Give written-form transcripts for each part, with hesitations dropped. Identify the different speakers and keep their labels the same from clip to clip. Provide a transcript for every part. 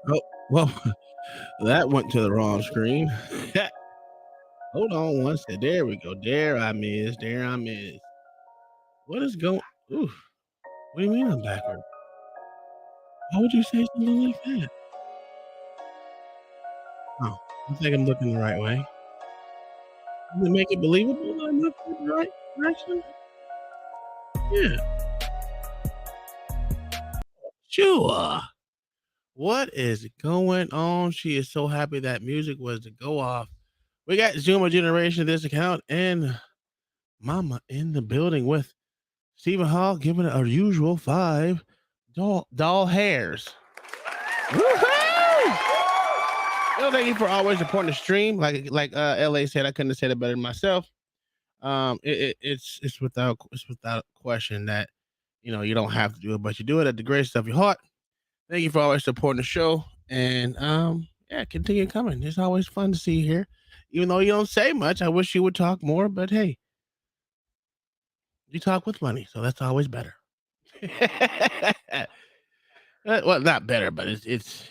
Speaker 1: Oh, well, that went to the wrong screen. Hold on one sec. There we go. There I miss. There I miss. What is going? Ooh, what do you mean I'm backward? Why would you say something like that? Oh, I think I'm looking the right way. Does it make it believable that I'm looking the right direction? Yeah, sure. What is going on? She is so happy that music was to go off. We got Zoomer Generation, this account, and Mama in the building with Stephen Hall giving it our usual 5 doll hairs. Woohoo! Well, thank you for always supporting the stream. Like LA said, I couldn't have said it better than myself. It's without question that you don't have to do it, but you do it at the greatest of your heart. Thank you for always supporting the show, and yeah, continue coming. It's always fun to see you here, even though you don't say much. I wish you would talk more, but hey, you talk with money, so that's always better. Well, not better, but it's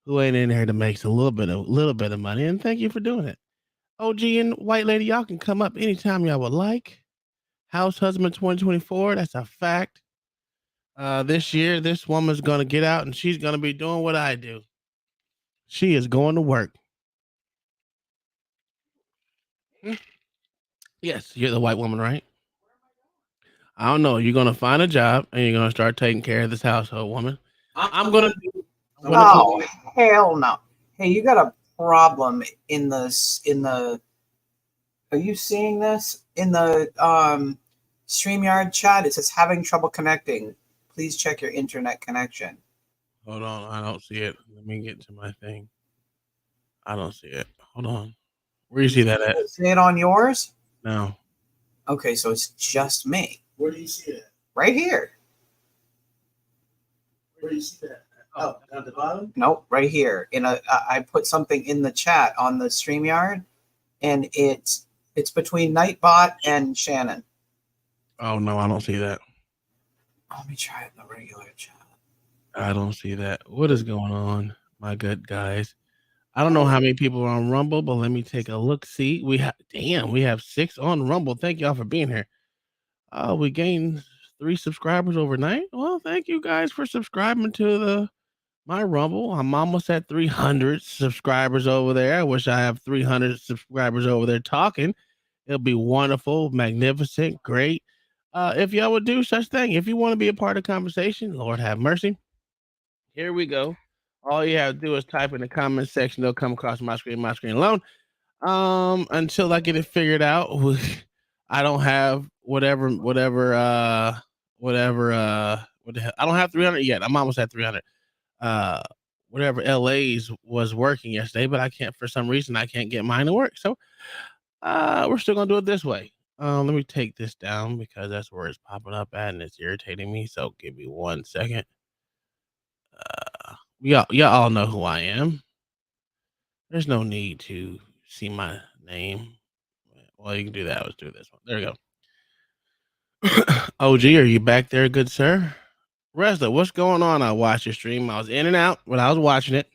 Speaker 1: who ain't in here to make a little bit of money, and thank you for doing it. OG and White Lady, y'all can come up anytime y'all would like. House Husband 2024, that's a fact. This year, this woman's gonna get out and she's gonna be doing what I do. She is going to work. Yes, you're the white woman, right? I don't know. You're gonna find a job and you're gonna start taking care of this household, woman. I'm gonna do. I'm gonna put.
Speaker 2: Oh hell no! Hey, you got a problem in the. Are you seeing this in the StreamYard chat? It says having trouble connecting. Please check your internet connection.
Speaker 1: Hold on, I don't see it. Let me get to my thing. I don't see it. Hold on. Where you see that at?
Speaker 2: See it on yours?
Speaker 1: No.
Speaker 2: Okay, so it's just me.
Speaker 3: Where do you see that?
Speaker 2: Right here.
Speaker 3: Where do you see that? Oh, down at the bottom?
Speaker 2: Nope, right here. I put something in the chat on the StreamYard, and it's between Nightbot and Shannon.
Speaker 1: Oh no, I don't see that.
Speaker 2: Let me try it in the regular chat.
Speaker 1: I don't see that. What is going on, my good guys? I don't know how many people are on Rumble, but let me take a look. See, we have 6 on Rumble. Thank y'all for being here. We gained 3 subscribers overnight. Well, thank you guys for subscribing to my Rumble. I'm almost at 300 subscribers over there. I wish I have 300 subscribers over there talking. It'll be wonderful, magnificent, great. If y'all would do such thing, if you want to be a part of the conversation, Lord have mercy. Here we go. All you have to do is type in the comment section. They'll come across my screen alone. Until I get it figured out. I don't have whatever, what the hell. I don't have 300 yet. I'm almost at 300. Whatever LA's was working yesterday, but I can't, for some reason, I can't get mine to work. So, we're still gonna do it this way. Let me take this down because that's where it's popping up at and it's irritating me. So give me 1 second. Y'all all know who I am. There's no need to see my name. Well, you can do that. Let's do this one. There we go. OG, are you back there, good sir? Resla, what's going on? I watched your stream. I was in and out, but I was watching it.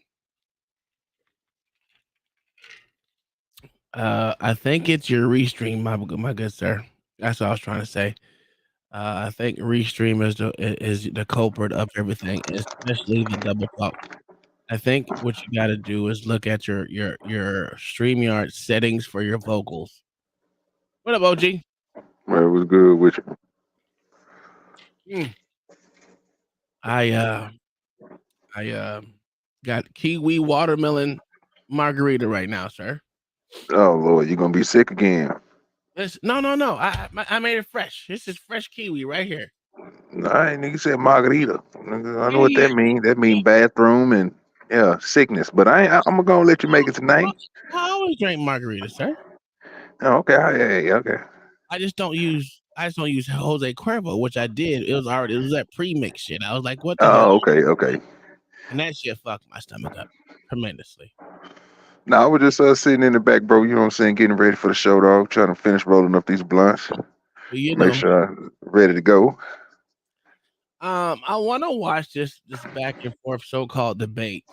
Speaker 1: I think it's your restream, my good sir. That's what I was trying to say. I think restream is the culprit of everything, especially the double talk. I think what you got to do is look at your StreamYard settings for your vocals. What up, OG?
Speaker 4: Well, it was good with you.
Speaker 1: I got kiwi watermelon margarita right now, sir.
Speaker 4: Oh Lord, you're gonna be sick again.
Speaker 1: No. I made it fresh. This is fresh kiwi right here.
Speaker 4: All right, nigga said margarita. Nigga, I know what that means. That means bathroom and sickness. But I'm gonna let you make it tonight.
Speaker 1: I always drink margarita, sir.
Speaker 4: Oh, okay. Okay.
Speaker 1: I just don't use Jose Cuervo, which I did. It was that pre-mix shit. I was like, what the hell?
Speaker 4: Okay.
Speaker 1: And that shit fucked my stomach up tremendously.
Speaker 4: No, I was just sitting in the back, bro. You know what I'm saying? Getting ready for the show, dog. Trying to finish rolling up these blunts.
Speaker 1: Well,
Speaker 4: Make sure I'm ready to go.
Speaker 1: I want to watch this back and forth so-called debate.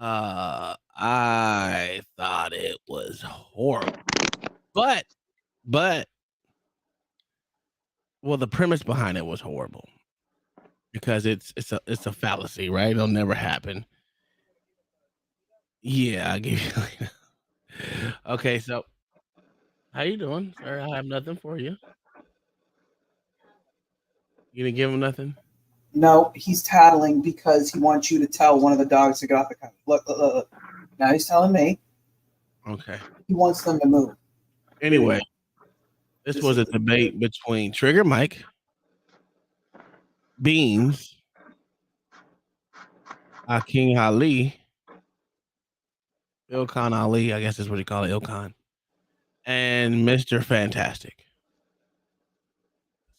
Speaker 1: I thought it was horrible, but well, the premise behind it was horrible because it's a fallacy, right? It'll never happen. Yeah, I give you. Okay, so how you doing, sir? I have nothing for you. You didn't give him nothing?
Speaker 2: No, he's tattling because he wants you to tell one of the dogs to get off the couch. Look. Now he's telling me.
Speaker 1: Okay.
Speaker 2: He wants them to move.
Speaker 1: Anyway, this was a debate between Trigger Mike, Beans, King Ali, Ilkhan Ali, I guess is what you call it, Ilkhan, and Mr. Fantastic.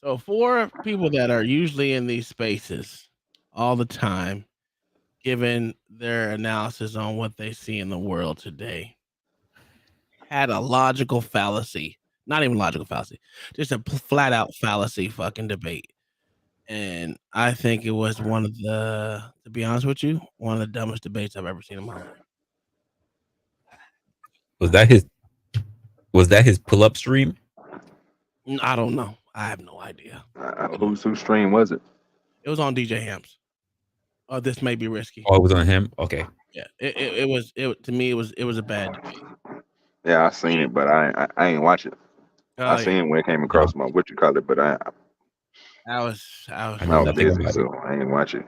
Speaker 1: So for people that are usually in these spaces all the time, given their analysis on what they see in the world today, had a logical fallacy, not even logical fallacy, just a flat out fallacy fucking debate. And I think it was one of the, to be honest with you, one of the dumbest debates I've ever seen in my life.
Speaker 5: Was that his? Was that his pull-up stream?
Speaker 1: I don't know. I have no idea.
Speaker 4: Whose stream was it?
Speaker 1: It was on DJ Hamps. Oh, this may be risky.
Speaker 5: Oh, it was on him. Okay.
Speaker 1: Yeah, it was. To me, it was a bad debate.
Speaker 4: Yeah, I seen it, but I ain't watch it. I
Speaker 1: Yeah.
Speaker 4: seen it when it came across my what you call it, but I
Speaker 1: was
Speaker 5: I
Speaker 4: I
Speaker 5: know
Speaker 4: was
Speaker 5: nothing
Speaker 4: busy,
Speaker 5: about it.
Speaker 4: so I ain't watch it.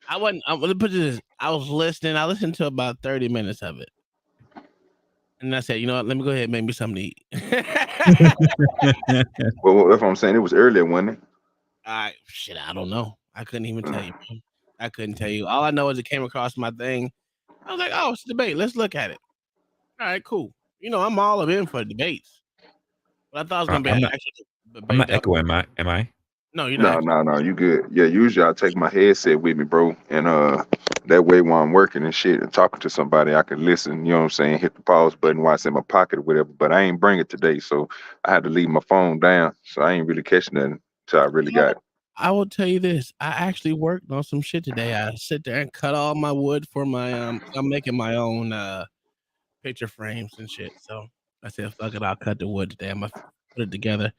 Speaker 1: I wasn't. I'm gonna put this. I was listening. I listened to about 30 minutes of it, and I said, you know what? Let me go ahead and make me something to eat.
Speaker 4: Well, that's what I'm saying. It was earlier, wasn't it?
Speaker 1: I don't know. I couldn't even tell you. Bro. I couldn't tell you. All I know is it came across my thing. I was like, oh, it's a debate. Let's look at it. All right, cool. You know, I'm all in for debates. But I thought it was gonna be
Speaker 5: I'm
Speaker 1: an
Speaker 5: not-
Speaker 1: actual debate.
Speaker 5: I'm not
Speaker 1: though.
Speaker 5: echoing. Am I?
Speaker 1: No, you're not.
Speaker 4: No, you good. Yeah, usually I take my headset with me, bro, and that way while I'm working and shit and talking to somebody, I can listen. You know what I'm saying? Hit the pause button while it's in my pocket or whatever. But I ain't bring it today, so I had to leave my phone down, so I ain't really catching nothing until I really got it.
Speaker 1: I will tell you this. I actually worked on some shit today. I sit there and cut all my wood for my I'm making my own picture frames and shit. So I said, fuck it, I'll cut the wood today. I'm gonna put it together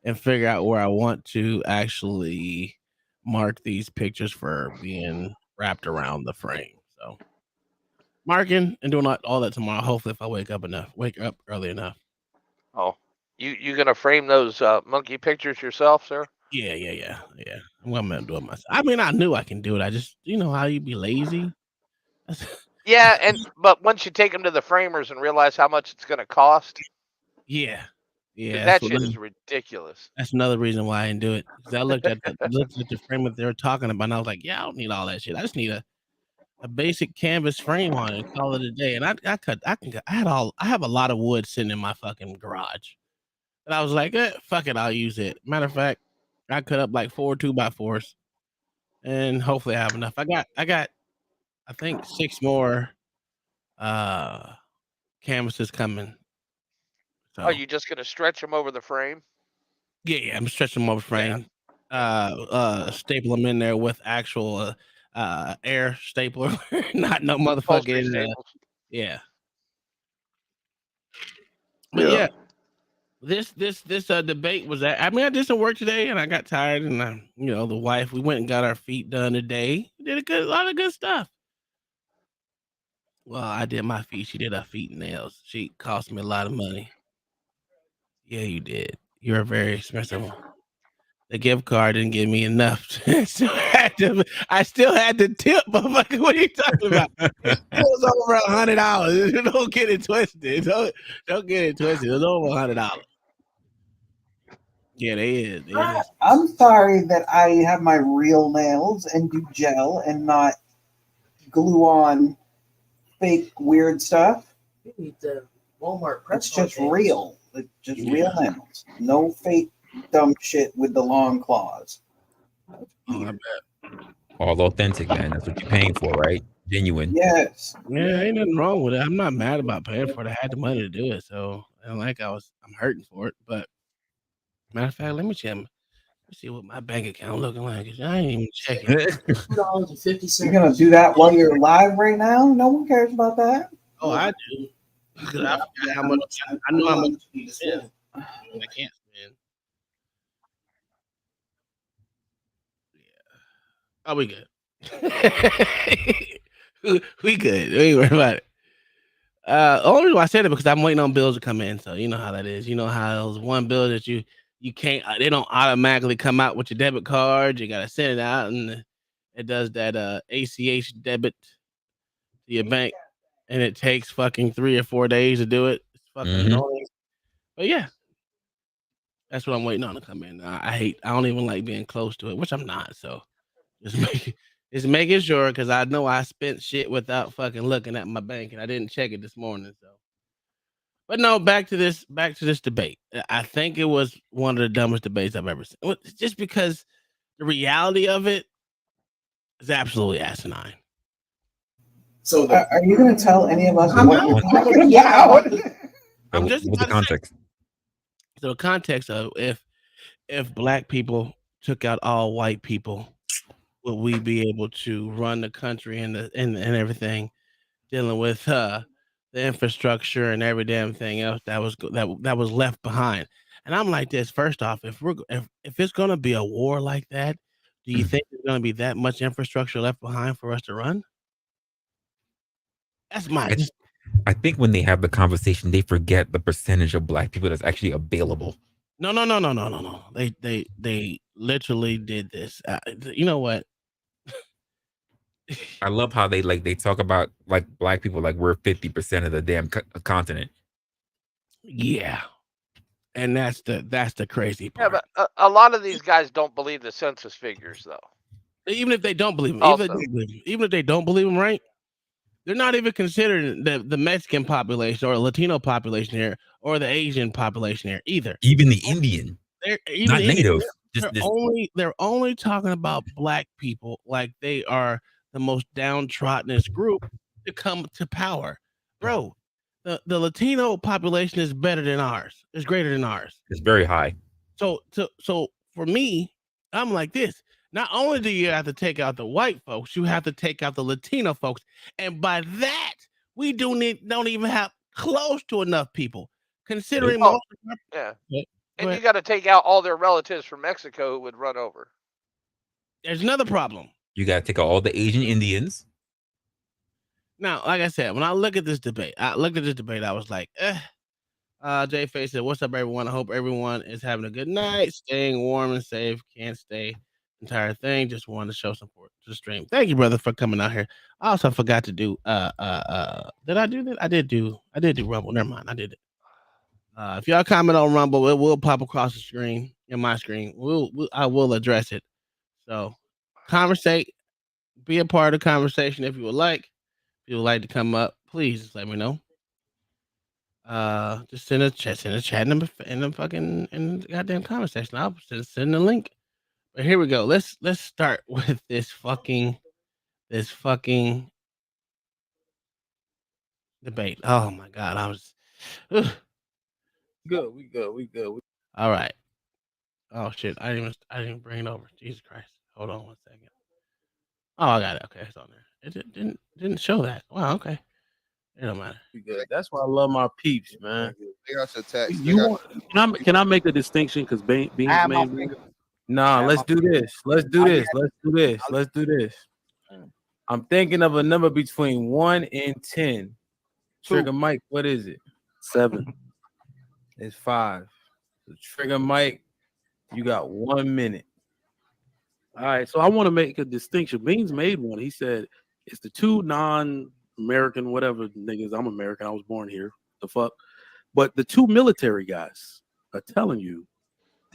Speaker 1: and figure out where I want to actually mark these pictures for being wrapped around the frame. So marking and doing all that tomorrow. Hopefully if I wake up early enough.
Speaker 6: Oh, you gonna frame those monkey pictures yourself, sir?
Speaker 1: Yeah. I'm gonna do it myself. I mean, I knew I can do it. I just, you know how you be lazy.
Speaker 6: Yeah, but once you take them to the framers and realize how much it's gonna cost,
Speaker 1: yeah.
Speaker 6: 'cause that shit is ridiculous.
Speaker 1: That's another reason why I didn't do it. Because I looked at the frame that they were talking about, and I was like, yeah, I don't need all that shit. I just need a basic canvas frame on it and call it a day. And I have a lot of wood sitting in my fucking garage. And I was like, fuck it, I'll use it. Matter of fact, I cut up like 4 2x4s, and hopefully I have enough. I got I think 6 more canvases coming. So
Speaker 6: Oh, you just gonna stretch them over the frame?
Speaker 1: yeah, I'm stretching them over frame. Staple them in there with actual air stapler, not no
Speaker 6: Upholstery
Speaker 1: motherfucking
Speaker 6: staples.
Speaker 1: yeah. But yeah, this debate was that. I mean, I did some work today, and I got tired, and the wife, we went and got our feet done today. We did a lot of good stuff. Well, I did my feet. She did her feet and nails. She cost me a lot of money. Yeah, you did. You're a very expensive one. The gift card didn't give me enough. I still had to tip. Motherfucker, what are you talking about? It was over $100. Don't get it twisted. Don't get it twisted. It was over $100. Yeah, they is.
Speaker 2: I'm sorry that I have my real nails and do gel and not glue on fake weird stuff.
Speaker 3: You need the Walmart
Speaker 2: It's
Speaker 3: press.
Speaker 2: just real. It's just real nails. No fake dumb shit with the long claws.
Speaker 1: Oh, I bet.
Speaker 5: All authentic, man. That's what you're paying for, right? Genuine.
Speaker 2: Yes.
Speaker 1: Yeah, ain't nothing wrong with it. I'm not mad about paying for it. I had the money to do it, so I'm hurting for it. But matter of fact, let me check. Let's see what my bank account looking like. I ain't even checking.
Speaker 3: $2.50.
Speaker 2: You're gonna do that while you're live right now? No one cares about that.
Speaker 1: Oh, I do. Because I forgot how much. I know how much I need to spend. I can't spend. Yeah. Oh, we good. We good. We ain't worried about it. Only reason why I said it because I'm waiting on bills to come in. So you know how that is. You know how those one bill that you can't. They don't automatically come out with your debit card. You gotta send it out, and it does that ACH debit to your bank, and it takes fucking 3 or 4 days to do it. It's fucking annoying. But yeah, that's what I'm waiting on to come in. I don't even like being close to it, which I'm not. So just making sure, because I know I spent shit without fucking looking at my bank, and I didn't check it this morning. So, but no, back to this debate. I think it was one of the dumbest debates I've ever seen. Just because the reality of it is absolutely asinine.
Speaker 3: So
Speaker 2: Are you gonna tell any of us
Speaker 5: I'm
Speaker 2: what
Speaker 5: not.
Speaker 2: you're talking about?
Speaker 1: I'm just
Speaker 5: what's the
Speaker 1: about to say-
Speaker 5: context?
Speaker 1: So the context of if black people took out all white people, would we be able to run the country and everything, dealing with the infrastructure and every damn thing else that was left behind. And I'm like this. First off, if it's gonna be a war like that, do you think there's gonna be that much infrastructure left behind for us to run? That's my.
Speaker 5: I think when they have the conversation, they forget the percentage of black people that's actually available.
Speaker 1: No. They literally did this. You know what?
Speaker 5: I love how they talk about like black people like we're 50% of the damn continent.
Speaker 1: Yeah, and that's the crazy
Speaker 6: Yeah,
Speaker 1: part.
Speaker 6: but a lot of these guys don't believe the census figures, though.
Speaker 1: Even if they don't believe them,
Speaker 6: Also.
Speaker 1: even if they don't believe them, right? They're not even considering the Mexican population or Latino population here or the Asian population here either.
Speaker 5: Even the Indian,
Speaker 1: They're
Speaker 5: not native.
Speaker 1: They're only talking about black people like they are the most downtroddenest group to come to power, bro. The Latino population is better than ours. It's greater than ours.
Speaker 5: It's very high.
Speaker 1: So for me, I'm like this. Not only do you have to take out the white folks, you have to take out the Latino folks, and by that we don't even have close to enough people. Considering most of
Speaker 6: yeah, and you got to take out all their relatives from Mexico who would run over.
Speaker 1: There's another problem.
Speaker 5: You got to take out all the Asian Indians.
Speaker 1: Now, like I said, when I look at this debate, I was like, Jay Face said, "What's up, everyone? I hope everyone is having a good night, staying warm and safe. Can't stay entire thing. Just wanted to show support to the stream. Thank you, brother, for coming out here. I also forgot to do did I do that? I did do Rumble. Never mind, I did it. If y'all comment on Rumble, it will pop across the screen in my screen. I will address it. So conversate, be a part of the conversation if you would like. If you would like to come up, please just let me know. Just send a chat in the goddamn comment section. I'll send the link. But here we go. Let's start with this fucking debate. Oh my god, I was good. We good. All right. Oh shit, I didn't even bring it over. Jesus Christ. Hold on 1 second. Oh, I got it. Okay, it's on there. It didn't show that. Wow. Okay. It don't matter.
Speaker 7: We good. That's why I love my peeps, man.
Speaker 8: They got your text.
Speaker 7: Can I make a distinction? Because Beans made. Nah, let's do this. Let's do this. I'm thinking of a number between 1 and 10. Trigger Mike, what is it? 7. It's 5. So Trigger Mike, you got 1 minute. All right, so I want to make a distinction. Beans made one. He said it's the 2 non-American, whatever niggas. I'm American. I was born here. The fuck. But the 2 military guys are telling you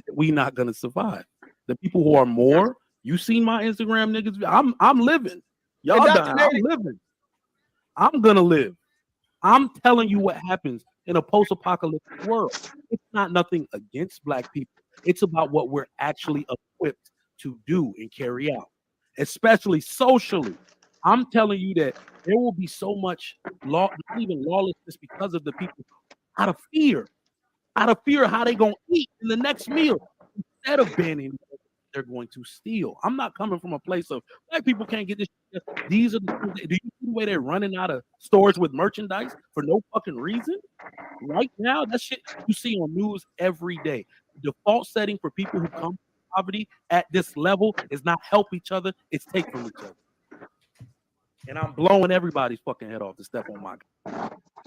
Speaker 7: that we not gonna survive. The people who are more, you seen my Instagram niggas. I'm living. Y'all dying. I'm living. I'm gonna live. I'm telling you what happens in a post-apocalyptic world. It's not nothing against black people. It's about what we're actually equipped to do and carry out, especially socially. I'm telling you that there will be so much law, not even lawlessness, because of the people out of fear how they gonna eat in the next meal. Instead of banning, they're going to steal. I'm not coming from a place of black people can't get this. These are do you see the way they're running out of stores with merchandise for no fucking reason? Right now, that shit you see on news every day. The default setting for people who come from poverty at this level is not help each other, it's take from each other. And I'm blowing everybody's fucking head off to step on my.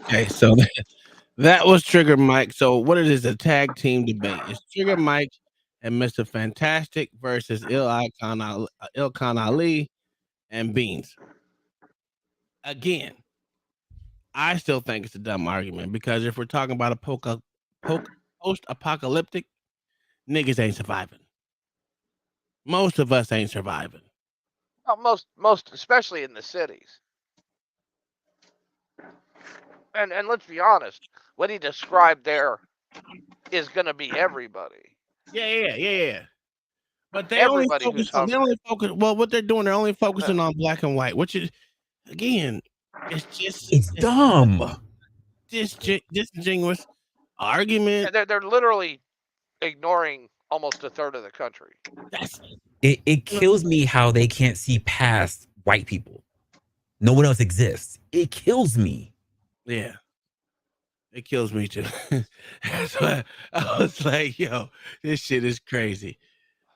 Speaker 1: Okay, so that was Trigger Mike. So what it is, a tag team debate. It's Trigger Mike and Mr. Fantastic versus Ilkan Ali and Beans. Again, I still think it's a dumb argument because if we're talking about a post-apocalyptic, niggas ain't surviving. Most of us ain't surviving.
Speaker 6: Well, most especially in the cities. And let's be honest, what he described there is going to be everybody.
Speaker 1: Yeah. But they
Speaker 6: Everybody
Speaker 1: only focus. Well, what they're doing, they're only focusing on black and white, which is, again, it's
Speaker 5: dumb.
Speaker 1: Disingenuous argument.
Speaker 6: Yeah, they're literally ignoring almost a third of the country.
Speaker 5: It kills me how they can't see past white people. No one else exists. It kills me.
Speaker 1: Yeah. It kills me too. That's why I was like, yo, this shit is crazy.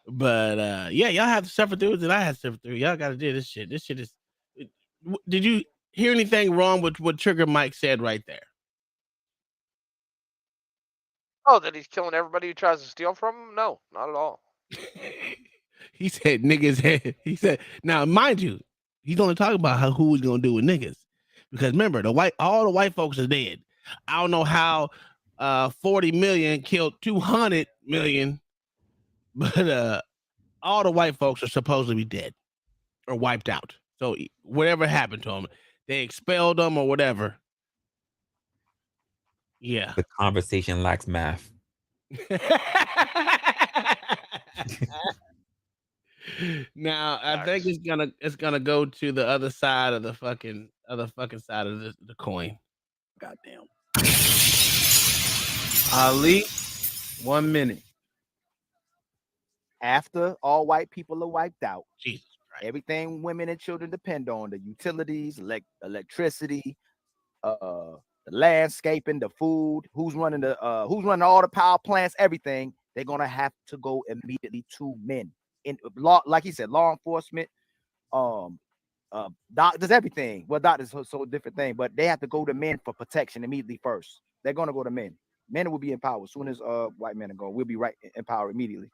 Speaker 1: But yeah, y'all have to suffer through it that I had to suffer through. Y'all gotta do this shit. This shit is did you hear anything wrong with what Trigger Mike said right there?
Speaker 6: Oh, that he's killing everybody who tries to steal from him? No, not at all.
Speaker 1: He said niggas. He said, now mind you, he's only talking about who he's gonna do with niggas. Because remember, all the white folks are dead. I don't know how 40 million killed 200 million, but all the white folks are supposed to be dead or wiped out. So whatever happened to them, they expelled them or whatever. Yeah.
Speaker 5: The conversation lacks math.
Speaker 1: Now I think it's gonna go to the other side of the fucking side of the coin. Goddamn.
Speaker 7: Ali, 1 minute.
Speaker 8: After all white people are wiped out,
Speaker 1: Jesus Christ.
Speaker 8: Everything women and children depend on, the utilities, electricity, the landscaping, the food, who's running all the power plants, everything, they're gonna have to go immediately to men. In law, like he said, law enforcement, doctors, everything. Well, doctors are so different thing, but they have to go to men for protection immediately first. They're gonna go to men. Men will be empowered as soon as white men are gone. We'll be empowered immediately.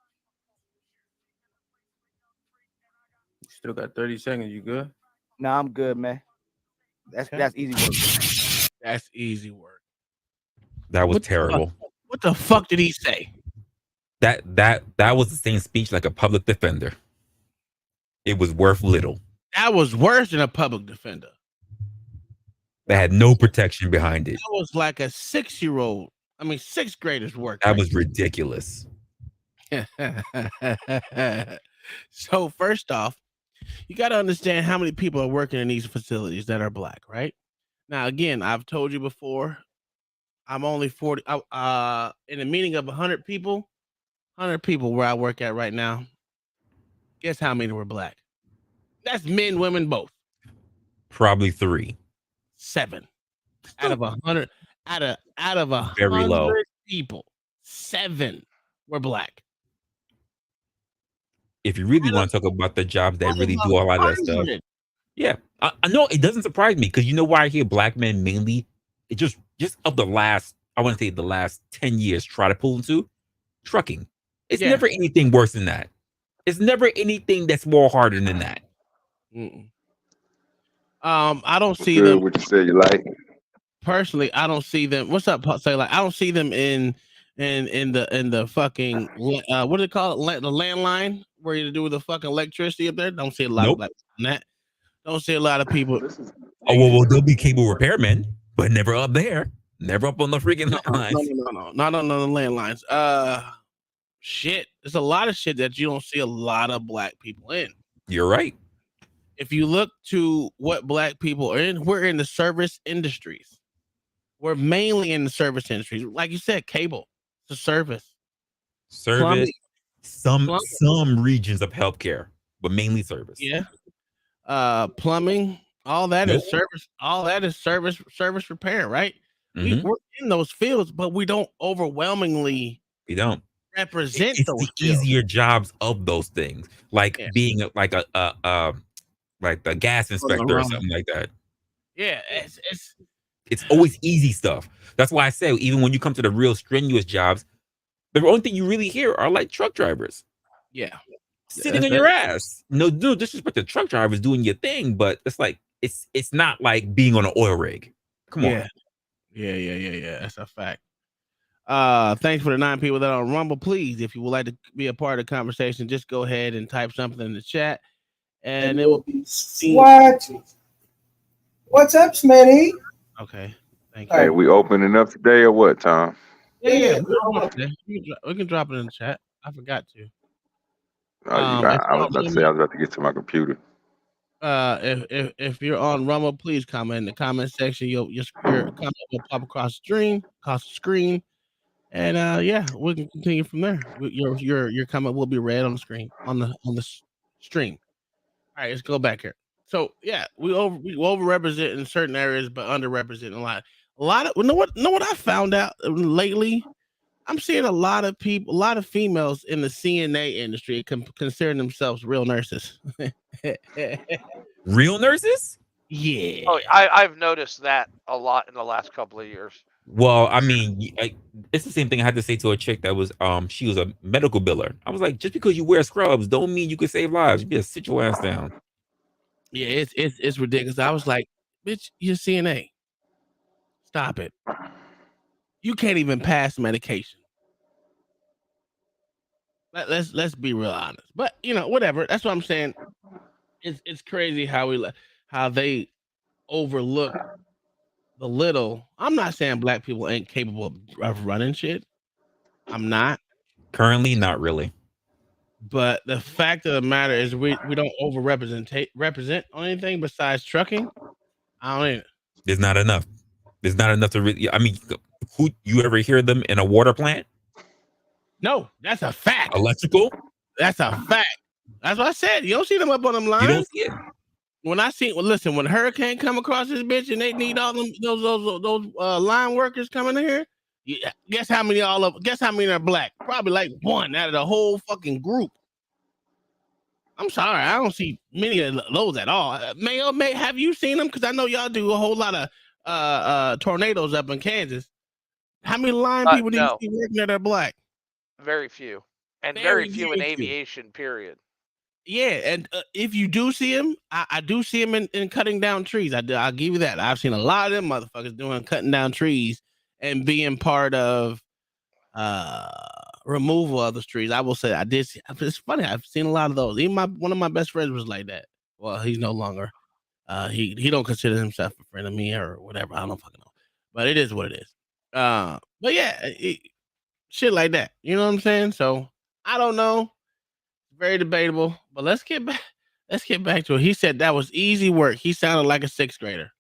Speaker 7: Still got 30 seconds. You good?
Speaker 8: Nah, I'm good, man. That's easy work.
Speaker 1: That's easy work.
Speaker 5: That was terrible.
Speaker 1: What the fuck did he say?
Speaker 5: That was the same speech like a public defender. It was worth little.
Speaker 1: That was worse than a public defender.
Speaker 5: That had no protection behind it.
Speaker 1: That was like a 6-year-old. I mean, 6th graders work.
Speaker 5: That was ridiculous.
Speaker 1: So first off, you got to understand how many people are working in these facilities that are black, right? Now, again, I've told you before, I'm only 40. In a meeting of 100 people where I work at right now. Guess how many were black? That's men, women, both.
Speaker 5: Probably 3.
Speaker 1: 7 out of 100. Out of 100
Speaker 5: Very low
Speaker 1: people, 7 were black.
Speaker 5: If you really want to talk about the jobs that really do a lot of that stuff, yeah, I know it doesn't surprise me because you know why I hear black men mainly. It just of the last, I want to say the last 10 years, try to pull into trucking. It's never anything worse than that. It's never anything that's more harder than that.
Speaker 1: I don't see
Speaker 4: good
Speaker 1: them.
Speaker 4: What you say you like?
Speaker 1: Personally, I don't see them. What's up? Say like I don't see them in the fucking what do they call it? The landline where you do with the fucking electricity up there. Don't see a lot of black people on that. Don't see a lot of people.
Speaker 5: Oh well, there'll be cable repairmen, but never up there. Never up on the freaking landlines.
Speaker 1: No, not on the landlines. Shit. There's a lot of shit that you don't see a lot of black people in.
Speaker 5: You're right.
Speaker 1: If you look to what black people are in, we're in the service industries. We're mainly in the service industries. Like you said, cable, it's a service.
Speaker 5: Service, some regions of healthcare, but mainly service.
Speaker 1: Yeah. Plumbing, all that is service. All that is service repair, right?
Speaker 5: Mm-hmm.
Speaker 1: We're in those fields, but we don't overwhelmingly.
Speaker 5: We don't
Speaker 1: represent
Speaker 5: it's
Speaker 1: those
Speaker 5: the
Speaker 1: fields.
Speaker 5: easier jobs of those things, like being like like the gas inspector or something like that.
Speaker 1: Yeah,
Speaker 5: it's always easy stuff. That's why I say even when you come to the real strenuous jobs, the only thing you really hear are like truck drivers.
Speaker 1: Yeah,
Speaker 5: sitting on your ass. No disrespect to truck drivers doing your thing, but it's like it's not like being on an oil rig. Come on.
Speaker 1: Yeah. That's a fact. Thanks for the 9 people that are on Rumble. Please, if you would like to be a part of the conversation, just go ahead and type something in the chat, and it will be
Speaker 2: What? What's up, Smitty?
Speaker 1: Okay, thank you.
Speaker 4: Hey, we opening up today or what, Tom?
Speaker 1: Yeah. We can drop it in the chat. I forgot to.
Speaker 4: I was about to say I was about to get to my computer.
Speaker 1: If you're on Rumble, please comment in the comment section. Your comment will pop across the screen, and we can continue from there. Your comment will be read on the screen on the stream. All right, let's go back here. So yeah, we overrepresent in certain areas, but underrepresent in a A lot of know what I found out lately. I'm seeing a lot of people, a lot of females in the CNA industry considering themselves real nurses.
Speaker 5: Real nurses?
Speaker 1: Yeah.
Speaker 6: Oh, I've noticed that a lot in the last couple of years.
Speaker 5: Well, I mean, it's the same thing I had to say to a chick that was she was a medical biller. I was like, just because you wear scrubs don't mean you can save lives. You just sit your ass down.
Speaker 1: Yeah, it's ridiculous. I was like, bitch, you're CNA. Stop it. You can't even pass medication. Let's be real honest. But you know, whatever. That's what I'm saying. It's crazy how they overlook the little. I'm not saying black people ain't capable of running shit. I'm not.
Speaker 5: Currently, not really.
Speaker 1: But the fact of the matter is we don't represent on anything besides trucking. I don't even.
Speaker 5: There's not enough. There's not enough to really. I mean, who you ever hear them in a water plant?
Speaker 1: No, that's a fact.
Speaker 5: Electrical?
Speaker 1: That's a fact. That's what I said. You don't see them up on them lines.
Speaker 5: You don't see it.
Speaker 1: Listen, when hurricane come across this bitch and they need all them those line workers coming in here, guess how many are black? Probably like one out of the whole fucking group. I'm sorry, I don't see many of those at all. Mayo, have you seen them? Because I know y'all do a whole lot of tornadoes up in Kansas. How many line people do you see working that are black?
Speaker 6: Very few, and very few in aviation. Period.
Speaker 1: Yeah, and if you do see him, I do see him in cutting down trees. I'll give you that. I've seen a lot of them motherfuckers cutting down trees and being part of removal of the trees. I will say I did see. It's funny. I've seen a lot of those. Even one of my best friends was like that. Well, he's no longer. He don't consider himself a friend of me or whatever. I don't fucking know. But it is what it is. But yeah, shit like that. You know what I'm saying? So I don't know. Very debatable. But let's get back. Let's get back to it. He said that was easy work. He sounded like a sixth grader.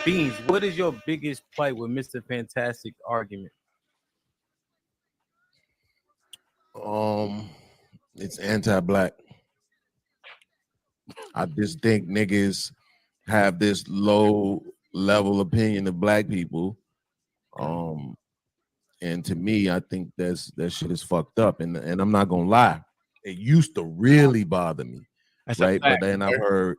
Speaker 7: Beans, what is your biggest plight with Mr. Fantastic's argument?
Speaker 9: It's anti-black. I just think niggas have this low level opinion of black people. And to me, I think that shit is fucked up. And I'm not gonna lie, it used to really bother me.
Speaker 1: That's
Speaker 9: right. But then I heard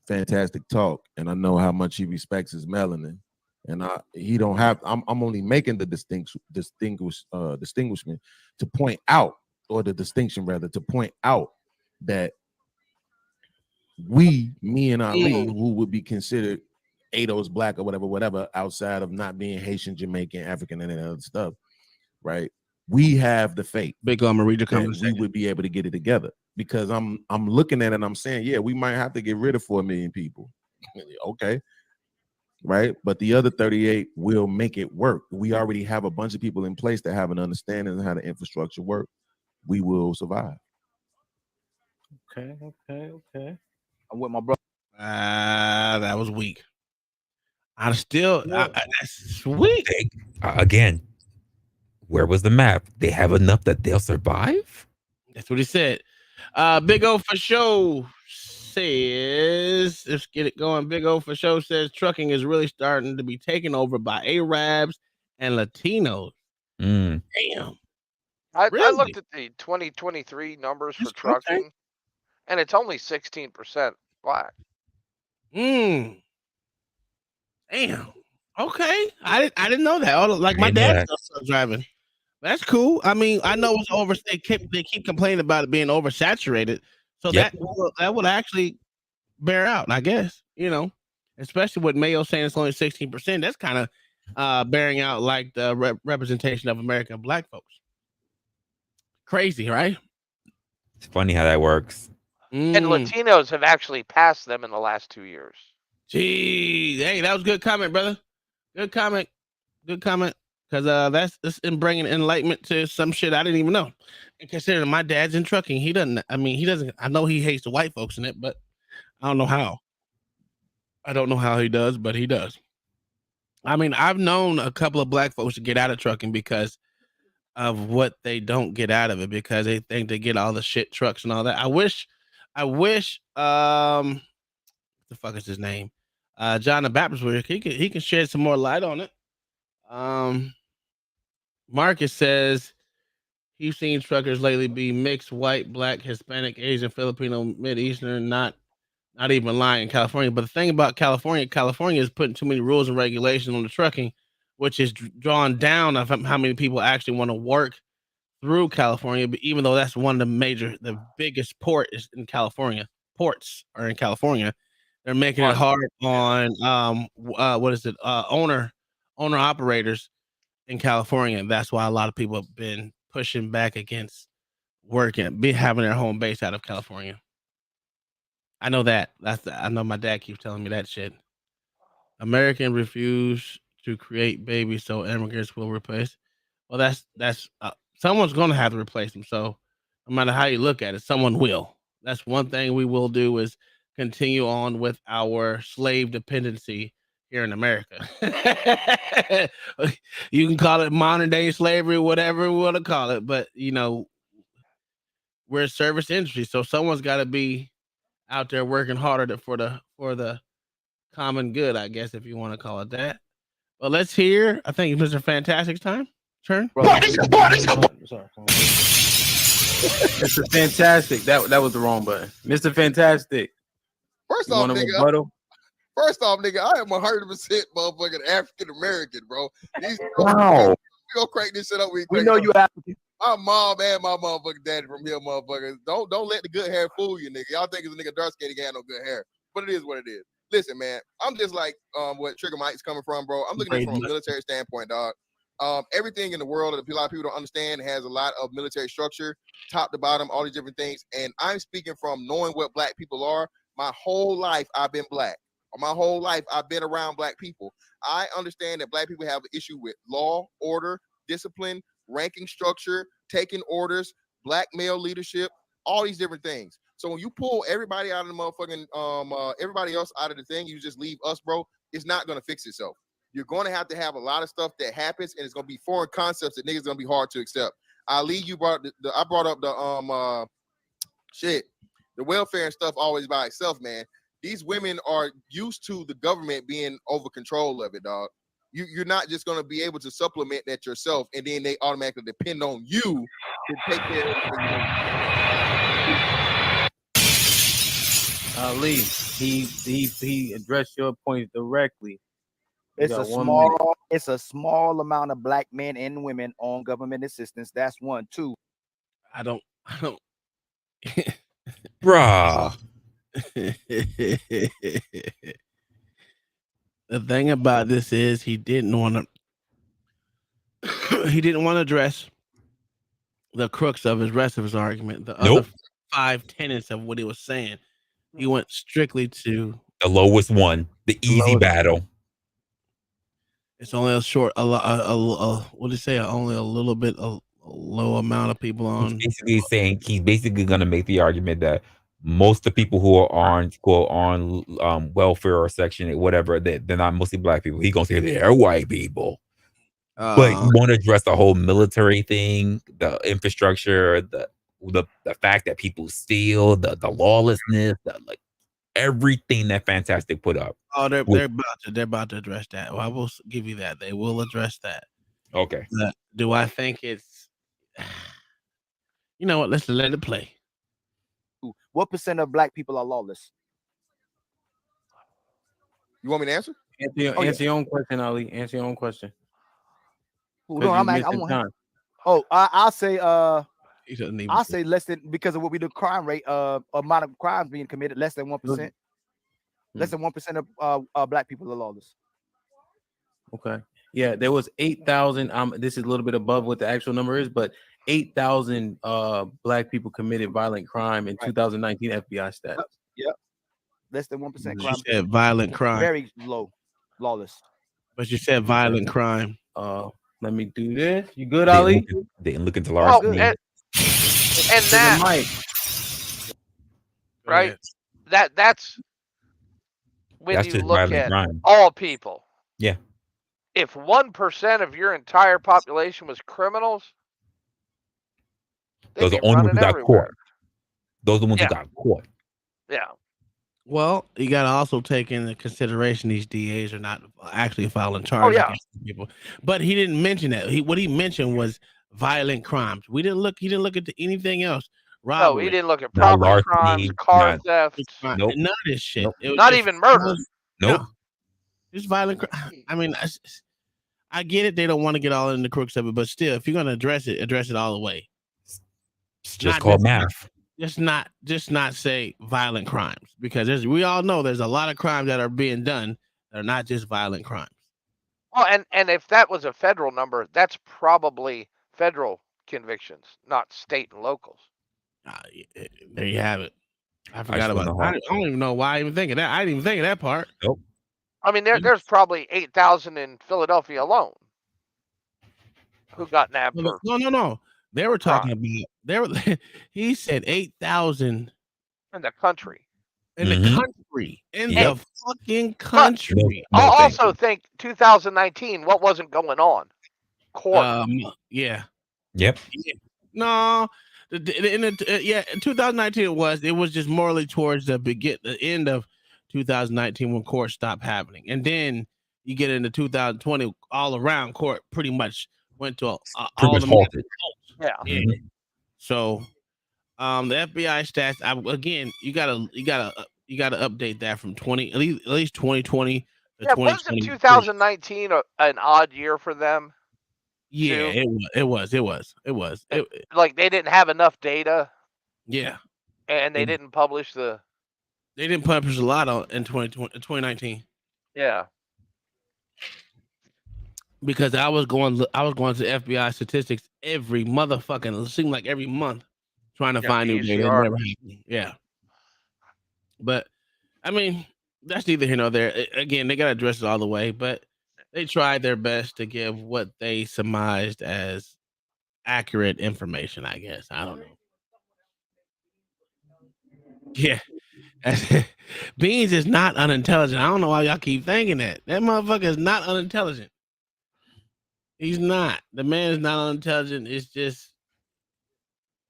Speaker 9: Fantastic talk, and I know how much he respects his melanin. And he don't have. I'm only making the distinguishment to point out, or the distinction rather, to point out that me and Ali, who would be considered Ado's black or whatever, outside of not being Haitian, Jamaican, African, and other stuff, right? We have the faith.
Speaker 1: Big I'm gonna read your comments.
Speaker 9: We would be able to get it together, because I'm looking at it and I'm saying, yeah, we might have to get rid of 4 million people. Okay. Right. But the other 38 will make it work. We already have a bunch of people in place that have an understanding of how the infrastructure works. We will survive.
Speaker 7: Okay. I'm with my brother.
Speaker 1: That was weak. That's sweet.
Speaker 5: Again, where was the map? They have enough that they'll survive?
Speaker 1: That's what he said. Big O for show says, let's get it going. Big O for show says trucking is really starting to be taken over by Arabs and Latinos. Damn.
Speaker 6: I looked at the 2023 numbers for trucking, and it's only 16% black.
Speaker 1: Damn. Okay. I didn't know that. Like my dad's still driving. That's cool. I mean, I know it's over. They keep complaining about it being oversaturated. So that would actually bear out, I guess. You know, especially with Mayo saying it's only 16%. That's kind of bearing out like the representation of American black folks. Crazy, right?
Speaker 5: It's funny how that works.
Speaker 6: And Latinos have actually passed them in the last 2 years.
Speaker 1: Gee, hey, that was a good comment, brother. Good comment. Because that's in bringing enlightenment to some shit I didn't even know. And considering my dad's in trucking, he doesn't. I know he hates the white folks in it, but I don't know how. I don't know how he does, but he does. I mean, I've known a couple of black folks to get out of trucking because of what they don't get out of it, because they think they get all the shit trucks and all that. I wish the fuck is his name? John the Baptist. He can shed some more light on it. Marcus says he's seen truckers lately be mixed, white, black, Hispanic, Asian, Filipino, Mid-Eastern, not even lying in California. But the thing about California is putting too many rules and regulations on the trucking, which is drawing down of how many people actually want to work through California. But even though that's one of the biggest ports are in California, they're making it hard on owner operators in California. And that's why a lot of people have been pushing back against having their home base out of California. I know that. I know my dad keeps telling me that shit. American refuse to create babies, so immigrants will replace. Well, that's someone's going to have to replace them. So no matter how you look at it, someone will. That's one thing we will do is continue on with our slave dependency here in America. You can call it modern day slavery, whatever we want to call it, but we're a service industry, so someone's got to be out there working harder for the common good, I guess, if you want to call it that. Well, let's hear. I think Mr. Fantastic's turn.
Speaker 7: Sorry. Mr. Fantastic. That was the wrong button. Mr. Fantastic.
Speaker 10: First off, nigga, I am 100% motherfucking African American, bro.
Speaker 8: Wow.
Speaker 10: We gonna crank this shit up.
Speaker 8: We know you African.
Speaker 10: My mom and my motherfucking daddy from here, motherfuckers. Don't let the good hair fool you, nigga. Y'all think it's a nigga dark skin, he got no good hair, but it is what it is. Listen, man, I'm just like what Trigger Mike's coming from, bro. I'm looking at it from a military standpoint, dog. Everything in the world that a lot of people don't understand has a lot of military structure, top to bottom, all these different things. And I'm speaking from knowing what black people are. My whole life, I've been black. My whole life, I've been around black people. I understand that black people have an issue with law, order, discipline, ranking structure, taking orders, black male leadership, all these different things. So when you pull everybody out of the motherfucking, everybody else out of the thing, you just leave us, bro, it's not going to fix itself. You're going to have a lot of stuff that happens, and it's going to be foreign concepts that niggas going to be hard to accept. Ali, I brought up the the welfare and stuff always by itself, man. These women are used to the government being over control of it, dog. You're not just going to be able to supplement that yourself, and then they automatically depend on you to take care of it.
Speaker 7: Ali, he addressed your point directly.
Speaker 8: It's a small amount of black men and women on government assistance. That's one. Two.
Speaker 1: I don't.
Speaker 5: Bruh.
Speaker 1: The thing about this is he didn't want to address the crux of his rest of his argument. The other 5 tenets of what he was saying. He went strictly to
Speaker 5: the lowest one, the easy battle.
Speaker 1: It's only what did he say? Only a little bit, a low amount of people on.
Speaker 5: He's basically going to make the argument that most of the people who are on welfare or Section 8, whatever, they're not mostly black people. He's going to say they're white people. But you want to address the whole military thing, the infrastructure, the fact that people steal, the lawlessness, like everything that Fantastic put up.
Speaker 1: Oh, they're about to address that. Well, I will give you that. They will address that.
Speaker 5: Okay.
Speaker 1: Do I think it's? You know what? Let's let it play.
Speaker 8: What percent of black people are lawless?
Speaker 10: You want me to answer?
Speaker 7: Answer your own question, Ali. Answer your own question.
Speaker 8: No, I'll say I'll say less than, because of what we do, crime rate, amount of crimes being committed, less than 1%. Less than 1% of black people are lawless.
Speaker 7: Okay. Yeah, there was 8,000. This is a little bit above what the actual number is, but 8,000 black people committed violent crime in 2019 FBI stats.
Speaker 8: Yep. Less than 1% crime.
Speaker 1: You said violent crime.
Speaker 8: Very low, lawless.
Speaker 1: But you said violent crime.
Speaker 7: Let me do this. You good, Ali?
Speaker 5: They didn't look into large.
Speaker 6: And that, right? That's when you look at all people.
Speaker 5: Yeah.
Speaker 6: If 1% of your entire population was criminals,
Speaker 5: those are the only ones who got caught. Those are the ones who got caught.
Speaker 6: Yeah.
Speaker 1: Well, you got to also take into consideration these DAs are not actually filing
Speaker 6: Oh
Speaker 1: charges
Speaker 6: yeah.
Speaker 1: against people. But he didn't mention that. What he mentioned was violent crimes. We didn't look. He didn't look into anything else.
Speaker 6: No,
Speaker 1: Robbery,
Speaker 6: he didn't look at
Speaker 5: Not
Speaker 6: property crimes,
Speaker 5: larceny,
Speaker 6: car
Speaker 5: not
Speaker 6: theft,
Speaker 5: nope,
Speaker 1: none of this shit.
Speaker 5: nope,
Speaker 1: It was
Speaker 6: not
Speaker 1: just
Speaker 6: even murder.
Speaker 5: nope.
Speaker 1: no, just violent. I mean, I get it. They don't want to get all in the crooks of it, but still, if you're gonna address it all the way.
Speaker 5: It's just
Speaker 1: Not
Speaker 5: called
Speaker 1: just
Speaker 5: math.
Speaker 1: just not say violent crimes, because we all know there's a lot of crimes that are being done that are not just violent crimes.
Speaker 6: Well, and if that was a federal number, that's probably federal convictions, not state and locals.
Speaker 1: There you have it. I forgot
Speaker 5: Ice on
Speaker 1: about
Speaker 5: the
Speaker 1: that. I
Speaker 5: Hawk.
Speaker 1: don't even know why I even think of that. I didn't even think of that part.
Speaker 5: Nope.
Speaker 6: I mean, there's probably 8,000 in Philadelphia alone who got nabbed for.
Speaker 1: No. They were talking about he said 8,000
Speaker 6: in the country.
Speaker 1: in the country. In
Speaker 5: Yep.
Speaker 1: the fucking country.
Speaker 6: I'll also think 2019, what wasn't going on? Court.
Speaker 1: Yeah.
Speaker 5: Yep.
Speaker 1: No, in 2019 it was just morally towards the end of 2019 when court stopped happening, and then you get into 2020, all around court pretty much went to
Speaker 5: Pretty
Speaker 1: all
Speaker 5: much
Speaker 1: the
Speaker 5: halted.
Speaker 6: Yeah.
Speaker 5: Mhm.
Speaker 1: So, the FBI stats again, you gotta update that from 20 at least 2020 to
Speaker 6: Yeah, wasn't
Speaker 1: 2023.
Speaker 6: 2019 an odd year for them?
Speaker 1: Yeah,
Speaker 6: too?
Speaker 1: it was.
Speaker 6: Like they didn't have enough data
Speaker 1: Yeah,
Speaker 6: and they didn't publish the.
Speaker 1: they didn't publish a lot in 2019
Speaker 6: Yeah.
Speaker 1: because I was going to FBI statistics every motherfucking. It seemed like every month trying to
Speaker 6: Yeah,
Speaker 1: find
Speaker 6: the
Speaker 1: new data. It
Speaker 6: ECR.
Speaker 1: never happened. Yeah, but I mean that's neither here nor there. Again, they got to address it all the way, but they tried their best to give what they surmised as accurate information. I guess I don't know. Yeah. Beans is not unintelligent. I don't know why y'all keep thinking that. That motherfucker is not unintelligent. He's not. The man is not unintelligent. It's just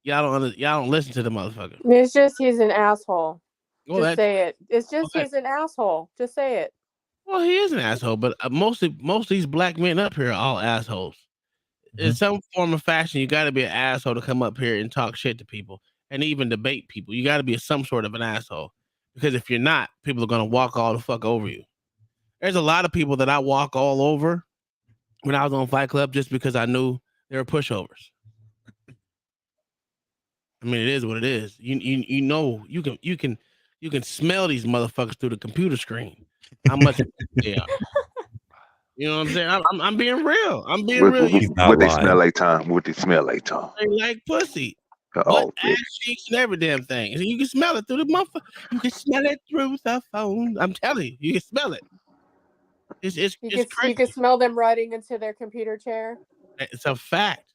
Speaker 1: y'all don't listen to the motherfucker.
Speaker 11: It's just he's an asshole.
Speaker 1: Well,
Speaker 11: Just say it. It's just he's an asshole. Just say it.
Speaker 1: Well, he is an asshole, but most of these black men up here are all assholes. In some form of fashion, you got to be an asshole to come up here and talk shit to people and even debate people. You got to be some sort of an asshole, because if you're not, people are gonna walk all the fuck over you. There's a lot of people that I walk all over when I was on Fight Club just because I knew they were pushovers. I mean, it is what it is. You know you can smell these motherfuckers through the computer screen. How much they are. You know what I'm saying? I'm being real. I'm being real.
Speaker 4: What they smell like, Tom? What they smell like, Tom?
Speaker 1: They like pussy.
Speaker 4: Oh,
Speaker 1: ass cheeks and every damn thing. And you can smell it through the motherfucker. You can smell it through the phone. I'm telling you can smell it. It's crazy.
Speaker 11: You can smell them riding into their computer chair.
Speaker 1: It's a fact.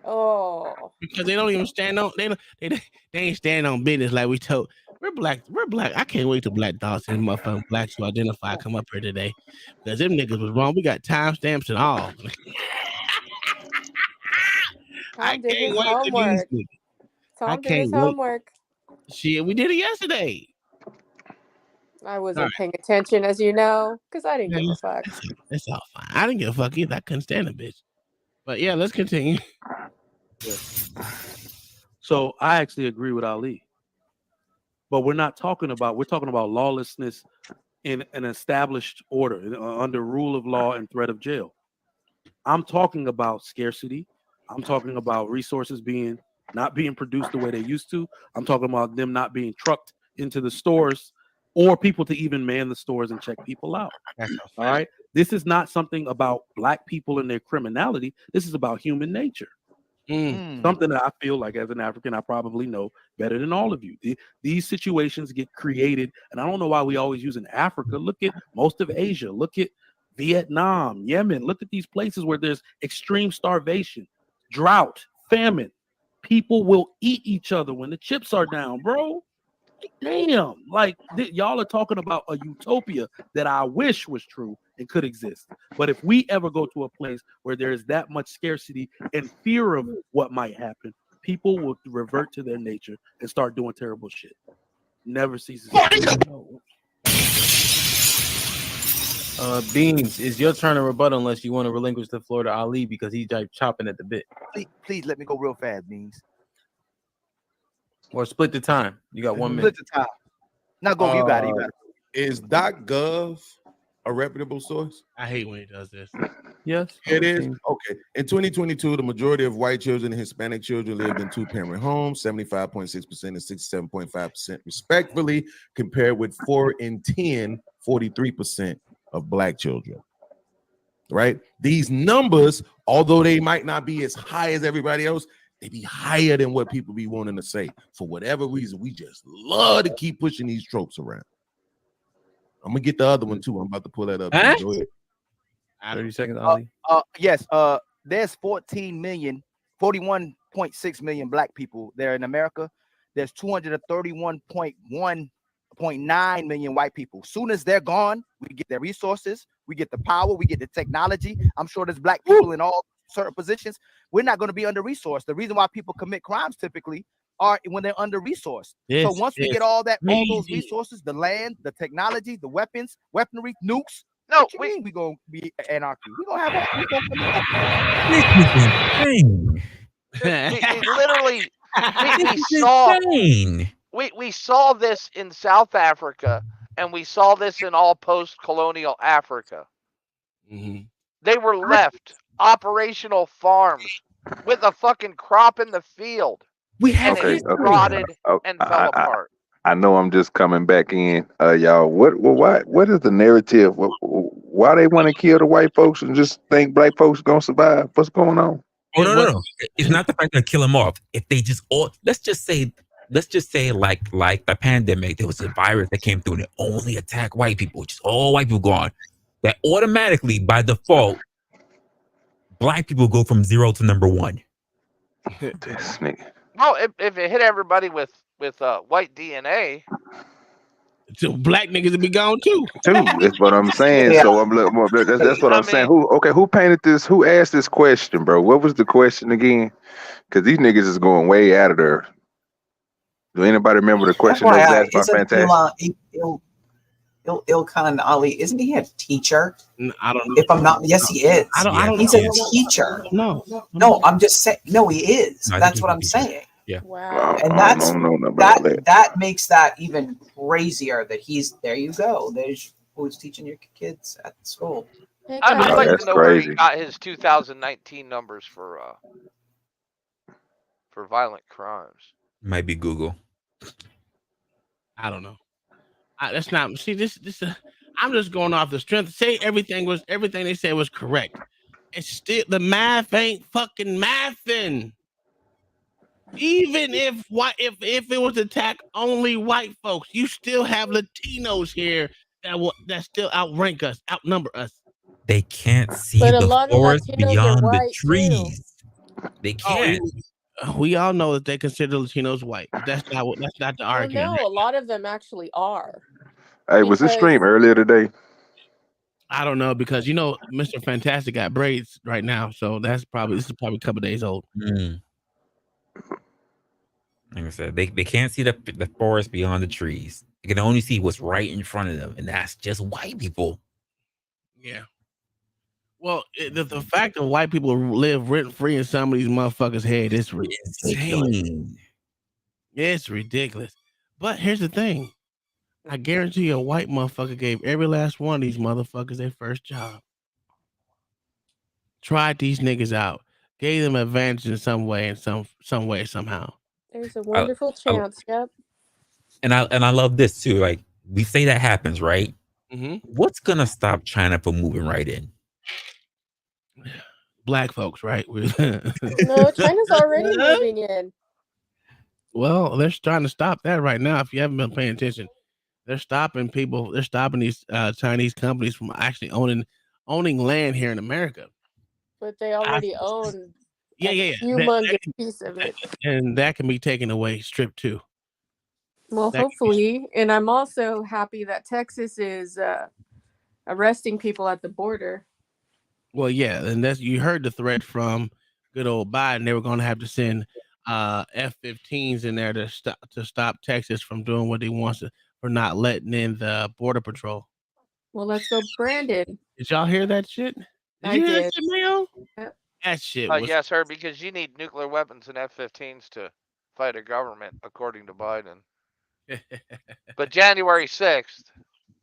Speaker 11: Oh.
Speaker 1: Because they don't even stand on they ain't stand on business like we told. We're black. I can't wait till Black Dogs and motherfucking blacks who identify come up here today. Because them niggas was wrong. We got timestamps and all.
Speaker 11: Tom did his homework. Tom did his homework.
Speaker 1: Shit, we did it yesterday.
Speaker 11: I wasn't paying attention, as you know, because I didn't give a fuck.
Speaker 1: It's all fine. I didn't give a fuck either. I couldn't stand a bitch. But yeah, let's continue.
Speaker 7: So I actually agree with Ali. But we're talking about lawlessness in an established order under rule of law and threat of jail. I'm talking about scarcity. I'm talking about resources not being produced the way they used to. I'm talking about them not being trucked into the stores or people to even man the stores and check people out. All right. This is not something about black people and their criminality. This is about human nature. Something that I feel like as an African, I probably know better than all of you. These situations get created, and I don't know why we always use in Africa. Look at most of Asia. Look at Vietnam, Yemen. Look at these places where there's extreme starvation, drought, famine. People will eat each other when the chips are down, bro. Damn, like y'all are talking about a utopia that I wish was true and could exist. But if we ever go to a place where there is that much scarcity and fear of what might happen, people will revert to their nature and start doing terrible shit. never ceases. Beans, it's your turn to rebuttal unless you want to relinquish the floor to Ali because he's like chopping at the bit.
Speaker 8: Please let me go real fast, Beans.
Speaker 7: Or split the time. You got 1
Speaker 8: Split
Speaker 7: minute.
Speaker 8: the time. Now go. You got it. You got it.
Speaker 9: Is .gov a reputable source?
Speaker 1: I hate when he does this.
Speaker 7: Yes,
Speaker 9: it is. Okay. In 2022, the majority of white children and Hispanic children lived in two-parent homes, 75.6% and 67.5% respectively, compared with 4 in 10, 43% of black children. Right? These numbers, although they might not be as high as everybody else, they be higher than what people be wanting to say. For whatever reason, we just love to keep pushing these tropes around. I'm gonna get the other one too. I'm about to pull that up.
Speaker 7: Huh?
Speaker 9: Go ahead.
Speaker 7: 30 seconds, Ali.
Speaker 8: Yes. There's 41.6 million black people there in America. There's 231.9 million white people. Soon as they're gone, we get their resources, we get the power, we get the technology. I'm sure there's black people in all certain positions. We're not going to be under resourced. The reason why people commit crimes typically are when they're under resourced. So once we get all those resources, the land, the technology, the weapons, weaponry, nukes.
Speaker 6: No,
Speaker 8: we gonna be anarchy. We gonna have
Speaker 6: we literally we saw this in South Africa, and we saw this in all post-colonial Africa. They were left operational farms with a fucking crop in the field.
Speaker 5: We have
Speaker 6: and it rotted and fell apart.
Speaker 4: I know I'm just coming back in, y'all. What is the narrative? Why they want to kill the white folks and just think black folks gonna survive? What's going on?
Speaker 5: Oh, no. It's not the fact that kill them off. If they just let's just say like the pandemic, there was a virus that came through and it only attacked white people, just all white people gone. That automatically, by default, black people go from 0 to number 1.
Speaker 4: This nigga.
Speaker 6: Well, if it hit everybody with white DNA,
Speaker 1: so black niggas would be gone too.
Speaker 4: That's what I'm saying.
Speaker 1: Yeah.
Speaker 4: So that's what I'm saying. Who painted this? Who asked this question, bro? What was the question again? Because these niggas is going way out of there. Do anybody remember the question that was asked by Fantastic?
Speaker 2: Ilkan Ali, isn't he a teacher?
Speaker 1: I don't know.
Speaker 2: If I'm not, yes, he is.
Speaker 1: I don't
Speaker 2: He's
Speaker 1: know.
Speaker 2: a teacher.
Speaker 1: No,
Speaker 2: I'm just saying. No, he is. That's what I'm saying.
Speaker 5: Yeah.
Speaker 11: Wow.
Speaker 2: And that makes that even crazier. That he's there. You go. There's who's teaching your kids at school.
Speaker 6: I'd like to know where he got his 2019 numbers for violent crimes.
Speaker 5: Might be Google.
Speaker 1: I don't know. That's not. See, this. I'm just going off the strength. Say everything they said was correct. It's still the math ain't fucking mathing. Even if it was attack only white folks, you still have Latinos here that still outrank us, outnumber us.
Speaker 5: They can't see
Speaker 11: But a
Speaker 5: the
Speaker 11: lot of
Speaker 5: forest
Speaker 11: Latinos are
Speaker 5: beyond the
Speaker 11: white,
Speaker 5: trees. They can't.
Speaker 1: We all know that they consider Latinos white. That's not the
Speaker 11: Well,
Speaker 1: argument.
Speaker 11: no, a lot of them actually are.
Speaker 4: Hey, was this stream earlier today?
Speaker 1: I don't know because Mr. Fantastic got braids right now, so this is probably a couple days old.
Speaker 5: Like I said, they can't see the forest beyond the trees. They can only see what's right in front of them, and that's just white people.
Speaker 1: Yeah. Well, the fact that white people live rent free in some of these motherfuckers' head is ridiculous. It's ridiculous. But here's the thing. I guarantee a white motherfucker gave every last one of these motherfuckers their first job. Tried these niggas out. Gave them advantage in some way, somehow.
Speaker 11: There's a wonderful chance. Yep.
Speaker 5: And I love this too. Like we say that happens, right? What's gonna stop China from moving right in?
Speaker 1: Black folks, right?
Speaker 11: No, China's already moving in.
Speaker 1: Well, they're trying to stop that right now. If you haven't been paying attention, they're stopping people. They're stopping these Chinese companies from actually owning land here in America.
Speaker 11: But they already own
Speaker 1: a
Speaker 11: humongous piece of it.
Speaker 1: And that can be taken away, stripped too.
Speaker 11: Well, hopefully. And I'm also happy that Texas is arresting people at the border.
Speaker 1: Well, yeah, and you heard the threat from good old Biden. They were going to have to send F-15s in there to stop Texas from doing what he wants to, for not letting in the border patrol.
Speaker 11: Well, let's go, Brandon.
Speaker 1: Did y'all hear that shit?
Speaker 11: I
Speaker 1: you hear
Speaker 11: did.
Speaker 1: that shit, Mayo?
Speaker 11: Yep.
Speaker 1: That shit was
Speaker 6: Yes, sir, because you need nuclear weapons and F-15s to fight a government, according to Biden. But January 6th,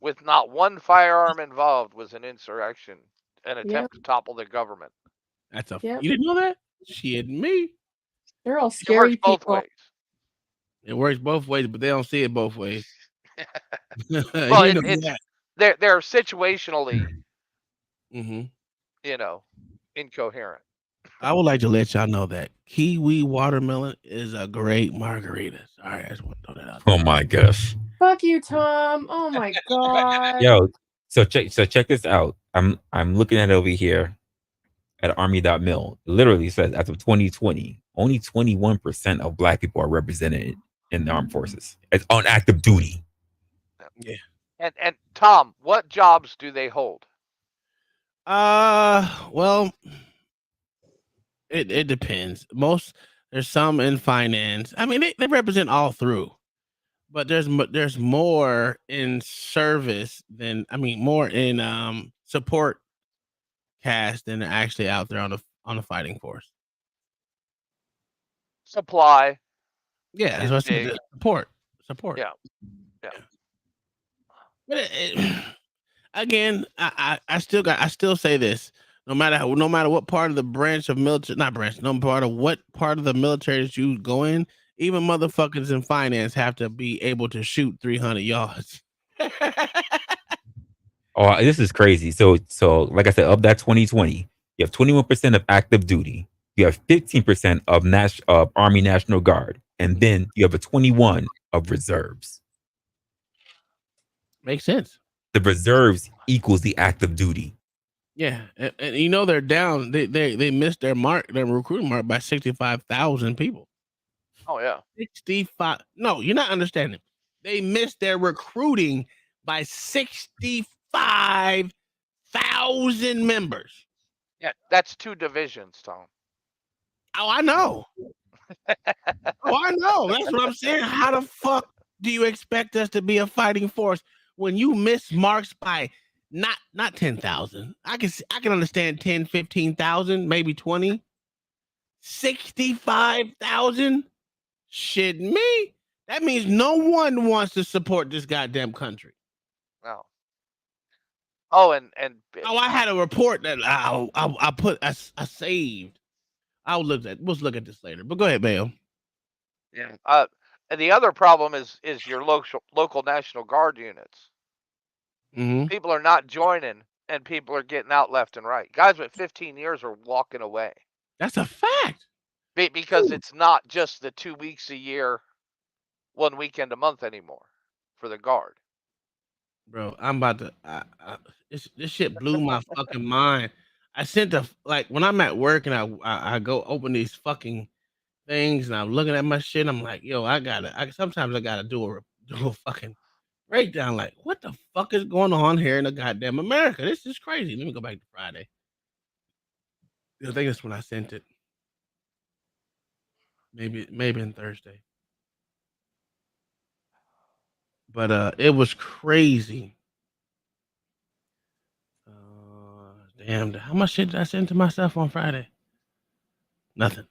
Speaker 6: with not one firearm involved, was an insurrection, an attempt to topple the government.
Speaker 1: That's a.
Speaker 11: Yep.
Speaker 1: You didn't know that? Shit, me.
Speaker 11: They're all
Speaker 6: It
Speaker 11: scary
Speaker 6: works both
Speaker 11: people.
Speaker 6: ways.
Speaker 1: It works both ways, but they don't see it both ways.
Speaker 6: Well,
Speaker 1: You know
Speaker 6: it's
Speaker 1: that.
Speaker 6: they're situationally,
Speaker 1: Mhm.
Speaker 6: incoherent.
Speaker 1: I would like to let y'all know that kiwi watermelon is a great margarita. Sorry, I just want to throw that out.
Speaker 5: Oh my gosh.
Speaker 11: Fuck you, Tom. Oh my god.
Speaker 5: Yo, so check this out. I'm looking at it over here at army.mil. It literally says as of 2020, only 21% of black people are represented in the armed forces. It's on active duty.
Speaker 1: Yeah.
Speaker 6: And Tom, what jobs do they hold?
Speaker 1: Well, it depends. There's some in finance. I mean, they represent all through, but there's more in service than, more in support cast than actually out there on the fighting force.
Speaker 6: Supply.
Speaker 1: Yeah, that's
Speaker 6: is
Speaker 1: what I said.
Speaker 6: big.
Speaker 1: Support.
Speaker 6: Yeah.
Speaker 1: But again, I still say this. No matter what part of the branch of military, not branch, no matter what part of the military that you go in, even motherfuckers in finance have to be able to shoot 300 yards.
Speaker 5: Oh, this is crazy. So like I said, of that 2020, you have 21% of active duty. You have 15% of Army National Guard, and then you have a 21 of reserves.
Speaker 1: Makes sense.
Speaker 5: The reserves equals the active duty.
Speaker 1: Yeah, and they're down. They missed their recruiting mark by 65,000 people.
Speaker 6: Oh yeah.
Speaker 1: 65. No, you're not understanding. They missed their recruiting by 65,000 members.
Speaker 6: Yeah, that's 2 divisions, Tom.
Speaker 1: Oh, I know. I know. That's what I'm saying. How the fuck do you expect us to be a fighting force when you miss marks by not 10,000? I can understand 10, 15,000, maybe 20. 65,000? Shit me. That means no one wants to support this goddamn country.
Speaker 6: No. Oh, and
Speaker 1: I had a report that I saved. We'll look at this later. But go ahead, Bale.
Speaker 6: Yeah. And the other problem is your local National Guard units.
Speaker 1: Mm-hmm.
Speaker 6: People are not joining, and people are getting out left and right. Guys with 15 years are walking away.
Speaker 1: That's a fact.
Speaker 6: Because it's not just the 2 weeks a year, 1 weekend a month anymore for the Guard.
Speaker 1: Bro, I'm about to. This shit blew my fucking mind. I sent when I'm at work and I go open these fucking things and I'm looking at my shit. I'm like, yo, sometimes I gotta do a fucking breakdown. Like, what the fuck is going on here in the goddamn America? This is crazy. Let me go back to Friday. I think that's when I sent it. Maybe in Thursday. But it was crazy. Damn, how much shit did I send to myself on Friday? Nothing.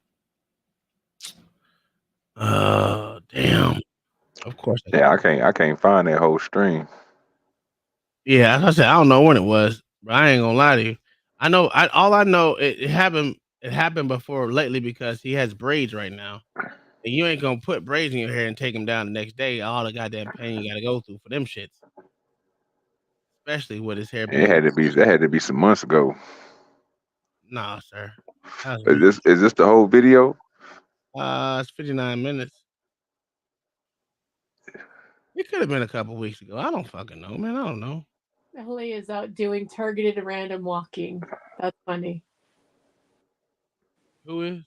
Speaker 1: Damn. Of course.
Speaker 4: Yeah, I can't find that whole stream.
Speaker 1: Yeah, as I said, I don't know when it was, but I ain't gonna lie to you. I know. All I know, it happened. It happened before lately because he has braids right now, and you ain't gonna put braids in your hair and take them down the next day. All the goddamn pain you gotta go through for them shits, especially with his hair.
Speaker 4: That had to be some months ago.
Speaker 1: Nah, sir.
Speaker 4: Is this the whole video?
Speaker 1: It's 59 minutes. It could have been a couple weeks ago. I don't fucking know, man. I don't know.
Speaker 11: LA is out doing targeted random walking. That's funny.
Speaker 1: Who is?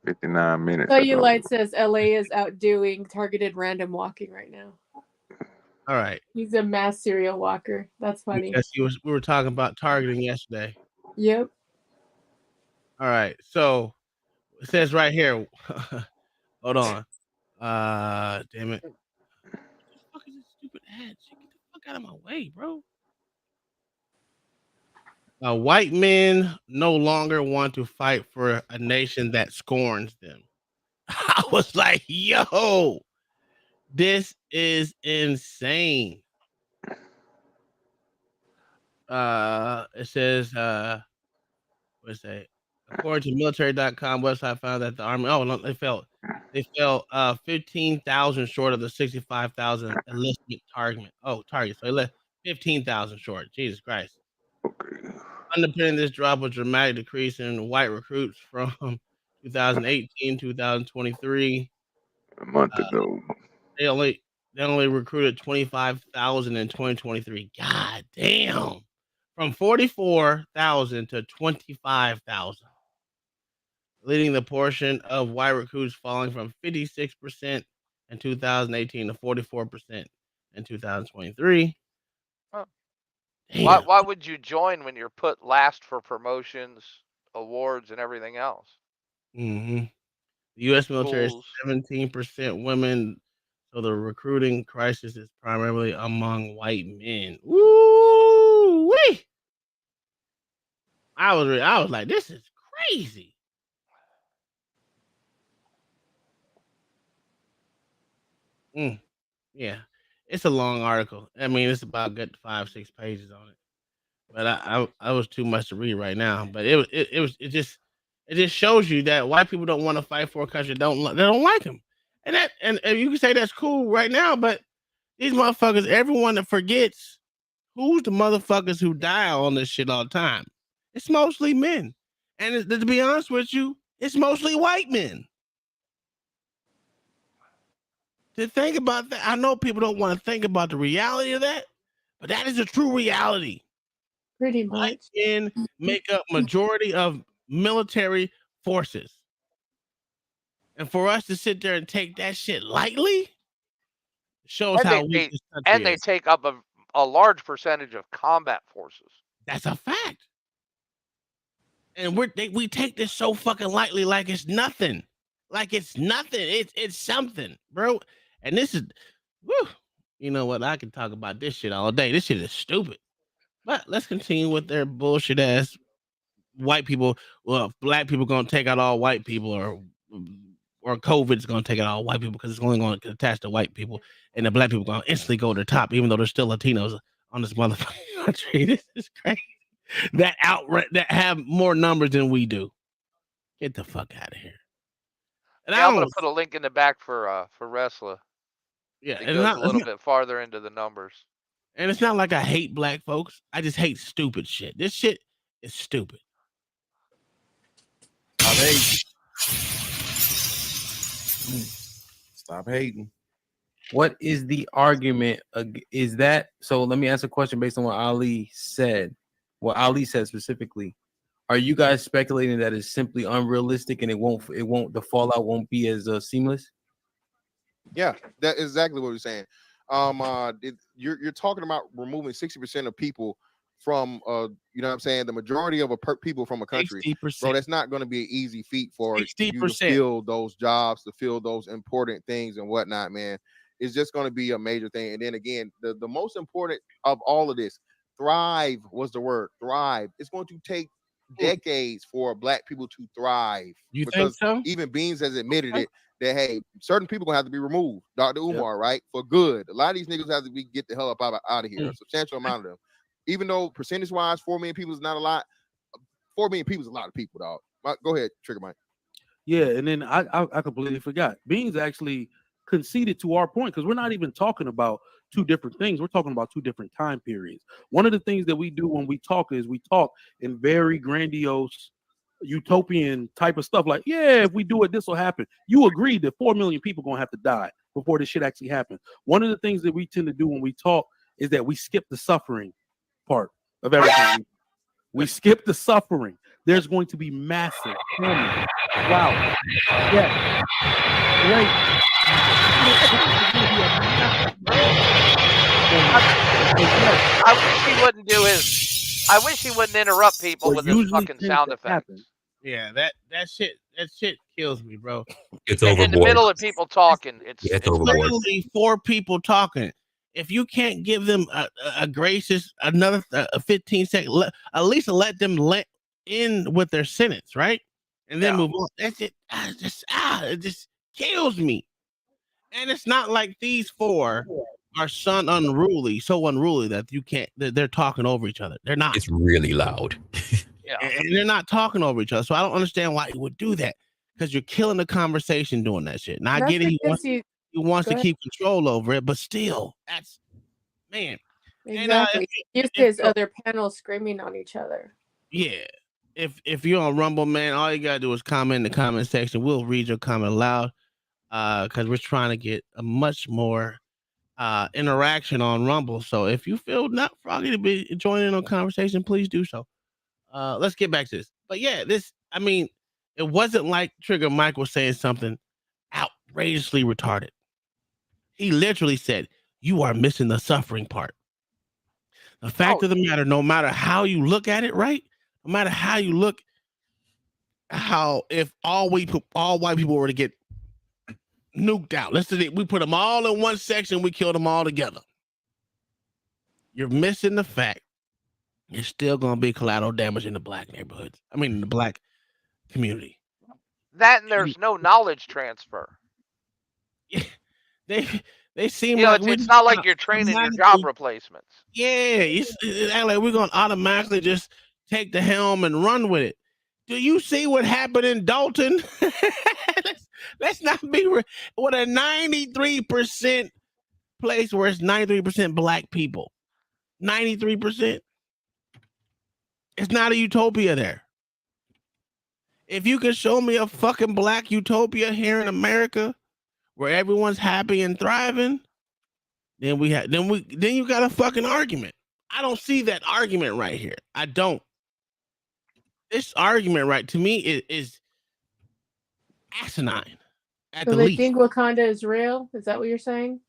Speaker 4: 59 minutes.
Speaker 11: So you light says LA is out doing targeted random walking right now.
Speaker 1: All right.
Speaker 11: He's a mass serial walker. That's funny.
Speaker 1: Yes, we were talking about targeting yesterday.
Speaker 11: Yep.
Speaker 1: All right. So it says right here, Hold on. Damn it. What the fuck is this stupid ad? Get the fuck out of my way, bro. White men no longer want to fight for a nation that scorns them. I was like, yo, this is insane. It says, what's that? According to military.com website, found that the army, they fell 15,000 short of the 65,000 enlistment target. Target. So they left 15,000 short. Jesus Christ. Underpinning this drop was a dramatic decrease in white recruits from 2018 2023.
Speaker 4: A month ago.
Speaker 1: They only recruited 25,000 in 2023. God damn. From 44,000 to 25,000. Leading the portion of white recruits falling from 56% in 2018 to 44% in 2023.
Speaker 6: Why would you join when you're put last for promotions, awards, and everything else?
Speaker 1: Mm-hmm. The U.S. military is 17% women, so the recruiting crisis is primarily among white men. Woo wee! I was like, this is crazy. Yeah, it's a long article. I mean, it's about good 5-6 pages on it. But I was too much to read right now. But it just shows you that white people don't want to fight for a country they don't like them, and you can say that's cool right now. But these motherfuckers, everyone that forgets who's the motherfuckers who die on this shit all the time. It's mostly men, and to be honest with you, it's mostly white men. To think about that, I know people don't want to think about the reality of that, but that is a true reality.
Speaker 11: Pretty much.
Speaker 1: White men make up majority of military forces. And for us to sit there and take that shit lightly shows how weak this country
Speaker 6: and they
Speaker 1: is.
Speaker 6: take up a large percentage of combat forces.
Speaker 1: That's a fact. And we take this so fucking lightly, like it's nothing. Like it's nothing. It's something, bro. And this is, woo. You know what? I can talk about this shit all day. This shit is stupid. But let's continue with their bullshit ass white people. Well, black people gonna take out all white people, or COVID's gonna take out all white people because it's only gonna attach to white people, and the black people gonna instantly go to the top, even though there's still Latinos on this motherfucking country. This is crazy. That have more numbers than we do. Get the fuck out of here. And
Speaker 6: I'm gonna put a link in the back for Wrestler.
Speaker 1: Yeah,
Speaker 6: it goes a little bit farther into the numbers.
Speaker 1: And it's not like I hate black folks. I just hate stupid shit. This shit is stupid.
Speaker 9: Stop hating.
Speaker 7: What is the argument? Is that so? Let me ask a question based on what Ali said. What Ali said specifically. Are you guys speculating that it's simply unrealistic and the fallout won't be as seamless?
Speaker 10: Yeah, that's exactly what we're saying. You're talking about removing 60% of people from you know what I'm saying, the majority of people from a country.
Speaker 1: 60%.
Speaker 10: Bro, that's not going to be an easy feat for
Speaker 1: 60%.
Speaker 10: you to fill those jobs, to fill those important things and whatnot, man. It's just going to be a major thing. And then again, the most important of all of this, thrive was the word. Thrive. It's going to take decades for black people to thrive.
Speaker 1: You think so?
Speaker 10: Even Beans has admitted it, that hey, certain people gonna have to be removed. Dr. Umar, right? For good. A lot of these niggas have to get the hell up out of here. A substantial amount of them. Even though percentage wise, 4 million people is not a lot. 4 million people is a lot of people, dog. Go ahead, Trigger Mike.
Speaker 12: Yeah, and then I completely forgot. Beans actually conceded to our point because we're not even talking about two different things. We're talking about two different time periods. One of the things that we do when we talk is we talk in very grandiose, utopian type of stuff. Like, yeah, if we do it, this will happen. You agree that 4 million people gonna have to die before this shit actually happens. One of the things that we tend to do when we talk is that we skip the suffering part of everything. We skip the suffering. There's going to be massive famine. Wow. Yeah. Great.
Speaker 6: I wish he wouldn't interrupt people with his fucking sound effects.
Speaker 1: Yeah, that shit kills me, bro.
Speaker 5: It's
Speaker 6: In the
Speaker 5: overboard.
Speaker 6: middle of people talking, it's
Speaker 5: Yeah, it's
Speaker 6: it's
Speaker 5: overboard.
Speaker 1: Literally 4 people talking. If you can't give them a gracious another a 15 second, at least let them let in with their sentence, right? And then
Speaker 6: Yeah.
Speaker 1: move on. That's it. It just kills me. And it's not like these 4 are so unruly that you can't. They're talking over each other. They're not.
Speaker 5: It's really loud.
Speaker 6: Yeah.
Speaker 1: And they're not talking over each other. So I don't understand why he would do that. Because you're killing the conversation doing that shit. Now I
Speaker 11: That's
Speaker 1: get it.
Speaker 11: because
Speaker 1: He wants
Speaker 11: go
Speaker 1: to
Speaker 11: ahead.
Speaker 1: keep control over it, but still, that's man.
Speaker 11: Exactly. Used
Speaker 1: if
Speaker 11: his
Speaker 1: you're-
Speaker 11: other panels screaming on each other.
Speaker 1: Yeah. If you're on Rumble, man, all you gotta do is comment in the comment section. We'll read your comment aloud. Because we're trying to get a much more interaction on Rumble. So if you feel not froggy to be joining on conversation, please do so. Let's get back to this. But yeah, it wasn't like Trigger Mike was saying something outrageously retarded. He literally said, "You are missing the suffering part." The fact of the matter, no matter how you look at it, right? No matter how you look, if all white people were to get nuked out, let's say we put them all in one section, we killed them all together. You're missing the fact there's still going to be collateral damage in the black neighborhoods. I mean, in the black community.
Speaker 6: That and there's no knowledge transfer.
Speaker 1: They seem
Speaker 6: You know,
Speaker 1: like
Speaker 6: it's not like you're training your job replacements.
Speaker 1: Yeah, it's like we're gonna automatically just take the helm and run with it. Do you see what happened in Dalton? let's not be with a 93% place where it's 93% black people. 93%. It's not a utopia there. If you can show me a fucking black utopia here in America where everyone's happy and thriving, then you got a fucking argument. I don't see that argument right here. I don't. This argument, right, to me is asinine. At
Speaker 11: So
Speaker 1: the
Speaker 11: they
Speaker 1: least.
Speaker 11: think Wakanda is real? Is that what you're saying?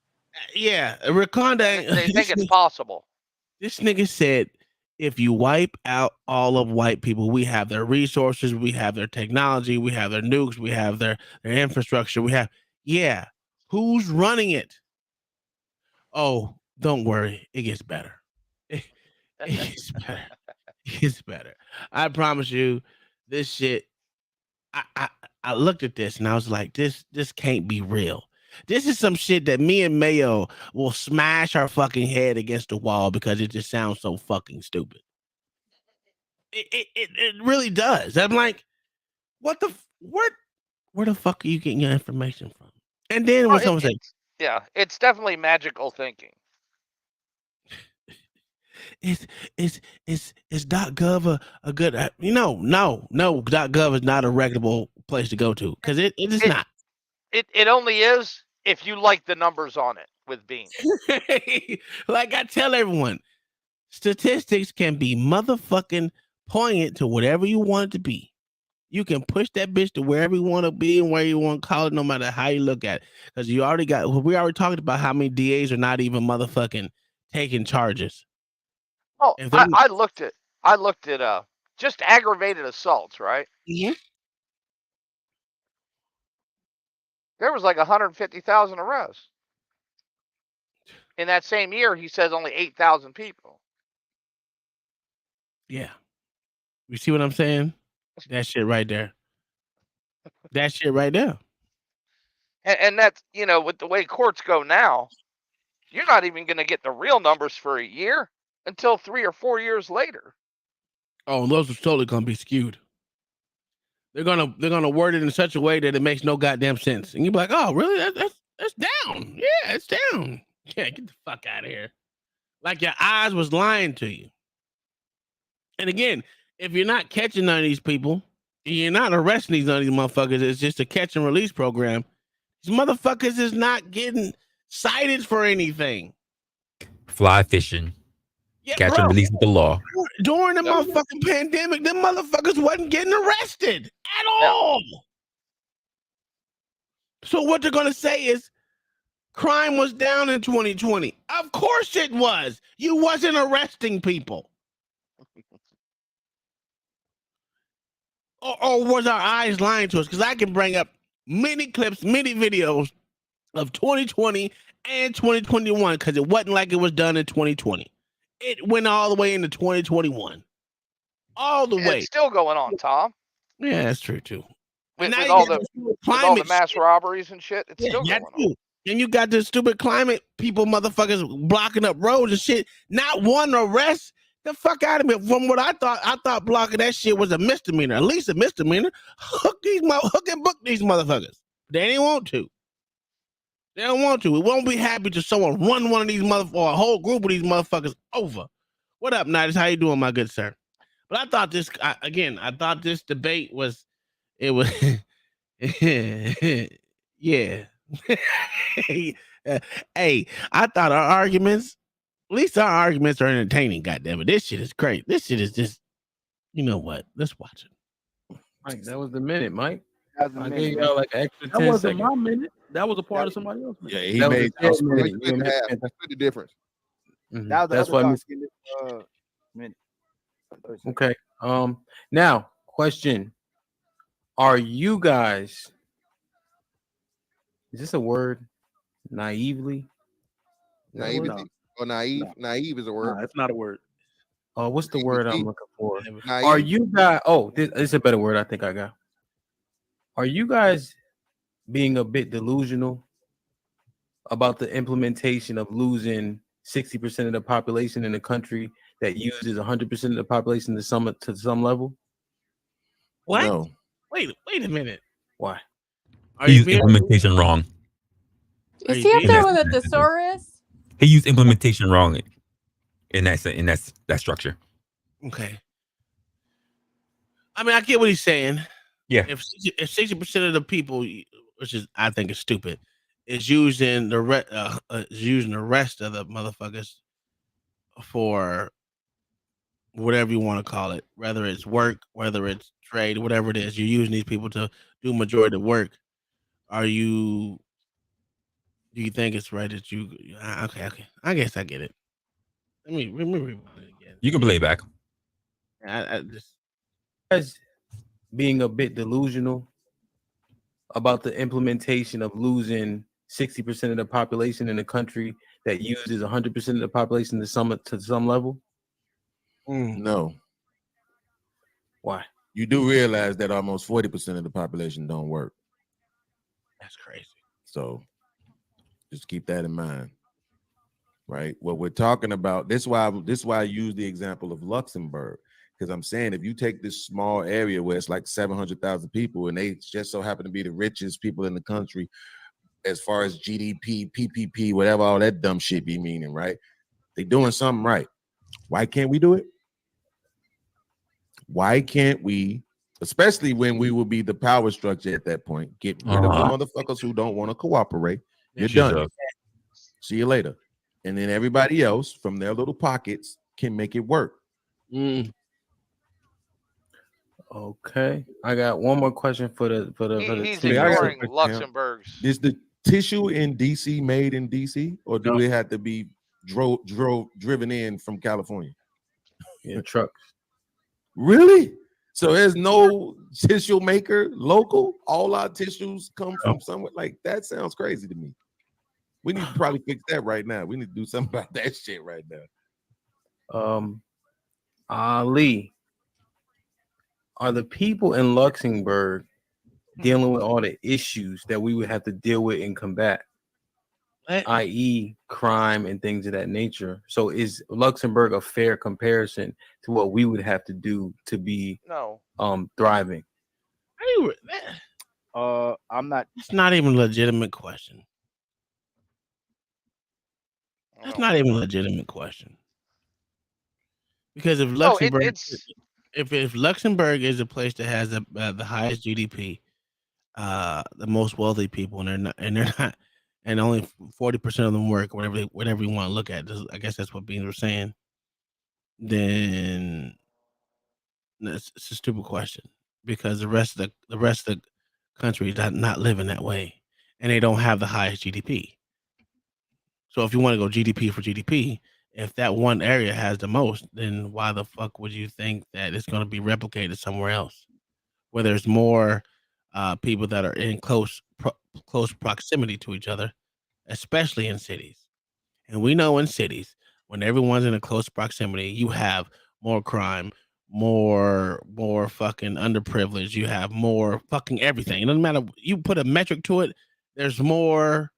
Speaker 1: Yeah, Wakanda.
Speaker 6: They think it's possible.
Speaker 1: This nigga said, if you wipe out all of white people, we have their resources, we have their technology, we have their nukes, we have their infrastructure, who's running it? Oh, don't worry, it gets better. It gets better. It gets better. I promise you, this shit. I looked at this and I was like, this can't be real. This is some shit that me and Mayo will smash our fucking head against the wall because it just sounds so fucking stupid. It really does. I'm like, where the fuck are you getting your information from? And then when someone says,
Speaker 6: yeah, it's definitely magical thinking.
Speaker 1: Is .gov a good? No. .gov is not a reputable place to go to because it is not.
Speaker 6: It only is if you like the numbers on it with Beam.
Speaker 1: Like I tell everyone, statistics can be motherfucking poignant to whatever you want it to be. You can push that bitch to wherever you want to be and where you want to call it, no matter how you look at it. Because we already talked about how many DAs are not even motherfucking taking charges.
Speaker 6: Oh, I looked at just aggravated assaults, right?
Speaker 1: Yeah.
Speaker 6: There was like 150,000 arrests. In that same year, he says only 8,000 people.
Speaker 1: Yeah. You see what I'm saying? That shit right there. That shit right there.
Speaker 6: And that's, with the way courts go now, you're not even going to get the real numbers for a year until 3 or 4 years later.
Speaker 1: Oh, those are totally gonna be skewed. They're gonna word it in such a way that it makes no goddamn sense, and you're like, oh, really? That's down. Yeah, it's down. Yeah, get the fuck out of here. Like your eyes was lying to you. And again, if you're not catching none of these people, you're not arresting none of these motherfuckers. It's just a catch and release program. These motherfuckers is not getting cited for anything.
Speaker 5: Fly fishing.
Speaker 1: Yeah,
Speaker 5: catch and release with the law.
Speaker 1: During the motherfucking pandemic, them motherfuckers wasn't getting arrested at all. So what they're gonna say is crime was down in 2020. Of course it was. You wasn't arresting people. Or was our eyes lying to us? Because I can bring up many clips, many videos of 2020 and 2021 because it wasn't like it was done in 2020. It went all the way into 2021. All the way.
Speaker 6: It's still going on, Tom.
Speaker 1: Yeah, that's true too.
Speaker 6: With
Speaker 1: now you
Speaker 6: all
Speaker 1: got
Speaker 6: the
Speaker 1: this stupid
Speaker 6: with all the
Speaker 1: climate
Speaker 6: mass
Speaker 1: shit.
Speaker 6: robberies and shit, it's
Speaker 1: Yeah,
Speaker 6: still
Speaker 1: that
Speaker 6: going on.
Speaker 1: too. And you got this stupid climate people, motherfuckers blocking up roads and shit. Not one arrest. The fuck out of me. From what I thought blocking that shit was a misdemeanor, at least a misdemeanor. Hook and book these motherfuckers. They didn't want to. They don't want to. We won't be happy to someone run one of these motherfuckers or a whole group of these motherfuckers over. What up, Nidus? How you doing, my good sir? But I thought this I thought this debate was yeah. Hey, I thought our arguments, at least our arguments are entertaining. Goddamn it, this shit is great. This shit is just, you know what? Let's watch it.
Speaker 7: Mike, that was the minute, Mike.
Speaker 8: That was
Speaker 7: I
Speaker 8: the
Speaker 7: gave
Speaker 8: minute.
Speaker 7: y'all like an extra
Speaker 12: That
Speaker 7: 10
Speaker 12: wasn't
Speaker 7: seconds.
Speaker 12: my minute. That was a part of somebody else's minute.
Speaker 9: Yeah, he
Speaker 7: That was
Speaker 9: made
Speaker 7: a 10 minute.
Speaker 10: Split
Speaker 7: You
Speaker 10: in
Speaker 7: made
Speaker 10: half.
Speaker 7: it.
Speaker 10: Split the difference.
Speaker 7: Mhm.
Speaker 8: That was the
Speaker 7: That's
Speaker 8: other
Speaker 7: why.
Speaker 8: dark skinned minute.
Speaker 7: Okay. Now question: are you guys? Is this a word? Naively? Is that a word?
Speaker 10: Naivety or naive.
Speaker 12: No.
Speaker 10: Naive is a word.
Speaker 12: Nah, it's not a word.
Speaker 7: Oh, what's the word I'm looking for?
Speaker 10: Naive.
Speaker 7: Are you guys? Oh, this is a better word. I think I got. Are you guys being a bit delusional about the implementation of losing 60% of the population in a country that uses 100% of the population to some level?
Speaker 1: What?
Speaker 9: No.
Speaker 1: Wait a minute.
Speaker 7: Why?
Speaker 1: Are
Speaker 5: He
Speaker 1: you
Speaker 5: used
Speaker 1: being
Speaker 5: implementation wrong.
Speaker 1: Are
Speaker 11: Is
Speaker 1: you
Speaker 11: he up
Speaker 1: being
Speaker 11: there
Speaker 5: that-
Speaker 11: with a thesaurus?
Speaker 5: He used implementation wrong in that structure.
Speaker 1: okay? I mean, I get what he's saying.
Speaker 5: Yeah.
Speaker 1: If 60% of the people, which is I think is stupid, is using the rest of the motherfuckers for whatever you want to call it, whether it's work, whether it's trade, whatever it is, you're using these people to do majority of the work. Do you think it's right that you? Okay. I guess I get it. Let me rewind it again.
Speaker 5: You can play it back.
Speaker 1: I just
Speaker 7: Guys being a bit delusional about the implementation of losing 60% of the population in a country that uses 100% of the population to some level?
Speaker 9: No.
Speaker 7: Why?
Speaker 9: You do realize that almost 40% of the population don't work.
Speaker 1: That's crazy.
Speaker 9: So just keep that in mind. Right? What we're talking about, this is why I use the example of Luxembourg. Because I'm saying if you take this small area where it's like 700,000 people and they just so happen to be the richest people in the country as far as GDP, PPP, whatever all that dumb shit be meaning, right? They doing something right. Why can't we do it? Why can't we, especially when we will be the power structure at that point, get rid of the motherfuckers who don't want to cooperate? You're done. See you later. And then everybody else from their little pockets can make it work.
Speaker 7: Okay, I got one more question for the
Speaker 6: He's
Speaker 7: team.
Speaker 6: ignoring Luxembourg's.
Speaker 9: Is the tissue in DC made in DC, or do it have to be driven in from California?
Speaker 7: Yeah, trucks.
Speaker 9: Really? So there's no tissue maker local? All our tissues come from somewhere? Like, that sounds crazy to me. We need to probably fix that right now. We need to do something about that shit right now.
Speaker 7: Ali, are the people in Luxembourg dealing with all the issues that we would have to deal with and combat, i.e., crime and things of that nature? So is Luxembourg a fair comparison to what we would have to do to be thriving?
Speaker 8: I'm not.
Speaker 1: It's not even a legitimate question. That's not even a legitimate question. Because if Luxembourg, if Luxembourg is a place that has the highest GDP, the most wealthy people, and they're not, and only 40% of them work, whatever you want to look at. I guess that's what Beans were saying. Then it's a stupid question because the rest of the country is not living that way, and they don't have the highest GDP. So if you want to go GDP for GDP, if that one area has the most, then why the fuck would you think that it's going to be replicated somewhere else? where there's more people that are in close proximity to each other, especially in cities. And we know in cities, when everyone's in a close proximity, you have more crime, more fucking underprivileged. You have more fucking everything. It doesn't matter. You put a metric to it. There's more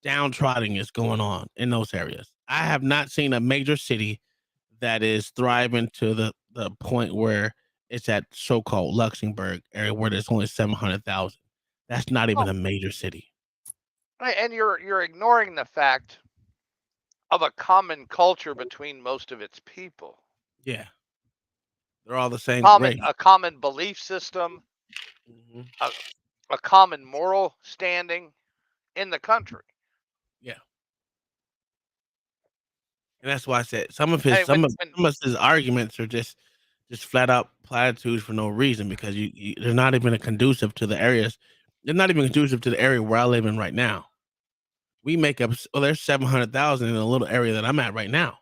Speaker 1: downtrodden is going on in those areas. I have not seen a major city that is thriving to the point where it's at so-called Luxembourg area where there's only 700,000. That's not even a major city.
Speaker 6: Right, and you're ignoring the fact of a common culture between most of its people.
Speaker 1: Yeah, they're all the same.
Speaker 6: A common belief system,
Speaker 1: Mhm.
Speaker 6: a common moral standing in the country.
Speaker 1: Yeah. And that's why I said some of his arguments are just flat out platitudes for no reason, because they're not even conducive to the areas. They're not even conducive to the area where I live in right now. We make up. Well, there's 700,000 in a little area that I'm at right now,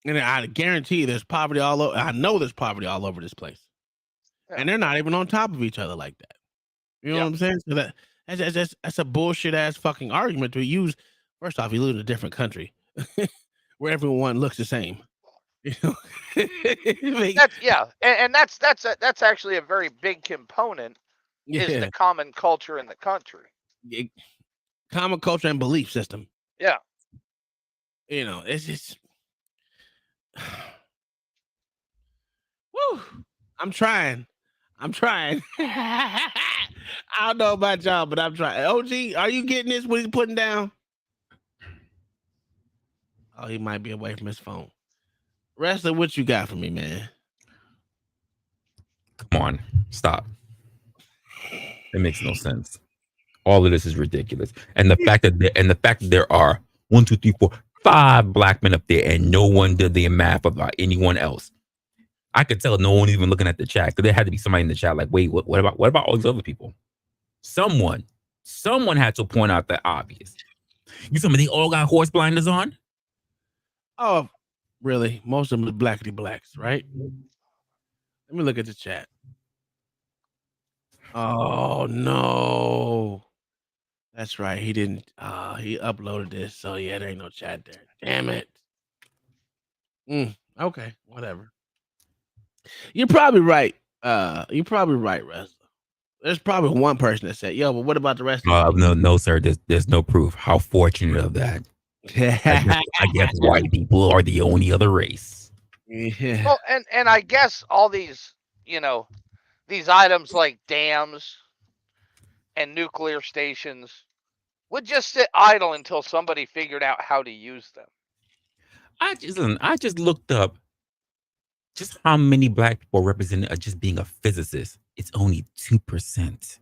Speaker 1: and I guarantee there's poverty all over. I know there's poverty all over this place, and they're not even on top of each other like that. You know what I'm saying? So that's a bullshit ass fucking argument to use. First off, you live in a different country where everyone looks the same. You know?
Speaker 6: And that's actually a very big component. Is the common culture in the country.
Speaker 1: Common culture and belief system.
Speaker 6: Yeah.
Speaker 1: You know, it's just woo. I'm trying. I don't know about y'all, but I'm trying. OG, are you getting this? What he's putting down? Oh, he might be away from his phone. Wrestler, what you got for me, man?
Speaker 5: Come on, stop. It makes no sense. All of this is ridiculous, and the fact that there are 1, 2, 3, 4, 5 black men up there, and no one did the math about anyone else. I could tell no one even looking at the chat, because there had to be somebody in the chat like, wait, what about all these other people? Someone had to point out the obvious. You tell me they all got horse blinders on?
Speaker 1: Oh, really? Most of them are blackity blacks, right? Let me look at the chat. Oh no. That's right. He didn't he uploaded this, so yeah, there ain't no chat there. Damn it. Okay, whatever. You're probably right. Russ. There's probably one person that said, yo, but what about the rest of
Speaker 5: No, sir. There's no proof. How fortunate of that. I guess white people are the only other race.
Speaker 1: Yeah.
Speaker 6: Well, and I guess all these, these items like dams and nuclear stations would just sit idle until somebody figured out how to use them.
Speaker 5: I just looked up just how many black people represented just being a physicist. It's only 2%.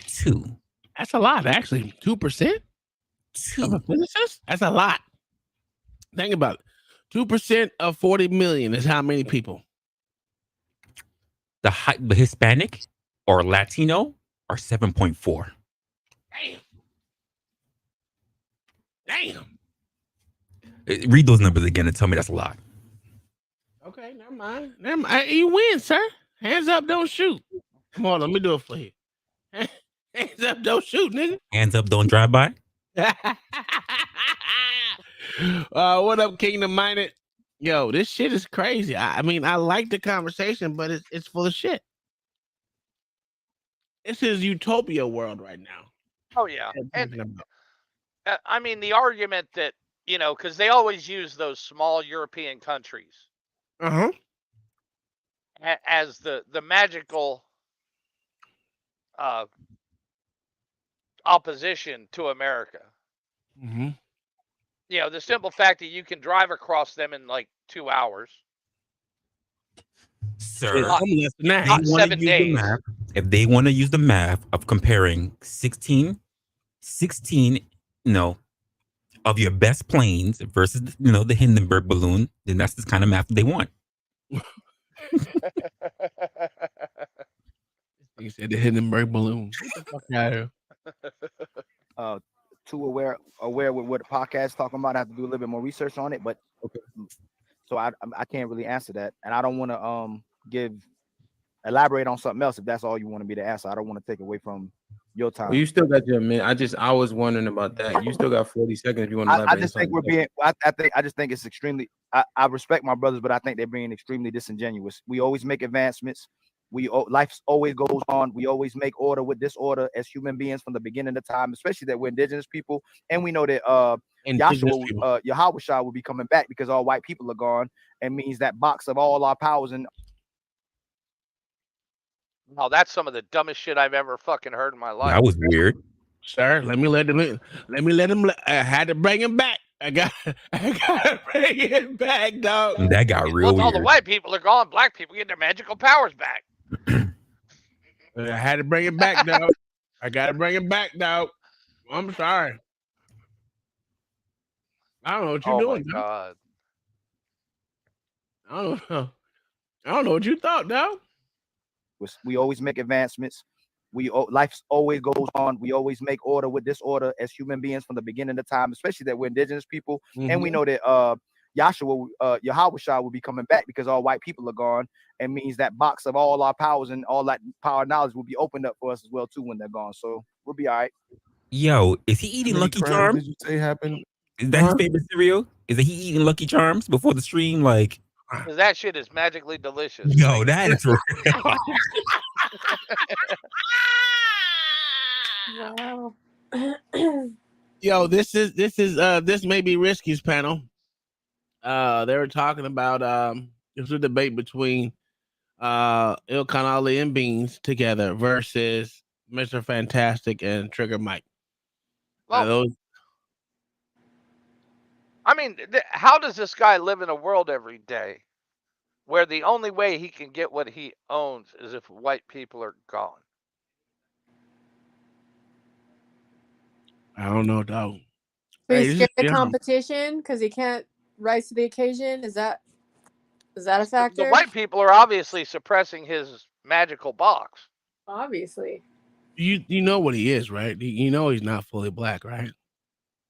Speaker 5: 2.
Speaker 1: That's a lot, actually. 2%?
Speaker 5: 2
Speaker 1: of a physicist? That's a lot. Think about it. 2% of 40 million is how many people?
Speaker 5: The Hispanic or Latino are 7.4.
Speaker 1: Damn.
Speaker 5: Read those numbers again and tell me that's a lot.
Speaker 1: Okay, never mind. You win, sir. Hands up, don't shoot. Come on, let me do it for you. Hands up, don't shoot, nigga.
Speaker 5: Hands up, don't drive by.
Speaker 1: What up, Kingdom Minded? Yo, this shit is crazy. I mean, I like the conversation, but it's full of shit. This is utopia world right now.
Speaker 6: Oh yeah, and I mean the argument that because they always use those small European countries as the magical opposition to America.
Speaker 1: Mm-hmm.
Speaker 6: The simple fact that you can drive across them in like 2 hours.
Speaker 5: Sir,
Speaker 6: not 7 days.
Speaker 5: If they want to use the math of comparing 16, of your best planes versus, the Hindenburg balloon, then that's the kind of math they want.
Speaker 1: You said the Hindenburg balloon. Get the fuck out of
Speaker 8: here. Too aware with what the podcast is talking about. I have to do a little bit more research on it, but So I can't really answer that, and I don't want to elaborate on something else if that's all you want me to answer. I don't want to take away from your time.
Speaker 7: Well, you still got your minute. I was wondering about that. You still got 40 seconds if you want to elaborate.
Speaker 8: I just think we're being. I just think it's extremely. I respect my brothers, but I think they're being extremely disingenuous. We always make advancements. Life always goes on. We always make order with disorder as human beings from the beginning of time, especially that we're indigenous people, and we know that Yahweh Shah will be coming back because all white people are gone, and means that box of all our powers and.
Speaker 6: Oh, that's some of the dumbest shit I've ever fucking heard in my life.
Speaker 5: That was weird,
Speaker 1: sir. Let me let him. I had to bring him back. I got to bring it back, dog.
Speaker 5: That got real
Speaker 6: Once
Speaker 5: weird.
Speaker 6: all the white people are gone, black people get their magical powers back.
Speaker 1: I had to bring it back, dog. I got to bring it back, dog. I'm sorry. I don't know what you're doing.
Speaker 6: Oh my God.
Speaker 1: I don't know what you thought, dog.
Speaker 8: We always make advancements. Life always goes on. We always make order with disorder as human beings from the beginning of time, especially that we're indigenous people, and we know that Yahweh Shah will be coming back because all white people are gone, and means that box of all our powers and all that power and knowledge will be opened up for us as well too when they're gone. So we'll be all right.
Speaker 5: Yo, is he eating Lucky Charms?
Speaker 9: Did you say happened?
Speaker 5: Is that his favorite cereal? Is he eating Lucky Charms before the stream? Like,
Speaker 6: because that shit is magically delicious.
Speaker 5: Yo, that is real.
Speaker 11: Wow.
Speaker 1: Yo, this may be Risky's panel. They were talking about it was a debate between Ilkan Ali and Beans together versus Mr. Fantastic and Trigger Mike.
Speaker 6: Well, I mean, how does this guy live in a world every day where the only way he can get what he owns is if white people are gone?
Speaker 1: I don't know, dog.
Speaker 11: So he's scared of competition because he can't rise to the occasion. Is that a factor?
Speaker 6: The white people are obviously suppressing his magical box.
Speaker 11: Obviously.
Speaker 1: You know what he is, right? You know he's not fully black, right?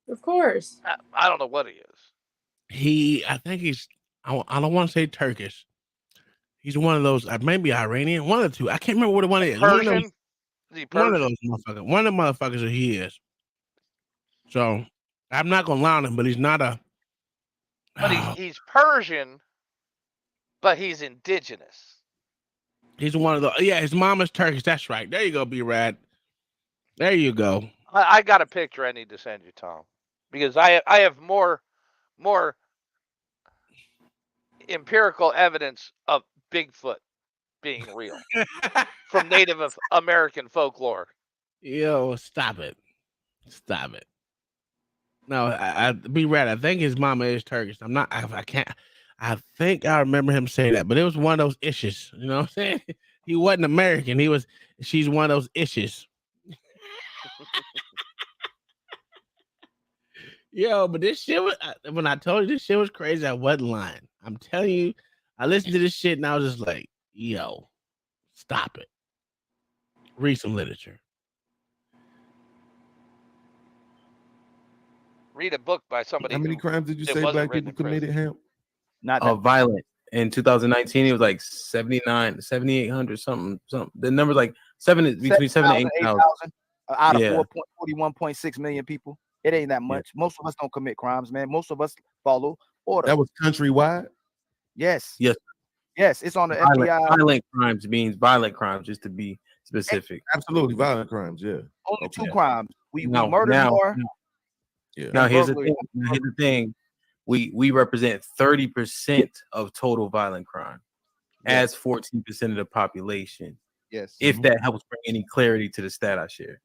Speaker 11: Of course.
Speaker 6: I don't know what he is.
Speaker 1: I think he's. I don't want to say Turkish. He's one of those, maybe Iranian, one of the two. I can't remember what one is.
Speaker 6: Persian?
Speaker 1: One of those motherfuckers. One of the motherfuckers that he is. So I'm not gonna lie on him, but he's not a.
Speaker 6: But he's Persian, but he's indigenous.
Speaker 1: He's one of the. Yeah, his mom is Turkish. That's right. There you go, B-Rad. There you go.
Speaker 6: I got a picture I need to send you, Tom, because I have more empirical evidence of Bigfoot being real from Native American folklore.
Speaker 1: Yo, stop it. No, I B-Rad. I think his mama is Turkish. I'm not. I can't. I think I remember him saying that, but it was one of those issues. You know what I'm saying? He wasn't American. She's one of those issues. Yo, but this shit was, when I told you this shit was crazy, I wasn't lying. I'm telling you, I listened to this shit and I was just like, yo, stop it. Read some literature.
Speaker 6: Read a book by somebody.
Speaker 9: How many crimes did you say black people committed, Ham?
Speaker 8: Not that
Speaker 7: violent. In 2019, it was like 7,800 something. The number's like between 7 and 8,000
Speaker 8: out of 41.6 million people. It ain't that much. Yeah. Most of us don't commit crimes, man. Most of us follow order.
Speaker 9: That was countrywide?
Speaker 8: Yes.
Speaker 7: Yes,
Speaker 8: it's on the
Speaker 7: FBI. Violent crimes means violent crimes, just to be specific.
Speaker 9: Absolutely, violent crimes, yeah.
Speaker 8: Only two crimes. We murder more.
Speaker 9: Yeah.
Speaker 7: Now here's the thing. We represent 30% of total violent crime as 14% of the population.
Speaker 10: Yes.
Speaker 7: If that helps bring any clarity to the stat I share.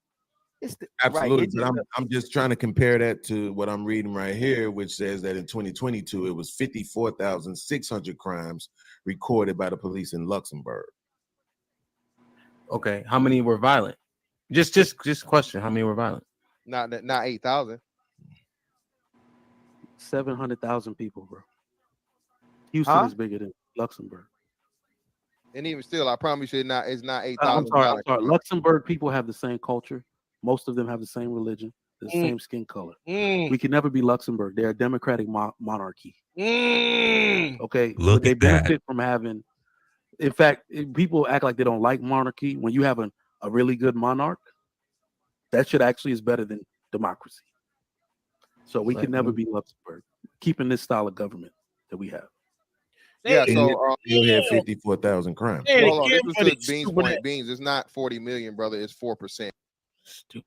Speaker 9: Absolutely. Right. But I'm just trying to compare that to what I'm reading right here, which says that in 2022, it was 54,600 crimes recorded by the police in Luxembourg.
Speaker 7: Okay. How many were violent? Just question. How many were violent?
Speaker 10: Not 8,000.
Speaker 12: 700,000 people, bro. Houston is bigger than Luxembourg.
Speaker 10: And even still, I promise you, it's not 8,000.
Speaker 12: I'm sorry. Luxembourg people have the same culture. Most of them have the same religion. the same skin color. We can never be Luxembourg. They're a democratic monarchy. Okay,
Speaker 5: Look
Speaker 12: they
Speaker 5: at that.
Speaker 12: benefit from having. In fact, people act like they don't like monarchy. When you have a really good monarch, that shit actually is better than democracy. So we can never be Luxembourg, keeping this style of government that we have.
Speaker 10: Yeah, so
Speaker 9: still had 54,000 crimes.
Speaker 10: hold on, this was to Beans' point. Beans, it's not 40 million, brother. It's 4%.
Speaker 1: Stupid.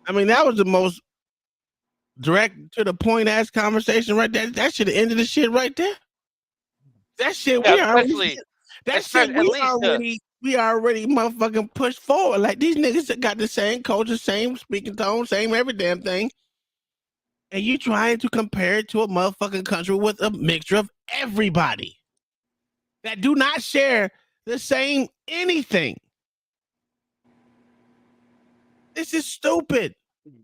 Speaker 1: I mean, that was the most direct to the point ass conversation right there. That should have ended the shit right there. That shit we already motherfucking pushed forward. Like these niggas that got the same culture, same speaking tone, same every damn thing. And you trying to compare it to a motherfucking country with a mixture of everybody that do not share the same anything. This is stupid.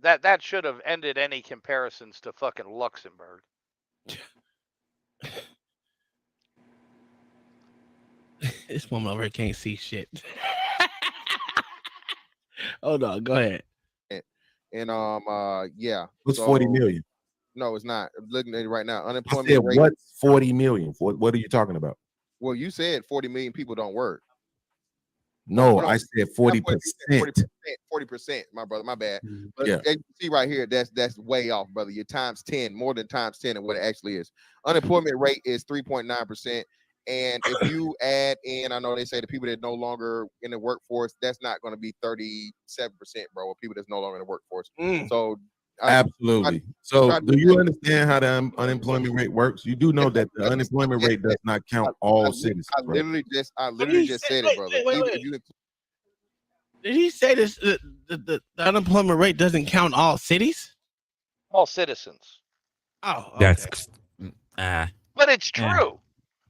Speaker 6: That should have ended any comparisons to fucking Luxembourg.
Speaker 1: This woman over here can't see shit. Hold on, go ahead.
Speaker 10: And yeah.
Speaker 9: What's 40 million?
Speaker 10: No, it's not. I'm looking at it right now.
Speaker 9: I
Speaker 10: Unemployment
Speaker 9: said,
Speaker 10: rate.
Speaker 9: what's 40 million? What are you talking about?
Speaker 10: Well, you said 40 million people don't work.
Speaker 9: No, I said 40%.
Speaker 10: 40%, my brother. My bad. But
Speaker 9: Yeah.
Speaker 10: as you see right here, that's way off, brother. You're times 10, more than times 10 of what it actually is. Unemployment rate is 3.9%. And if you add in, I know they say the people that no longer in the workforce, that's not going to be 37%, bro. People that's no longer in the workforce. So
Speaker 9: Absolutely. So do you understand how the unemployment rate works? You do know that the unemployment rate does not count all citizens.
Speaker 10: I literally just said it, brother.
Speaker 1: Wait. Did he say this? The unemployment rate doesn't count all cities?
Speaker 6: All citizens.
Speaker 1: Oh, okay.
Speaker 5: That's
Speaker 6: But it's true.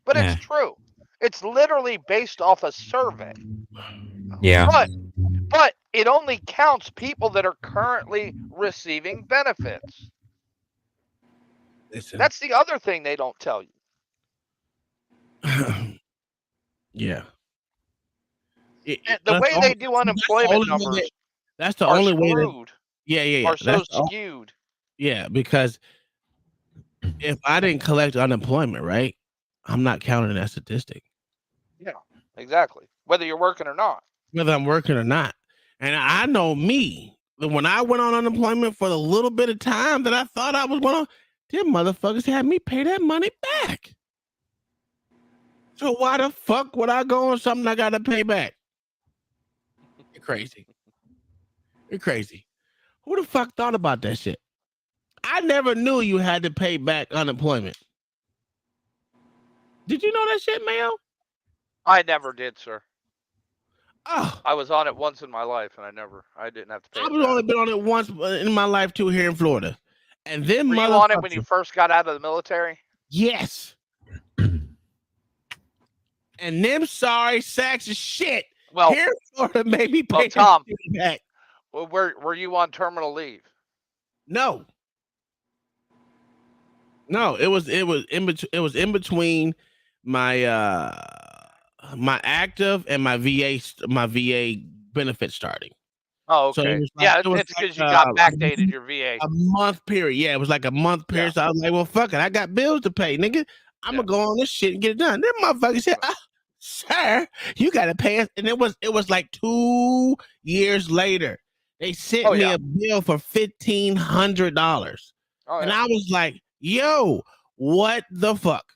Speaker 6: But it's true. It's literally based off a survey.
Speaker 5: Yeah.
Speaker 6: But it only counts people that are currently receiving benefits.
Speaker 1: Listen.
Speaker 6: That's the other thing they don't tell you.
Speaker 1: Yeah.
Speaker 6: The way they do unemployment numbers,
Speaker 1: that's the only way.
Speaker 6: Are so skewed.
Speaker 1: Yeah, because if I didn't collect unemployment, right, I'm not counting that statistic.
Speaker 6: Yeah, exactly. Whether you're working or not.
Speaker 1: Whether I'm working or not. And I know me, when I went on unemployment for the little bit of time that I thought I was going to, them motherfuckers had me pay that money back. So why the fuck would I go on something I got to pay back? You're crazy. You're crazy. Who the fuck thought about that shit? I never knew you had to pay back unemployment. Did you know that shit, Mayo?
Speaker 6: I never did, sir.
Speaker 1: Oh.
Speaker 6: I was on it once in my life, and I didn't have to pay.
Speaker 1: I've only been on it once in my life too here in Florida, and then
Speaker 6: were you on it when you first got out of the military?
Speaker 1: Yes. And them sorry sacks of shit.
Speaker 6: Well,
Speaker 1: here in Florida made me pay
Speaker 6: Tom,
Speaker 1: back.
Speaker 6: Well, were you on terminal leave?
Speaker 1: No. No, it was in between my my active and my VA benefit starting.
Speaker 6: Oh, okay. So it's because you got backdated your VA.
Speaker 1: A month period. Yeah, it was like a month period. So I was like, well, fuck it. I got bills to pay, nigga. I'm gonna go on this shit and get it done. Them motherfuckers said, sir, you gotta pay us. And it was like 2 years later. They sent me a bill for $1,500. And I was like, yo, what the fuck?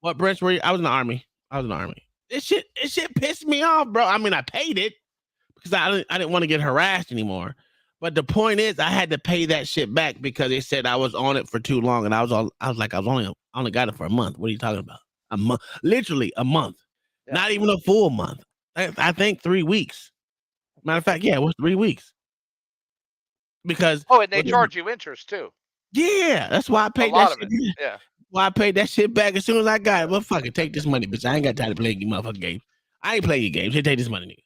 Speaker 1: What branch were you? I was in the Army. This shit pissed me off, bro. I mean, I paid it because I didn't want to get harassed anymore. But the point is, I had to pay that shit back because they said I was on it for too long, and I was only got it for a month. What are you talking about? A month, literally a month, not even a full month. I think 3 weeks. Matter of fact, yeah, it was 3 weeks. Because
Speaker 6: and they charge you interest too.
Speaker 1: Yeah, that's why I paid that shit.
Speaker 6: Yeah.
Speaker 1: Well, I paid that shit back as soon as I got it. Well, fuck it, take this money, bitch. I ain't got time to play your motherfucking games. I ain't playing your games. Hey, take this money, nigga.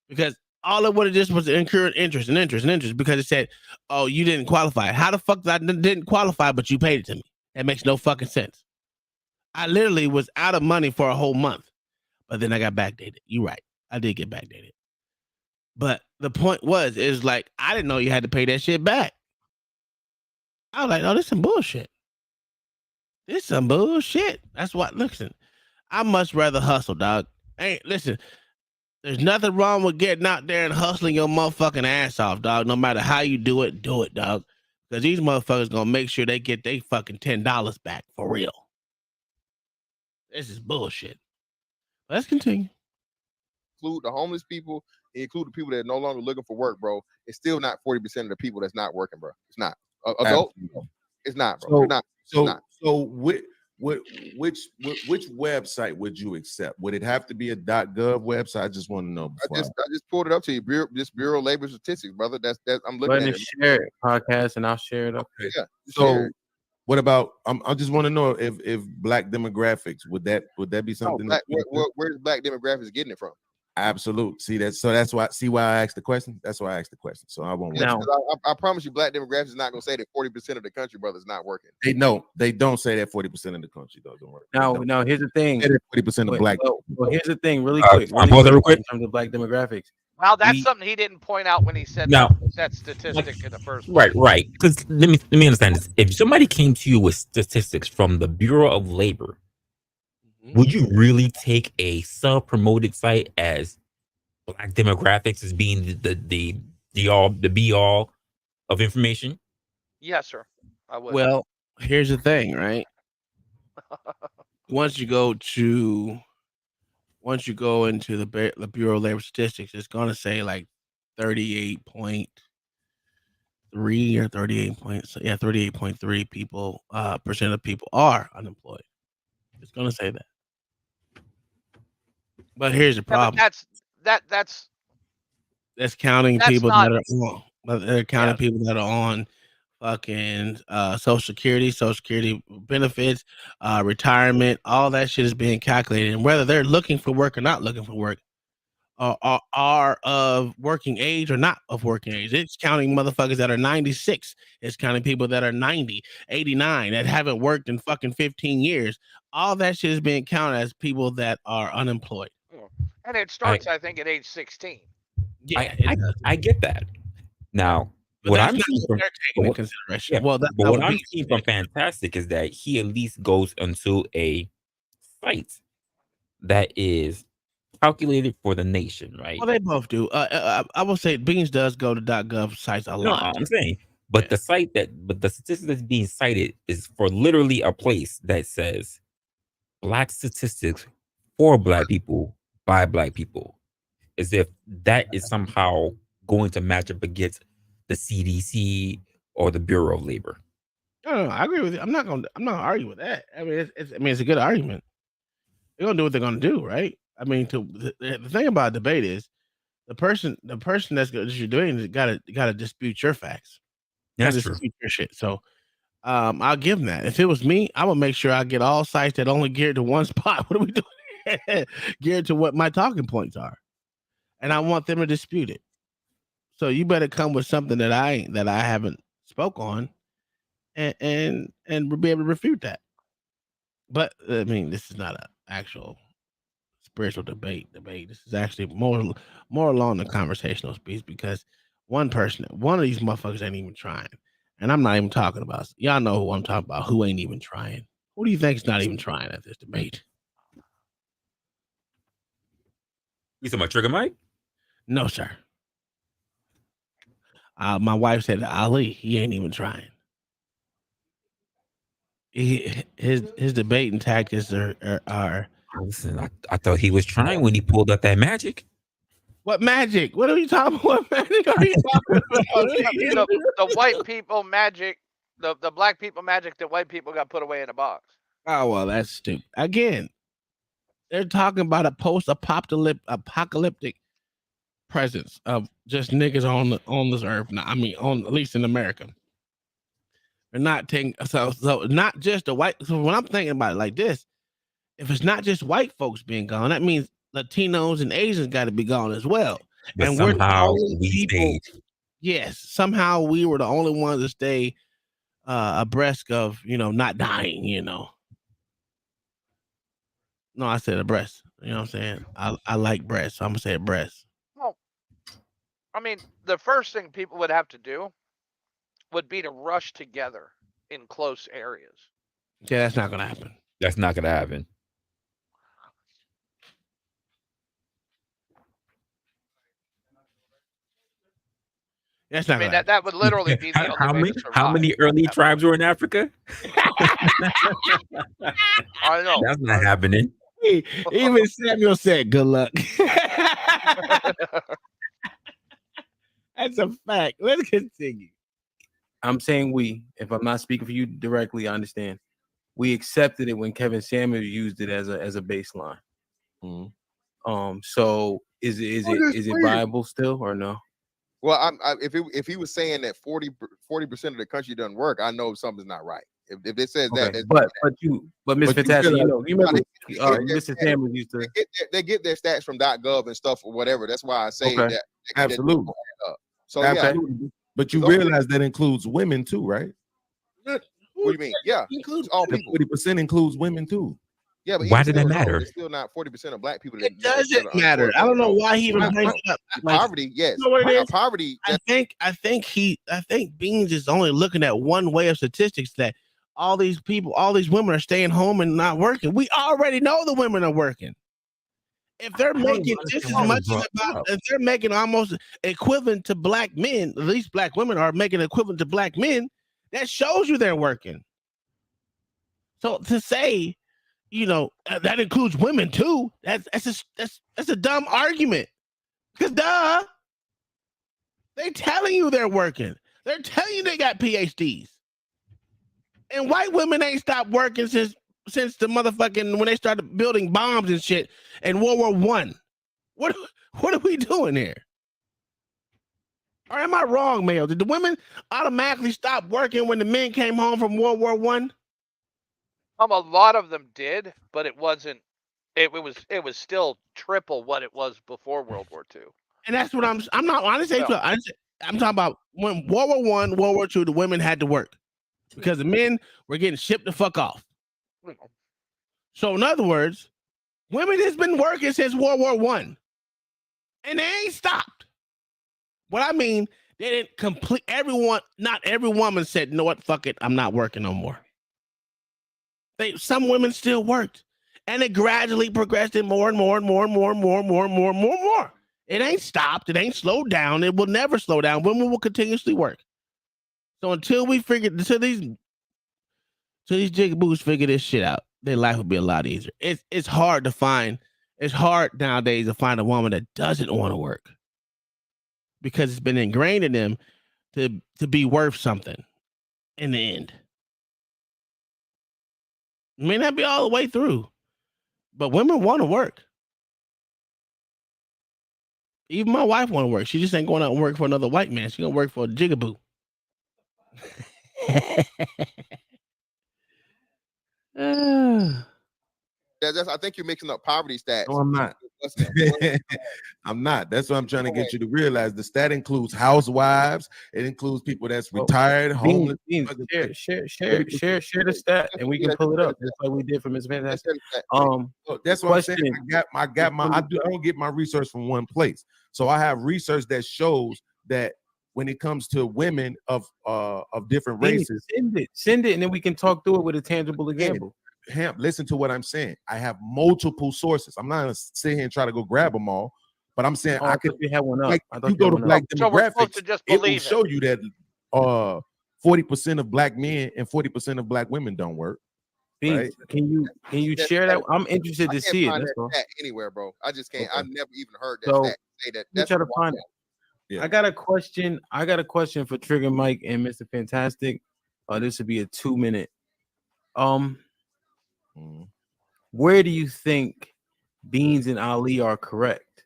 Speaker 1: Because all it would have just was incurred interest because it said, oh, you didn't qualify. How the fuck I didn't qualify, but you paid it to me? That makes no fucking sense. I literally was out of money for a whole month, but then I got backdated. You're right. I did get backdated. But the point is like, I didn't know you had to pay that shit back. I was like, oh, this some bullshit. This some bullshit. That's what, listen, I much rather hustle, dog. Hey, listen, there's nothing wrong with getting out there and hustling your motherfucking ass off, dog. No matter how you do it, dog. Because these motherfuckers gonna make sure they get their fucking $10 back for real. This is bullshit. Let's continue.
Speaker 10: Include the homeless people, include the people that are no longer looking for work, bro. It's still not 40% of the people that's not working, bro. It's not. Adult, it's not, bro. It's not. It's not.
Speaker 9: So which website would you accept? Would it have to be a .gov website? I just want to know.
Speaker 10: I just pulled it up to you. Bureau of Labor Statistics, brother. That's I'm looking at it.
Speaker 7: Share it, podcast, and I'll share it.
Speaker 9: Okay.
Speaker 10: Yeah.
Speaker 9: So what about? I just want to know if Black demographics would that be something?
Speaker 10: Where's Black demographics getting it from?
Speaker 9: Absolute. That's why I asked the question. That's why I asked the question. So I won't.
Speaker 10: Yeah, I promise you, Black demographics is not gonna say that 40% of the country, brother, is not working.
Speaker 9: They don't say that 40% of the country doesn't work.
Speaker 7: No. Here's the thing.
Speaker 9: 40% of Black.
Speaker 7: Well, here's the thing. Really quick. In terms of Black demographics.
Speaker 6: Wow, that's something he didn't point out when he said that statistic in the first place.
Speaker 5: Right. Because let me understand this. If somebody came to you with statistics from the Bureau of Labor, would you really take a self-promoted site as Black demographics as being the be all of information?
Speaker 6: Yes, sir. I would.
Speaker 1: Well, here's the thing, right? Once you go into the Bureau of Labor Statistics, it's gonna say like 38.3 or 38.3 people percent of people are unemployed. It's gonna say that. But here's the problem.
Speaker 6: That's
Speaker 1: counting people
Speaker 6: not,
Speaker 1: that are on. They're counting people that are on fucking Social Security benefits, retirement. All that shit is being calculated, and whether they're looking for work or not looking for work, are of working age or not of working age. It's counting motherfuckers that are 96. It's counting people that are 90, 89 that haven't worked in fucking 15 years. All that shit is being counted as people that are unemployed.
Speaker 6: And it starts, I think, at age 16.
Speaker 1: Yeah,
Speaker 5: I get that. Now,
Speaker 1: but
Speaker 5: what I'm
Speaker 1: seeing
Speaker 5: consideration.
Speaker 1: Well,
Speaker 5: but what I'm seeing from Fantastic is that he at least goes into a site that is calculated for the nation, right?
Speaker 1: Well, they both do. I will say Beans does go to .gov sites a lot.
Speaker 5: No, I'm saying, but the statistic that's being cited is for literally a place that says Black statistics for Black people by Black people, as if that is somehow going to match up against the CDC or the Bureau of Labor.
Speaker 1: No, I agree with you. I'm not gonna argue with that. I mean, it's a good argument. They're gonna do what they're gonna do, right? I mean, the thing about debate is the person that you're doing is gotta dispute your facts.
Speaker 5: That's true.
Speaker 1: Dispute your shit. So, I'll give them that. If it was me, I would make sure I get all sites that only geared to one spot. What are we doing? Geared to what my talking points are, and I want them to dispute it. So you better come with something that I haven't spoke on, and be able to refute that. But I mean, this is not an actual spiritual debate. This is actually more along the conversational piece, because one of these motherfuckers ain't even trying, and I'm not even talking about. Y'all know who I'm talking about. Who ain't even trying? Who do you think is not even trying at this debate?
Speaker 5: You talking about Trigger Mike?
Speaker 1: No, sir. My wife said Ali. He ain't even trying. His debating tactics are.
Speaker 5: Listen, I thought he was trying when he pulled up that magic.
Speaker 1: What magic? What are you talking about? What magic are you talking about?
Speaker 6: the white people magic, the Black people magic that white people got put away in a box.
Speaker 1: Oh, well, that's stupid. Again, they're talking about a post-apocalyptic presence of just niggas on this earth. Now, I mean, at least in America. They're not taking so not just the white. So when I'm thinking about it like this, if it's not just white folks being gone, that means Latinos and Asians got to be gone as well.
Speaker 5: But
Speaker 1: and
Speaker 5: somehow
Speaker 1: we stayed. Yes, somehow we were the only ones to stay abreast of, not dying. No, I said abreast. You know what I'm saying? I like breast, so I'm gonna say abreast.
Speaker 6: Well, I mean, the first thing people would have to do would be to rush together in close areas.
Speaker 1: Yeah, that's not gonna happen.
Speaker 5: That's not gonna happen.
Speaker 1: That's not
Speaker 6: I mean,
Speaker 1: gonna
Speaker 6: that would literally be the only way to survive.
Speaker 5: How many early tribes were in Africa?
Speaker 6: I know.
Speaker 5: That's not happening.
Speaker 1: Hey, even Samuel said, "Good luck." That's a fact. Let's continue.
Speaker 7: I'm saying we. If I'm not speaking for you directly, I understand. We accepted it when Kevin Samuels used it as a baseline. So is it viable still or no?
Speaker 10: Well, if he was saying that 40% of the country doesn't work, I know something's not right. If it says
Speaker 7: Okay,
Speaker 10: that,
Speaker 7: but Miss Fantastic, you remember Mr. Samuels used to.
Speaker 10: they get their stats from .gov and stuff or whatever. That's why I say
Speaker 9: Okay.
Speaker 10: that.
Speaker 9: Absolutely.
Speaker 10: So
Speaker 9: Absolutely.
Speaker 10: yeah,
Speaker 9: But you
Speaker 10: It's okay.
Speaker 9: realize that includes women too, right?
Speaker 10: what do you mean? Yeah,
Speaker 1: includes
Speaker 10: all people.
Speaker 9: 40% includes women too.
Speaker 10: Yeah, but
Speaker 5: Why
Speaker 10: even
Speaker 5: did that
Speaker 10: still, no,
Speaker 5: matter?
Speaker 10: It's still not 40% of black people.
Speaker 1: It doesn't matter. I don't know why he even brings it up. Like,
Speaker 10: Poverty, yes.
Speaker 1: you know what it is?
Speaker 10: Poverty.
Speaker 1: I think Beans is only looking at one way of statistics that all these women are staying home and not working. We already know the women are working. If they're making just as much as if they're making almost equivalent to black men, at least black women are making equivalent to black men, that shows you they're working. So to say, that includes women too, that's a dumb argument. Because they're telling you they're working. They're telling you they got PhDs. And white women ain't stopped working since the motherfucking when they started building bombs and shit in World War I. What are we doing here? Or am I wrong, Mayo? Did the women automatically stop working when the men came home from World War I?
Speaker 6: A lot of them did, but it wasn't. It was still triple what it was before World War II.
Speaker 1: And that's what I'm not honestly. I'm talking about when World War I, World War II, the women had to work because the men were getting shipped the fuck off. So in other words, women has been working since World War I, and they ain't stopped. What I mean, they didn't complete everyone. Not every woman said, "You know what? Fuck it, I'm not working no more." Some women still worked, and it gradually progressed in more and more and more and more and more and more and more and more and more. It ain't stopped. It ain't slowed down. It will never slow down. Women will continuously work. So until these jigaboos figure this shit out, their life will be a lot easier. It's hard to find. It's hard nowadays to find a woman that doesn't want to work because it's been ingrained in them to be worth something in the end. It may not be all the way through, but women want to work. Even my wife want to work. She just ain't going out and work for another white man. She's gonna work for a jigaboo.
Speaker 10: I think you're mixing up poverty stats.
Speaker 9: No, I'm not. I'm not. That's what I'm trying to get you to realize. The stat includes housewives. It includes people that's retired, homeless.
Speaker 7: Share the stat, and we can pull it up just like we did for Miss Fantastic.
Speaker 9: That's what I'm saying. I don't get my research from one place. So I have research that shows that when it comes to women of different races,
Speaker 7: send it, and then we can talk through it with a tangible example.
Speaker 9: Listen to what I'm saying. I have multiple sources. I'm not gonna sit here and try to go grab them all, but I'm saying I could.
Speaker 7: You have one up.
Speaker 9: Like, you go to Black Demographics, it will
Speaker 6: it.
Speaker 9: show you that 40% of black men and 40% of black women don't work.
Speaker 7: Right? Can you share that? I'm interested to see it. That's all.
Speaker 10: Anywhere, bro. I just can't.
Speaker 9: Okay.
Speaker 10: I've never even heard that
Speaker 7: So,
Speaker 10: stat. Say that.
Speaker 7: Let's try to find it.
Speaker 9: Yeah.
Speaker 7: I got a question for Trigger Mike and Mr. Fantastic. This would be a 2-minute. Where do you think Beans and Ali are correct?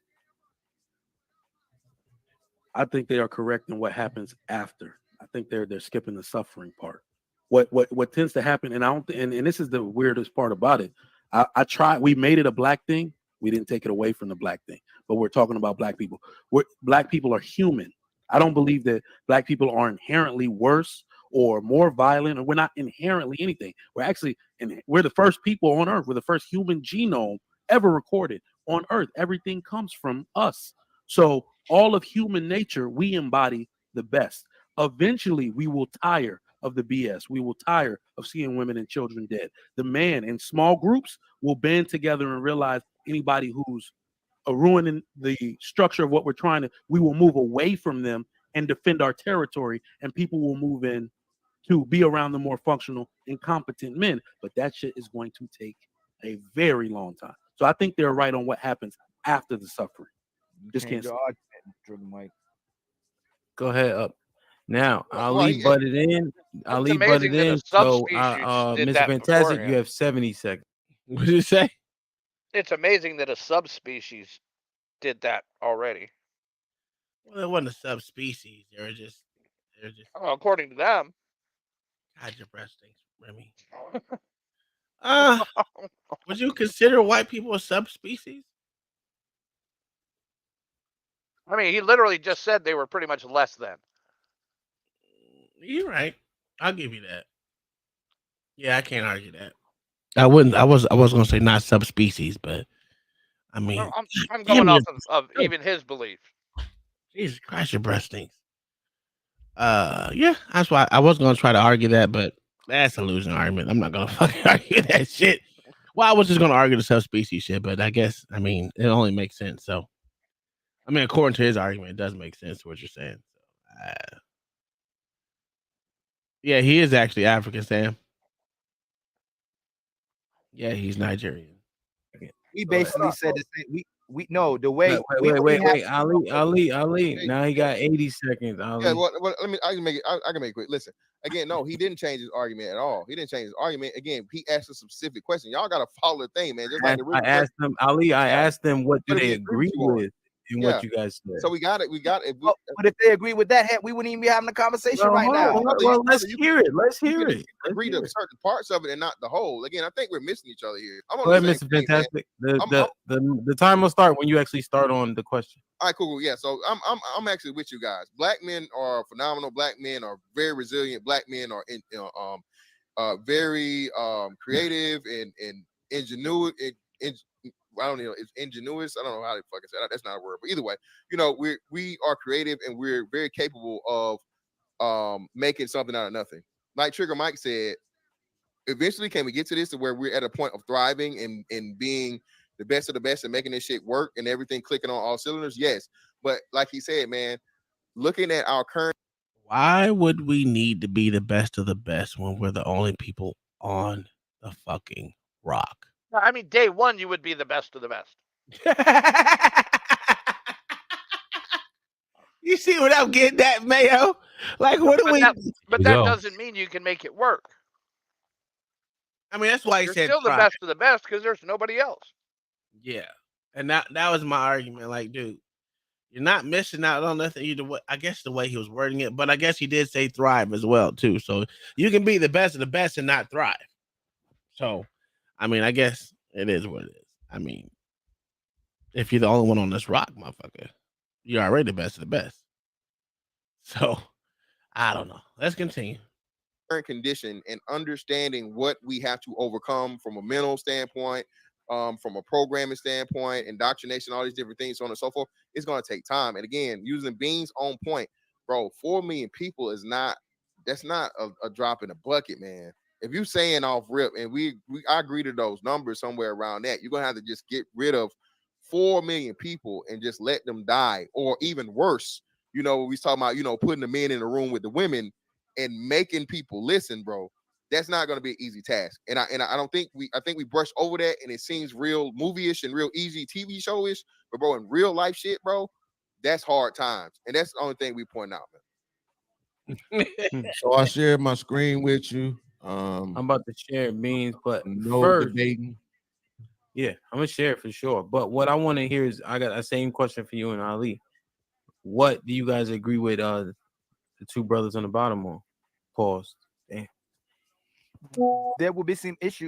Speaker 12: I think they are correct in what happens after. I think they're skipping the suffering part. What tends to happen, and this is the weirdest part about it. I tried. We made it a black thing. We didn't take it away from the black thing, but we're talking about black people. Black people are human. I don't believe that black people are inherently worse or more violent, or we're not inherently anything. We're the first people on Earth. We're the first human genome ever recorded on Earth. Everything comes from us. So all of human nature, we embody the best. Eventually, we will tire of the BS. We will tire of seeing women and children dead. The man in small groups will band together and realize anybody who's ruining the structure of what we're trying to, we will move away from them and defend our territory, and people will move in to be around the more functional and competent men. But that shit is going to take a very long time. So I think they're right on what happens after the suffering. Just can't.
Speaker 7: Go ahead up. Now, Ali butted in. Ali butted in. So, Mr. Fantastic, you have 70 seconds.
Speaker 1: What did you say?
Speaker 6: It's amazing that a subspecies did that already.
Speaker 1: Well, it wasn't a subspecies. They're just.
Speaker 6: Well, according to them.
Speaker 1: God, your breast stinks, Remy. Would you consider white people a subspecies?
Speaker 6: I mean, he literally just said they were pretty much less than.
Speaker 1: You're right. I'll give you that. Yeah, I can't argue that. I wouldn't. I was going to say not subspecies, but I mean,
Speaker 6: Well, I'm going off of even his belief.
Speaker 1: Jesus Christ, your breast stinks. Yeah, that's why I was going to try to argue that, but that's a losing argument. I'm not going to fucking argue that shit. Well, I was just going to argue the subspecies shit, but I guess, I mean, it only makes sense. So, I mean, according to his argument, it does make sense what you're saying. So, yeah, he is actually African, Sam. Yeah, he's Nigerian.
Speaker 8: We basically said the same. We know the way.
Speaker 7: Wait. Ali. Now he got 80 seconds. Ali.
Speaker 10: Yeah, well, I can make it quick. Listen, again, no, he didn't change his argument at all. He didn't change his argument. Again, he asked a specific question. Y'all got to follow the thing, man. Just like
Speaker 7: I asked them, Ali. I asked them what do they agree with in what you guys said.
Speaker 10: So we got it.
Speaker 8: But if they agree with that, we wouldn't even be having a conversation right now.
Speaker 7: Well, let's hear it. Let's hear it.
Speaker 10: Agree to certain parts of it and not the whole. Again, I think we're missing each other here.
Speaker 7: Go ahead, Mr. Fantastic. The time will start when you actually start on the question.
Speaker 10: All right, cool. Yeah, so I'm actually with you guys. Black men are phenomenal. Black men are very resilient. Black men are very creative and ingenuous. I don't know. It's ingenuous. I don't know how to fucking say that. That's not a word. But either way, we are creative and we're very capable of making something out of nothing. Like Trigger Mike said, eventually can we get to this to where we're at a point of thriving and being the best of the best and making this shit work and everything clicking on all cylinders? Yes. But like he said, man, looking at our current.
Speaker 1: Why would we need to be the best of the best when we're the only people on the fucking rock?
Speaker 6: I mean, day one, you would be the best of the best.
Speaker 1: You see what I'm getting at, Mayo? Like, what do we?
Speaker 6: But that doesn't mean you can make it work.
Speaker 1: I mean, that's why he
Speaker 6: You're
Speaker 1: said
Speaker 6: still the best of the best because there's nobody else.
Speaker 1: Yeah, and that was my argument. Like, dude, you're not missing out on nothing. I guess the way he was wording it, but I guess he did say thrive as well too. So you can be the best of the best and not thrive. So, I mean, I guess it is what it is. I mean, if you're the only one on this rock, motherfucker, you're already the best of the best. So, I don't know. Let's continue.
Speaker 10: Current condition and understanding what we have to overcome from a mental standpoint, from a programming standpoint, indoctrination, all these different things, so on and so forth, it's going to take time. And again, using Bean's own point, bro, 4 million people that's not a drop in a bucket, man. If you saying off rip, and I agree to those numbers somewhere around that, you're gonna have to just get rid of 4 million people and just let them die, or even worse. We talking about putting the men in the room with the women and making people listen, bro. That's not gonna be an easy task. And I think we brush over that, and it seems real movie-ish and real easy TV show-ish. But bro, in real life shit, bro, that's hard times, and that's the only thing we point out, man.
Speaker 9: So I shared my screen with you.
Speaker 7: I'm about to share Beans, but
Speaker 9: no
Speaker 7: first,
Speaker 9: debating.
Speaker 7: Yeah, I'm gonna share it for sure. But what I want to hear is, I got the same question for you and Ali. What do you guys agree with the two brothers on the bottom on? Pause. Damn.
Speaker 8: There would be some issue.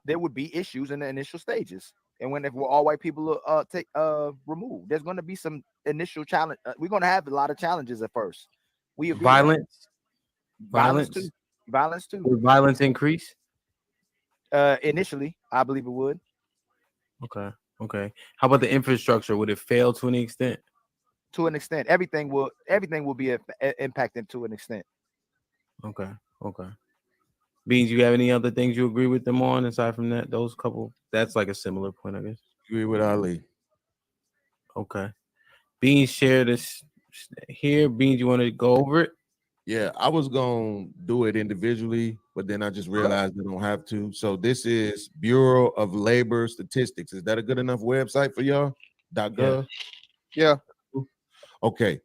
Speaker 8: There would be issues in the initial stages, and if all white people are removed, there's going to be some initial challenge. We're going to have a lot of challenges at first. We agree. Violence too.
Speaker 7: Would violence increase?
Speaker 8: Initially, I believe it would.
Speaker 7: Okay. How about the infrastructure? Would it fail to an extent?
Speaker 8: to an extent. Everything will be impacted to an extent.
Speaker 7: Okay. Beans, you have any other things you agree with them on aside from that? Those couple, that's like a similar point, I guess.
Speaker 9: Agree with Ali.
Speaker 7: Okay. Beans, share this here. Beans, you want to go over it?
Speaker 9: Yeah, I was gonna do it individually, but then I just realized I don't have to. So this is Bureau of Labor Statistics. Is that a good enough website for y'all? .gov?
Speaker 10: Yeah.
Speaker 9: Okay.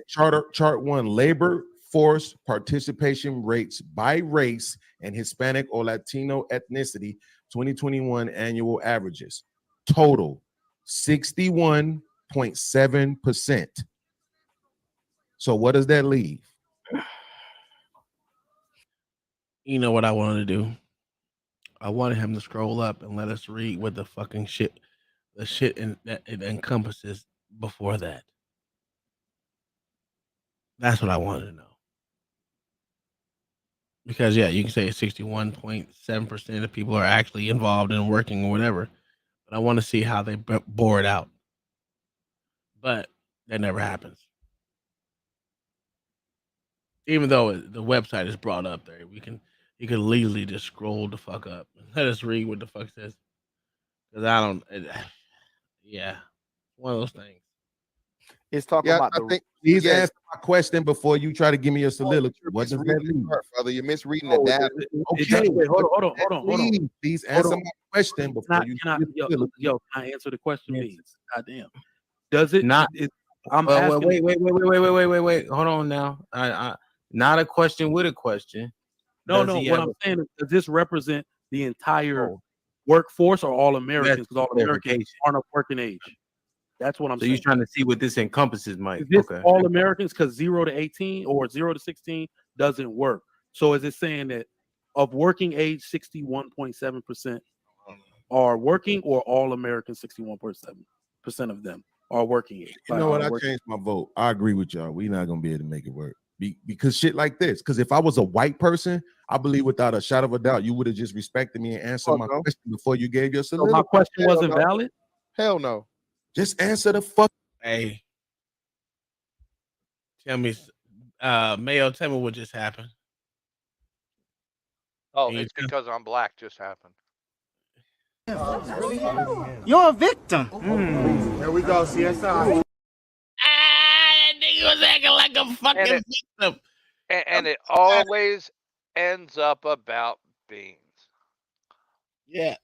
Speaker 9: Chart 1, labor force participation rates by race and Hispanic or Latino ethnicity, 2021 annual averages. Total 61.7%. So what does that leave?
Speaker 1: You know what I wanted to do? I wanted him to scroll up and let us read what the fucking shit, that it encompasses before that. That's what I wanted to know. Because yeah, you can say 61.7% of people are actually involved in working or whatever, but I want to see how they bore it out. But that never happens. Even though the website is brought up there, you can legally just scroll the fuck up and let us read what the fuck it says. Because yeah, one of those things.
Speaker 8: It's talking about
Speaker 9: Please answer my question before you try to give me a soliloquy. What does that
Speaker 10: Misreading
Speaker 9: mean?
Speaker 10: the chart, brother. You're misreading the data.
Speaker 9: Okay,
Speaker 12: wait, hold on.
Speaker 9: Please answer my question before you.
Speaker 12: Can I answer the question, please? Goddamn. Does it
Speaker 7: Not?
Speaker 12: I'm asking.
Speaker 7: Wait. Hold on now. I not a question with a question.
Speaker 12: No. What I'm saying is, does this represent the entire workforce or all Americans? Because all Americans aren't of working age. That's what I'm saying.
Speaker 7: So you're trying to see what this encompasses, Mike?
Speaker 12: Is this all Americans? Because 0 to 18 or 0 to 16 doesn't work. So is it saying that of working age, 61.7% are working, or all Americans, 61.7% of them are working age?
Speaker 9: You know what? I changed my vote. I agree with y'all. We're not gonna be able to make it work because shit like this. Because if I was a white person, I believe without a shadow of a doubt, you would have just respected me and answered my question before you gave your soliloquy.
Speaker 12: So my question wasn't valid?
Speaker 10: Hell no.
Speaker 9: Just answer the fuck.
Speaker 1: Hey, tell me, Mayo, tell me what just happened.
Speaker 6: Oh, it's because I'm black. Just happened.
Speaker 13: You're a victim.
Speaker 1: Here we go, CSI. That nigga was acting like a fucking victim.
Speaker 6: And it always ends up about beans.
Speaker 1: Yeah.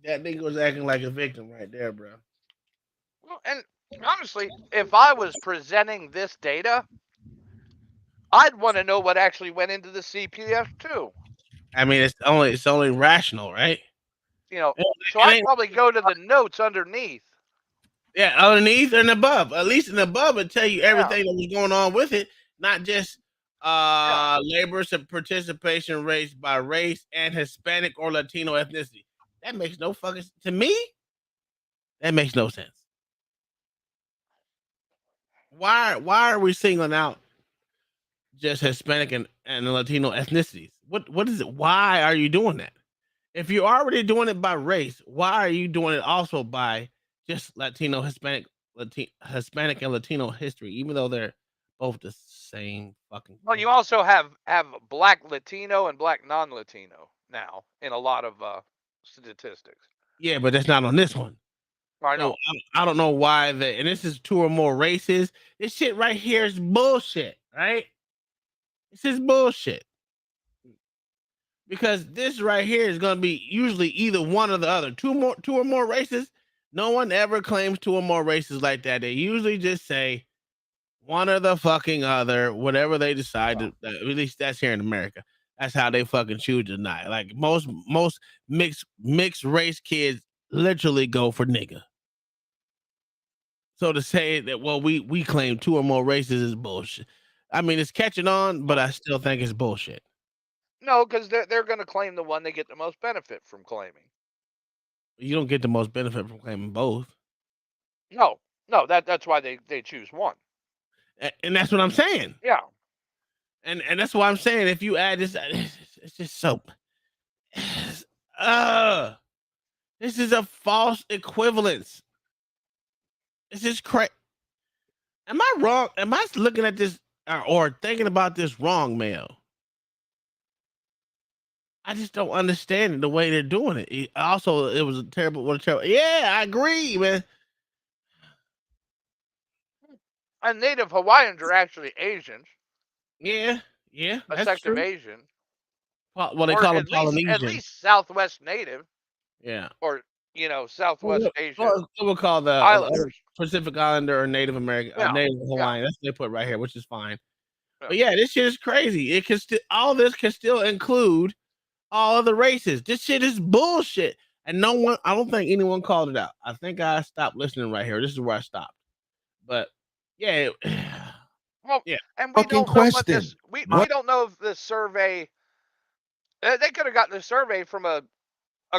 Speaker 1: That nigga was acting like a victim right there, bro.
Speaker 6: Well, and honestly, if I was presenting this data, I'd want to know what actually went into the CPF too.
Speaker 1: I mean, it's only rational, right?
Speaker 6: You know, so I'd probably go to the notes underneath.
Speaker 1: Yeah, underneath and above. At least in above, it tell you everything that was going on with it, not just labor participation rates by race and Hispanic or Latino ethnicity. That makes no fucking to me. That makes no sense. Why are we singling out just Hispanic and Latino ethnicities? What is it? Why are you doing that? If you're already doing it by race, why are you doing it also by just Latino, Hispanic and Latino history, even though they're both the same fucking thing?
Speaker 6: Well, you also have black Latino and black non-Latino now in a lot of statistics.
Speaker 1: Yeah, but that's not on this one.
Speaker 6: I know.
Speaker 1: So I don't know why and this is 2 or more races. This shit right here is bullshit, right? This is bullshit. Because this right here is going to be usually either one or the other. 2 or more races. No one ever claims 2 or more races like that. They usually just say one or the fucking other, whatever they decide to, at least that's here in America. That's how they fucking choose to deny. Like most mixed race kids literally go for nigga. So to say that, well, we claim 2 or more races is bullshit. I mean, it's catching on, but I still think it's bullshit.
Speaker 6: No, because they're going to claim the one they get the most benefit from claiming.
Speaker 1: You don't get the most benefit from claiming both.
Speaker 6: No, that's why they choose one.
Speaker 1: And that's what I'm saying.
Speaker 6: Yeah.
Speaker 1: And that's why I'm saying if you add this, it's just so. This is a false equivalence. It's just crazy. Am I wrong? Am I looking at this or thinking about this wrong, Mel? I just don't understand the way they're doing it. It was a terrible. Yeah, I agree, man.
Speaker 6: And Native Hawaiians are actually Asians.
Speaker 1: Yeah,
Speaker 6: a sect of Asian.
Speaker 1: Well, they call them Polynesian.
Speaker 6: At least Southwest Native.
Speaker 1: Yeah.
Speaker 6: Or Southwest Asia.
Speaker 1: Well, we'll call the
Speaker 6: Islanders.
Speaker 1: Pacific Islander or Native American, Native Hawaiian. That's what they put right here, which is fine. But yeah, this shit is crazy. It can all this can still include all other races. This shit is bullshit. And I don't think anyone called it out. I think I stopped listening right here. This is where I stopped. But yeah.
Speaker 6: Well,
Speaker 1: yeah.
Speaker 6: And we don't know what this. We don't know if this survey. They could have gotten the survey from a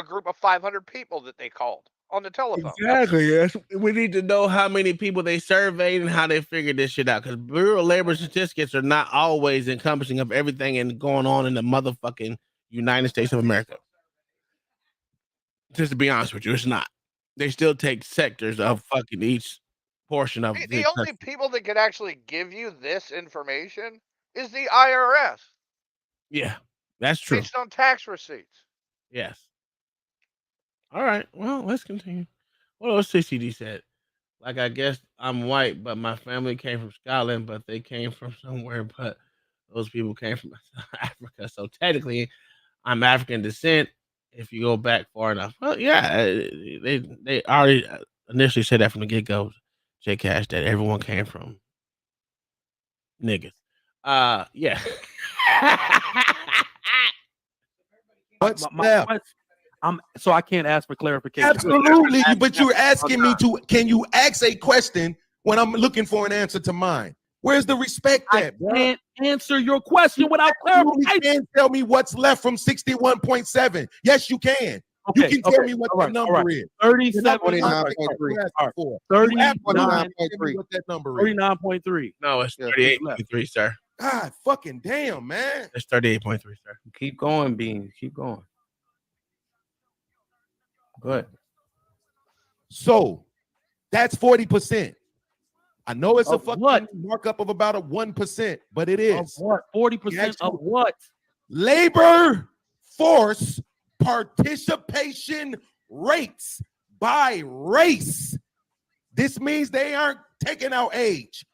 Speaker 6: group of 500 people that they called on the telephone.
Speaker 1: Exactly. Yes. We need to know how many people they surveyed and how they figured this shit out. Because Bureau of Labor Statistics are not always encompassing of everything and going on in the motherfucking United States of America. Just to be honest with you, it's not. They still take sectors of fucking each portion of
Speaker 6: the only people that could actually give you this information is the IRS.
Speaker 1: Yeah, that's true.
Speaker 6: Based on tax receipts.
Speaker 1: Yes. All right. Well, let's continue. What else CCD said? Like, I guess I'm white, but my family came from Scotland, but they came from somewhere, but those people came from Africa. So technically, I'm African descent if you go back far enough. Well, yeah, they already initially said that from the get-go, J Cash, that everyone came from niggas. Yeah.
Speaker 9: What's left?
Speaker 12: So I can't ask for clarification.
Speaker 9: Absolutely, but you're asking me to. Can you ask a question when I'm looking for an answer to mine? Where's the respect at?
Speaker 12: I can't answer your question without clarification.
Speaker 9: You can't tell me what's left from 61.7. Yes, you can. You can tell me what the number is.
Speaker 12: 39.3. 39.3.
Speaker 1: No, it's 38.3, sir.
Speaker 9: God fucking damn, man.
Speaker 1: It's 38.3, sir.
Speaker 7: Keep going, Beans. Keep going. Good.
Speaker 9: So that's 40%. I know it's a fucking markup of about a 1%, but it is.
Speaker 12: Of what? 40% of what?
Speaker 9: Labor force participation rates by race. This means they aren't taking out age.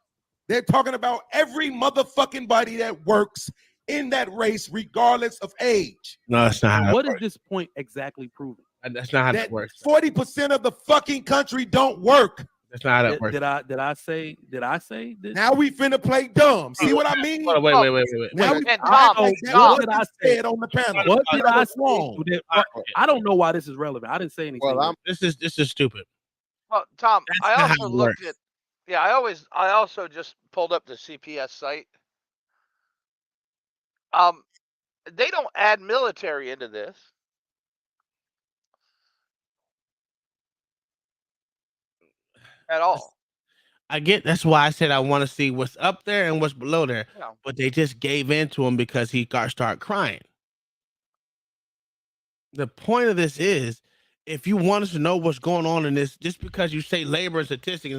Speaker 9: They're talking about every motherfucking body that works in that race, regardless of age.
Speaker 1: No, that's not.
Speaker 12: What is this point exactly proving?
Speaker 1: That's not how it works.
Speaker 9: 40% of the fucking country don't work.
Speaker 1: That's not how it works.
Speaker 12: Did I say that?
Speaker 9: Now we finna play dumb. See what I mean?
Speaker 1: Wait.
Speaker 9: Now
Speaker 6: and
Speaker 9: what did I say on the panel?
Speaker 12: What did I say? I don't know why this is relevant. I didn't say anything.
Speaker 1: Well, this is stupid.
Speaker 6: Well, Tom,
Speaker 1: That's
Speaker 6: I
Speaker 1: not how
Speaker 6: also
Speaker 1: it
Speaker 6: looked
Speaker 1: works.
Speaker 6: at. Yeah, I also just pulled up the CPS site. They don't add military into this. At all.
Speaker 1: I get that's why I said I want to see what's up there and what's below there.
Speaker 6: Yeah.
Speaker 1: But they just gave in to him because he started crying. The point of this is, if you want us to know what's going on in this, just because you say labor and statistics,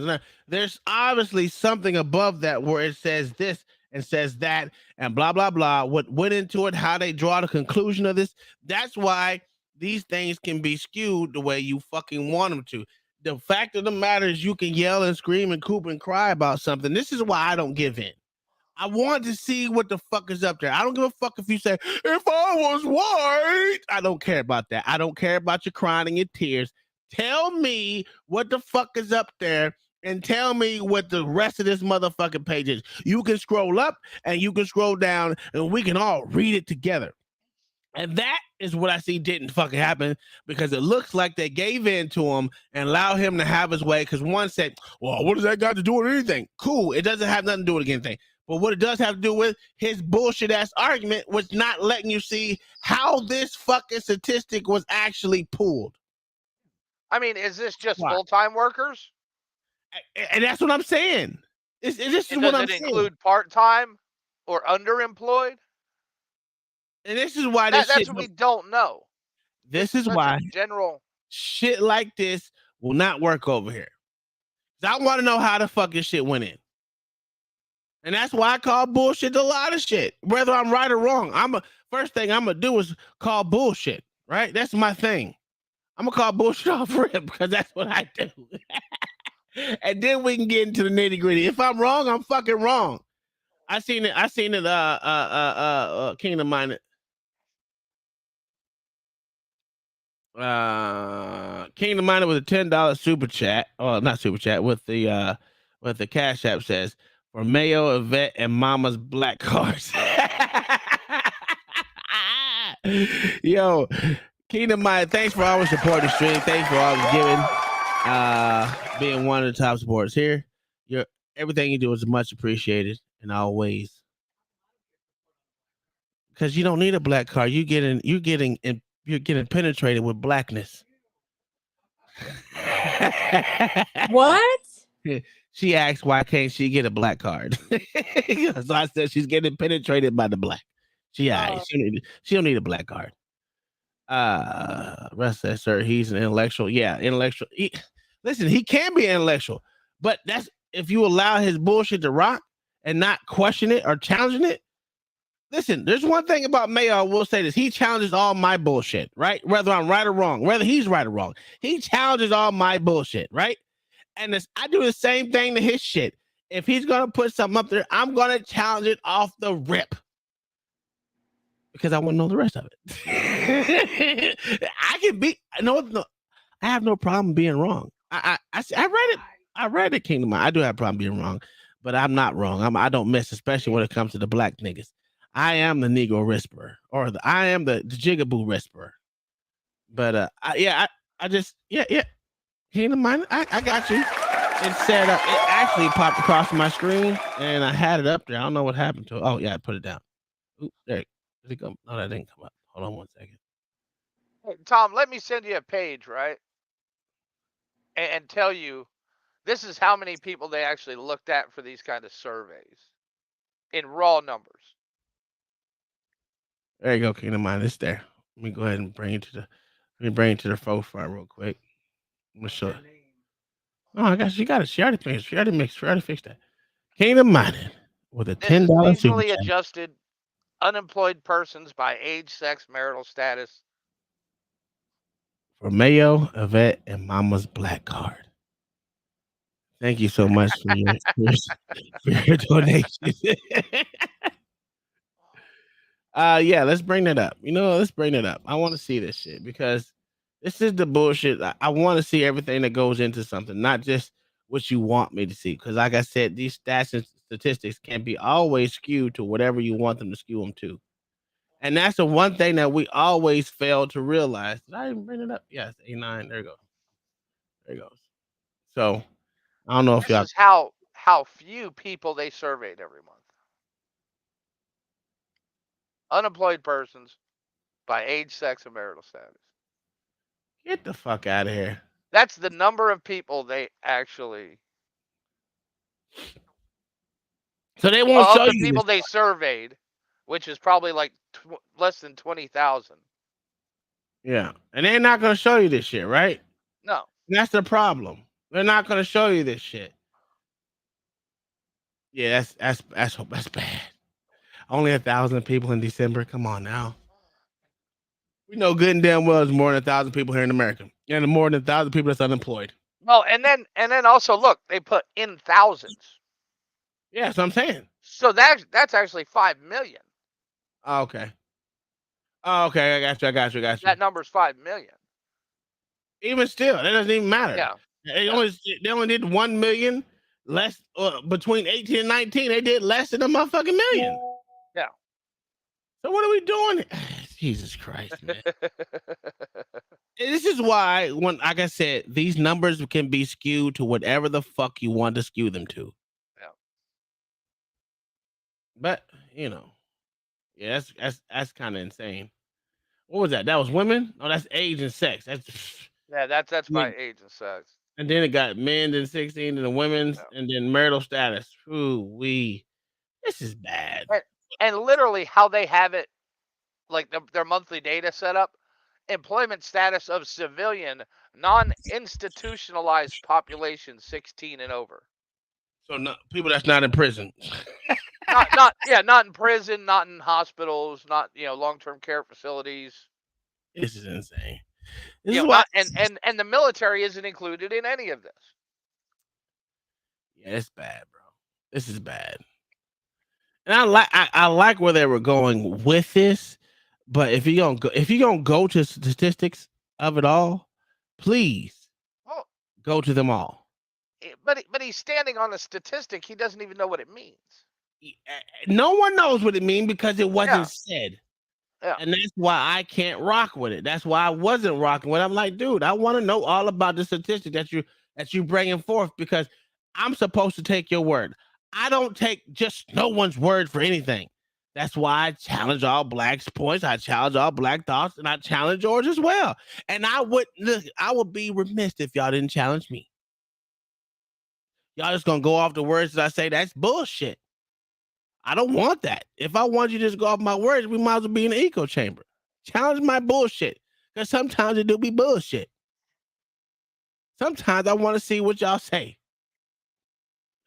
Speaker 1: there's obviously something above that where it says this and says that and blah, blah, blah. What went into it, how they draw the conclusion of this. That's why these things can be skewed the way you fucking want them to. The fact of the matter is you can yell and scream and coop and cry about something. This is why I don't give in. I want to see what the fuck is up there. I don't give a fuck if you say, if I was white. I don't care about that. I don't care about your crying and your tears. Tell me what the fuck is up there and tell me what the rest of this motherfucking page is. You can scroll up and you can scroll down and we can all read it together. And that is what I see didn't fucking happen because it looks like they gave in to him and allowed him to have his way. Because one said, well, what does that got to do with anything? Cool. It doesn't have nothing to do with anything. But what it does have to do with his bullshit ass argument was not letting you see how this fucking statistic was actually pulled.
Speaker 6: I mean, is this just full-time workers?
Speaker 1: And that's what I'm saying. This is what I'm saying.
Speaker 6: Does it include part-time or underemployed?
Speaker 1: And this is why
Speaker 6: that's what we don't know.
Speaker 1: This is why
Speaker 6: general
Speaker 1: shit like this will not work over here. I want to know how the fucking shit went in. And that's why I call bullshit a lot of shit, whether I'm right or wrong. First thing I'm gonna do is call bullshit, right? That's my thing. I'm gonna call bullshit off rip because that's what I do. And then we can get into the nitty gritty. If I'm wrong, I'm fucking wrong. I seen it. Kingdom Minded. Kingdom Minded with a $10 super chat. Oh, not super chat with the Cash App says for Mayo, Yvette, and Mama's black cards. Yo, Kingdom Minded, thanks for always supporting the stream. Thanks for always giving. Being one of the top supporters here. Everything you do is much appreciated and always. Because you don't need a black card. You're getting penetrated with blackness.
Speaker 11: What?
Speaker 1: She asked why can't she get a black card? So I said she's getting penetrated by the black. She don't need a black card. Russ says, sir, he's an intellectual. Yeah, intellectual. Listen, he can be intellectual, but that's if you allow his bullshit to rock and not question it or challenging it. Listen, there's one thing about Mayo. I will say this: he challenges all my bullshit, right? Whether I'm right or wrong, whether he's right or wrong, he challenges all my bullshit, right? And I do the same thing to his shit. If he's gonna put something up there, I'm gonna challenge it off the rip because I want to know the rest of it. I can be no. I have no problem being wrong. I read it. I read it, Kingdom. I do have a problem being wrong, but I'm not wrong. I don't miss, especially when it comes to the black niggas. I am the Negro whisperer, or I am the Jigaboo whisperer. But I just Kingdom Mind. I got you. It said it actually popped across my screen, and I had it up there. I don't know what happened to it. Oh yeah, I put it down. Ooh, there. Did it come? No, that didn't come up. Hold on 1 second.
Speaker 6: Hey, Tom, let me send you a page, right? And tell you this is how many people they actually looked at for these kind of surveys in raw numbers.
Speaker 1: There you go, Kingdom Mind. It's there. Let me go ahead and bring it to the profile real quick. I'm gonna show it. Oh, I got she got it. She already fixed. She already fixed that. Kingdom Minded with a $10 super
Speaker 6: Seasonally
Speaker 1: chat.
Speaker 6: adjusted unemployed persons by age, sex, marital status.
Speaker 1: For Mayo, Yvette, and Mama's black card. Thank you so much for your donation. Yeah, let's bring that up. Let's bring it up. I want to see this shit because this is the bullshit. I want to see everything that goes into something, not just what you want me to see. Because like I said, these stats and statistics can be always skewed to whatever you want them to skew them to. And that's the one thing that we always fail to realize. Did I even bring it up? Yes, A9. There you go. There it goes. So I don't know if
Speaker 6: This is how few people they surveyed every month. Unemployed persons by age, sex, and marital status.
Speaker 1: Get the fuck out of here.
Speaker 6: That's the number of people they actually.
Speaker 1: So they won't show
Speaker 6: the
Speaker 1: you
Speaker 6: people
Speaker 1: this.
Speaker 6: they surveyed, which is probably like less than 20,000.
Speaker 1: Yeah, and they're not gonna show you this shit, right?
Speaker 6: No,
Speaker 1: and that's the problem. They're not gonna show you this shit. Yeah, that's bad. Only 1,000 people in December. Come on now. We know good and damn well there's more than 1,000 people here in America, and more than 1,000 people that's unemployed.
Speaker 6: well, and then also look, they put in thousands.
Speaker 1: Yeah, that's what I'm saying.
Speaker 6: So that's actually 5 million.
Speaker 1: Oh, okay. Oh, okay, I got you.
Speaker 6: That number's 5 million.
Speaker 1: Even still, that doesn't even matter.
Speaker 6: Yeah.
Speaker 1: They only did 1 million less between 18 and 19. They did less than a motherfucking million.
Speaker 6: Yeah.
Speaker 1: So what are we doing? Jesus Christ, man. This is why, like I said, these numbers can be skewed to whatever the fuck you want to skew them to.
Speaker 6: Yeah.
Speaker 1: But yeah, that's kind of insane. What was that? That was women? Oh, that's age and sex.
Speaker 6: That's by age and sex.
Speaker 1: And then it got men, then 16, and the women's, and then marital status. Ooh, this is bad.
Speaker 6: And literally how they have it, like their monthly data set up, employment status of civilian non-institutionalized population 16 and over.
Speaker 1: So people that's not in prison.
Speaker 6: not in prison, not in hospitals, not long-term care facilities.
Speaker 1: This is insane.
Speaker 6: And the military isn't included in any of this.
Speaker 1: Yeah, it's bad, bro. This is bad. And I like where they were going with this, but if you're gonna go to statistics of it all, please go to them all.
Speaker 6: But he's standing on a statistic. He doesn't even know what it means.
Speaker 1: No one knows what it means because it wasn't said.
Speaker 6: Yeah.
Speaker 1: And that's why I can't rock with it. That's why I wasn't rocking with it. I'm like, dude, I want to know all about the statistic that you bringing forth because I'm supposed to take your word. I don't take just no one's word for anything. That's why I challenge all Black's points. I challenge all Black thoughts, and I challenge yours as well. And I would be remiss if y'all didn't challenge me. Y'all just gonna go off the words that I say. That's bullshit. I don't want that. If I want you to just go off my words, we might as well be in the echo chamber. Challenge my bullshit. Because sometimes it do be bullshit. Sometimes I want to see what y'all say.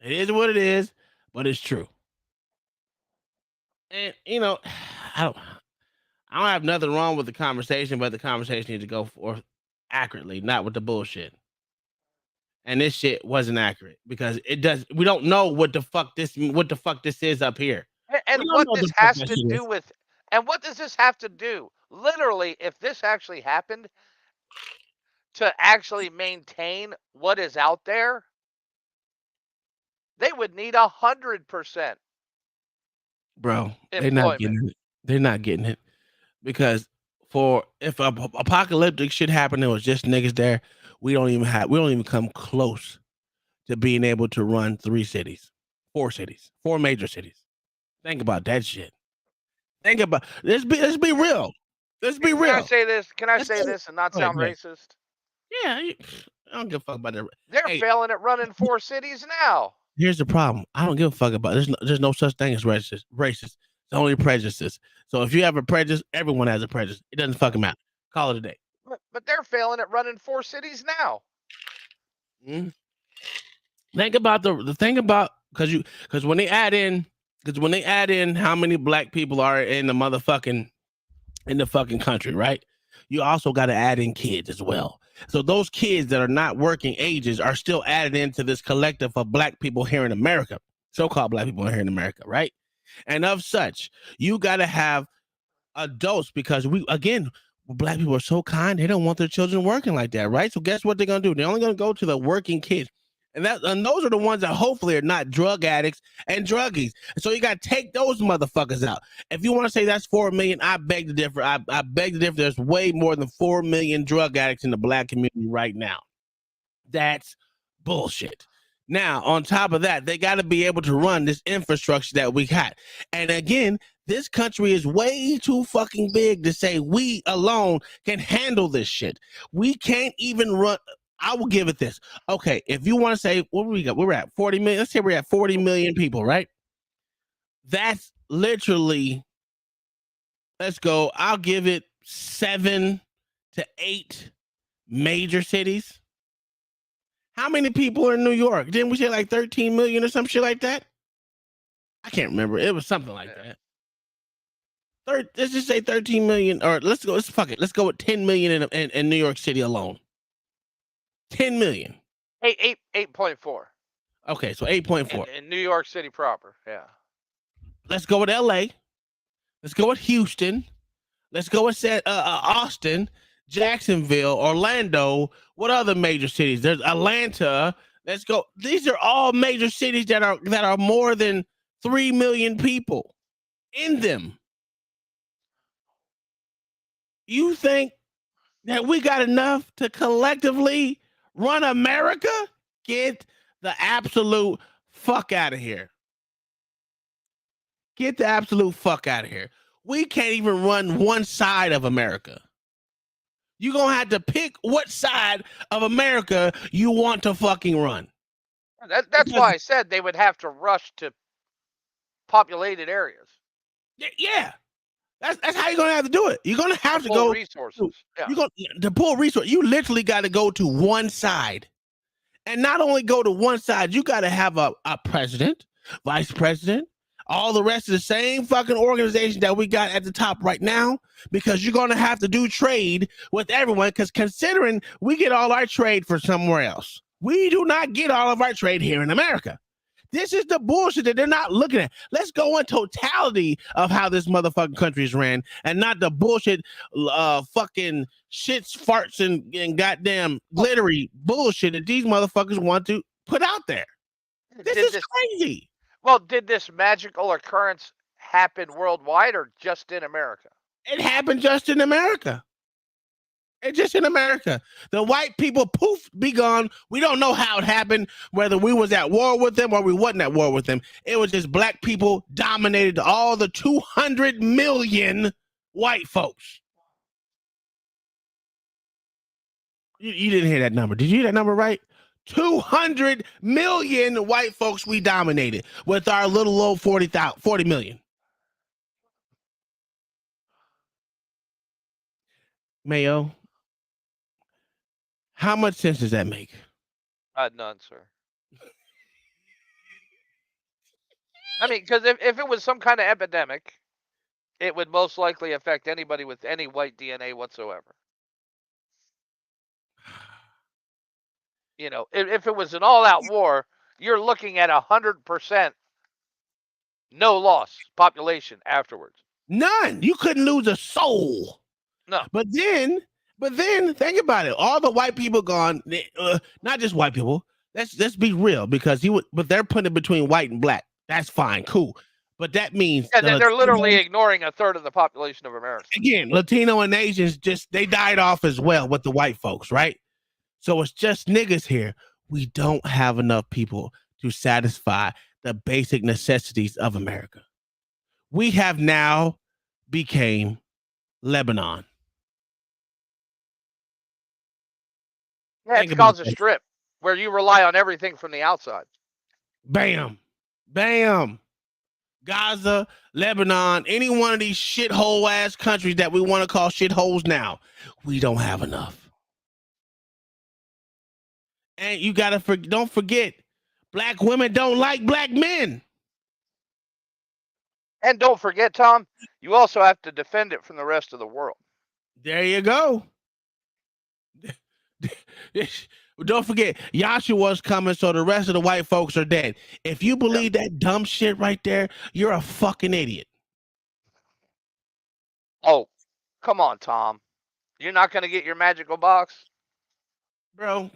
Speaker 1: It is what it is, but it's true. And I don't have nothing wrong with the conversation, but the conversation needs to go forth accurately, not with the bullshit. And this shit wasn't accurate because we don't know what the fuck this is up here.
Speaker 6: And what this has to do with, and what does this have to do? Literally, if this actually happened, to actually maintain what is out there, they would need 100%.
Speaker 1: Bro, they're not getting it. They're not getting it because if apocalyptic shit happened, there was just niggas there. We don't even come close to being able to run 4 major cities. Think about that shit. Let's be real. Let's be real.
Speaker 6: Can I say this and not sound racist?
Speaker 1: Yeah, I don't give a fuck about that.
Speaker 6: They're failing at running 4 cities now.
Speaker 1: Here's the problem. I don't give a fuck about it. There's no such thing as racist. It's only prejudices. So if you have a prejudice, everyone has a prejudice. It doesn't fucking matter. Call it a day.
Speaker 6: But they're failing at running 4 cities now.
Speaker 1: Mm-hmm. Think about the thing about because when they add in how many Black people are in the fucking country, right? You also got to add in kids as well. So those kids that are not working ages are still added into this collective of Black people here in America, so-called Black people here in America, right? And of such, you got to have adults because Black people are so kind. They don't want their children working like that, right? So guess what they're going to do? They're only going to go to the working kids. And those are the ones that hopefully are not drug addicts and druggies. So you got to take those motherfuckers out. If you want to say that's 4 million, I beg to differ. I beg to differ. There's way more than 4 million drug addicts in the Black community right now. That's bullshit. Now, on top of that, they got to be able to run this infrastructure that we got. And again, this country is way too fucking big to say we alone can handle this shit. We can't even run. I will give it this. Okay, if you want to say what we got, we're at 40 million. Let's say we're at 40 million people, right? That's literally, let's go. I'll give it 7 to 8 major cities. How many people are in New York? Didn't we say like 13 million or some shit like that? I can't remember. It was something like that. Let's just say 13 million, or let's go with 10 million in New York City alone. 10 million.
Speaker 6: 8.4.
Speaker 1: Okay, so 8.4.
Speaker 6: In New York City proper, yeah.
Speaker 1: Let's go with LA. Let's go with Houston. Let's go with Austin, Jacksonville, Orlando. What other major cities? There's Atlanta. Let's go. These are all major cities that are more than 3 million people in them. You think that we got enough to collectively run America? Get the absolute fuck out of here. Get the absolute fuck out of here. We can't even run one side of America. You're going to have to pick what side of America you want to fucking run.
Speaker 6: That's why I said they would have to rush to populated areas.
Speaker 1: Yeah. That's how you're gonna have to do it. You're gonna have to
Speaker 6: Pull
Speaker 1: go
Speaker 6: resources. Yeah.
Speaker 1: You go to pull resource. You literally got to go to one side, and not only go to one side. You got to have a president, vice president, all the rest of the same fucking organization that we got at the top right now, because you're gonna have to do trade with everyone. Because considering we get all our trade from somewhere else, we do not get all of our trade here in America. This is the bullshit that they're not looking at. Let's go in totality of how this motherfucking country is ran, and not the bullshit, fucking shits, farts, and goddamn glittery bullshit that these motherfuckers want to put out there. This is crazy.
Speaker 6: Well, did this magical occurrence happen worldwide or just in America?
Speaker 1: It happened just in America. It's just in America. The white people, poof, be gone. We don't know how it happened, whether we was at war with them or we wasn't at war with them. It was just black people dominated all the 200 million white folks. You didn't hear that number. Did you hear that number right? 200 million white folks we dominated with our little old 40 million. Mayo, how much sense does that make?
Speaker 6: None, sir. I mean, because if it was some kind of epidemic, it would most likely affect anybody with any white DNA whatsoever. You know, if it was an all-out war, you're looking at 100% no loss population afterwards.
Speaker 1: None. You couldn't lose a soul.
Speaker 6: No.
Speaker 1: But then think about it. All the white people gone. Not just white people. Let's be real, because but they're putting it between white and black. That's fine, cool. But that means
Speaker 6: they're literally ignoring a third of the population of America.
Speaker 1: Again, Latino and Asians they died off as well with the white folks, right? So it's just niggas here. We don't have enough people to satisfy the basic necessities of America. We have now became Lebanon.
Speaker 6: Yeah, it's called a strip where you rely on everything from the outside.
Speaker 1: Bam. Bam. Gaza, Lebanon, any one of these shithole ass countries that we want to call shitholes now, we don't have enough. And you gotta don't forget, black women don't like black men.
Speaker 6: And don't forget, Tom, you also have to defend it from the rest of the world.
Speaker 1: There you go. Don't forget, Yahshua's coming, so the rest of the white folks are dead. If you believe that dumb shit right there, you're a fucking idiot.
Speaker 6: Oh, come on, Tom. You're not going to get your magical box?
Speaker 1: Bro,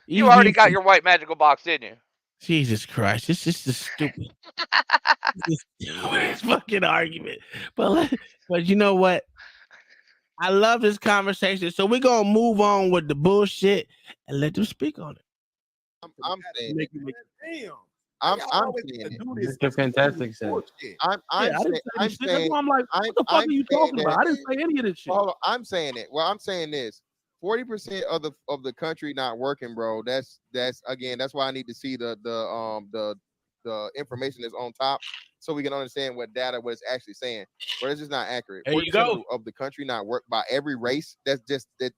Speaker 6: you already got your white magical box, didn't you?
Speaker 1: Jesus Christ, this is stupid. This fucking argument. But you know what? I love this conversation. So we're gonna move on with the bullshit and let them speak on it.
Speaker 10: I'm saying it.
Speaker 9: Damn.
Speaker 10: I'm saying it.
Speaker 7: It's a fantastic sense.
Speaker 10: I'm saying
Speaker 12: I'm like, what the fuck are you talking about? I didn't say any of this shit.
Speaker 10: Hold on, I'm saying it. Well, I'm saying this. 40% of the country not working, bro. That's again. That's why I need to see the information that's on top, so we can understand what it's actually saying. But it's just not accurate.
Speaker 1: There you go.
Speaker 10: Of the country not work by every race. That's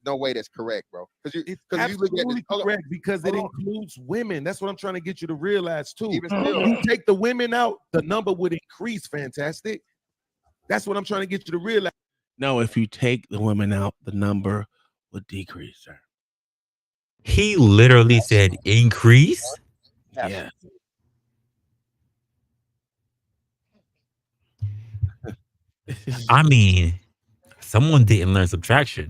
Speaker 10: no way that's correct, bro. Because you look at this,
Speaker 9: correct, because it includes women. That's what I'm trying to get you to realize too.
Speaker 10: Even still,
Speaker 9: if you take the women out, the number would increase. Fantastic. That's what I'm trying to get you to realize.
Speaker 1: No, if you take the women out, the number would decrease, sir.
Speaker 5: He literally said increase.
Speaker 1: Yeah.
Speaker 5: I mean, someone didn't learn subtraction.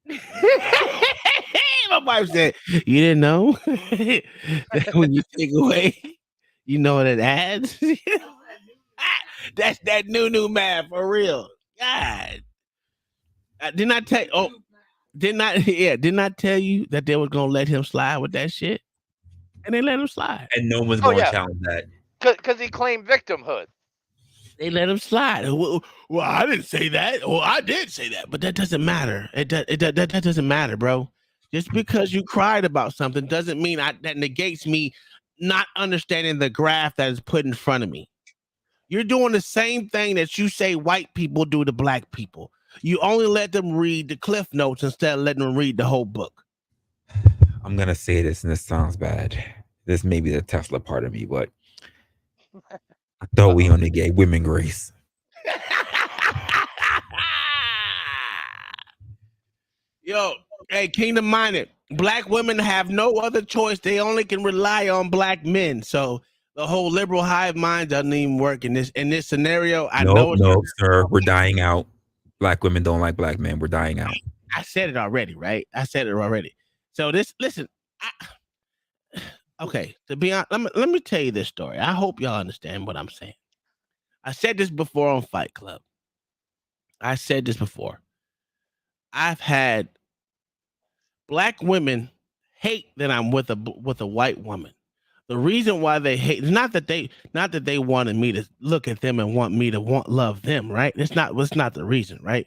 Speaker 1: My wife said, "You didn't know that when you take away, you know what it adds." That's that new math for real. God, didn't I tell? Oh, didn't I tell you that they were gonna let him slide with that shit, and they let him slide,
Speaker 5: and no one's going to challenge that
Speaker 6: because he claimed victimhood.
Speaker 1: They let him slide. Well, I didn't say that. Well, I did say that, but that doesn't matter. That doesn't matter, bro. Just because you cried about something doesn't mean that negates me not understanding the graph that is put in front of me. You're doing the same thing that you say white people do to black people. You only let them read the cliff notes instead of letting them read the whole book.
Speaker 5: I'm gonna say this, and this sounds bad. This may be the Tesla part of me, but I thought we only gave women grace.
Speaker 1: Yo, hey, Kingdom Minded. Black women have no other choice. They only can rely on black men. So the whole liberal hive mind doesn't even work in this scenario. I know it's
Speaker 5: No, sir. We're dying out. Black women don't like black men. We're dying out.
Speaker 1: I said it already, right? I said it already. So listen. Okay, to be honest, let me tell you this story. I hope y'all understand what I'm saying. I said this before on Fight Club. I said this before. I've had black women hate that I'm with a white woman. The reason why they hate is not that they wanted me to look at them and want me to love them, right? It's not the reason, right?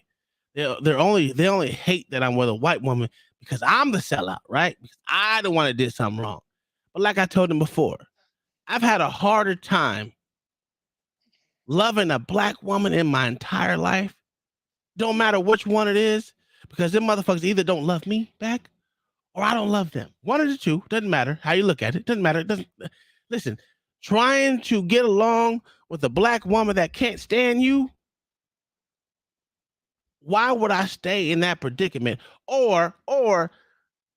Speaker 1: They only hate that I'm with a white woman because I'm the sellout, right? Because I don't want to do something wrong. But like I told them before, I've had a harder time loving a black woman in my entire life. Don't matter which one it is, because them motherfuckers either don't love me back or I don't love them. One of the two. Doesn't matter how you look at it. Doesn't matter. Listen, trying to get along with a black woman that can't stand you, why would I stay in that predicament? Or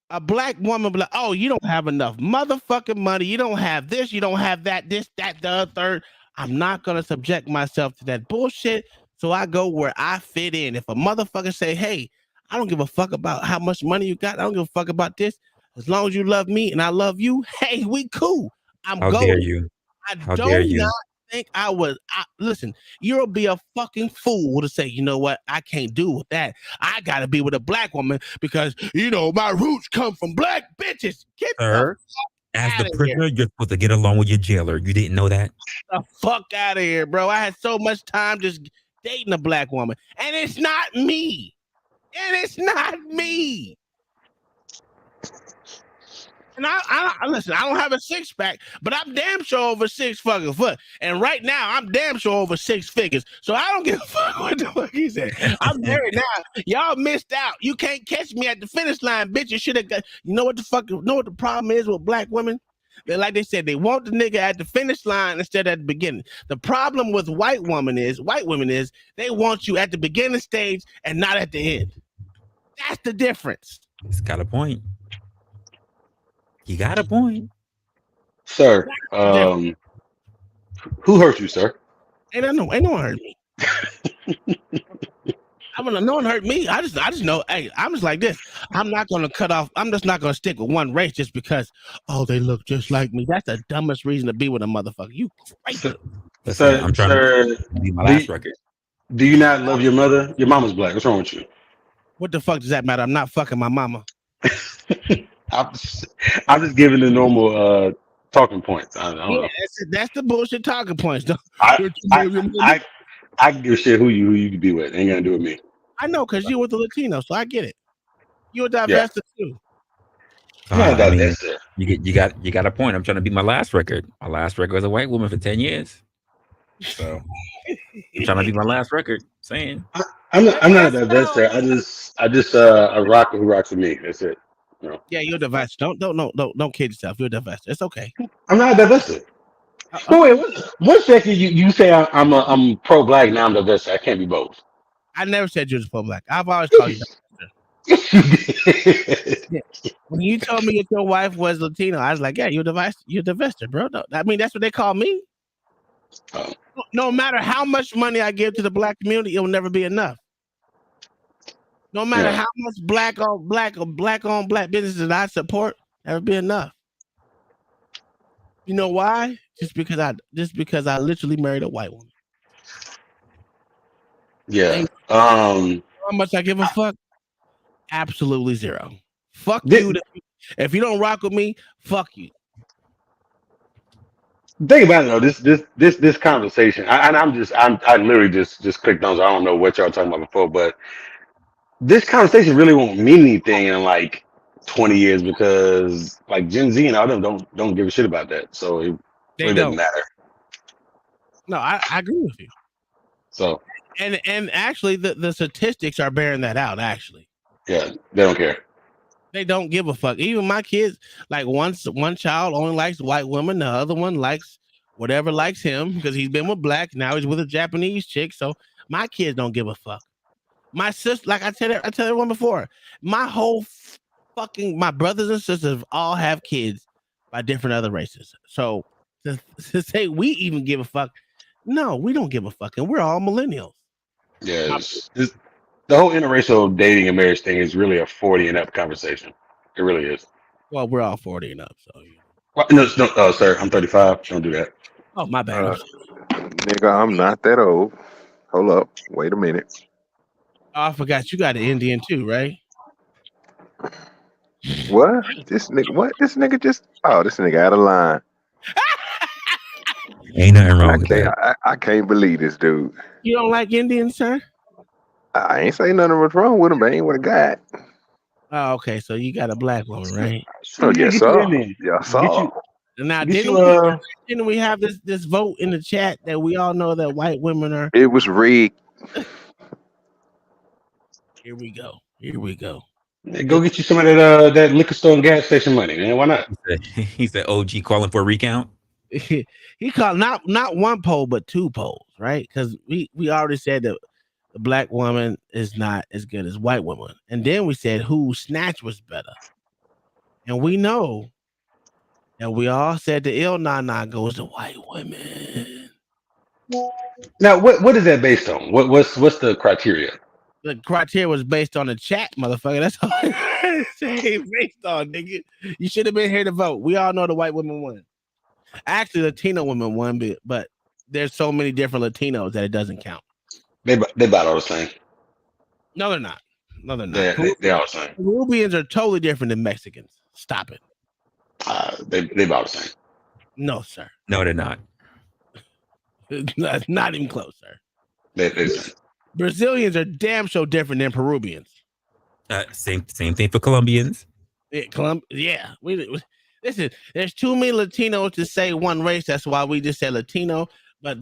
Speaker 1: a black woman be like, oh, you don't have enough motherfucking money. You don't have this. You don't have that, this, that, the third. I'm not going to subject myself to that bullshit. So I go where I fit in. If a motherfucker say, hey, I don't give a fuck about how much money you got. I don't give a fuck about this. As long as you love me and I love you, hey, we cool.
Speaker 5: How dare you?
Speaker 1: I don't not think I was. Listen, you'll be a fucking fool to say, you know what? I can't do with that. I got to be with a black woman because, my roots come from black bitches. Get
Speaker 5: Sir, as the prisoner, you're supposed to get along with your jailer. You didn't know that?
Speaker 1: The fuck out of here, bro. I had so much time just dating a black woman. And it's not me. And I listen, I don't have a six pack, but I'm damn sure over 6 fucking foot. And right now, I'm damn sure over 6 figures. So I don't give a fuck what the fuck he said. I'm married now. Y'all missed out. You can't catch me at the finish line, bitch. You should have got. You know what the problem is with black women? Like they said, they want the nigga at the finish line instead of at the beginning. The problem with white women is they want you at the beginning stage and not at the end. That's the difference.
Speaker 5: He's got a point. He got a point.
Speaker 14: Sir, who hurt you, sir?
Speaker 1: Ain't no one hurt me. No one hurt me. I just know, hey, I'm just like this. I'm not going to cut off. I'm just not going to stick with one race just because, they look just like me. That's the dumbest reason to be with a motherfucker. You crazy.
Speaker 14: Sir,
Speaker 5: I'm trying to be my last record.
Speaker 14: Do you not love your mother? Your mama's black. What's wrong with you?
Speaker 1: What the fuck does that matter? I'm not fucking my mama.
Speaker 14: I'm just giving the normal talking points. I don't know.
Speaker 1: That's the bullshit talking points.
Speaker 14: I can give a shit who you can be with. Ain't gonna do with me.
Speaker 1: I know, because you're with the Latino, so I get it. You're a divester too.
Speaker 5: You got a point. I'm trying to beat my last record. My last record was a white woman for 10 years. So I'm trying to beat my last record. Saying
Speaker 14: I'm not a divester. I just a rocker who rocks with me. That's it.
Speaker 1: Yeah, you're a divester. Don't kid yourself. You're a divester. It's okay.
Speaker 14: I'm not a divester. Wait, what second you say I'm pro black, now I'm divester? I can't be both.
Speaker 1: I never said you was pro black. I've always called you divester. When you told me that your wife was Latino, I was like, yeah, you're a divester, bro. No, I mean, that's what they call me.
Speaker 14: Oh.
Speaker 1: No matter how much money I give to the black community, it will never be enough. No matter how much black on black businesses I support, never be enough. You know why? Just because I literally married a white woman.
Speaker 14: Yeah.
Speaker 1: How much I give a fuck? Absolutely zero. Fuck you. If you don't rock with me, fuck you.
Speaker 14: Think about it though. This conversation, I literally just clicked on. So I don't know what y'all talking about before, but this conversation really won't mean anything in like 20 years because like Gen Z and all them don't give a shit about that. So it really doesn't matter.
Speaker 1: No, I agree with you.
Speaker 14: So
Speaker 1: and actually the statistics are bearing that out. Actually,
Speaker 14: yeah, they don't care.
Speaker 1: they don't give a fuck. Even my kids, like one child only likes white women, the other one likes whatever likes him because he's been with black. Now he's with a Japanese chick. So my kids don't give a fuck. My sister, like I tell everyone before, my whole my brothers and sisters all have kids by different other races. So to say we even give a fuck, no, we don't give a fuck, and we're all millennials.
Speaker 14: Yeah, the whole interracial dating and marriage thing is really a 40 and up conversation. It really is.
Speaker 1: Well, we're all 40 and up, so.
Speaker 14: Well, no, sir, I'm 35. Don't do that.
Speaker 1: Oh, my bad.
Speaker 4: Nigga, I'm not that old. Hold up. Wait a minute.
Speaker 1: Oh, I forgot you got an Indian too, right?
Speaker 4: What? This nigga just this nigga out of line.
Speaker 5: Ain't nothing wrong with that.
Speaker 4: I can't believe this dude.
Speaker 1: You don't like Indians, sir?
Speaker 4: I ain't say nothing was wrong with him, but I ain't what I got.
Speaker 1: Oh, okay. So you got a black woman, right?
Speaker 4: Oh, yes, sir. Yes, sir.
Speaker 1: Now, didn't we have this vote in the chat that we all know that white women are?
Speaker 4: It was rigged.
Speaker 1: Here we go. Here we go.
Speaker 14: Hey, go get you some of that liquor store and gas station money, man. Why not?
Speaker 5: He said OG calling for a recount.
Speaker 1: He called not one poll but two polls, right? Because we already said that the black woman is not as good as white woman, and then we said who snatch was better, and we know, and we all said the ill nana goes to white women.
Speaker 14: Now, what is that based on? What's the criteria?
Speaker 1: The criteria was based on the chat, motherfucker. That's all it's based on, nigga. You should have been here to vote. We all know the white women won. Actually, Latino women won, but there's so many different Latinos that it doesn't count.
Speaker 14: They about all the same.
Speaker 1: No, they're not. No, they're not.
Speaker 14: They're all the same.
Speaker 1: Peruvians are totally different than Mexicans. Stop it.
Speaker 14: They about the same.
Speaker 1: No, sir.
Speaker 5: No, they're not.
Speaker 1: Not even close, sir.
Speaker 14: They're
Speaker 1: Brazilians are damn so different than Peruvians.
Speaker 5: Same thing for Colombians.
Speaker 1: Yeah. Listen, there's too many Latinos to say one race. That's why we just say Latino. But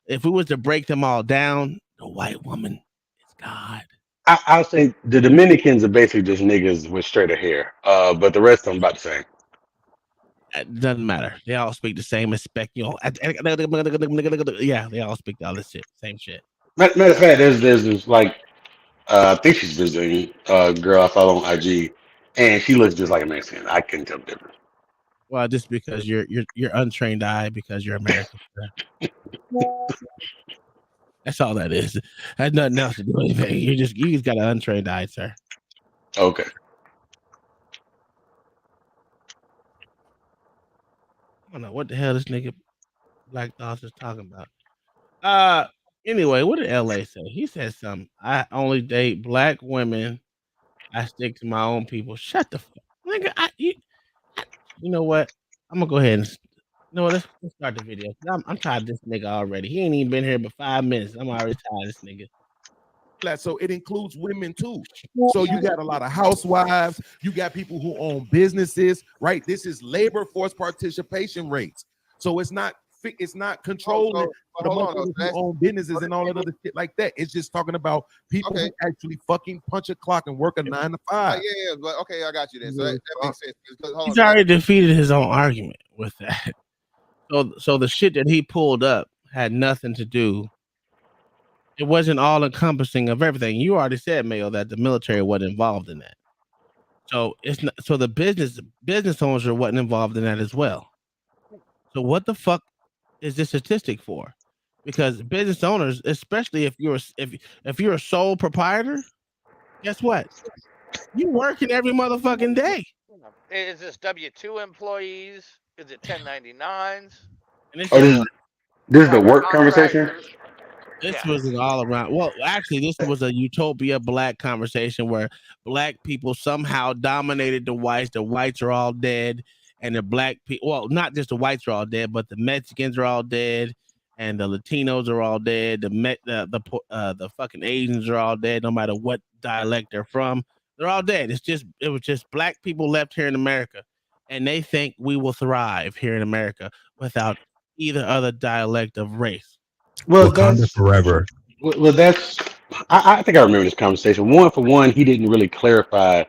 Speaker 1: if we was to break them all down, the white woman is God.
Speaker 14: I'll say the Dominicans are basically just niggas with straighter hair. But the rest of them about the same.
Speaker 1: It doesn't matter. They all speak the same respect. Yeah, they all speak all this shit. Same shit.
Speaker 14: Matter of fact, there's this like I think she's Brazilian girl I follow on IG, and she looks just like a Mexican. I couldn't tell the difference.
Speaker 1: Well, just because you're untrained eye because you're American. That's all that is. Has nothing else to do with anything. You just got an untrained eye, sir.
Speaker 14: Okay.
Speaker 1: I don't know what the hell this nigga Black Thoughts is talking about. Anyway, what did LA say? He said something. I only date black women. I stick to my own people. Shut the fuck, nigga. You know what? I'm gonna go ahead and let's start the video. I'm tired of this nigga already. He ain't even been here but 5 minutes. I'm already tired of this nigga.
Speaker 9: So it includes women too. So you got a lot of housewives. You got people who own businesses, right? This is labor force participation rates. So it's not controlling the motherfuckers who own businesses and all that other shit like that. It's just talking about people who actually fucking punch a clock and work a 9 to 5.
Speaker 10: Yeah, but okay, I got you then. So that makes sense.
Speaker 1: He's already defeated his own argument with that. So the shit that he pulled up had nothing to do. It wasn't all encompassing of everything. You already said, Mayo, that the military wasn't involved in that. So it's not. So the business owners wasn't involved in that as well. So what the fuck is this statistic for? Because business owners, especially if you're a sole proprietor, guess what? You working every motherfucking day.
Speaker 6: Is this W-2 employees? Is it 1099s?
Speaker 14: This is the work conversation.
Speaker 1: This was an all around. Well, actually, this was a utopia black conversation where black people somehow dominated the whites. The whites are all dead, and the black people. Well, not just the whites are all dead, but the Mexicans are all dead, and the Latinos are all dead. The fucking Asians are all dead, no matter what dialect they're from. They're all dead. It was just black people left here in America, and they think we will thrive here in America without either other dialect of race.
Speaker 14: Well,
Speaker 5: Wakanda
Speaker 14: that's
Speaker 5: forever.
Speaker 14: well, that's. I think I remember this conversation. One for one, he didn't really clarify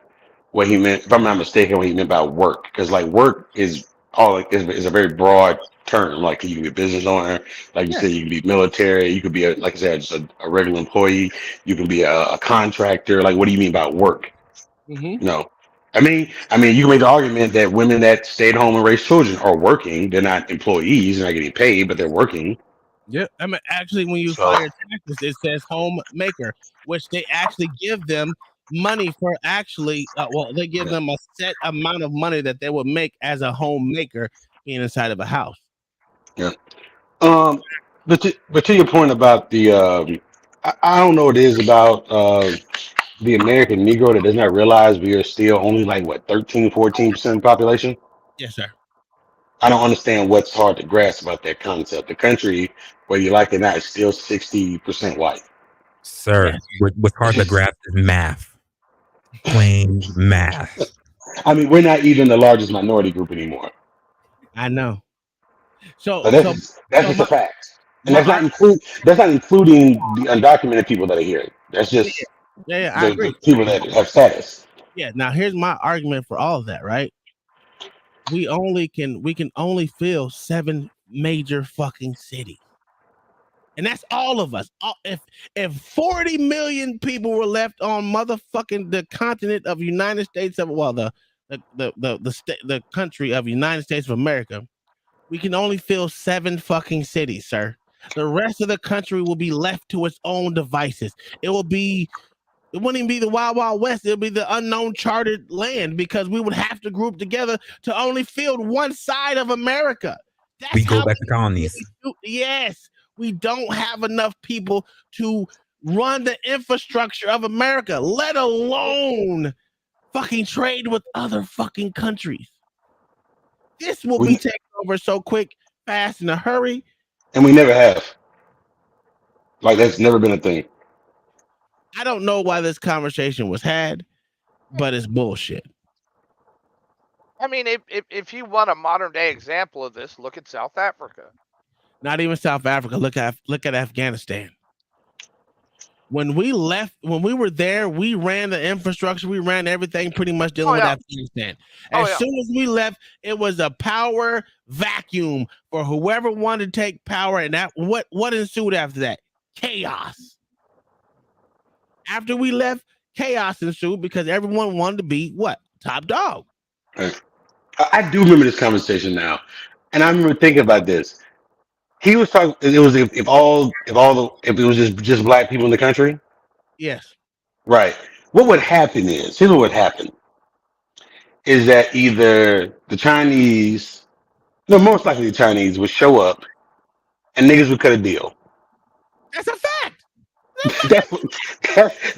Speaker 14: what he meant. If I'm not mistaken, what he meant by work, because like work is is a very broad term. Like you can be a business owner, like you
Speaker 1: Yeah.
Speaker 14: said, you can be military, you could be like I said, just a regular employee. You can be a contractor. Like, what do you mean by work?
Speaker 1: Mm-hmm.
Speaker 14: No. I mean, you can make the argument that women that stay at home and raise children are working. They're not employees, they're not getting paid, but they're working.
Speaker 1: Yep. I mean, actually, when you
Speaker 14: So
Speaker 1: file your taxes, it says homemaker, which they actually give them money for. Actually, well, they give them a set amount of money that they would make as a homemaker being inside of a house.
Speaker 14: yeah. But to your point about the I don't know what it is about the American Negro that does not realize we are still only like what 13-14% of the population.
Speaker 1: Yes, sir.
Speaker 14: I don't understand what's hard to grasp about that concept. The country, whether you like it or not, is still 60% white.
Speaker 5: Sir, what's hard to grasp is math. Plain math.
Speaker 14: I mean, we're not even the largest minority group anymore.
Speaker 1: I know. So
Speaker 14: But that's just a fact, and that's not including the undocumented people that are here. That's just
Speaker 1: yeah, I agree.
Speaker 14: the people that have status.
Speaker 1: Yeah. Now, here's my argument for all of that. Right. We can only fill 7 major fucking cities. And that's all of us. If 40 million people were left on motherfucking the continent of United States of the country of United States of America, we can only fill 7 fucking cities, sir. The rest of the country will be left to its own devices. It wouldn't even be the Wild Wild West. It'll be the unknown charted land, because we would have to group together to only field one side of America.
Speaker 5: We go back to colonies.
Speaker 1: Yes, we don't have enough people to run the infrastructure of America, let alone fucking trade with other fucking countries. This will be taken over so quick, fast, in a hurry.
Speaker 14: And we never have. Like, that's never been a thing.
Speaker 1: I don't know why this conversation was had, but it's bullshit.
Speaker 6: I mean, if you want a modern day example of this, look at South Africa.
Speaker 1: Not even South Africa. Look at Afghanistan. When we were there, we ran the infrastructure, we ran everything pretty much dealing with Afghanistan. As soon as we left, it was a power vacuum for whoever wanted to take power, and that what ensued after that? Chaos. After we left, chaos ensued because everyone wanted to be what? Top dog.
Speaker 14: I do remember this conversation now, and I remember thinking about this. He was talking. It was if it was just black people in the country.
Speaker 1: Yes.
Speaker 14: Right. What would happen is, here's what would happen, is that either the Chinese, no, most likely the Chinese would show up, and niggas would cut a deal.
Speaker 1: That's a fact.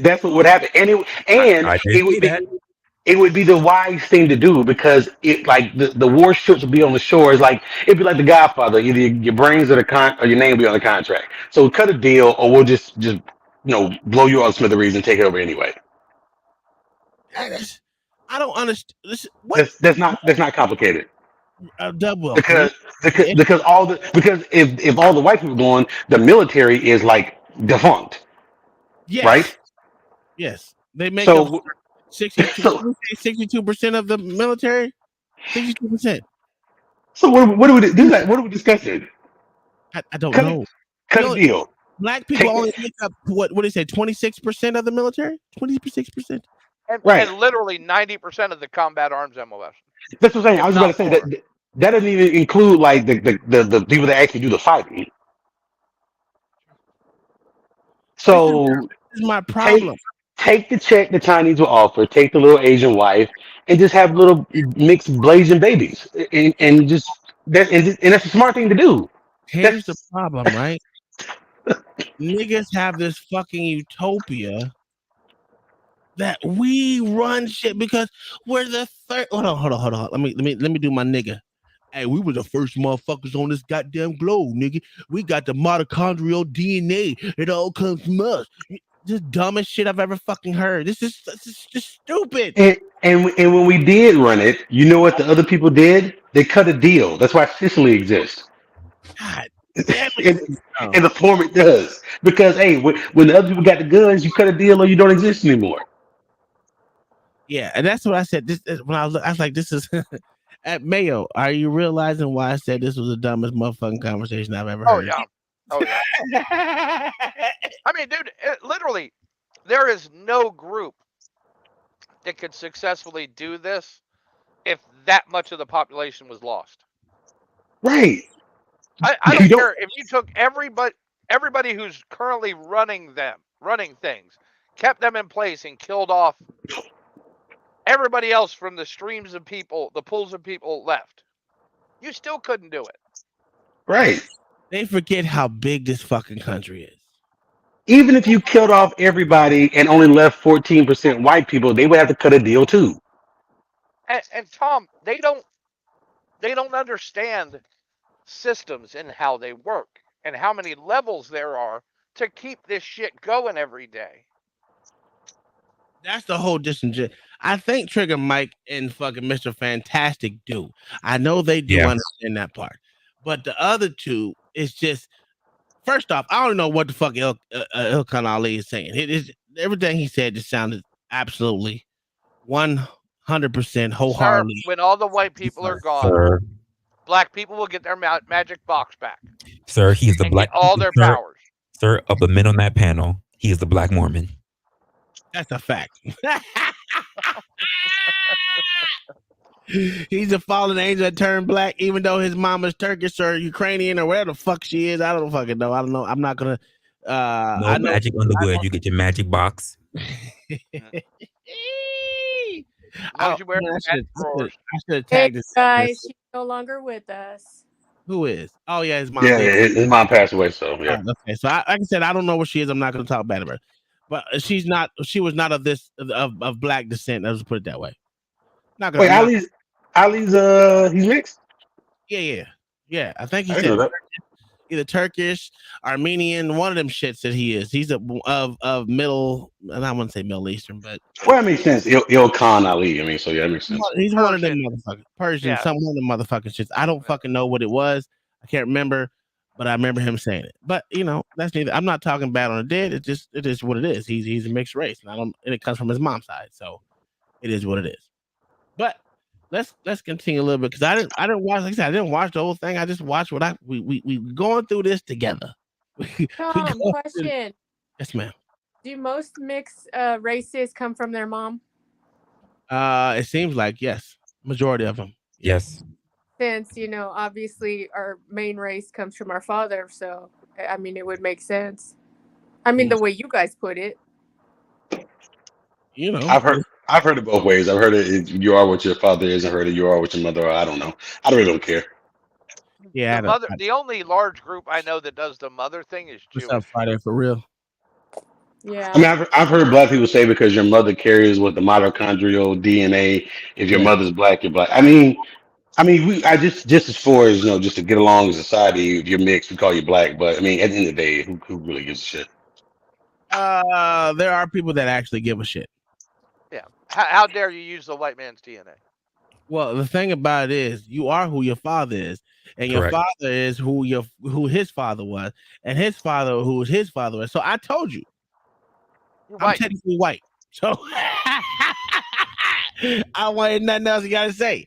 Speaker 14: That's what would happen, and it would be the wise thing to do, because it like the war ships would be on the shores. Like, it'd be like The Godfather. Either your brains or your name will be on the contract. So cut a deal, or we'll just blow you out smithereens and take it over anyway.
Speaker 1: I don't understand.
Speaker 14: That's not complicated.
Speaker 1: Double
Speaker 14: because if all the white people going, the military is like defunct.
Speaker 1: Yes.
Speaker 14: Right.
Speaker 1: Yes, they make
Speaker 14: so.
Speaker 1: 62% of the military. 62%.
Speaker 14: So what do we do? That what are we discussing?
Speaker 1: I don't know.
Speaker 14: Cut a deal.
Speaker 1: Black people only make up what do they say? 26% of the military. 26%.
Speaker 6: And literally 90% of the combat arms MOS.
Speaker 14: That's what I'm saying. I was about to say that doesn't even include like the people that actually do the fighting. So
Speaker 1: this is my problem.
Speaker 14: Take the check the Chinese will offer, take the little Asian wife, and just have little mixed blazing babies, and that's a smart thing to do.
Speaker 1: Here's the problem, right? Niggas have this fucking utopia that we run shit because we're the third. Hold on. Let me do my nigga. Hey, we were the first motherfuckers on this goddamn globe, nigga. We got the mitochondrial DNA. It all comes from us. This dumbest shit I've ever fucking heard. This is just stupid.
Speaker 14: And when we did run it, you know what the other people did? They cut a deal. That's why Sicily exists.
Speaker 1: God
Speaker 14: in the form it does. Because hey, when the other people got the guns, you cut a deal or you don't exist anymore.
Speaker 1: Yeah, and that's what I said. This when I was like, this is at Mayo. Are you realizing why I said this was the dumbest motherfucking conversation I've ever heard?
Speaker 6: Oh yeah. I mean, dude, literally, there is no group that could successfully do this if that much of the population was lost.
Speaker 14: Right.
Speaker 6: I don't care if you took everybody who's currently running things, kept them in place and killed off everybody else from the streams of people, the pools of people left. You still couldn't do it.
Speaker 14: Right.
Speaker 1: They forget how big this fucking country is.
Speaker 14: Even if you killed off everybody and only left 14% white people, they would have to cut a deal too.
Speaker 6: And Tom, they don't understand systems and how they work and how many levels there are to keep this shit going every day.
Speaker 1: That's the whole disingenuous. I think Trigger Mike and fucking Mr. Fantastic do. I know they do understand that part. But the other two is just, first off, I don't know what the fuck Ilkan Ali is saying. It is everything he said just sounded absolutely 100% wholeheartedly.
Speaker 6: Sir, when all the white people are gone, black people will get their magic box back.
Speaker 5: Sir, he's the black.
Speaker 6: All their powers.
Speaker 5: Sir, of the men on that panel, he is the Black Mormon.
Speaker 1: That's a fact. He's a fallen angel that turned black, even though his mama's Turkish or Ukrainian or whatever the fuck she is. I don't fucking know. I don't know. I'm not gonna.
Speaker 5: No magic underwood. You get your magic box.
Speaker 1: I should have tagged this.
Speaker 11: Guys, she's no longer with us.
Speaker 1: Who is? Oh yeah, his mom.
Speaker 14: Yeah, his mom passed away. So yeah.
Speaker 1: Okay, so like I said, I don't know where she is. I'm not going to talk bad about her, but she's not. She was not of this of black descent. Let's put it that way. Not gonna.
Speaker 14: Wait, Ali's he's mixed.
Speaker 1: Yeah. I think he's either Turkish, Armenian, one of them shits that he is. He's of middle, and I wouldn't say Middle Eastern, but
Speaker 14: well, that makes sense. Ilkan Ali. I mean, so yeah, that makes sense.
Speaker 1: He's one of them motherfuckers. Persian, some one of them motherfucking shits. I don't fucking know what it was. I can't remember, but I remember him saying it. But you know, that's neither. I'm not talking bad on the dead. It is what it is. He's a mixed race, and it comes from his mom's side, so it is what it is. But let's continue a little bit because I didn't watch. Like I said, I didn't watch the whole thing. I just watched what we going through this together.
Speaker 11: Question.
Speaker 1: Yes, ma'am.
Speaker 11: Do most mixed races come from their mom?
Speaker 1: It seems like yes, majority of them.
Speaker 5: Yes.
Speaker 11: Since obviously our main race comes from our father, so I mean it would make sense. I mean the way you guys put it.
Speaker 14: I've heard it both ways. I've heard it you are what your father is, and heard it you are what your mother are. I don't know. I really don't care.
Speaker 1: Yeah,
Speaker 6: the only large group I know that does the mother thing is Jewish.
Speaker 1: What's up, Friday for real?
Speaker 11: Yeah.
Speaker 14: I mean, I've heard black people say because your mother carries with the mitochondrial DNA. If your mother's black, you're black. I mean, I just as far as just to get along in society. If you're mixed, we call you black. But I mean, at the end of the day, who really gives a shit?
Speaker 1: There are people that actually give a shit.
Speaker 6: Yeah. How dare you use the white man's DNA?
Speaker 1: Well, the thing about it is, you are who your father is, and your
Speaker 5: Correct.
Speaker 1: father is who his father was, and his father who his father was. So I told you, I'm technically white. So I wanted nothing else you gotta say.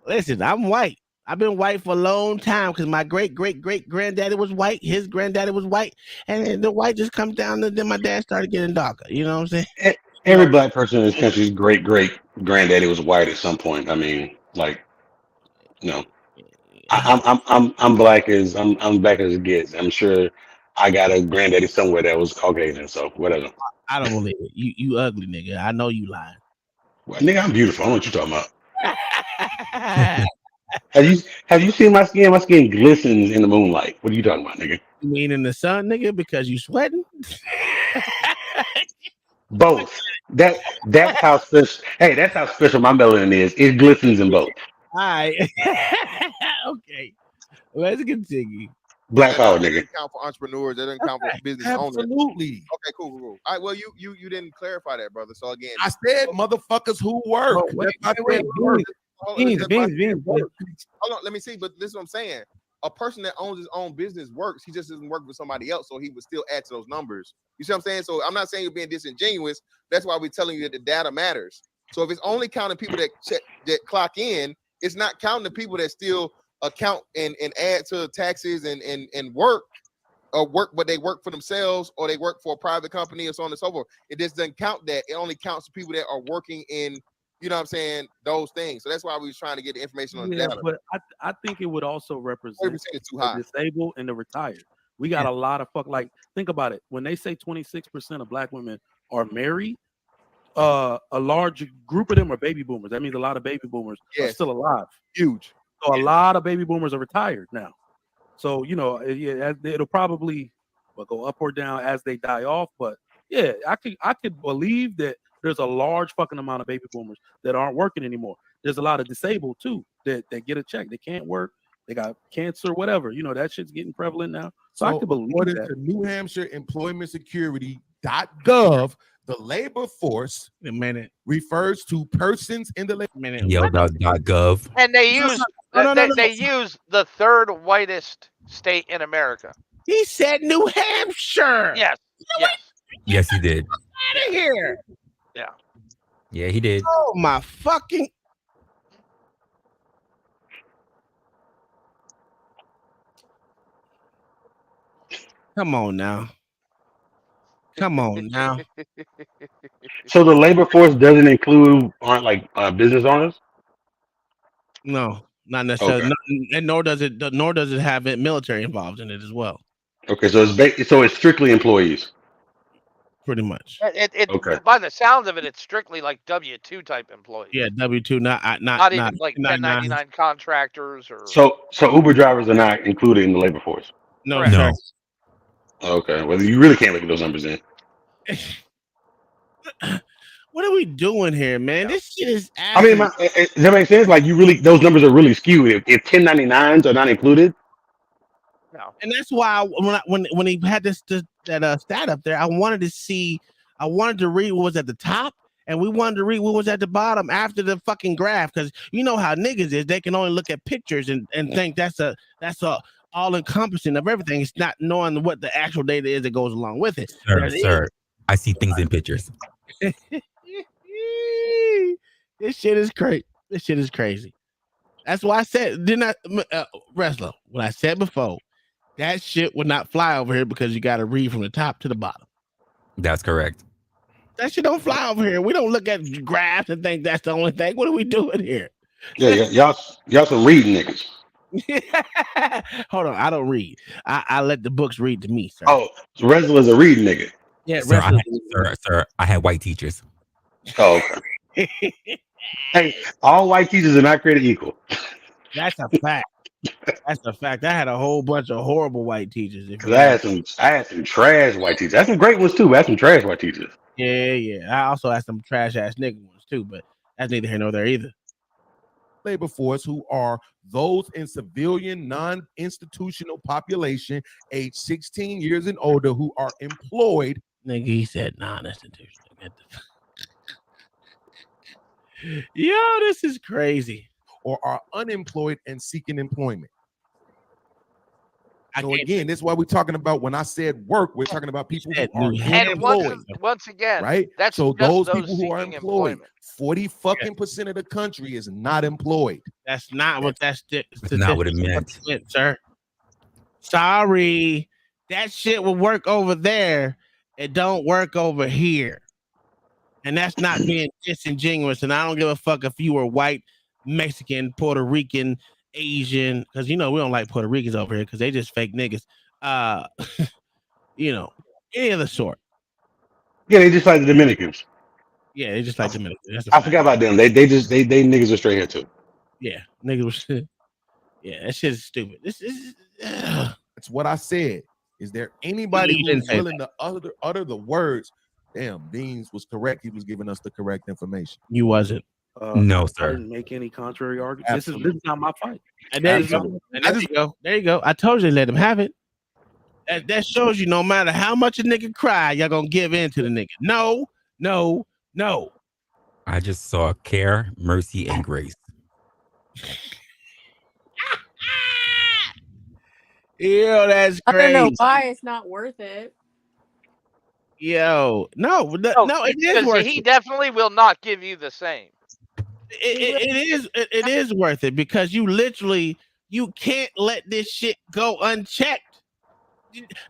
Speaker 1: Listen, I'm white. I've been white for a long time because my great granddaddy was white. His granddaddy was white, and then the white just comes down. And then my dad started getting darker. You know what I'm saying?
Speaker 14: Every black person in this country's great granddaddy was white at some point. I mean, like, I'm black as it gets. I'm sure I got a granddaddy somewhere that was Caucasian. So whatever.
Speaker 1: I don't believe it. You ugly nigga. I know you lying.
Speaker 14: Well, nigga, I'm beautiful. I don't know what you talking about. Have you seen my skin? My skin glistens in the moonlight. What are you talking about, nigga?
Speaker 1: You mean in the sun, nigga, because you sweating?
Speaker 14: Both. That's how special. Hey, that's how special my melanin is. It glistens in both.
Speaker 1: All right. Okay. Let's continue.
Speaker 14: Black power,
Speaker 10: That
Speaker 14: nigga.
Speaker 10: doesn't count for entrepreneurs. That doesn't count for business owners.
Speaker 9: Absolutely.
Speaker 10: Okay, cool. All right, well, you didn't clarify that, brother. So again,
Speaker 9: I said motherfuckers who work.
Speaker 10: Oh, wait,
Speaker 9: That's
Speaker 10: wait,
Speaker 9: my
Speaker 10: wait,
Speaker 9: thing.
Speaker 10: wait. Hold on,
Speaker 9: Beans.
Speaker 10: let me see. But this is what I'm saying. a person that owns his own business works. He just doesn't work for somebody else, so he would still add to those numbers. You see what I'm saying? So I'm not saying you're being disingenuous. That's why we're telling you that the data matters. So if it's only counting people that clock in, it's not counting the people that still account and add to taxes and work, but they work for themselves or they work for a private company or so on and so forth. It just doesn't count that. It only counts the people that are working in, you know what I'm saying, those things. So that's why we was trying to get the information on the data.
Speaker 12: But I think it would also represent
Speaker 10: 30% is too
Speaker 12: the
Speaker 10: high.
Speaker 12: disabled and the retired. We got a lot of like, think about it. When they say 26% of black women are married, a large group of them are baby boomers. That means a lot of baby boomers are still alive.
Speaker 10: Huge.
Speaker 12: So a lot of baby boomers are retired now. So, you know, it'll probably go up or down as they die off. But yeah, I could believe that there's a large fucking amount of baby boomers that aren't working anymore. There's a lot of disabled too that get a check. They can't work. They got cancer, whatever. You know, that shit's getting prevalent now. So I could believe
Speaker 9: according
Speaker 12: that.
Speaker 9: to New Hampshire Employment Security.gov, the labor force refers to persons in the labor
Speaker 5: Yale.gov.
Speaker 6: And they use they use the third whitest state in America.
Speaker 1: He said New Hampshire.
Speaker 6: Yes. Yes.
Speaker 5: Yes, he did.
Speaker 1: Out of here.
Speaker 6: Yeah.
Speaker 5: Yeah, he did.
Speaker 1: Oh my fucking. Come on now. Come on now.
Speaker 14: So the labor force doesn't include like business owners?
Speaker 1: No, not necessarily.
Speaker 14: Okay.
Speaker 1: No, and nor does it have it military involved in it as well.
Speaker 14: Okay, so it's strictly employees.
Speaker 1: Pretty much.
Speaker 14: Okay.
Speaker 6: By the sounds of it, it's strictly like W-2 type employees.
Speaker 1: Yeah, W-2, not
Speaker 6: even like 1099 contractors or.
Speaker 14: So Uber drivers are not included in the labor force.
Speaker 1: No,
Speaker 5: No.
Speaker 14: Okay. Well, you really can't look at those numbers in.
Speaker 1: What are we doing here, man? This shit is.
Speaker 14: I mean, does that make sense? Like, those numbers are really skewed. If 1099s are not included.
Speaker 6: No.
Speaker 1: And that's why when he had that stat up there, I wanted to read what was at the top, and we wanted to read what was at the bottom after the fucking graph, because you know how niggas is. They can only look at pictures and think that's a all encompassing of everything. It's not knowing what the actual data is that goes along with it.
Speaker 5: Sir, I see things in pictures.
Speaker 1: This shit is crazy. This shit is crazy. That's why I said, wrestler, what I said before, that shit would not fly over here because you got to read from the top to the bottom.
Speaker 5: That's correct.
Speaker 1: That shit don't fly over here. We don't look at graphs and think that's the only thing. What are we doing here?
Speaker 14: Yeah, y'all some reading niggas.
Speaker 1: Hold on, I don't read. I let the books read to me, sir.
Speaker 14: Oh, so wrestler's a reading nigga.
Speaker 1: Yeah,
Speaker 5: sir, I had white teachers.
Speaker 14: Oh, okay. Hey, all white teachers are not created equal.
Speaker 1: That's a fact. That's a fact. I had a whole bunch of horrible white teachers.
Speaker 14: Cause I had some trash white teachers. I had some great ones too. But I had some trash white teachers.
Speaker 1: Yeah. I also had some trash ass nigga ones too, but that's neither here nor there either.
Speaker 9: Labor force, who are those in civilian non-institutional population age 16 years and older who are employed.
Speaker 1: Nigga, he said non-institutional. Yo, this is crazy.
Speaker 9: Or are unemployed and seeking employment. So again, this is why we're talking about, when I said work, we're talking about people who are
Speaker 6: and
Speaker 9: employed.
Speaker 6: once again,
Speaker 9: right?
Speaker 6: That's
Speaker 9: so
Speaker 6: just
Speaker 9: those people who are
Speaker 6: seeking
Speaker 9: employed,
Speaker 6: employment.
Speaker 9: 40% of the country is not employed.
Speaker 1: That's not what that's
Speaker 5: not what it meant,
Speaker 1: sir. Sorry, that shit will work over there. It don't work over here, and that's not being disingenuous. And I don't give a fuck if you were white, Mexican, Puerto Rican, Asian, because you know we don't like Puerto Ricans over here because they just fake niggas. You know, any of the sort.
Speaker 14: Yeah, they just like the Dominicans.
Speaker 1: Yeah, they just like Dominicans.
Speaker 14: I forgot about them. They niggas are straight here too.
Speaker 1: Yeah, niggas was. Yeah, that shit is stupid. This is.
Speaker 9: That's what I said. Is there anybody who's willing to utter the words? Damn, Beans was correct. He was giving us the correct information.
Speaker 1: You wasn't.
Speaker 5: No,
Speaker 12: I
Speaker 5: sir.
Speaker 12: didn't make any contrary argument. This is not my fight.
Speaker 1: And there you go. And there you go. There you go. I told you to let him have it. That shows you no matter how much a nigga cry, y'all gonna give in to the nigga. No.
Speaker 5: I just saw care, mercy, and grace.
Speaker 1: Yo, that's
Speaker 11: I don't know
Speaker 1: crazy.
Speaker 11: why it's not worth it.
Speaker 1: Yo, no, it is
Speaker 6: Because
Speaker 1: worth
Speaker 6: he
Speaker 1: it.
Speaker 6: definitely will not give you the same.
Speaker 1: It is worth it because you can't let this shit go unchecked.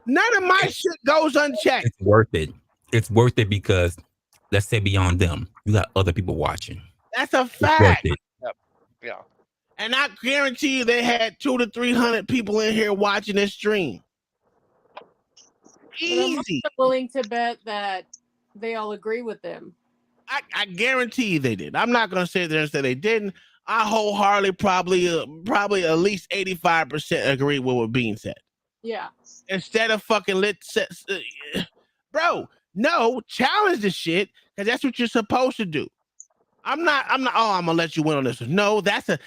Speaker 1: None of my shit goes unchecked.
Speaker 5: It's worth it. It's worth it because let's say beyond them, you got other people watching.
Speaker 1: That's a
Speaker 5: It's worth
Speaker 1: fact.
Speaker 5: it.
Speaker 6: Yep. Yeah.
Speaker 1: And I guarantee you they had 200 to 300 people in here watching this stream.
Speaker 11: But I'm
Speaker 1: Easy.
Speaker 11: also willing to bet that they all agree with them.
Speaker 1: I guarantee you they did. I'm not going to sit there and say they didn't. I wholeheartedly probably at least 85% agree with what Bean said.
Speaker 11: Yeah.
Speaker 1: Instead of fucking bro, no, challenge the shit because that's what you're supposed to do. I'm not, I'm gonna let you win on this one. No, that's a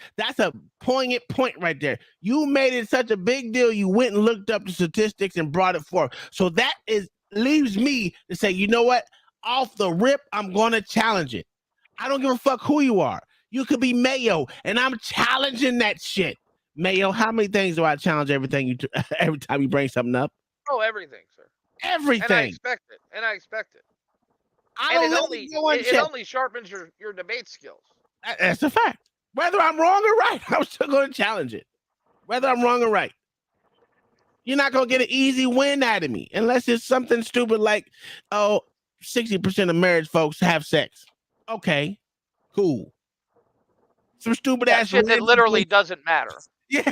Speaker 1: poignant point right there. You made it such a big deal, you went and looked up the statistics and brought it forth. So that leaves me to say, you know what? Off the rip, I'm gonna challenge it. I don't give a fuck who you are. You could be Mayo, and I'm challenging that shit. Mayo, how many things do I challenge every time you bring something up?
Speaker 6: Oh, everything, sir.
Speaker 1: Everything.
Speaker 6: And I expect it. And it only sharpens your debate skills.
Speaker 1: That's a fact. Whether I'm wrong or right, I'm still going to challenge it. Whether I'm wrong or right. You're not going to get an easy win out of me unless it's something stupid like, 60% of married folks have sex. Okay, cool. Some stupid ass
Speaker 6: shit that literally doesn't matter.
Speaker 1: Yeah,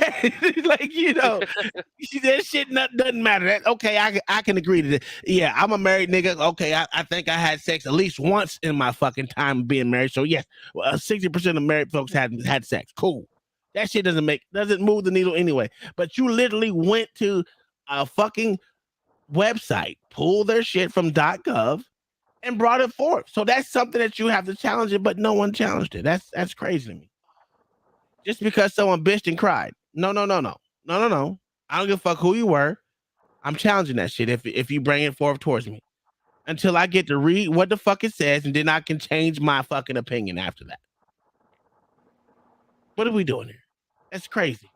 Speaker 1: like that shit doesn't matter. Okay, I can agree to that. Yeah, I'm a married nigga. Okay, I think I had sex at least once in my fucking time being married. So yes, 60% of married folks had sex. Cool. That shit doesn't move the needle anyway. But you literally went to a fucking website, pulled their shit from .gov, and brought it forth. So that's something that you have to challenge it, but no one challenged it. That's crazy to me. Just because someone bitched and cried. No. I don't give a fuck who you were. I'm challenging that shit if you bring it forth towards me. Until I get to read what the fuck it says, and then I can change my fucking opinion after that. What are we doing here? That's crazy.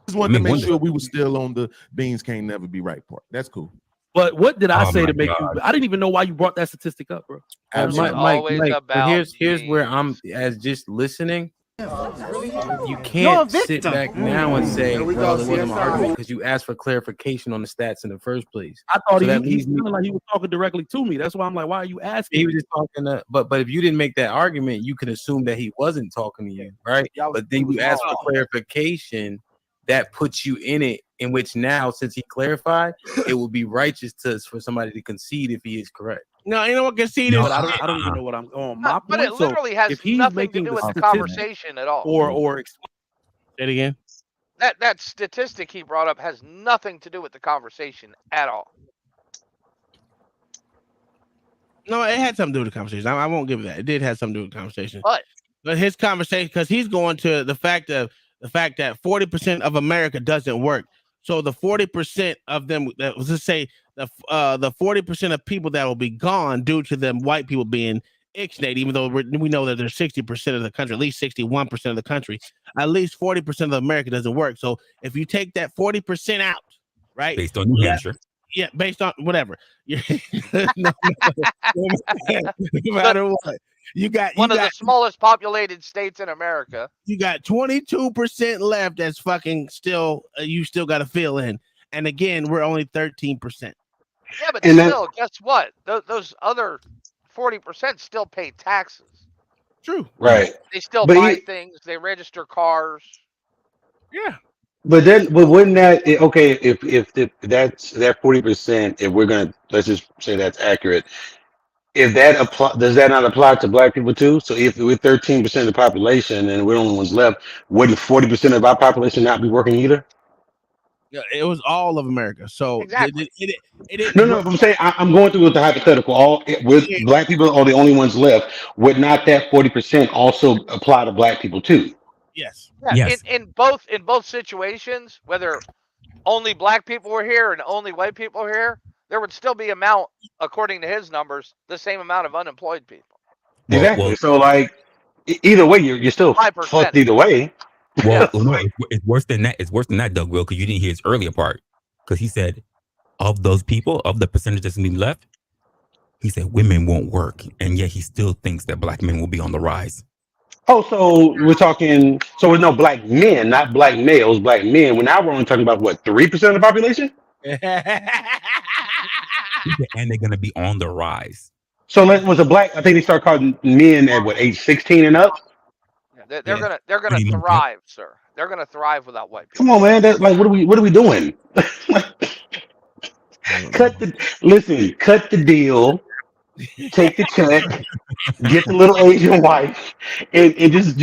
Speaker 9: Just wanted to make sure we were still on the beans can't never be right part. That's cool.
Speaker 12: But what did I
Speaker 9: Oh
Speaker 12: say
Speaker 9: my
Speaker 12: to make
Speaker 9: God.
Speaker 12: you? I didn't even know why you brought that statistic up, bro.
Speaker 7: Mike, but here's where I'm as just listening. You can't sit back now and say, well, it wasn't my argument because you asked for clarification on the stats in the first place.
Speaker 12: I thought
Speaker 7: So that
Speaker 12: he
Speaker 7: leaves me-
Speaker 12: sounded like he was talking directly to me. That's why I'm like, why are you asking?
Speaker 7: He was just talking to, but if you didn't make that argument, you can assume that he wasn't talking to you, right? But then you ask for clarification, that puts you in it, in which now, since he clarified, it will be righteous for somebody to concede if he is correct.
Speaker 1: No, you know what? Concede
Speaker 12: No,
Speaker 1: is.
Speaker 12: I don't even know what I'm on. My
Speaker 6: But
Speaker 12: point.
Speaker 6: it literally has
Speaker 12: if he's
Speaker 6: nothing to
Speaker 12: making
Speaker 6: do with the
Speaker 12: statistic
Speaker 6: conversation at all.
Speaker 12: or
Speaker 1: say it again.
Speaker 6: That statistic he brought up has nothing to do with the conversation at all.
Speaker 1: No, it had something to do with the conversation. I won't give it that. It did have something to do with the conversation.
Speaker 6: But
Speaker 1: his conversation, because he's going to the fact that 40% of America doesn't work. So the 40% of them, let's say the 40% of people that will be gone due to them white people being ixnayed, even though we know that there's 60% of the country, at least 61% of the country, at least 40% of America doesn't work. So if you take that 40% out, right?
Speaker 5: Based on New Hampshire.
Speaker 1: Yeah, based on whatever. No matter what. You got
Speaker 6: one of the smallest populated states in America.
Speaker 1: You got 22% left that's fucking still you still got to fill in. And again, we're only 13%.
Speaker 6: Yeah, but
Speaker 1: And
Speaker 6: still, guess what? Those other 40% still pay taxes.
Speaker 1: True.
Speaker 14: Right.
Speaker 6: They still
Speaker 14: But
Speaker 6: buy
Speaker 14: he-
Speaker 6: things. They register cars.
Speaker 1: Yeah.
Speaker 14: But wouldn't that okay? If that's that 40%, if we're gonna let's just say that's accurate, if that apply, does that not apply to black people too? So if we're 13% of the population and we're the only ones left, wouldn't 40% of our population not be working either?
Speaker 1: Yeah, it was all of America. So
Speaker 6: exactly.
Speaker 14: No. I'm saying I'm going through with the hypothetical. With black people are the only ones left. Would not that 40% also apply to black people too?
Speaker 1: Yes.
Speaker 6: Yeah, in both situations, whether only black people were here and only white people were here, there would still be according to his numbers, the same amount of unemployed people.
Speaker 14: Exactly. So like either way, you're still
Speaker 6: 5%.
Speaker 14: fucked either way.
Speaker 5: Well, no, it's worse than that. It's worse than that, Doug Will, because you didn't hear his earlier part. Because he said, of those people, of the percentage that's going to be left, he said women won't work. And yet he still thinks that black men will be on the rise.
Speaker 14: Oh, so we're talking. So we're no black men, not black males, black men. We're only talking about what 3% of the population.
Speaker 5: And they're going to be on the rise.
Speaker 14: So was a black. I think they start calling men at what age 16 and up.
Speaker 6: Yeah, they're gonna thrive, sir. They're gonna thrive without white people.
Speaker 14: Come on, man. That's like what are we doing? Cut the deal, take the check, get the little Asian wife, and just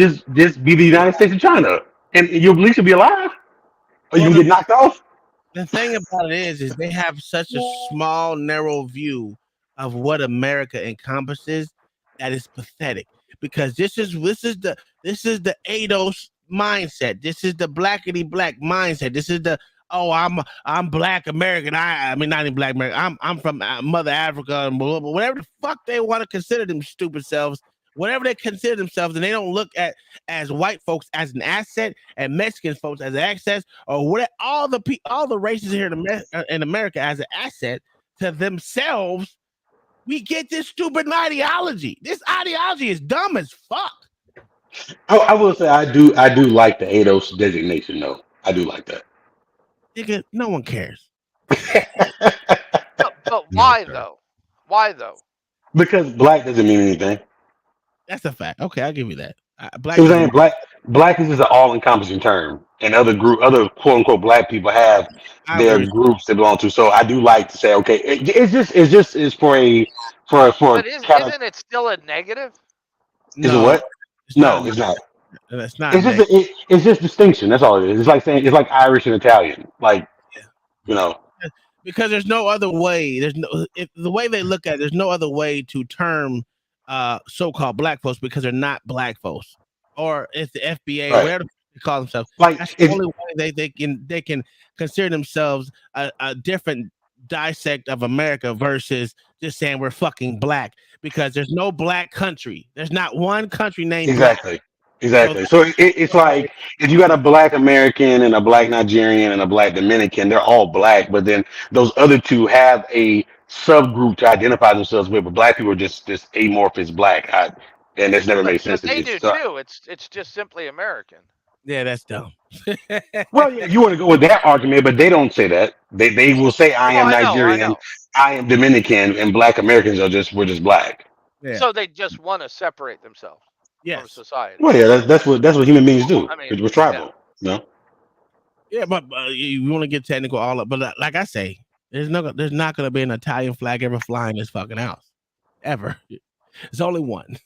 Speaker 14: be the United States of China, and you'll at least be alive, or you can get knocked off.
Speaker 1: The thing about it is they have such a small, narrow view of what America encompasses that is pathetic. Because this is the ADOS mindset. This is the blackity black mindset. This is the I'm black American. I mean not even black American. I'm from Mother Africa and blah, blah, blah, whatever the fuck they want to consider them stupid selves. Whatever they consider themselves, and they don't look at as white folks as an asset and Mexican folks as an asset, or what all the races here in America as an asset to themselves. We get this stupid ideology. This ideology is dumb as fuck.
Speaker 14: I will say I do like the ADOS designation though. I do like that.
Speaker 1: Nigga, no one cares.
Speaker 6: But why though? Why though?
Speaker 14: Because black doesn't mean anything.
Speaker 1: That's a fact. Okay, I'll give you that. Black
Speaker 14: So saying black is just an all-encompassing term, and other quote unquote black people have their groups they belong to. So I do like to say, okay, it's for
Speaker 6: But isn't it still a negative?
Speaker 14: Is it what? No, it's not.
Speaker 1: That's not.
Speaker 14: It's just distinction. That's all it is. It's like saying it's like Irish and Italian. Like, you know.
Speaker 1: Because there's no other way. The way they look at it, there's no other way to term so-called black folks because they're not black folks, or it's the FBA,
Speaker 14: Right.
Speaker 1: whatever they call themselves.
Speaker 14: Like,
Speaker 1: that's the only way they can consider themselves a different dissect of America versus just saying we're fucking black, because there's no black country. There's not one country named
Speaker 14: Exactly.
Speaker 1: black.
Speaker 14: Exactly. So it's like if you got a black American and a black Nigerian and a black Dominican, they're all black, but then those other two have a subgroup to identify themselves with. But black people are just amorphous black, and that's never made sense to
Speaker 6: They
Speaker 14: me.
Speaker 6: do
Speaker 14: So,
Speaker 6: too. It's just simply American.
Speaker 1: Yeah, that's dumb.
Speaker 14: well, yeah, you want to go with that argument, but they don't say that. They will say I am
Speaker 6: I know.
Speaker 14: Nigerian, I am Dominican, and black Americans we're just black.
Speaker 1: Yeah.
Speaker 6: So they just want to separate themselves from society.
Speaker 14: Well, yeah, that's what human beings do.
Speaker 6: I mean,
Speaker 14: We're tribal, no.
Speaker 1: Yeah, but you want to get technical all up, but like I say, there's not going to be an Italian flag ever flying this fucking house, ever. It's only one.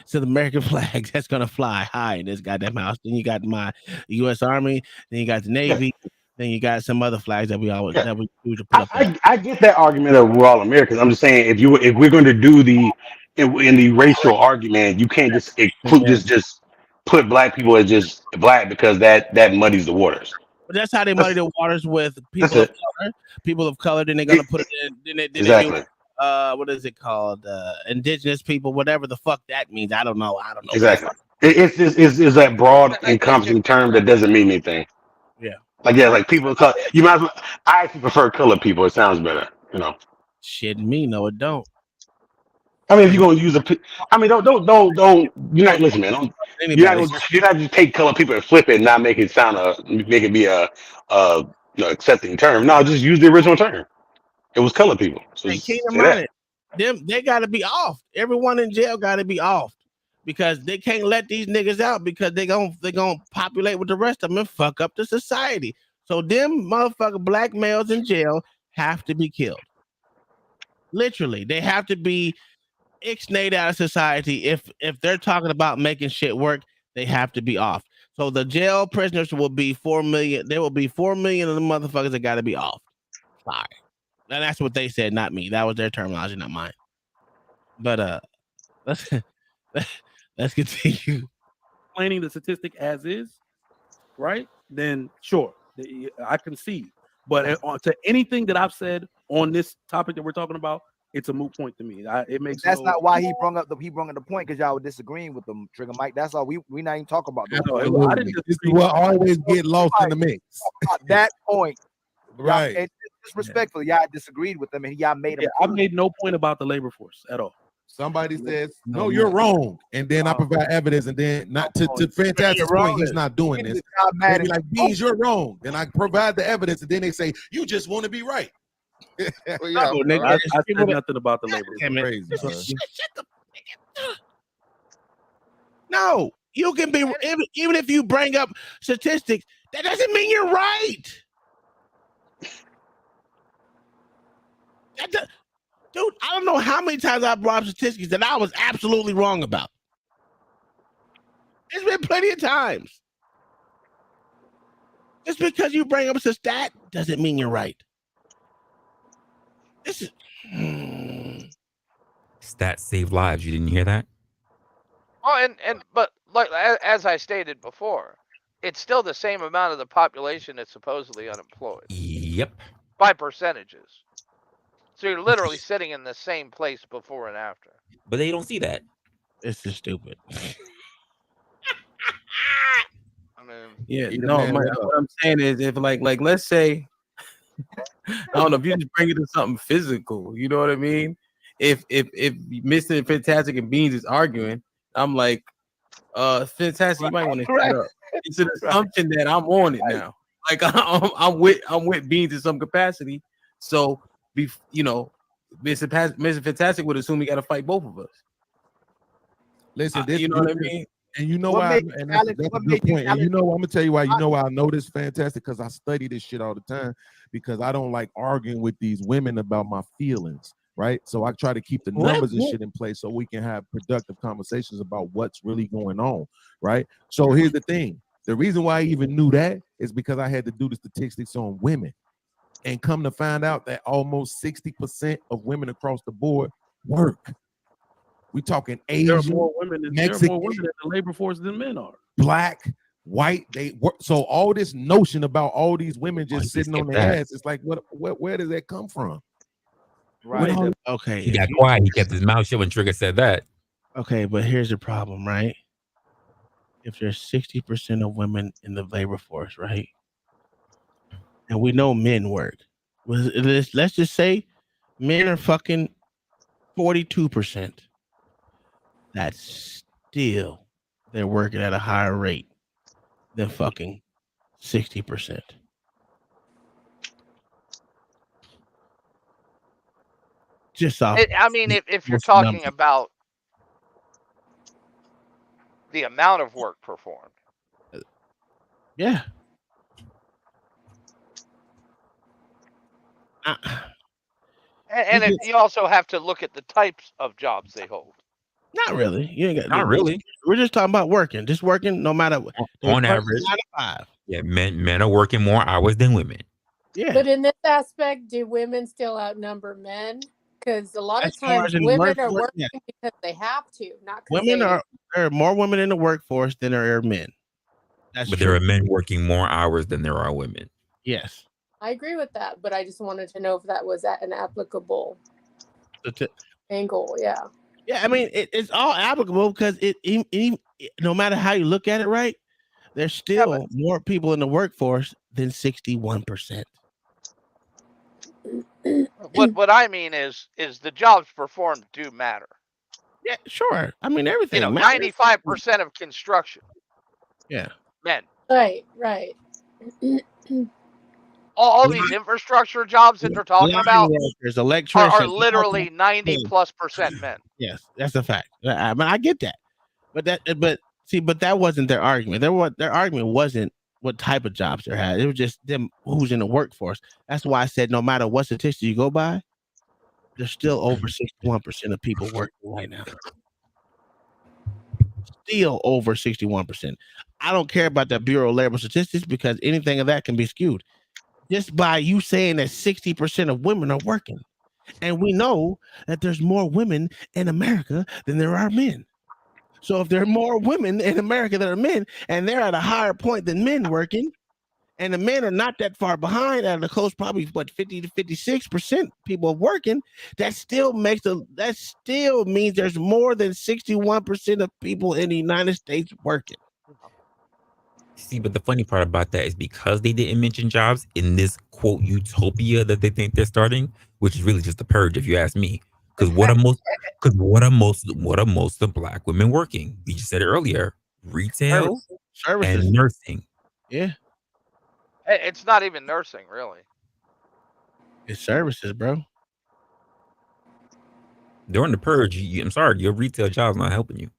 Speaker 1: It's an American flag that's going to fly high in this goddamn house. Then you got my U.S. Army. Then you got the Navy. Then you got some other flags that we always that we do to put up.
Speaker 14: I get that argument of we're all Americans. I'm just saying if we're going to do in the racial argument, you can't just just put black people as just black because that muddies the waters.
Speaker 1: But that's how they muddy the waters with people of color. People of color. Then they're gonna put it in. Then they
Speaker 14: Exactly.
Speaker 1: do, what is it called? Indigenous people, whatever the fuck that means. I don't know.
Speaker 14: Exactly. It's that broad encompassing term that doesn't mean anything.
Speaker 1: Yeah.
Speaker 14: Like people of color. You might as well. I actually prefer colored people. It sounds better. You know.
Speaker 1: Shit, me no, it don't.
Speaker 14: I mean, if you're gonna use don't. You're not listen, man. You're not just take colored people and flip it and not make it sound make it be a accepting term. No, just use the original term. It was colored people. So
Speaker 1: Hey,
Speaker 14: just
Speaker 1: keep in
Speaker 14: say that.
Speaker 1: mind, they got to be off. Everyone in jail got to be off because they can't let these niggas out because they gonna populate with the rest of them and fuck up the society. So them motherfucking black males in jail have to be killed. Literally, they have to be ixnayed out of society. If they're talking about making shit work, they have to be off. So the jail prisoners will be 4 million. There will be 4 million of the motherfuckers that got to be off. Sorry. And that's what they said, not me. That was their terminology, not mine. But let's continue.
Speaker 12: Explaining the statistic as is, right? Then sure, I concede. But to anything that I've said on this topic that we're talking about, it's a moot point to me. It makes
Speaker 8: That's
Speaker 12: no,
Speaker 8: not why he brought up the point because y'all were disagreeing with them, Trigger Mike. That's all. We not even talk about those.
Speaker 12: I didn't
Speaker 9: This is what always get lost in the mix.
Speaker 8: About that point,
Speaker 9: Right.
Speaker 8: And disrespectfully, y'all disagreed with them, and y'all made them.
Speaker 12: I made no point about the labor force at all.
Speaker 9: Somebody says, no, you're wrong. And then I provide evidence, and then not to Fantastic's point, he's not doing this. They be like, Beans, you're wrong. Then I provide the evidence, and then they say, you just want to be
Speaker 10: Well, yeah,
Speaker 12: No, nigga, I said nothing about the labor force.
Speaker 9: crazy.
Speaker 1: No, you can be even if you bring up statistics, that doesn't mean you're right. Dude, I don't know how many times I brought up statistics that I was absolutely wrong about. There's been plenty of times. Just because you bring up a stat doesn't mean you're right. This is
Speaker 5: Stats save lives. You didn't hear that?
Speaker 6: Oh, but like as I stated before, it's still the same amount of the population that's supposedly unemployed
Speaker 5: Yep.
Speaker 6: by percentages. So you're literally sitting in the same place before and after.
Speaker 5: But they don't see that.
Speaker 1: This is stupid.
Speaker 6: I mean,
Speaker 7: Yeah, no, what I'm saying is if like let's say I don't know if you just bring it to something physical, you know what I mean? If Mr. Fantastic and Beans is arguing, I'm like, Fantastic, you might want to shut up. It's an assumption that I'm on it now. Like I'm with Beans in some capacity. So Mr. Fantastic would assume he got to fight both of us.
Speaker 9: Listen,
Speaker 7: You know what I mean?
Speaker 9: And you know
Speaker 8: What
Speaker 9: why?
Speaker 8: made
Speaker 9: And
Speaker 8: Alex-
Speaker 9: that's a
Speaker 8: what
Speaker 9: good
Speaker 8: made you
Speaker 9: point. And you
Speaker 8: Alex-
Speaker 9: know, I'm gonna tell you why. You know why I know this Fantastic? Because I study this shit all the time. Because I don't like arguing with these women about my feelings, right? So I try to keep the numbers and shit in place so we can have productive conversations about what's really going on, right? So here's the thing: the reason why I even knew that is because I had to do the statistics on women, and come to find out that almost 60% of women across the board work. We talking
Speaker 12: There are
Speaker 9: Asian,
Speaker 12: more women in
Speaker 9: Mexican,
Speaker 12: the labor force than men are.
Speaker 9: black, white. They work. So all this notion about all these women just sitting on
Speaker 5: skip
Speaker 9: their
Speaker 5: that.
Speaker 9: ass, it's like, where does that come from?
Speaker 1: Right. Okay.
Speaker 5: He got quiet. He kept his mouth shut when Trigger said that.
Speaker 1: Okay, but here's the problem, right? If there's 60% of women in the labor force, right? And we know men work. Let's just say men are fucking 42%. That's still they're working at a higher rate than fucking 60%. Just off.
Speaker 6: I mean, if you're
Speaker 1: most
Speaker 6: talking
Speaker 1: numbers.
Speaker 6: about the amount of work performed,
Speaker 1: Yeah.
Speaker 6: and you also have to look at the types of jobs they hold.
Speaker 1: Not really. You ain't got
Speaker 5: Not really.
Speaker 1: We're just talking about working. Just working, no matter what.
Speaker 5: On average.
Speaker 1: 9 to 5.
Speaker 5: Yeah, men are working more hours than women.
Speaker 1: Yeah.
Speaker 11: But in this aspect, do women still outnumber men? Because a lot
Speaker 1: As
Speaker 11: of
Speaker 1: far
Speaker 11: times
Speaker 1: as in
Speaker 11: women
Speaker 1: workforce,
Speaker 11: are working
Speaker 1: yeah.
Speaker 11: because they have to, not because
Speaker 1: Women
Speaker 11: they,
Speaker 1: there are more women in the workforce than there are men. That's
Speaker 5: But
Speaker 1: true.
Speaker 5: there are men working more hours than there are women.
Speaker 1: Yes.
Speaker 11: I agree with that, but I just wanted to know if that was an applicable angle. Yeah.
Speaker 1: Yeah, I mean it's all applicable because it no matter how you look at it, right? There's still more people in the workforce than 61%.
Speaker 6: What I mean is the jobs performed do matter.
Speaker 1: Yeah, sure. I mean everything.
Speaker 6: You know,
Speaker 1: matters.
Speaker 6: 95% of construction,
Speaker 1: Yeah.
Speaker 6: men.
Speaker 11: Right.
Speaker 6: All these infrastructure jobs that they're talking about
Speaker 1: There's electricians.
Speaker 6: are literally 90+% men.
Speaker 1: Yes, that's a fact. I mean, I get that, but that wasn't their argument. Their argument wasn't what type of jobs they had. It was just them who's in the workforce. That's why I said no matter what statistic you go by, there's still over 61% of people working right now. Still over 61%. I don't care about the Bureau of Labor Statistics because anything of that can be skewed. Just by you saying that 60% of women are working. And we know that there's more women in America than there are men. So if there are more women in America than are men, and they're at a higher point than men working, and the men are not that far behind. Out of the coast, probably 50 to 56% people working. That still means there's more than 61% of people in the United States working.
Speaker 5: See, but the funny part about that is because they didn't mention jobs in this quote utopia that they think they're starting, which is really just a purge, if you ask me. Because what are most of black women working? We just said it earlier: retail,
Speaker 1: services,
Speaker 5: and nursing.
Speaker 1: Yeah,
Speaker 6: It's not even nursing, really.
Speaker 1: it's services, bro.
Speaker 5: During the purge, I'm sorry, your retail job's not helping you.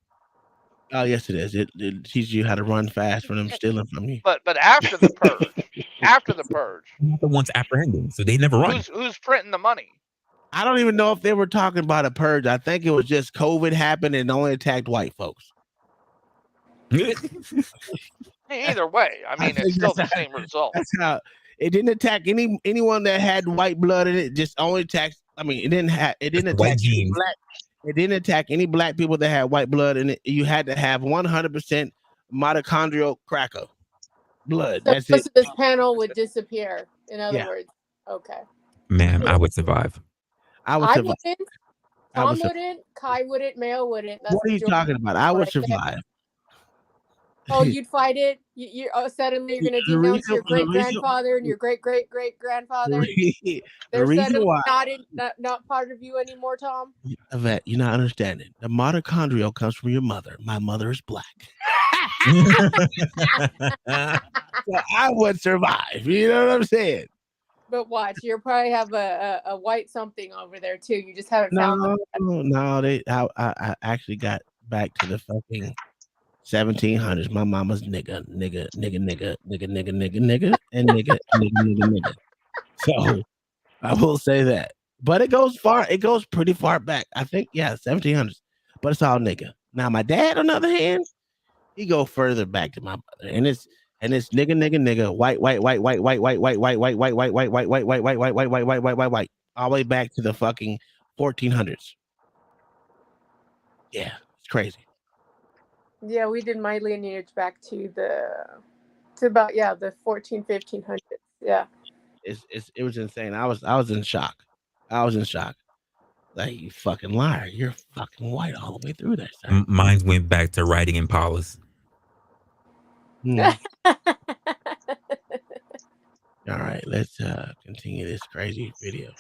Speaker 1: Oh, yes, it is. It teaches you how to run fast from them stealing from you.
Speaker 6: But after the purge,
Speaker 5: they're not the ones apprehending, so they never run.
Speaker 6: who's printing the money?
Speaker 1: I don't even know if they were talking about a purge. I think it was just COVID happened and only attacked white folks.
Speaker 6: Either way, I mean, it's still the same result.
Speaker 1: That's how it didn't attack anyone that had white blood in it. Just only attacked. I mean, it didn't attack any black. It didn't attack any black people that had white blood in it. You had to have 100% mitochondrial cracker blood.
Speaker 11: So
Speaker 1: That's
Speaker 11: most
Speaker 1: it.
Speaker 11: of this panel would disappear. In other
Speaker 1: Yeah.
Speaker 11: words, okay.
Speaker 5: Ma'am, I would survive.
Speaker 1: I would
Speaker 11: I
Speaker 1: survive.
Speaker 11: wouldn't.
Speaker 1: I
Speaker 11: Tom
Speaker 1: would survive.
Speaker 11: wouldn't. Kai wouldn't. Mayo wouldn't. That's
Speaker 1: What are you
Speaker 11: George-
Speaker 1: talking about? I would
Speaker 11: what I said.
Speaker 1: survive.
Speaker 11: Oh, you'd fight it. You suddenly you're going to
Speaker 1: The
Speaker 11: denounce your
Speaker 1: reason- the
Speaker 11: great
Speaker 1: reason-
Speaker 11: grandfather and your great great great grandfather.
Speaker 1: The
Speaker 11: They're
Speaker 1: reason
Speaker 11: suddenly
Speaker 1: why,
Speaker 11: not part of you anymore, Tom.
Speaker 1: Yvette, you're not understanding. The mitochondrial comes from your mother. My mother is black. So I would survive. You know what I'm saying?
Speaker 11: But watch, you'll probably have a white something over there too. You just haven't found them.
Speaker 1: No. I actually got back to the fucking 1700s. My mama's nigga, and nigga. So I will say that. But it goes far. It goes pretty far back. I think, 1700s. But it's all nigga. Now my dad, on the other hand, he go further back to my mother, and it's nigga, white, all the way back to the fucking 1400s. Yeah, it's crazy.
Speaker 11: Yeah, we did my lineage back to about the 1500s. Yeah.
Speaker 1: It was insane. I was in shock. Like, you fucking liar. You're fucking white all the way through there, sir.
Speaker 5: Mine went back to riding Impalas.
Speaker 1: All right, let's continue this crazy video.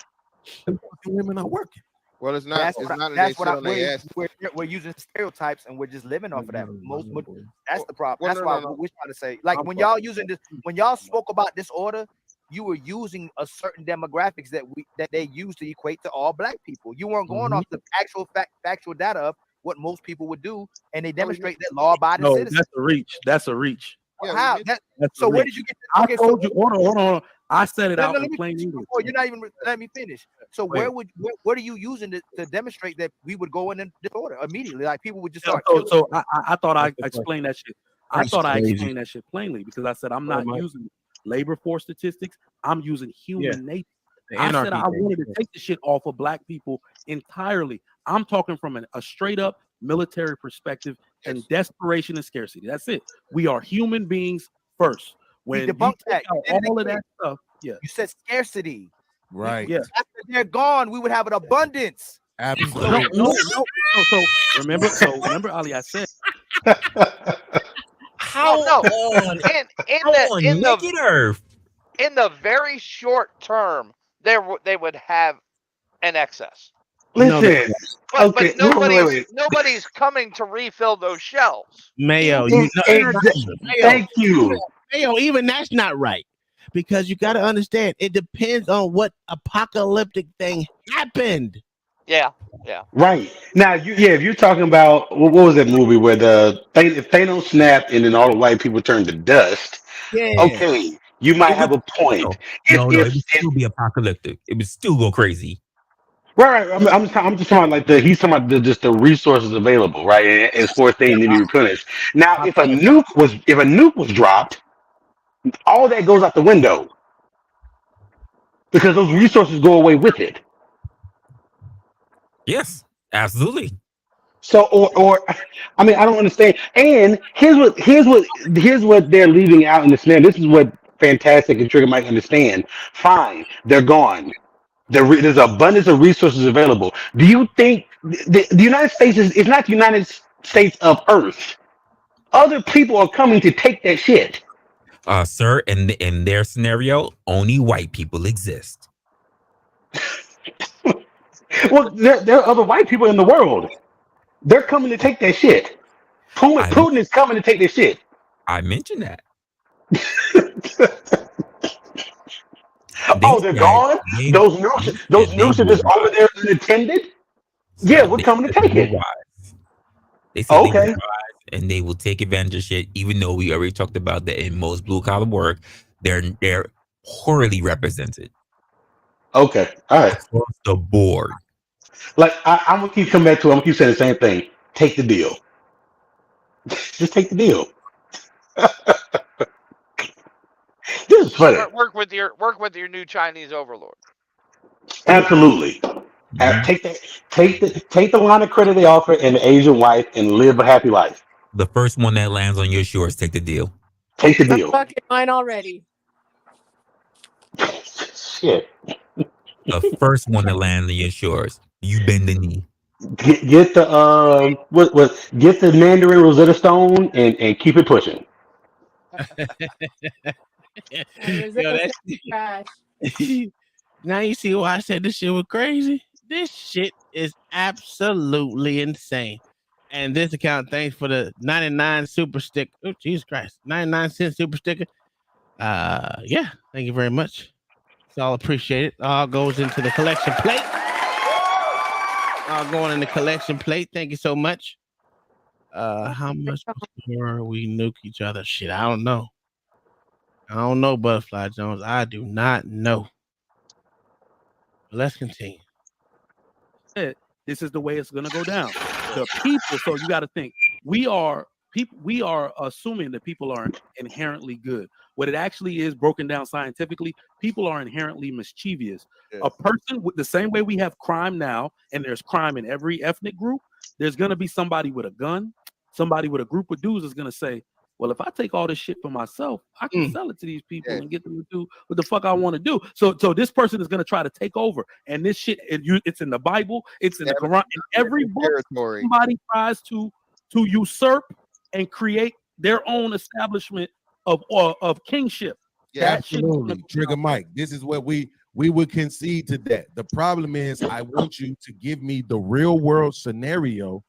Speaker 1: Women are working.
Speaker 10: Well, it's not.
Speaker 8: That's
Speaker 10: It's
Speaker 8: what,
Speaker 10: not.
Speaker 8: that's
Speaker 10: They
Speaker 8: what
Speaker 10: sit on their ass.
Speaker 8: we're using stereotypes and we're just living off of that. That's the problem.
Speaker 10: Well,
Speaker 8: That's
Speaker 10: no,
Speaker 8: why
Speaker 10: no, no.
Speaker 8: we're trying to say, like, when y'all using this, when y'all spoke about disorder, you were using a certain demographics that they use to equate to all black people. You weren't going off the actual factual data of what most people would do, and they demonstrate that law-abiding
Speaker 12: No,
Speaker 8: citizens.
Speaker 12: that's a reach.
Speaker 8: How?
Speaker 12: That's
Speaker 8: So
Speaker 12: a
Speaker 8: where
Speaker 12: reach.
Speaker 8: did you get?
Speaker 12: I
Speaker 8: Okay,
Speaker 12: told
Speaker 8: so,
Speaker 12: you. Hold on. I said it
Speaker 8: No,
Speaker 12: out
Speaker 8: no,
Speaker 12: in
Speaker 8: let me
Speaker 12: plain
Speaker 8: finish
Speaker 12: English.
Speaker 8: before. You're not even let me finish. So
Speaker 12: Wait.
Speaker 8: what are you using to demonstrate that we would go in disorder immediately? Like people would just
Speaker 12: So,
Speaker 8: start.
Speaker 12: so,
Speaker 8: killing.
Speaker 12: I thought I explained that shit. I
Speaker 1: That's
Speaker 12: thought I
Speaker 1: crazy.
Speaker 12: explained that shit plainly because I said I'm not
Speaker 9: Mike.
Speaker 12: using labor force statistics. I'm using human nature.
Speaker 9: The
Speaker 12: I said
Speaker 9: anarchy
Speaker 12: I
Speaker 9: thing.
Speaker 12: wanted to take the shit off of black people entirely. I'm talking from a straight up military perspective and desperation and scarcity. That's it. We are human beings first. When you
Speaker 8: debunked
Speaker 12: take
Speaker 8: that. You
Speaker 12: out
Speaker 8: didn't
Speaker 12: all of
Speaker 8: agree.
Speaker 12: that stuff, yeah.
Speaker 8: You said scarcity.
Speaker 9: Right.
Speaker 12: Yeah.
Speaker 8: After they're gone, we would have an abundance.
Speaker 9: Absolutely.
Speaker 12: No. So remember, Ali, I said
Speaker 5: How
Speaker 6: no.
Speaker 5: on
Speaker 6: In
Speaker 5: naked earth?
Speaker 6: In the very short term, they would have an excess.
Speaker 14: Listen, okay,
Speaker 6: But
Speaker 14: wait.
Speaker 6: nobody's coming to refill those shelves.
Speaker 1: Mayo,
Speaker 14: Thank you.
Speaker 1: Mayo, even that's not right. Because you got to understand, it depends on what apocalyptic thing happened.
Speaker 6: Yeah.
Speaker 14: Right. Now, if you're talking about, what was that movie where if Thanos snapped and then all the white people turned to dust,
Speaker 1: Yeah.
Speaker 14: okay, you might have a point.
Speaker 5: No, it would still be apocalyptic. It would still go crazy.
Speaker 14: Right. I'm just talking like he's talking about just the resources available, right? And as far as they need to be replenished. Now, if a nuke was dropped, all that goes out the window because those resources go away with it.
Speaker 5: Yes, absolutely.
Speaker 14: So, or I mean, I don't understand. And here's what they're leaving out in the snare. This is what fantastic, and Trigger might understand. Fine, they're gone. There's abundance of resources available. Do you think the United States is not the United States of Earth? Other people are coming to take that shit.
Speaker 5: Sir, in their scenario, only white people exist.
Speaker 14: Well, there are other white people in the world. They're coming to take that shit. Putin is coming to take this shit.
Speaker 5: I mentioned that.
Speaker 14: Oh, they're gone? Those nukes are just over there unattended? Yeah, we're coming to take it.
Speaker 5: They said they will rise and they will take advantage of shit, even though we already talked about that in most blue collar work, they're poorly represented.
Speaker 14: Okay, all right.
Speaker 5: Across the board.
Speaker 14: Like I'm gonna keep coming back to it. I'm gonna keep saying the same thing. Take the deal. Just take the deal. This is funny.
Speaker 6: Work with your new Chinese overlord.
Speaker 14: Absolutely. Take the line of credit they offer and the Asian wife and live a happy life.
Speaker 5: The first one that lands on your shores, take the deal.
Speaker 14: Take the
Speaker 11: I'm
Speaker 14: deal.
Speaker 11: fucking mine already.
Speaker 14: Shit.
Speaker 5: The first one that lands on your shores, you bend the knee.
Speaker 14: Get the get the Mandarin Rosetta Stone and keep it pushing.
Speaker 1: Yo,
Speaker 11: Trash.
Speaker 1: now you see why I said this shit was crazy. This shit is absolutely insane. And this account, thanks for the 99 super stick. Oh, Jesus Christ. 99-cent super sticker. Yeah, thank you very much. It's all appreciated. All goes into the collection plate. All going in the collection plate. Thank you so much. How much before we nuke each other? Shit, I don't know. I don't know, Butterfly Jones. I do not know. But let's continue.
Speaker 12: This is the way it's going to go down. The people, so you got to think, we are assuming that people are inherently good. What it actually is, broken down scientifically, people are inherently mischievous.
Speaker 10: Yeah.
Speaker 12: A person with the same way we have crime now, and there's crime in every ethnic group, there's going to be somebody with a gun, somebody with a group of dudes is going to say, well, if I take all this shit for myself, I can sell it to these people and get them to do what the fuck I want to do. So this person is going to try to take over. And this shit, it's in the Bible, it's in the Quran, in every book. Somebody tries to usurp and create their own establishment of kingship.
Speaker 9: Yeah, absolutely. Trigger Mike, this is what we would concede to that. The problem is, I want you to give me the real world scenario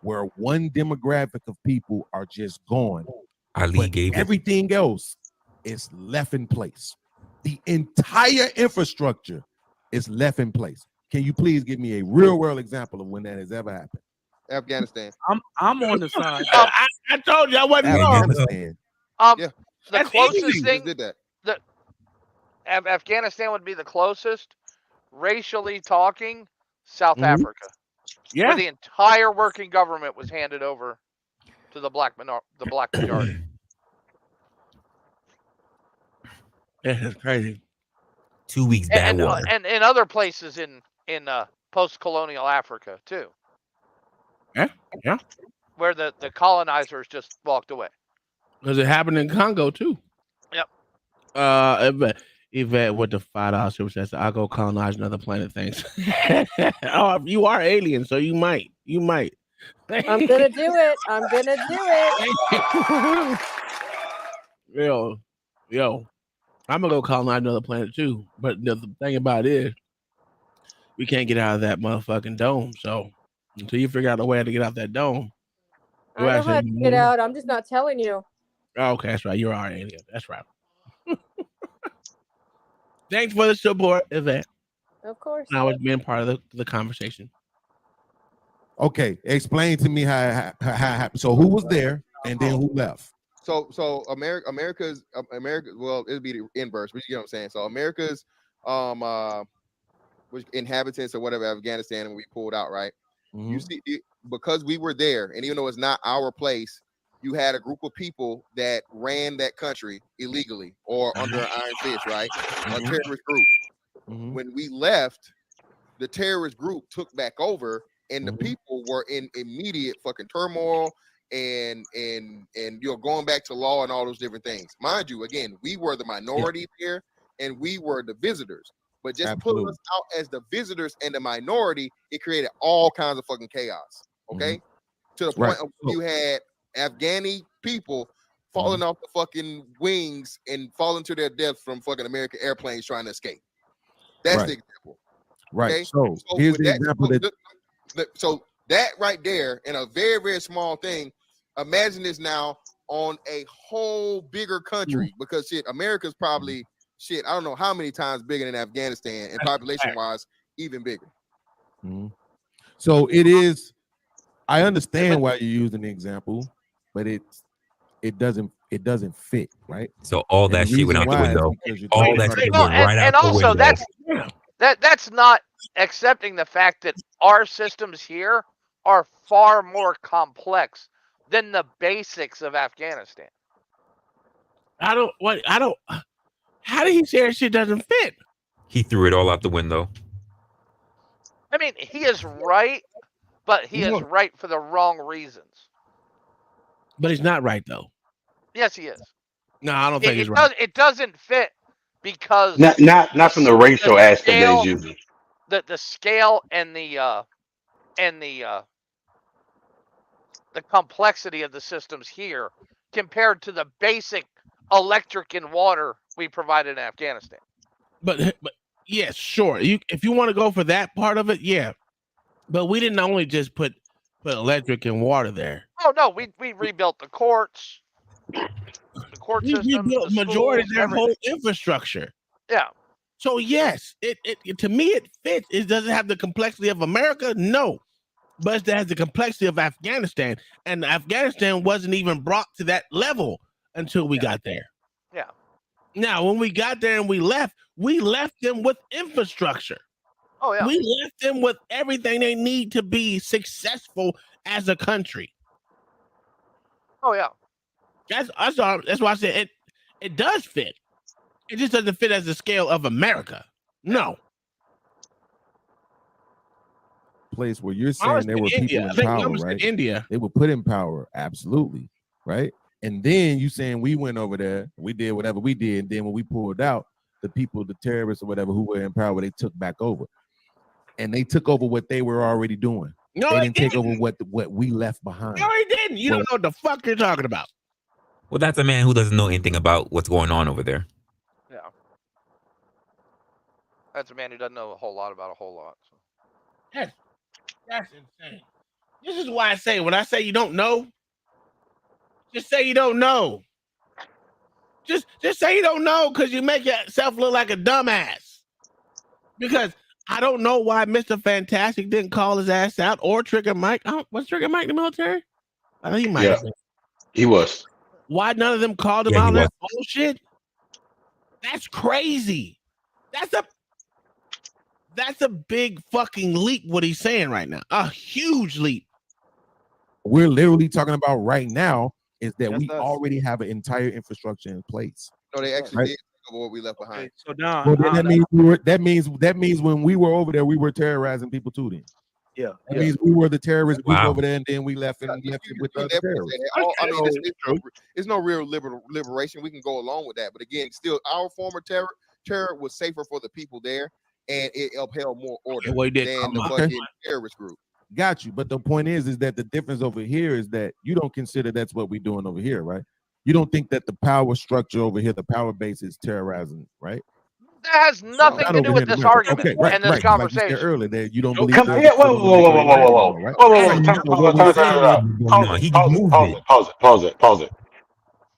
Speaker 9: where one demographic of people are just gone.
Speaker 5: Ali gave
Speaker 9: everything else is left in place. The entire infrastructure is left in place. Can you please give me a real world example of when that has ever happened?
Speaker 10: Afghanistan.
Speaker 12: I'm on the side.
Speaker 1: I told you I wasn't wrong.
Speaker 6: The closest thing that Afghanistan would be the closest, racially talking, South Africa.
Speaker 1: Yeah,
Speaker 6: where the entire working government was handed over to the black majority.
Speaker 1: Yeah, that's crazy.
Speaker 5: 2 weeks bad water.
Speaker 6: And in other places in post-colonial Africa too.
Speaker 1: Yeah.
Speaker 6: Where the colonizers just walked away.
Speaker 1: Because it happened in Congo too.
Speaker 6: Yep.
Speaker 1: Yvette with the $5 super says, "I'll go colonize another planet." Thanks. Oh, you are alien, so you might.
Speaker 11: I'm gonna do it. I'm gonna do it.
Speaker 1: Yo, I'm gonna go colonize another planet too. But the thing about it is, we can't get out of that motherfucking dome. So until you figure out a way to get out that dome,
Speaker 11: I know how to get out. I'm just not telling you.
Speaker 1: Oh, okay, that's right. You're our alien. That's right. Thanks for the support, Yvette.
Speaker 11: Of course.
Speaker 1: Now it's being part of the conversation.
Speaker 9: Okay, explain to me how it happened. So who was there and then who left?
Speaker 10: So America's well, it'll be the inverse, but you know what I'm saying. So America's which inhabitants or whatever, Afghanistan, and we pulled out, right?
Speaker 9: Mm-hmm.
Speaker 10: You see, because we were there, and even though it's not our place, you had a group of people that ran that country illegally or under an iron fist, right? A terrorist group. When we left, the terrorist group took back over, and the people were in immediate fucking turmoil, and you're going back to law and all those different things. Mind you, again, we were the minority there, and we were the visitors. But just putting us out as the visitors and the minority, it created all kinds of fucking chaos. Okay, to the point of you had Afghani people falling off the fucking wings and falling to their death from fucking American airplanes trying to escape. That's the example.
Speaker 9: Right.
Speaker 10: Okay?
Speaker 9: So here's the example
Speaker 10: so that right there, in a very, very small thing, imagine this now on a whole bigger country, because shit, America's probably shit, I don't know how many times bigger than Afghanistan, and population wise, even bigger.
Speaker 9: So it is. I understand why you're using the example, but it doesn't fit, right?
Speaker 5: So all
Speaker 9: And
Speaker 5: that
Speaker 9: the
Speaker 5: shit went
Speaker 9: reason
Speaker 5: out the
Speaker 9: why is
Speaker 5: window.
Speaker 9: because you're
Speaker 5: All
Speaker 9: talking
Speaker 5: that
Speaker 9: about
Speaker 5: shit
Speaker 9: the-
Speaker 5: went right
Speaker 6: and
Speaker 5: out the
Speaker 6: also
Speaker 5: window.
Speaker 6: that's not accepting the fact that our systems here are far more complex than the basics of Afghanistan.
Speaker 1: How did he say that shit doesn't fit?
Speaker 5: He threw it all out the window.
Speaker 6: I mean, he is right, but he is right for the wrong reasons.
Speaker 1: But he's not right though.
Speaker 6: Yes, he is.
Speaker 1: No, I don't think he's right.
Speaker 6: It doesn't fit because
Speaker 14: Not from the racial aspect that he's using.
Speaker 6: The scale and the complexity of the systems here compared to the basic electric and water we provided in Afghanistan.
Speaker 1: But yes, sure. If you want to go for that part of it, yeah. But we didn't only just put electric and water there.
Speaker 6: Oh no, we rebuilt the courts, the court
Speaker 1: We
Speaker 6: system,
Speaker 1: rebuilt
Speaker 6: the
Speaker 1: majority
Speaker 6: schools,
Speaker 1: of their
Speaker 6: everything.
Speaker 1: whole infrastructure.
Speaker 6: Yeah.
Speaker 1: So yes, it to me it fits. It doesn't have the complexity of America, no, but it has the complexity of Afghanistan, and Afghanistan wasn't even brought to that level until we got there.
Speaker 6: Yeah.
Speaker 1: Now, when we got there and we left them with infrastructure.
Speaker 6: Oh yeah.
Speaker 1: We left them with everything they need to be successful as a country.
Speaker 6: Oh yeah.
Speaker 1: That's why I said it does fit. It just doesn't fit as the scale of America. No.
Speaker 9: Place where you're saying there were people in power, right?
Speaker 1: India.
Speaker 9: They were put in power, absolutely, right? And then you saying we went over there, we did whatever we did, and then when we pulled out, the people, the terrorists or whatever who were in power, they took back over. And they took over what they were already doing.
Speaker 1: No,
Speaker 9: they
Speaker 1: they
Speaker 9: didn't take over what we left behind.
Speaker 1: No, he didn't. You don't know what the fuck you're talking about.
Speaker 5: Well, that's a man who doesn't know anything about what's going on over there.
Speaker 6: Yeah. That's a man who doesn't know a whole lot about a whole lot. So.
Speaker 1: That's insane. This is why I say when I say you don't know, just say you don't know. Just say you don't know because you make yourself look like a dumbass. Because I don't know why Mr. Fantastic didn't call his ass out or Trigger Mike. Was Trigger Mike in the military? I think he might.
Speaker 14: Yeah, he was.
Speaker 1: Why none of them called him out on that bullshit? That's crazy. That's a big fucking leap. What he's saying right now, a huge leap.
Speaker 9: We're literally talking about right now is that
Speaker 2: Yes,
Speaker 9: we
Speaker 2: that's-
Speaker 9: already have an entire infrastructure in place.
Speaker 10: No, they actually
Speaker 9: Right.
Speaker 10: did take over what we left behind.
Speaker 12: So now,
Speaker 9: Well, then that means when we were over there, we were terrorizing people too. Then
Speaker 12: yeah,
Speaker 9: that means we were the terrorist group
Speaker 5: Wow.
Speaker 9: over there, and then we left it with other terrorists.
Speaker 10: I mean, it's no real liberation. We can go along with that, but again, still, our former terror was safer for the people there, and it upheld more order
Speaker 1: well, he did
Speaker 10: than
Speaker 1: come
Speaker 10: the
Speaker 1: up.
Speaker 10: fucking terrorist group.
Speaker 9: Got you. But the point is that the difference over here is that you don't consider that's what we're doing over here, right? You don't think that the power structure over here, the power base, is terrorizing, right?
Speaker 6: That has nothing
Speaker 9: Not
Speaker 6: to
Speaker 9: over
Speaker 6: do
Speaker 9: here
Speaker 6: with
Speaker 9: in
Speaker 6: this
Speaker 9: America.
Speaker 6: argument
Speaker 9: Okay, right,
Speaker 6: and this
Speaker 9: right. Like you
Speaker 6: conversation.
Speaker 9: said earlier, that you don't believe.
Speaker 14: Whoa,
Speaker 9: there's
Speaker 14: whoa, whoa, whoa, whoa, whoa,
Speaker 9: right?
Speaker 14: whoa, whoa,
Speaker 9: And
Speaker 14: time
Speaker 9: what we're saying is-
Speaker 14: Pause it.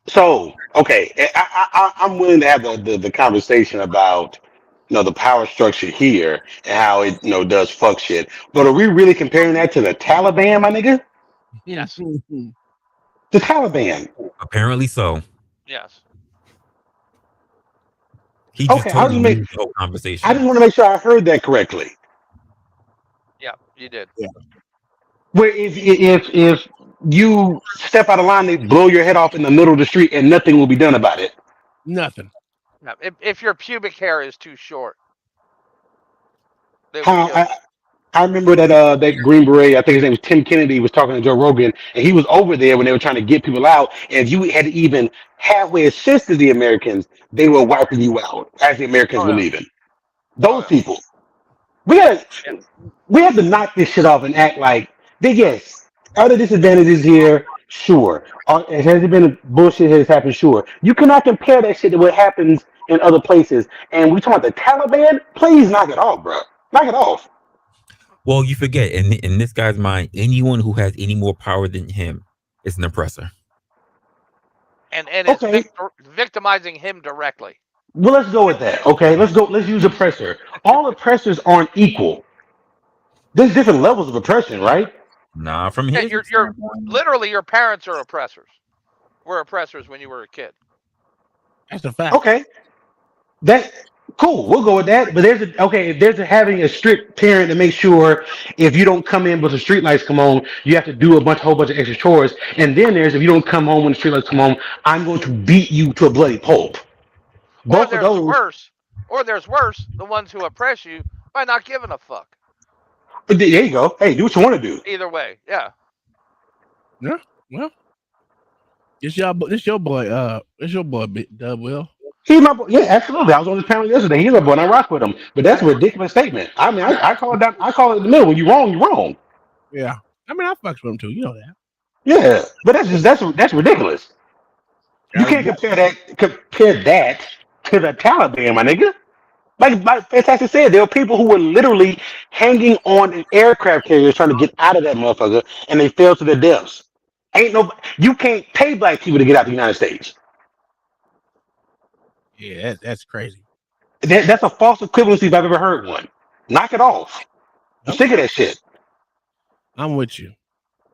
Speaker 14: So, okay, I'm willing to have the conversation about, the power structure here and how it, does fuck shit. But are we really comparing that to the Taliban, my nigga?
Speaker 6: Yes.
Speaker 14: The Taliban.
Speaker 5: Apparently so.
Speaker 6: Yes.
Speaker 5: He just
Speaker 14: Okay,
Speaker 5: totally moved the whole conversation.
Speaker 14: I just want to make sure I heard that correctly.
Speaker 6: Yeah, you did.
Speaker 14: Where if you step out of line, they blow your head off in the middle of the street and nothing will be done about it.
Speaker 1: Nothing.
Speaker 6: No, if your pubic hair is too short, they will
Speaker 14: How
Speaker 6: kill you.
Speaker 14: I remember that that Green Beret, I think his name was Tim Kennedy, was talking to Joe Rogan, and he was over there when they were trying to get people out. And if you had even halfway assisted the Americans, they were wiping you out as the Americans were leaving. Those people. We have to knock this shit off and act like yes, are there disadvantages here? Sure. Has there been bullshit has happened? Sure. You cannot compare that shit to what happens in other places. And we talking about the Taliban? Please knock it off, bro. Knock it off.
Speaker 5: Well, you forget, in this guy's mind, anyone who has any more power than him is an oppressor.
Speaker 6: And it's victimizing him directly.
Speaker 14: Well, let's go with that. Okay, let's go. Let's use oppressor. All oppressors aren't equal. There's different levels of oppression, right?
Speaker 5: Nah, from
Speaker 6: Yeah,
Speaker 5: here.
Speaker 6: you're literally your parents are oppressors. Were oppressors when you were a kid.
Speaker 1: That's a fact.
Speaker 14: Okay, that cool. We'll go with that. But if there's having a strict parent to make sure if you don't come in but the street lights come on, you have to do a whole bunch of extra chores. And then there's if you don't come home when the street lights come on, I'm going to beat you to a bloody pulp. Both of those.
Speaker 6: There's worse, the ones who oppress you by not giving a fuck.
Speaker 14: There you go. Hey, do what you want to do.
Speaker 6: Either way, yeah.
Speaker 1: Yeah. Well, it's your boy. It's your boy, Big Dub Will.
Speaker 14: He's my boy. Yeah, absolutely. I was on his panel yesterday. He's my boy, and I rock with him. But that's a ridiculous statement. I mean, I call it down. I call it in the middle. When you're wrong, you're wrong.
Speaker 1: Yeah. I mean, I fucks with him too. You know that.
Speaker 14: Yeah, but that's ridiculous. You can't compare that to the Taliban, my nigga. Like Fantastic said, there were people who were literally hanging on an aircraft carrier trying to get out of that motherfucker, and they fell to their deaths. You can't pay black people to get out of the United States.
Speaker 1: Yeah, that's crazy.
Speaker 14: That's a false equivalency if I've ever heard one. Knock it off. I'm sick of that shit.
Speaker 1: I'm with you.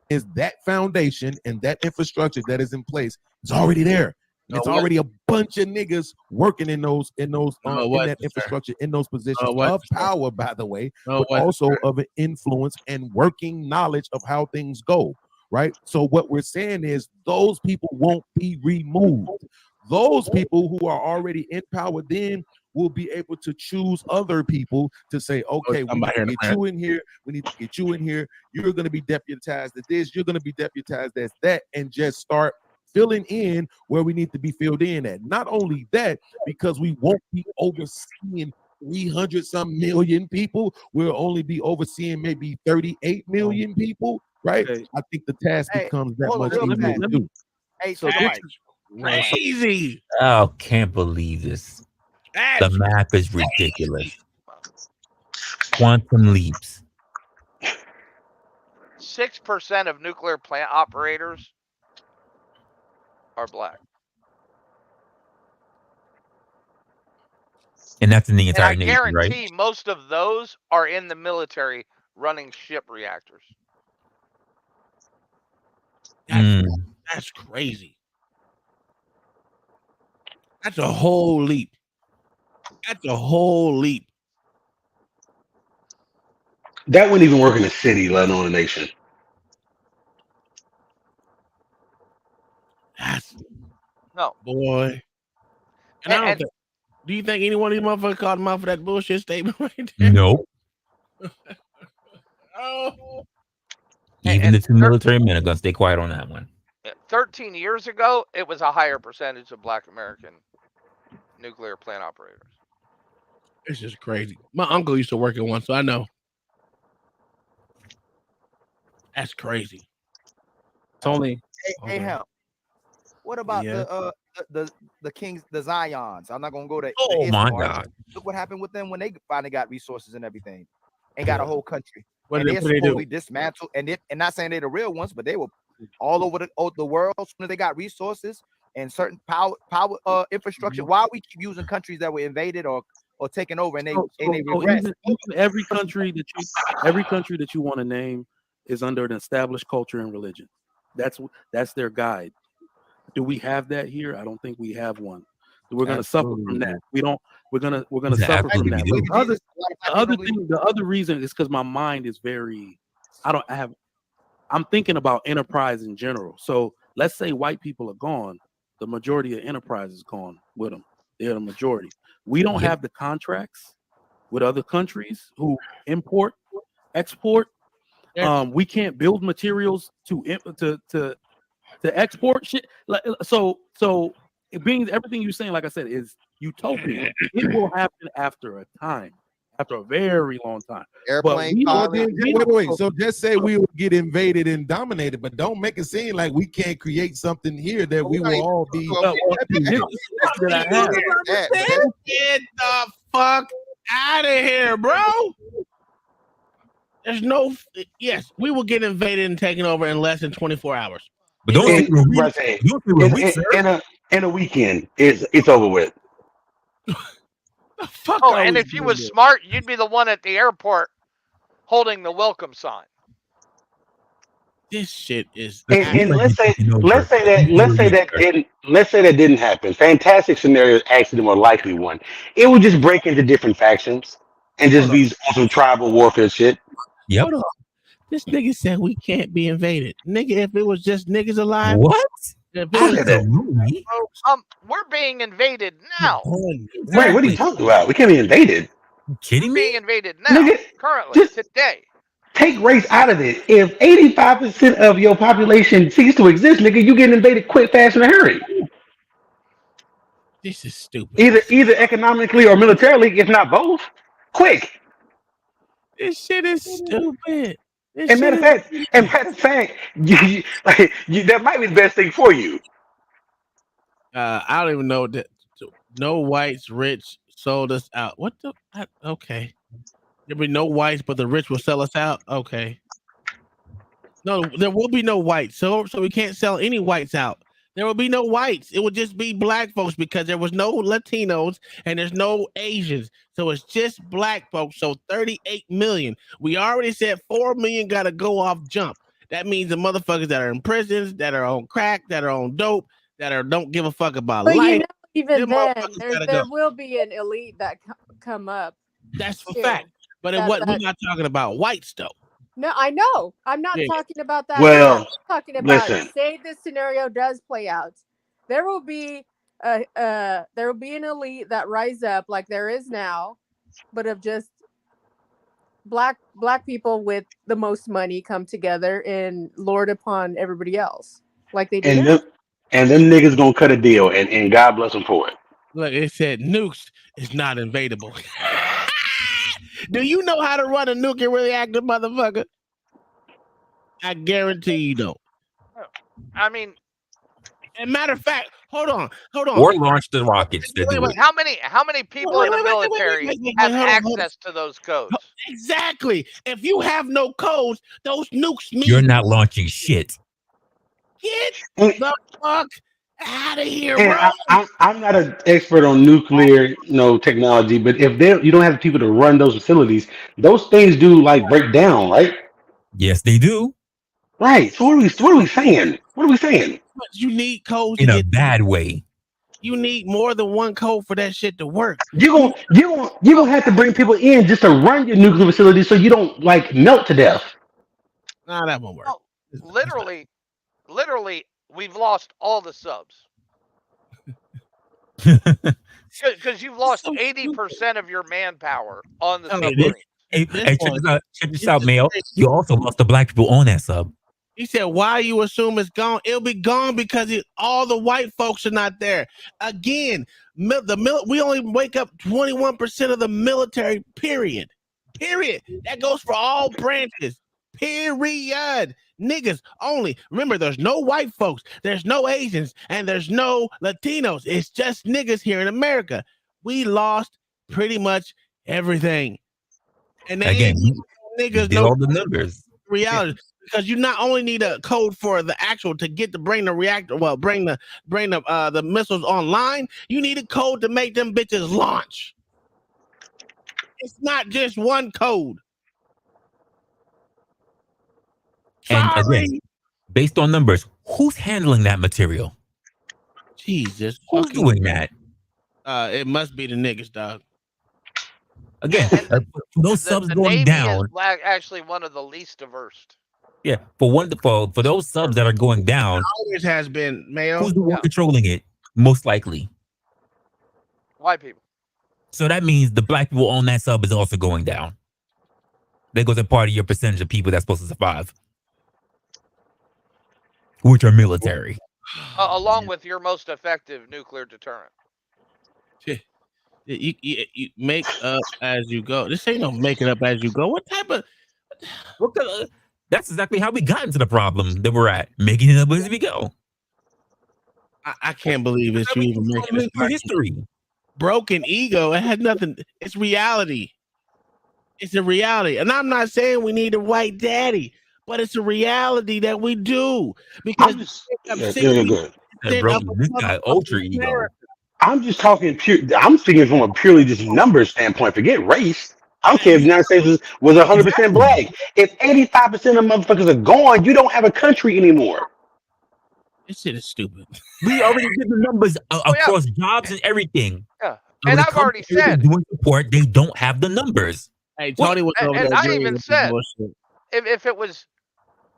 Speaker 9: Is that foundation and that infrastructure that is in place is already there. It's already a bunch of niggas working in that infrastructure, in those positions of power, by the way, but also of an influence and working knowledge of how things go, right? So what we're saying is those people won't be removed. Those people who are already in power then will be able to choose other people to say, okay, we need to get you in here. We need to get you in here. You're going to be deputized at this. You're going to be deputized as that, and just start filling in where we need to be filled in at. Not only that, because we won't be overseeing 300 some million people, we'll only be overseeing maybe 38 million people, right? I think the task becomes that much easier to do.
Speaker 8: Hey, so
Speaker 1: crazy.
Speaker 5: Oh, can't believe this. The math is ridiculous. Quantum leaps.
Speaker 6: 6% of nuclear plant operators are black.
Speaker 5: And that's in the entire
Speaker 6: And I
Speaker 5: nation, right?
Speaker 6: guarantee most of those are in the military running ship reactors.
Speaker 1: That's crazy. That's a whole leap. That's a whole leap.
Speaker 14: That wouldn't even work in a city, let alone a nation.
Speaker 6: No.
Speaker 1: Boy. And do you think any one of these motherfuckers called him out for that bullshit statement right there?
Speaker 5: Nope.
Speaker 1: Oh.
Speaker 5: Even the two military men are going to stay quiet on that one.
Speaker 6: 13 years ago, it was a higher percentage of black American nuclear plant operators.
Speaker 1: It's just crazy. My uncle used to work at one, so I know. That's crazy.
Speaker 7: It's only.
Speaker 8: Hey, Hemp. What about the Kings, the Zions? I'm not gonna go to.
Speaker 5: Oh my God!
Speaker 8: Look what happened with them when they finally got resources and everything, and got a whole country.
Speaker 1: What
Speaker 8: and
Speaker 1: did
Speaker 8: they're
Speaker 1: they do?
Speaker 8: supposedly dismantled, and not saying they're the real ones, but they were all over the world. As soon as they got resources and certain power infrastructure, why we keep using countries that were invaded or taken over, and they regress.
Speaker 12: Even every country that you want to name is under an established culture and religion. That's their guide. Do we have that here? I don't think we have one. We're going to suffer from that. We don't. We're gonna suffer from that. The other reason is because my mind is very. I'm thinking about enterprise in general. So let's say white people are gone. The majority of enterprise is gone with them. They're the majority. We don't have the contracts with other countries who import export. We can't build materials to export shit. So it means everything you're saying, like I said, is utopian. It will happen after a time, after a very long time.
Speaker 10: Airplane.
Speaker 9: Wait. So just say we will get invaded and dominated, but don't make it seem like we can't create something here that we will all be.
Speaker 1: Get the fuck out of here, bro. There's no. Yes, we will get invaded and taken over in less than 24 hours.
Speaker 5: But don't
Speaker 14: in a weekend, it's over with.
Speaker 6: Oh, and if you was smart, you'd be the one at the airport holding the welcome sign.
Speaker 1: This shit is.
Speaker 14: And let's say that didn't happen. Fantastic scenario is actually the more likely one. It would just break into different factions and just be some tribal warfare shit.
Speaker 5: Yep.
Speaker 1: Hold on. This nigga said we can't be invaded. Nigga, if it was just niggas alive.
Speaker 5: What?
Speaker 1: If it was
Speaker 6: We're being invaded now.
Speaker 14: Wait, what are you talking about? We can't be invaded.
Speaker 5: You kidding me?
Speaker 6: Being invaded now,
Speaker 14: Nigga,
Speaker 6: currently, today.
Speaker 14: Take race out of it. If 85% of your population cease to exist, nigga, you get invaded quick, fast, in a hurry.
Speaker 1: This is stupid.
Speaker 14: Either economically or militarily, if not both. Quick.
Speaker 1: This shit is stupid.
Speaker 14: And matter of fact, that might be the best thing for you.
Speaker 1: I don't even know that. No whites, rich sold us out. What the? Okay. There'll be no whites, but the rich will sell us out. Okay. No, there will be no whites, so we can't sell any whites out. There will be no whites. It will just be black folks because there was no Latinos and there's no Asians. So it's just black folks. So 38 million. We already said 4 million got to go off jump. That means the motherfuckers that are in prisons, that are on crack, that are on dope, that don't give a fuck about
Speaker 11: But
Speaker 1: life.
Speaker 11: you know, even then, there
Speaker 1: go.
Speaker 11: will be an elite that come up.
Speaker 1: That's a fact. But we're not talking about whites though.
Speaker 11: No, I know. I'm not
Speaker 1: Yeah.
Speaker 11: talking about that.
Speaker 14: Well,
Speaker 11: I'm talking about
Speaker 14: listen.
Speaker 11: say this scenario does play out. There will be an elite that rise up like there is now, but of just black people with the most money come together and lord upon everybody else like they do.
Speaker 14: And them niggas gonna cut a deal, and God bless them for it.
Speaker 1: Look, it said nukes is not invadable. Do you know how to run a nuclear reactor, motherfucker? I guarantee you don't.
Speaker 6: I mean,
Speaker 1: and matter of fact, hold on.
Speaker 5: Or launch the rockets.
Speaker 6: How many people in the military have access to those codes?
Speaker 1: Exactly. If you have no codes, those nukes mean
Speaker 5: You're not launching shit.
Speaker 1: Get the fuck out of here,
Speaker 14: And
Speaker 1: bro.
Speaker 14: I'm not an expert on nuclear, technology, but if you don't have people to run those facilities, those things do break down, right?
Speaker 5: Yes, they do.
Speaker 14: Right. So what are we saying? What are we saying?
Speaker 1: You need codes
Speaker 5: in a bad way.
Speaker 1: You need more than one code for that shit to work.
Speaker 14: You gonna have to bring people in just to run your nuclear facility so you don't melt to death.
Speaker 1: Nah, that won't work.
Speaker 6: Literally, we've lost all the subs. Because you've lost 80% of your manpower on the submarine.
Speaker 5: Hey, check this out, Mayo. You also lost the black people on that sub.
Speaker 1: He said, why you assume it's gone? It'll be gone because all the white folks are not there. Again, we only wake up 21% of the military, period. That goes for all branches. Period. Niggas only. Remember, there's no white folks, there's no Asians, and there's no Latinos. It's just niggas here in America. We lost pretty much everything. And then
Speaker 5: Again,
Speaker 1: niggas
Speaker 5: know all the numbers.
Speaker 1: Reality. Yeah. Because you not only need a code for the actual to get to bring the reactor, bring the missiles online, you need a code to make them bitches launch. It's not just one code.
Speaker 5: And again, based on numbers, who's handling that material?
Speaker 1: Jesus.
Speaker 5: Who's doing that?
Speaker 1: It must be the niggas, dog.
Speaker 5: Again, those subs going
Speaker 6: Navy
Speaker 5: down.
Speaker 6: is actually one of the least diverse.
Speaker 5: Yeah, for those subs that are going down,
Speaker 1: always has been, Mayo.
Speaker 5: Who's the one controlling it? Most likely,
Speaker 6: white people.
Speaker 5: So that means the black people on that sub is also going down. There goes a part of your percentage of people that's supposed to survive, which are military.
Speaker 6: Along with your most effective nuclear deterrent.
Speaker 1: You make up as you go. This ain't no make it up as you go. What type of?
Speaker 5: That's exactly how we got into the problem that we're at, making it up as we go.
Speaker 1: I can't believe it's you even making it
Speaker 5: through history.
Speaker 1: Broken ego. It has nothing. It's reality. It's a reality, and I'm not saying we need a white daddy, but it's a reality that we do because
Speaker 14: Good.
Speaker 5: This guy ultra ego.
Speaker 14: I'm just talking pure. I'm speaking from a purely just numbers standpoint. Forget race. I don't care if the United States was 100% black. If 85% of motherfuckers are gone, you don't have a country anymore.
Speaker 1: This shit is stupid.
Speaker 5: We already did the numbers across jobs and everything.
Speaker 6: Yeah, and I've already said
Speaker 5: doing support, they don't have the numbers.
Speaker 1: Hey, Tony was over
Speaker 6: and
Speaker 1: there.
Speaker 6: I even said if it was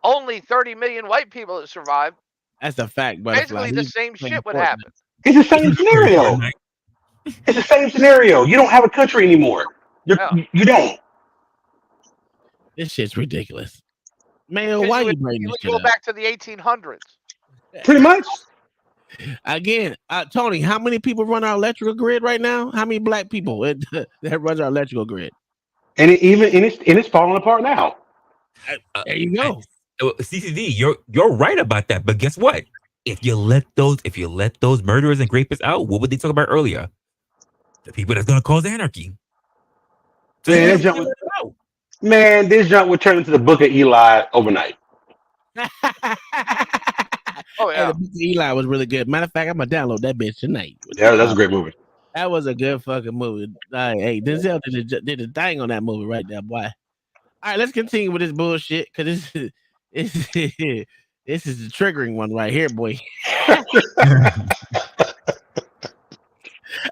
Speaker 6: only 30 million white people that survived,
Speaker 1: that's a fact.
Speaker 6: Basically, the same shit would happen.
Speaker 14: It's the same scenario. It's the same scenario. You don't have a country anymore. You don't.
Speaker 1: This shit's ridiculous, man. Why you bringing this shit
Speaker 6: go
Speaker 1: up?
Speaker 6: back to the 1800s?
Speaker 14: Pretty much.
Speaker 1: Again, Tony, how many people run our electrical grid right now? How many black people that runs our electrical grid?
Speaker 14: And it's falling apart now.
Speaker 1: There you go.
Speaker 5: CCD, you're right about that. But guess what? If you let those murderers and rapists out, what would they talk about earlier? The people that's gonna cause anarchy. So
Speaker 14: this jump would turn into the Book of Eli overnight.
Speaker 6: Oh yeah,
Speaker 1: the Book of Eli was really good. Matter of fact, I'm gonna download that bitch tonight.
Speaker 14: Yeah, that's a great movie.
Speaker 1: That was a good fucking movie. Hey, Denzel did the thing on that movie right there, boy. All right, let's continue with this bullshit because this is the triggering one right here, boy.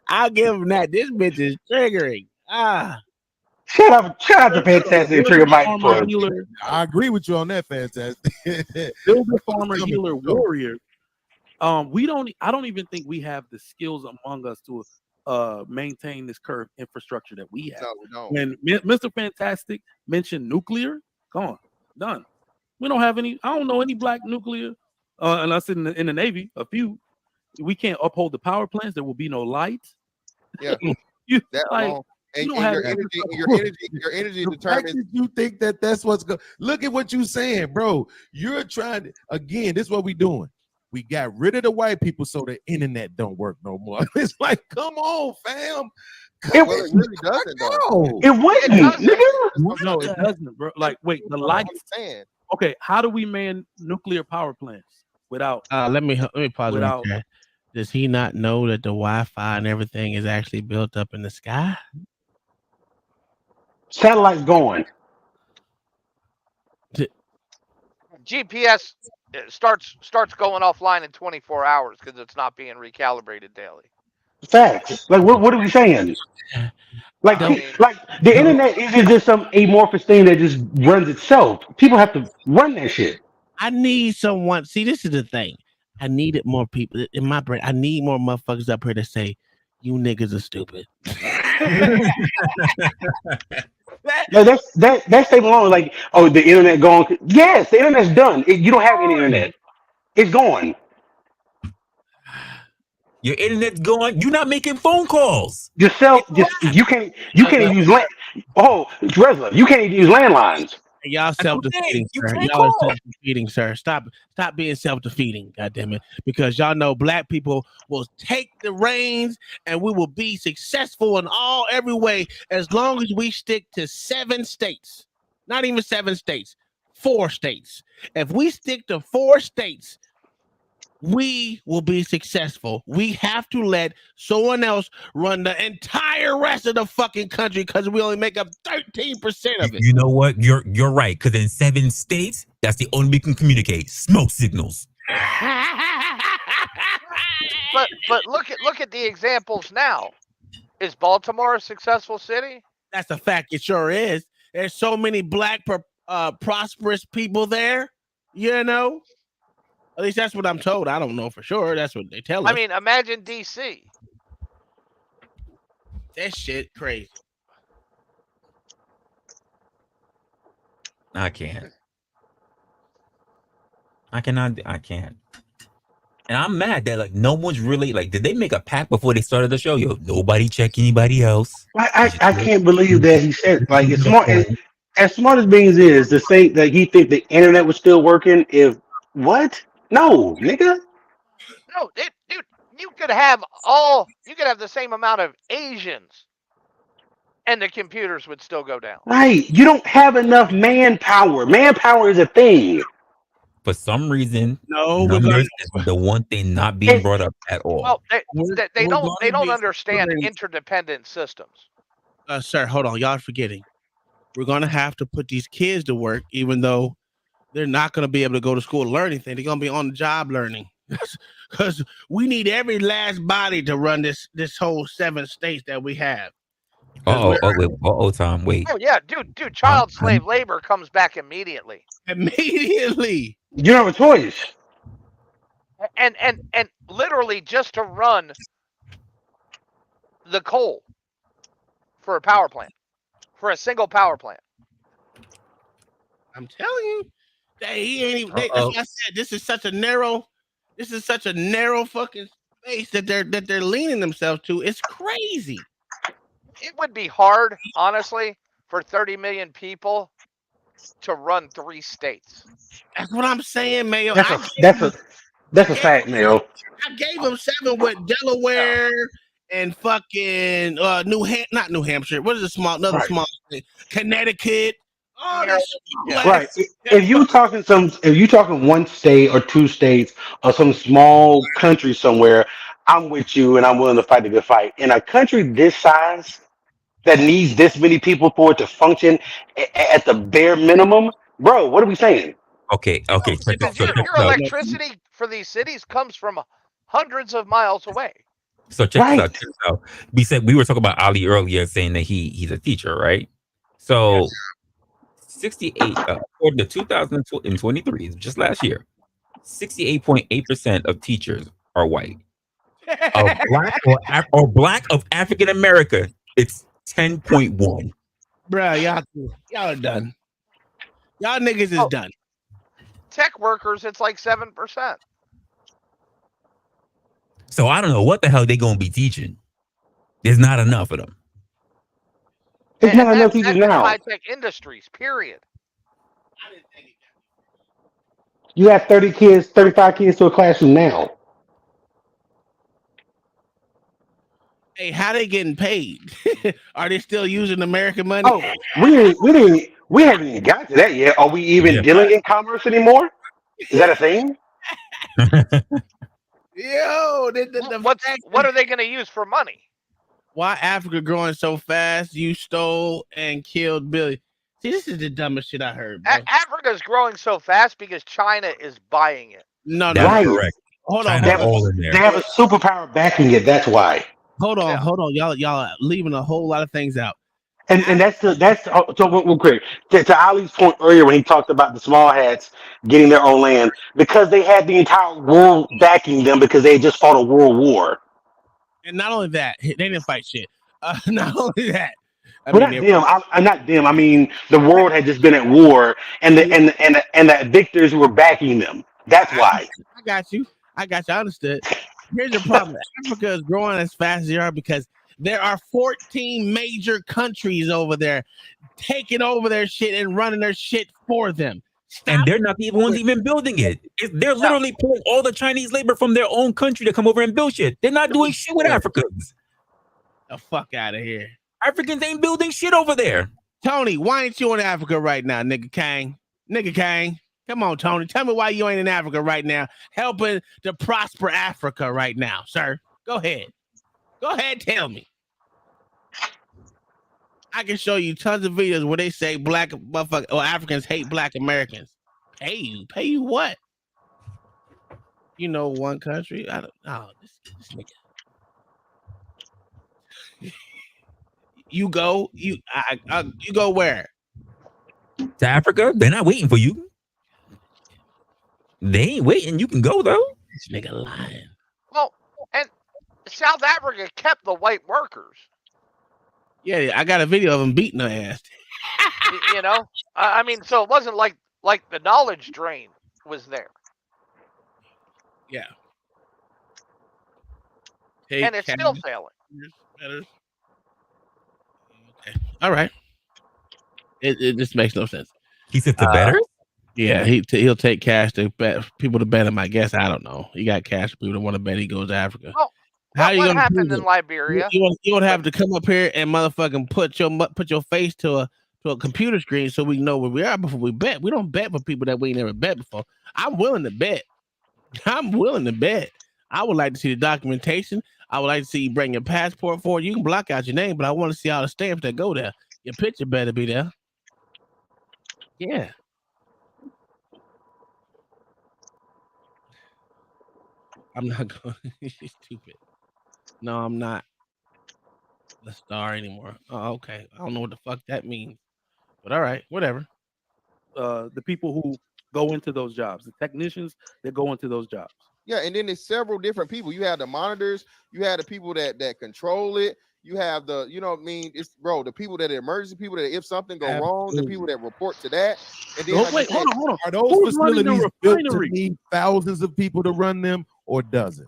Speaker 1: I'll give him that. This bitch is triggering.
Speaker 14: Shout out to Fantastic Trigger Mike.
Speaker 9: I agree with you on that, Fantastic.
Speaker 12: Builder, farmer, healer, warrior. I don't even think we have the skills among us to maintain this current infrastructure that we have.
Speaker 10: No, we don't.
Speaker 12: When Mr. Fantastic mentioned nuclear, gone, done. We don't have any. I don't know any black nuclear, unless in the Navy. A few. We can't uphold the power plants. There will be no lights.
Speaker 10: Yeah,
Speaker 12: that alone.
Speaker 10: And
Speaker 12: don't have
Speaker 10: your energy determines.
Speaker 9: You think that's what's going? Look at what you're saying, bro. You're trying to again. This is what we doing. We got rid of the white people so the internet don't work no more. It's like, come on, fam.
Speaker 10: Well, it really doesn't, though.
Speaker 14: It wouldn't.
Speaker 12: No, it doesn't, bro. Like, wait, the lights. Okay, how do we man nuclear power plants without?
Speaker 1: Let me pause
Speaker 12: without.
Speaker 1: Right there. Does he not know that the Wi-Fi and everything is actually built up in the sky?
Speaker 14: Satellites going.
Speaker 6: GPS starts going offline in 24 hours because it's not being recalibrated daily.
Speaker 14: Facts. Like what are we saying? Like the internet isn't just some amorphous thing that just runs itself. People have to run that shit.
Speaker 1: I need someone. See, this is the thing. I needed more people in my brain. I need more motherfuckers up here to say, "You niggas are stupid."
Speaker 14: No, that statement alone, like, oh, the internet gone. Yes, the internet's done. You don't have any internet. It's gone.
Speaker 5: Your internet's gone. You're not making phone calls.
Speaker 14: You can't use land. Oh, Reza, you can't even use landlines.
Speaker 1: Y'all self-defeating, sir. Y'all are self-defeating, sir. Stop being self-defeating, goddammit. Because y'all know black people will take the reins and we will be successful in every way as long as we stick to 7 states. Not even 7 states, 4 states. If we stick to 4 states, we will be successful. We have to let someone else run the entire rest of the fucking country because we only make up 13% of it.
Speaker 5: You know what? You're right. Because in 7 states, that's the only we can communicate. Smoke signals.
Speaker 6: But look at the examples now. Is Baltimore a successful city?
Speaker 1: That's a fact. It sure is. There's so many black prosperous people there. You know. At least that's what I'm told. I don't know for sure. That's what they tell us.
Speaker 6: I mean, imagine DC.
Speaker 1: That shit crazy.
Speaker 5: I can't. I cannot. I can't. And I'm mad that like no one's really like. Did they make a pact before they started the show? Yo, nobody check anybody else.
Speaker 14: I can't believe that he said like as smart as Beans is to say that he think the internet was still working. If what? No, nigga.
Speaker 6: No, dude, you could have the same amount of Asians, and the computers would still go down.
Speaker 14: Right. You don't have enough manpower. Manpower is a thing.
Speaker 5: For some reason,
Speaker 1: No,
Speaker 5: numbers is the one thing not being brought up at all.
Speaker 6: Well, they
Speaker 1: We're
Speaker 6: don't
Speaker 1: going to be
Speaker 6: understand
Speaker 1: putting-
Speaker 6: interdependent systems.
Speaker 1: Sir, hold on. Y'all are forgetting. We're going to have to put these kids to work, even though they're not going to be able to go to school to learn anything. They're going to be on the job learning. Because we need every last body to run this whole 7 states that we have.
Speaker 5: Tom, wait.
Speaker 6: Oh yeah, dude, child slave labor comes back immediately.
Speaker 1: Immediately.
Speaker 14: You don't have a choice.
Speaker 6: And literally just to run the coal for a power plant, for a single power plant.
Speaker 1: I'm telling you, he ain't even. That's what I said. This is such a narrow fucking space that they're leaning themselves to. It's crazy.
Speaker 6: It would be hard, honestly, for 30 million people to run 3 states.
Speaker 1: That's what I'm saying, Mayo.
Speaker 14: That's a fact, Mayo.
Speaker 1: I gave them 7 with Delaware and fucking not New Hampshire. What is the small state? Connecticut. Oh, that's
Speaker 14: Right. If you talking one state or 2 states or some small country somewhere, I'm with you and I'm willing to fight a good fight. In a country this size that needs this many people for it to function at the bare minimum, bro, what are we saying?
Speaker 5: Okay.
Speaker 6: Your electricity for these cities comes from hundreds of miles away.
Speaker 5: So check this out. We were talking about Ali earlier, saying that he's a teacher, right? So 68 according to 2023, just last year, 68.8% of teachers are white. Black of African America, it's 10.1.
Speaker 1: Bruh, y'all are done. Y'all niggas is done.
Speaker 6: Tech workers, it's like 7%.
Speaker 5: So I don't know what the hell they gonna be teaching. There's not enough of them.
Speaker 14: It's not enough teachers now.
Speaker 6: High-tech industries, period.
Speaker 14: You have 30 kids, 35 kids to a classroom now.
Speaker 1: Hey, how they getting paid? Are they still using American money?
Speaker 14: Oh, we haven't even got to that yet. Are we even dealing in commerce anymore? Is that a thing?
Speaker 1: Yo,
Speaker 6: what are they going to use for money?
Speaker 1: Why Africa growing so fast? You stole and killed Billy. See, this is the dumbest shit I heard, bro.
Speaker 6: Africa's growing so fast because China is buying it.
Speaker 1: No,
Speaker 14: Right.
Speaker 5: Correct.
Speaker 1: Hold on.
Speaker 14: They have a superpower backing it. That's why.
Speaker 1: Hold on. Y'all are leaving a whole lot of things out.
Speaker 14: And that's so real quick to Ali's point earlier when he talked about the small hats getting their own land because they had the entire world backing them because they had just fought a world war.
Speaker 1: And not only that, they didn't fight shit. Not only that,
Speaker 14: I'm not them. I mean, the world had just been at war, and the victors were backing them. That's why.
Speaker 1: I got you. I understood. Here's the problem: Africa is growing as fast as they are because there are 14 major countries over there taking over their shit and running their shit for them.
Speaker 5: And they're not the ones even building it. They're literally pulling all the Chinese labor from their own country to come over and build shit. They're not doing shit with Africans.
Speaker 1: The fuck out of here.
Speaker 5: Africans ain't building shit over there.
Speaker 1: Tony, why ain't you in Africa right now, nigga Kang? Nigga Kang. Come on, Tony. Tell me why you ain't in Africa right now, helping to prosper Africa right now, sir. Go ahead. Go ahead, tell me. I can show you tons of videos where they say black motherfuckers or Africans hate black Americans. Pay you what? You know, one country. I don't know. This nigga. You go where?
Speaker 5: To Africa? They're not waiting for you. They ain't waiting. You can go though.
Speaker 1: This nigga lying.
Speaker 6: Well, and South Africa kept the white workers.
Speaker 1: Yeah, I got a video of him beating her ass.
Speaker 6: You know, I mean, so it wasn't like the knowledge drain was there,
Speaker 1: Yeah.
Speaker 6: and it's still failing.
Speaker 1: Better. Okay. All right. It just makes no sense.
Speaker 5: He said the better.
Speaker 1: Yeah, he'll take cash to bet people to bet him. I guess I don't know. He got cash for people that want to bet he goes to Africa.
Speaker 6: Well,
Speaker 1: How you
Speaker 6: what
Speaker 1: gonna
Speaker 6: happened
Speaker 1: prove
Speaker 6: in
Speaker 1: it?
Speaker 6: Liberia?
Speaker 1: You don't have to come up here and motherfucking put your face to a computer screen so we know where we are before we bet. We don't bet for people that we ain't never bet before. I'm willing to bet. I'm willing to bet. I would like to see the documentation. I would like to see you bring your passport forward. You can block out your name, but I want to see all the stamps that go there. Your picture better be there. Yeah. I'm not going. You're stupid. No, I'm not the star anymore. Oh, okay. I don't know what the fuck that means, but all right, whatever.
Speaker 12: The people who go into those jobs, the technicians that go into those jobs.
Speaker 10: Yeah, and then there's several different people. You have the monitors, you have the people that control it, you have the, you know what I mean? It's the people that are emergency people that if something go wrong, the people that report to that. And then
Speaker 9: Wait, hold on. Are those facilities built to need thousands of people to run them or dozens?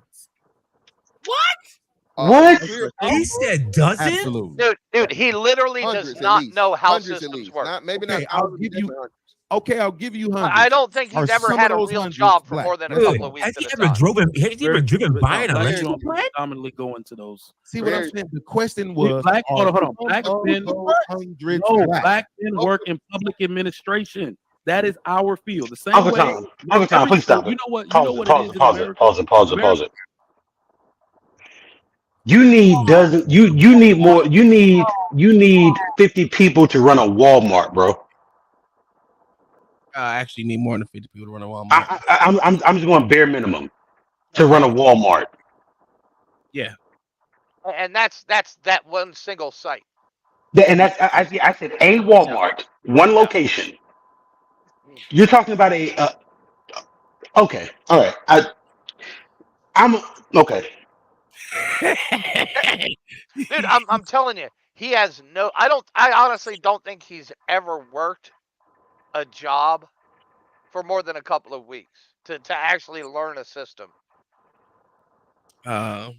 Speaker 14: What?
Speaker 5: He said dozens?
Speaker 9: Absolutely.
Speaker 6: Dude, he literally
Speaker 10: Hundreds
Speaker 6: does
Speaker 10: at
Speaker 6: not
Speaker 10: least.
Speaker 6: know how
Speaker 10: Hundreds at
Speaker 6: systems
Speaker 10: least.
Speaker 6: work.
Speaker 10: Not maybe
Speaker 9: Okay,
Speaker 10: not.
Speaker 9: I'll give you. Okay, I'll give you hundreds.
Speaker 6: I don't think he's
Speaker 9: Are
Speaker 6: ever
Speaker 9: some
Speaker 6: had
Speaker 9: of
Speaker 6: a
Speaker 9: those
Speaker 6: real
Speaker 9: hundreds
Speaker 6: job for
Speaker 9: black?
Speaker 6: more than a
Speaker 5: Dude,
Speaker 6: couple of weeks
Speaker 5: has he
Speaker 6: at a
Speaker 5: ever
Speaker 6: time.
Speaker 5: driven by an
Speaker 12: Black
Speaker 5: electrical
Speaker 12: men
Speaker 5: plant?
Speaker 12: predominantly go into those.
Speaker 9: See what I'm saying? The question was,
Speaker 12: Black, hold on.
Speaker 9: are
Speaker 12: Black
Speaker 9: some
Speaker 12: men,
Speaker 9: of those hundreds
Speaker 12: no,
Speaker 9: black?
Speaker 12: black men work in public administration. That is our field. The same
Speaker 14: Uncle
Speaker 12: way.
Speaker 14: Tom, Uncle Tom, please stop
Speaker 12: You
Speaker 14: it.
Speaker 12: know what? You
Speaker 14: Pause
Speaker 12: know
Speaker 14: it,
Speaker 12: what
Speaker 14: pause
Speaker 12: it
Speaker 14: it,
Speaker 12: is in
Speaker 14: pause it,
Speaker 12: America?
Speaker 14: pause it, pause it,
Speaker 12: America-
Speaker 14: pause it. You need dozens. You need more. You need 50 people to run a Walmart, bro.
Speaker 1: I actually need more than 50 people to run a Walmart.
Speaker 14: I'm just going bare minimum to run a Walmart.
Speaker 1: Yeah.
Speaker 6: And that's that one single site.
Speaker 14: And that's I said a Walmart, one location. You're talking about a okay, all right. I'm okay.
Speaker 6: Dude, I'm telling you, he has no. I honestly don't think he's ever worked a job for more than a couple of weeks to actually learn a system.
Speaker 1: At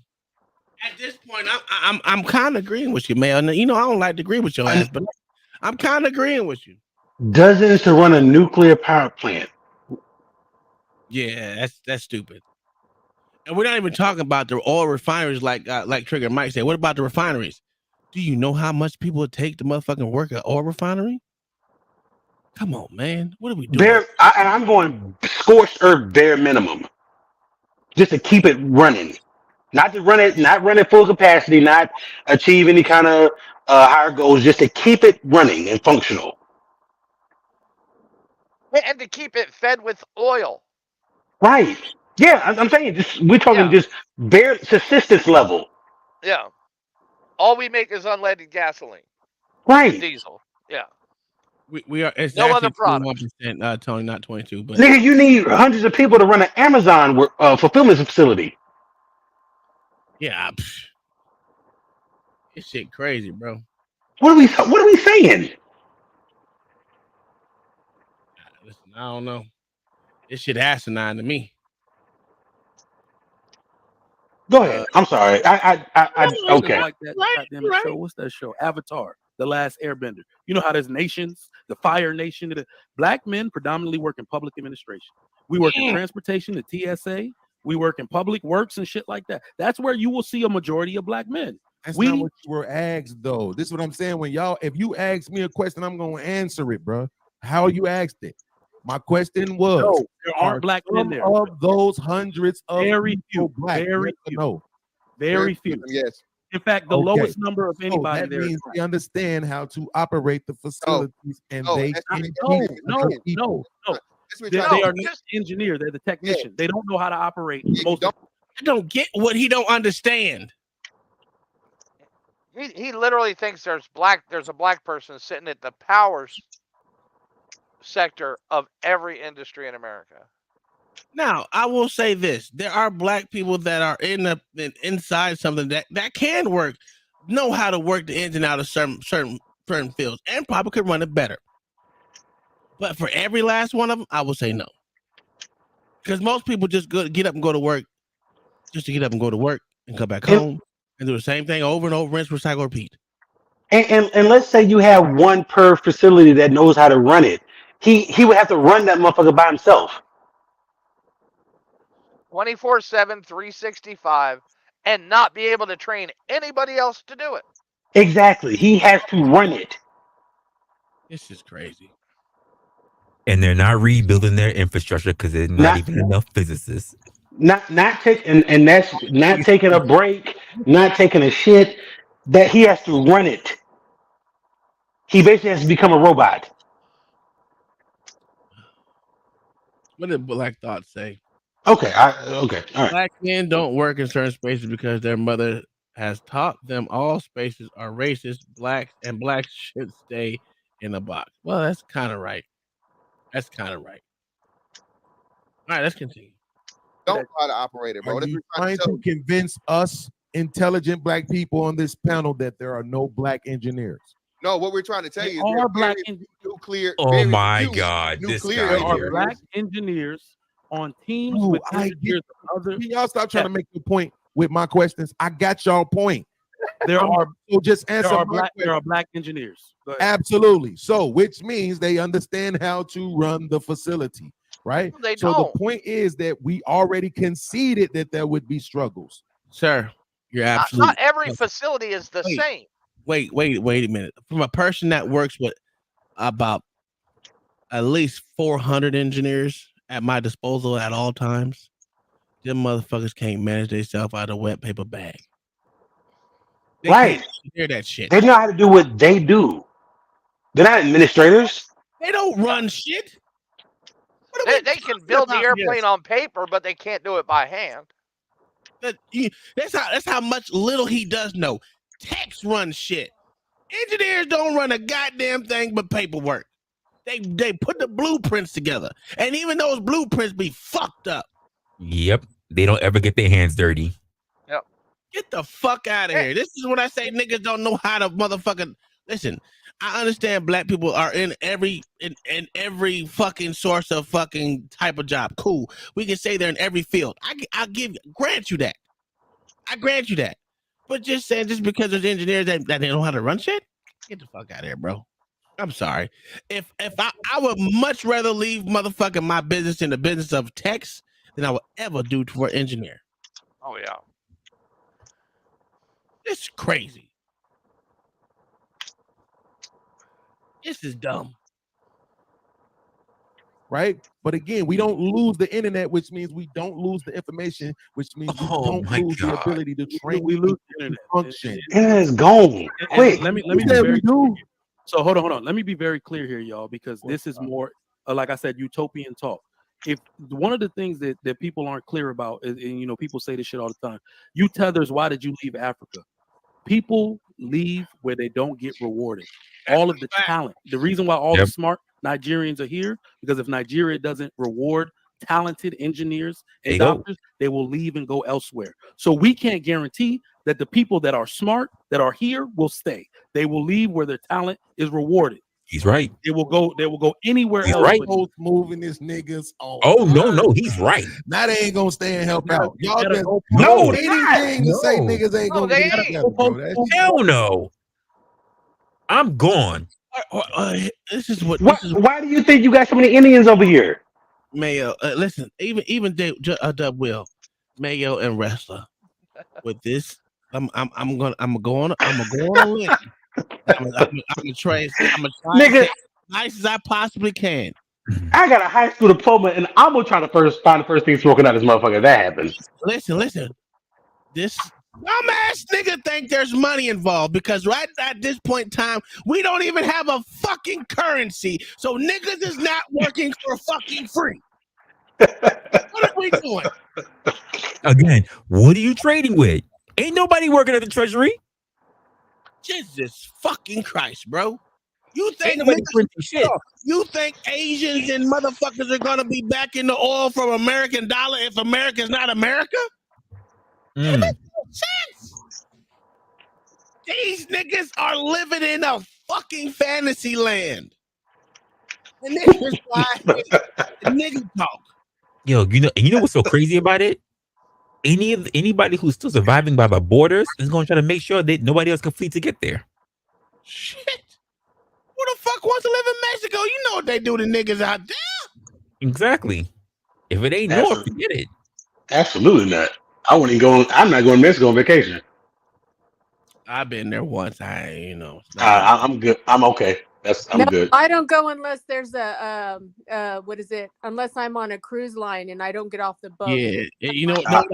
Speaker 1: this point, I'm kind of agreeing with you, man. You know, I don't like to agree with your ass, but I'm kind of agreeing with you.
Speaker 14: Dozens to run a nuclear power plant.
Speaker 1: Yeah, that's stupid. And we're not even talking about the oil refineries like Trigger Mike said. What about the refineries? Do you know how much people it take to motherfucking work at oil refinery? Come on, man. What are we doing?
Speaker 14: I'm going scorched earth bare minimum. Just to keep it running. Not to run it, not run at full capacity, not achieve any kind of higher goals, just to keep it running and functional.
Speaker 6: And to keep it fed with oil.
Speaker 14: Right. Yeah, I'm saying we're talking just bare subsistence level.
Speaker 6: Yeah. All we make is unleaded gasoline.
Speaker 14: Right.
Speaker 6: Diesel. Yeah.
Speaker 1: We are. It's
Speaker 6: no other
Speaker 1: actually
Speaker 6: product.
Speaker 1: 21%, Tony, not 22. But
Speaker 14: Nigga, you need hundreds of people to run an Amazon fulfillment facility.
Speaker 1: Yeah. This shit crazy, bro.
Speaker 14: What are we saying?
Speaker 1: Listen, I don't know. This shit asinine to me.
Speaker 14: Go ahead. I'm sorry. I okay.
Speaker 12: Like that goddamn show. What's that show? Avatar, The Last Airbender. You know how there's nations, the Fire Nation. Black men predominantly work in public administration. We work in transportation, the TSA. We work in public works and shit like that. That's where you will see a majority of black men.
Speaker 9: That's not what you were asked, though. This is what I'm saying. If you ask me a question, I'm going to answer it, bro. How you asked it. My question was,
Speaker 12: no, there aren't black men there.
Speaker 9: Of those hundreds of
Speaker 12: very few,
Speaker 9: black,
Speaker 12: very few,
Speaker 9: no,
Speaker 12: very few.
Speaker 10: Yes.
Speaker 12: In fact, the lowest number of anybody
Speaker 9: that
Speaker 12: there.
Speaker 9: means they understand how to operate the facilities, and they
Speaker 12: no. They are not engineer. They're the technician. They don't know how to operate.
Speaker 1: I don't get what he don't understand.
Speaker 6: He literally thinks there's a black person sitting at the powers sector of every industry in America.
Speaker 1: Now, I will say this: there are black people that are inside something that can work, know how to work the ins and out of certain fields, and probably could run it better. But for every last one of them, I would say no. Because most people just get up and go to work just to get up and go to work and come back home and do the same thing over and over, rinse, recycle, repeat.
Speaker 14: And let's say you have one per facility that knows how to run it. He would have to run that motherfucker by himself.
Speaker 6: 24/7, 365, and not be able to train anybody else to do it.
Speaker 14: Exactly. He has to run it.
Speaker 1: This is crazy.
Speaker 5: And they're not rebuilding their infrastructure because there's not even enough physicists.
Speaker 14: Not taking and that's not taking a break, not taking a shit. That he has to run it. He basically has to become a robot.
Speaker 1: What did Black Thought say?
Speaker 14: Okay, all right.
Speaker 1: Black men don't work in certain spaces because their mother has taught them all spaces are racist. Blacks should stay in a box. Well, that's kind of right. All right, let's continue.
Speaker 10: Don't try to operate it, bro.
Speaker 9: Are
Speaker 10: That's
Speaker 9: you
Speaker 10: what we're
Speaker 9: trying
Speaker 10: tell
Speaker 9: to convince us intelligent black people on this panel that there are no black engineers?
Speaker 10: No, what we're trying to tell
Speaker 12: There
Speaker 10: you is
Speaker 12: are black
Speaker 10: nuclear.
Speaker 5: Oh
Speaker 10: very
Speaker 5: my
Speaker 10: few
Speaker 5: God, this
Speaker 10: nuclear
Speaker 5: guy
Speaker 12: There are
Speaker 5: here.
Speaker 12: black engineers on teams
Speaker 9: Ooh,
Speaker 12: with
Speaker 9: I
Speaker 12: engineers of other.
Speaker 9: Can y'all stop trying to make the point with my questions? I got y'all point.
Speaker 12: There are
Speaker 9: So just answer my question.
Speaker 12: there are black engineers. Go ahead.
Speaker 9: Absolutely. So, which means they understand how to run the facility, right?
Speaker 6: They
Speaker 9: So
Speaker 6: don't.
Speaker 9: the point is that we already conceded that there would be struggles.
Speaker 1: Sir, you're
Speaker 6: Not
Speaker 1: absolutely
Speaker 6: every facility is the
Speaker 1: Wait.
Speaker 6: same.
Speaker 1: wait a minute. From a person that works with about at least 400 engineers at my disposal at all times, them motherfuckers can't manage themselves out of a wet paper bag. They
Speaker 14: Right.
Speaker 1: can't hear that shit.
Speaker 14: They know how to do what they do. They're not administrators.
Speaker 1: They don't run shit.
Speaker 6: They can build the
Speaker 1: about
Speaker 6: airplane
Speaker 1: here?
Speaker 6: on paper, but they can't do it by hand.
Speaker 1: That's how much little he does know. Techs run shit. Engineers don't run a goddamn thing but paperwork. They put the blueprints together, and even those blueprints be fucked up.
Speaker 5: Yep. They don't ever get their hands dirty.
Speaker 6: Yep.
Speaker 1: Get the fuck out of here. This is what I say. Niggas don't know how to motherfucking listen. I understand black people are in every fucking source of fucking type of job. Cool. We can say they're in every field. I grant you that. I grant you that. But just saying, just because there's engineers that they know how to run shit, get the fuck out of here, bro. I'm sorry. If I would much rather leave motherfucking my business in the business of techs than I would ever do for an engineer.
Speaker 6: Oh yeah.
Speaker 1: It's crazy. This is dumb.
Speaker 9: Right? But again, we don't lose the internet, which means we don't lose the information, which means we don't lose the ability to train.
Speaker 12: We lose the internet.
Speaker 9: Function.
Speaker 14: Internet is gone. Quick.
Speaker 12: Let me be very clear. So hold on. Let me be very clear here, y'all, because this is more, like I said, utopian talk. If one of the things that people aren't clear about is, and people say this shit all the time, you tethers, why did you leave Africa? People leave where they don't get rewarded. All of the talent. The reason why all the smart Nigerians are here, because if Nigeria doesn't reward talented engineers and doctors, they will leave and go elsewhere. So we can't guarantee that the people that are smart, that are here, will stay. They will leave where their talent is rewarded.
Speaker 5: He's right.
Speaker 12: They will go anywhere
Speaker 5: He's
Speaker 12: else.
Speaker 5: right.
Speaker 9: Moving this niggas on.
Speaker 5: Oh no, he's right.
Speaker 9: Now they ain't gonna stay and help out. Y'all just
Speaker 5: No,
Speaker 9: anything to say niggas ain't gonna get it together, bro.
Speaker 5: Hell no. I'm gone.
Speaker 1: This is what.
Speaker 14: Why do you think you got so many Indians over here?
Speaker 1: Mayo, listen, even Dub Will, Mayo and Wrestler. With this, I'm gonna go on a limb. I'm gonna try
Speaker 14: Nigga,
Speaker 1: as nice as I possibly can.
Speaker 14: I got a high school diploma, and I'm gonna try to find the first thing smoking out this motherfucker. If that happens.
Speaker 1: Listen. This dumbass nigga think there's money involved because right at this point in time, we don't even have a fucking currency. So niggas is not working for fucking free. What are we doing?
Speaker 5: Again, what are you trading with? Ain't nobody working at the treasury.
Speaker 1: Jesus fucking Christ, bro. You think
Speaker 5: nobody printing shit.
Speaker 1: You think Asians and motherfuckers are gonna be backing the oil from American dollar if America's not America? It makes no sense. These niggas are living in a fucking fantasy land. And this is why nigga talk.
Speaker 5: Yo, you know what's so crazy about it? Anybody who's still surviving by the borders is going to try to make sure that nobody else can flee to get there.
Speaker 1: Shit. Who the fuck wants to live in Mexico? You know what they do to niggas out there.
Speaker 5: Exactly. If it ain't north, forget it.
Speaker 14: Absolutely not. I wouldn't go. I'm not going to Mexico on vacation.
Speaker 1: I've been there once.
Speaker 14: I'm good. I'm okay. I'm good.
Speaker 11: I don't go unless there's a what is it? Unless I'm on a cruise line and I don't get off the boat.
Speaker 1: Yeah, you know what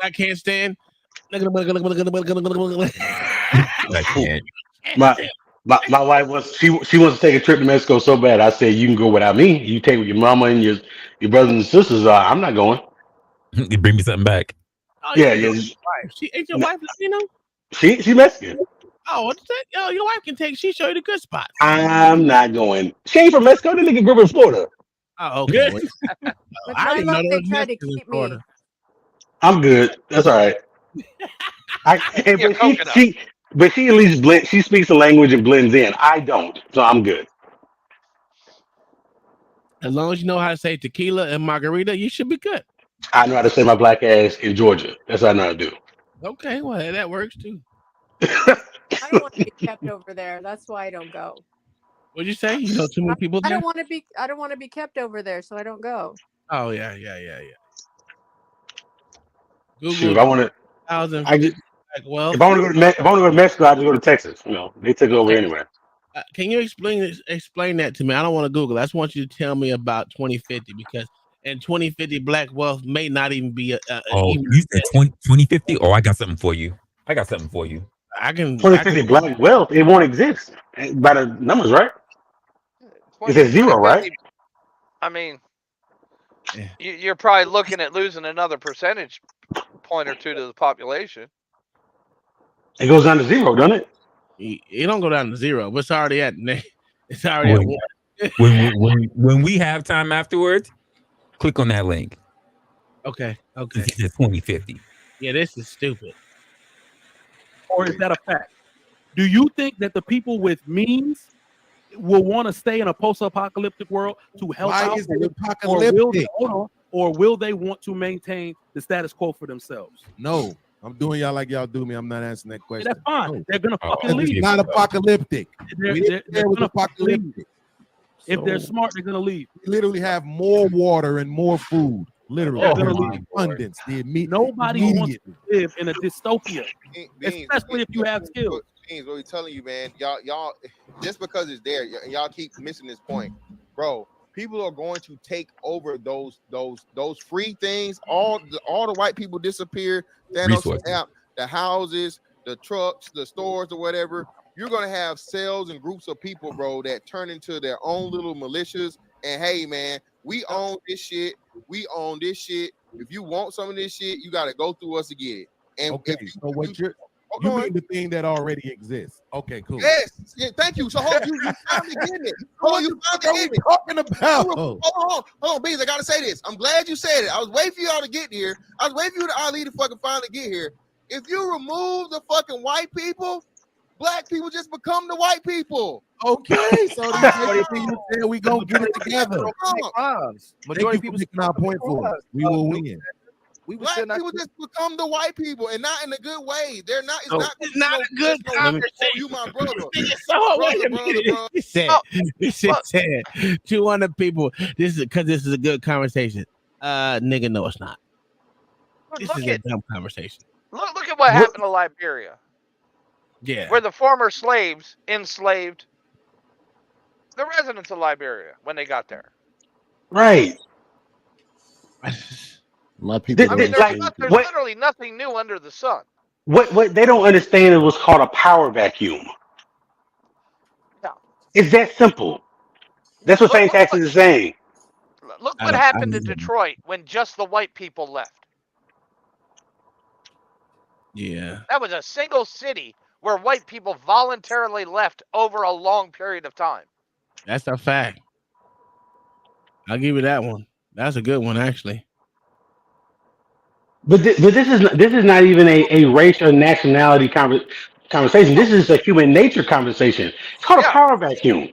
Speaker 1: I can't stand.
Speaker 14: I can't. My wife she wants to take a trip to Mexico so bad. I said you can go without me. You take with your mama and your brothers and sisters. I'm not going.
Speaker 5: You bring me something back.
Speaker 1: Oh,
Speaker 14: Yeah.
Speaker 1: Ain't your wife Latino?
Speaker 14: She Mexican.
Speaker 1: Oh, what's that? Oh, your wife can take. She show you the good spots.
Speaker 14: I'm not going. She ain't from Mexico. The nigga grew up in Florida.
Speaker 1: Oh, okay.
Speaker 11: I didn't know they tried to keep me.
Speaker 14: I'm good. That's all right. But she at least blend. She speaks the language and blends in. I don't, so I'm good.
Speaker 1: As long as you know how to say tequila and margarita, you should be good.
Speaker 14: I know how to say my black ass in Georgia. That's what I know how to do.
Speaker 1: Okay, well that works too.
Speaker 11: I don't want to be kept over there. That's why I don't go.
Speaker 1: What'd you say? You know too many people there?
Speaker 11: I don't want to be kept over there, so I don't go.
Speaker 1: Oh yeah. Google.
Speaker 14: Shoot, if I want to, if I want to go to Mexico, I just go to Texas. You know, they took it over anyway.
Speaker 1: Can you explain that to me? I don't want to Google. I just want you to tell me about 2050 because in 2050, black wealth may not even be
Speaker 5: you said 2050? Oh, I got something for you. I can
Speaker 14: 2050 black wealth. It won't exist by the numbers, right? It says zero, right?
Speaker 6: I mean, you're probably looking at losing another percentage point or two to the population.
Speaker 14: It goes down to zero, doesn't it?
Speaker 1: It don't go down to zero, but it's already at it's already at
Speaker 5: one. When we have time afterwards, click on that link.
Speaker 1: Okay.
Speaker 5: It says 2050.
Speaker 1: Yeah, this is stupid.
Speaker 12: Or is that a fact? Do you think that the people with means will want to stay in a post-apocalyptic world to help
Speaker 9: Why
Speaker 12: out?
Speaker 9: is it apocalyptic?
Speaker 12: Or will they want to maintain the status quo for themselves?
Speaker 9: No, I'm doing y'all like y'all do me. I'm not answering that question.
Speaker 12: That's fine.
Speaker 9: No.
Speaker 12: They're gonna fucking leave.
Speaker 9: It's not apocalyptic.
Speaker 12: They're gonna
Speaker 9: apocalyptic.
Speaker 12: leave. If they're smart, they're gonna leave.
Speaker 9: We literally have more water and more food. Literally,
Speaker 12: They're gonna leave.
Speaker 9: abundance.
Speaker 12: Nobody wants to live in a dystopia, especially if you have skills.
Speaker 10: What we telling you, man? Y'all, just because it's there, y'all keep missing this point, bro. People are going to take over those free things. All the white people disappear. Thanos, the houses, the trucks, the stores, or whatever. You're gonna have cells and groups of people, bro, that turn into their own little militias. And hey, man, we own this shit. We own this shit. If you want some of this shit, you gotta go through us to get it. And
Speaker 9: okay, so what you mean the thing that already exists? Okay, cool.
Speaker 10: Yes, yeah, thank you. So hold you finally getting it. Hold you finally getting it.
Speaker 9: Talking about.
Speaker 10: Hold on, Beans. I gotta say this. I'm glad you said it. I was waiting for y'all to get here. I was waiting for you to Ali to fucking finally get here. If you remove the fucking white people, black people just become the white people.
Speaker 9: Okay, so we gonna get it together.
Speaker 8: Majority of people
Speaker 9: making our point for us. We will win.
Speaker 10: Black people just become the white people, and not in a good way. They're not. It's
Speaker 1: not a good conversation.
Speaker 10: You, my brother.
Speaker 1: He said 200 people. This is because this is a good conversation. Nigga, no, it's not. This is a dumb conversation.
Speaker 6: Look at what happened to Liberia.
Speaker 1: Yeah.
Speaker 6: Where the former slaves enslaved the residents of Liberia when they got there.
Speaker 14: Right.
Speaker 9: My people.
Speaker 6: I mean, there's literally nothing new under the sun.
Speaker 14: What they don't understand is what's called a power vacuum.
Speaker 6: No.
Speaker 14: It's that simple. That's what St. Taxis is saying.
Speaker 6: Look what happened to Detroit when just the white people left.
Speaker 1: Yeah.
Speaker 6: That was a single city where white people voluntarily left over a long period of time.
Speaker 1: That's a fact. I'll give you that one. That's a good one, actually.
Speaker 14: But this is not even a race or nationality conversation. This is a human nature conversation. It's called a power vacuum.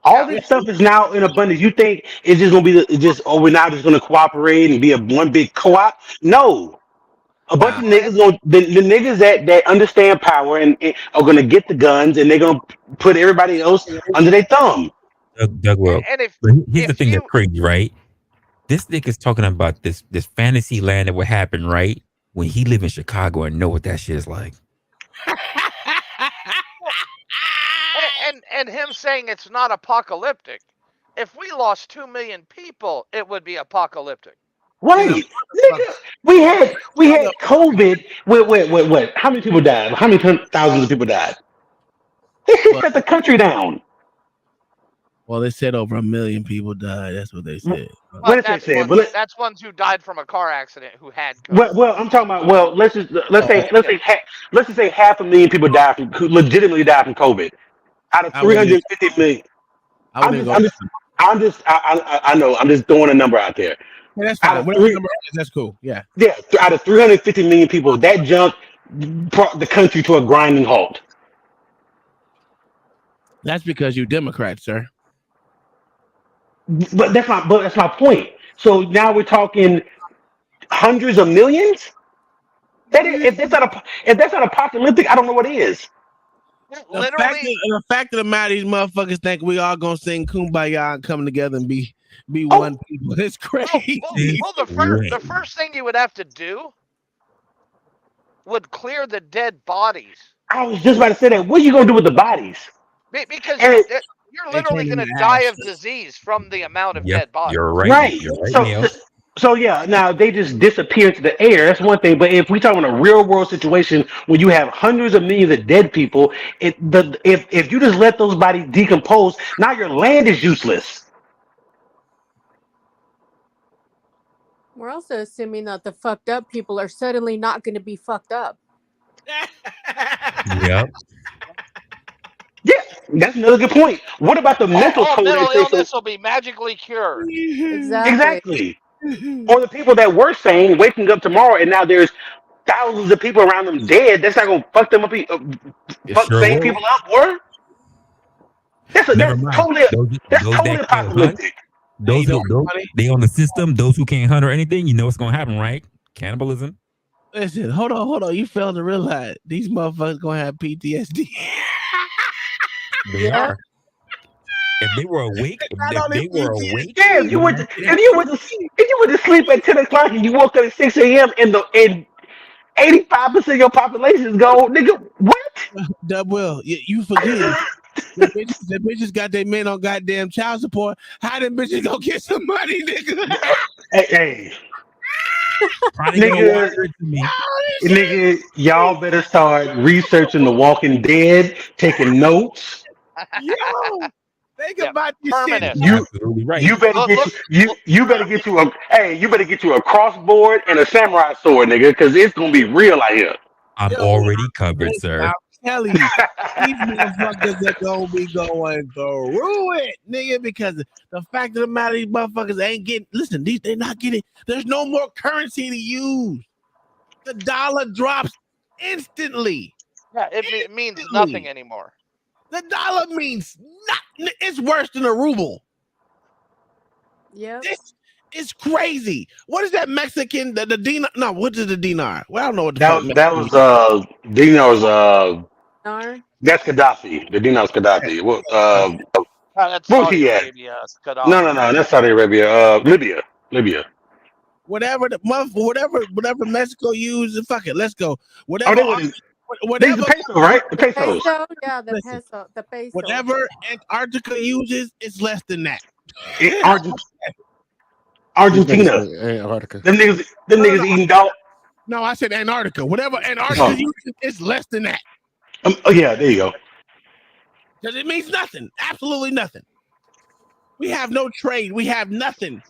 Speaker 14: All this stuff is now in abundance. You think it's just gonna be we're now just gonna cooperate and be one big co-op? No. A bunch of niggas the niggas that understand power and are gonna get the guns and they're gonna put everybody else under their thumb.
Speaker 5: Doug Will.
Speaker 6: And
Speaker 5: Here's the thing that's crazy, right? This nigga's talking about this fantasy land that would happen, right? When he live in Chicago and know what that shit is like.
Speaker 6: and him saying it's not apocalyptic. If we lost 2 million people, it would be apocalyptic.
Speaker 14: Right, nigga. We had COVID. What? How many people died? How many thousands of people died? This shit shut the country down.
Speaker 1: Well, they said over 1 million people died. That's what they said.
Speaker 14: What did they say?
Speaker 6: That's ones who died from a car accident who had COVID.
Speaker 14: Well, I'm talking about. Well, let's just say 500,000 people died who legitimately died from COVID. Out of 350 million. I know. I'm just throwing a number out there.
Speaker 1: Yeah, that's fine. Whatever number is, that's cool. Yeah.
Speaker 14: Yeah. Out of 350 million people, that junk brought the country to a grinding halt.
Speaker 1: That's because you Democrats, sir.
Speaker 14: But that's my point. So now we're talking hundreds of millions. If that's not apocalyptic, I don't know what is.
Speaker 1: The fact of the matter, these motherfuckers think we all gonna sing Kumbaya and come together and be one people. It's crazy.
Speaker 6: Well, the first thing you would have to do would clear the dead bodies.
Speaker 14: I was just about to say that. What are you gonna do with the bodies?
Speaker 6: Because you're literally going to die of disease from the amount of dead bodies.
Speaker 5: You're right. You're right.
Speaker 14: So yeah, now they just disappear into the air. That's one thing. But if we talk about a real world situation when you have hundreds of millions of dead people, if you just let those bodies decompose, now your land is useless.
Speaker 11: We're also assuming that the fucked up people are suddenly not going to be fucked up.
Speaker 5: Yep.
Speaker 14: Yeah, that's another good point. What about the mental code?
Speaker 6: Mental illness will be magically cured.
Speaker 14: Exactly. Or the people that were sane waking up tomorrow and now there's thousands of people around them dead. That's not gonna fuck them up. Fuck sane people up, or that's totally apocalyptic.
Speaker 5: Those they on the system. Those who can't hunt or anything, you know what's gonna happen, right? Cannibalism.
Speaker 1: Listen, hold on. You failed to realize these motherfuckers gonna have PTSD.
Speaker 5: They are. If they were awake,
Speaker 14: yeah. If you went to sleep at 10 o'clock and you woke up at 6 a.m. and 85% of your population is gone, nigga. What?
Speaker 1: Will, you forget. The bitches got their men on goddamn child support. How them bitches go get some money, nigga?
Speaker 14: Hey. Nigga, y'all better start researching The Walking Dead, taking notes.
Speaker 1: Yo, think about this shit.
Speaker 14: You better get you a crossboard and a samurai sword, nigga, because it's gonna be real out here.
Speaker 5: I'm already covered, sir.
Speaker 1: I'm telling you, these motherfuckers are gonna be going through it, nigga, because the fact of the matter, these motherfuckers ain't getting. Listen, they're not getting. There's no more currency to use. The dollar drops instantly.
Speaker 6: Yeah, it means nothing anymore.
Speaker 1: The dollar means nothing. It's worse than a ruble.
Speaker 11: Yeah.
Speaker 1: This is crazy. What is that Mexican? The dinar? No, what is the dinar? Well, I don't know what
Speaker 14: that was. Dinar's. That's Gaddafi. The dinar's Gaddafi.
Speaker 6: That's
Speaker 14: where's he at? No. That's Saudi Arabia. Libya.
Speaker 1: Whatever Mexico uses, fuck it. Let's go. Whatever.
Speaker 14: Whatever the peso, right? The pesos.
Speaker 11: Peso, yeah, the peso.
Speaker 1: Whatever Antarctica uses, it's less than that.
Speaker 14: Argentina.
Speaker 15: Antarctica.
Speaker 14: Them niggas eating dog.
Speaker 1: No, I said Antarctica. Whatever Antarctica uses, it's less than that.
Speaker 14: Yeah, there you go.
Speaker 1: Because it means nothing. Absolutely nothing. We have no trade. We have nothing.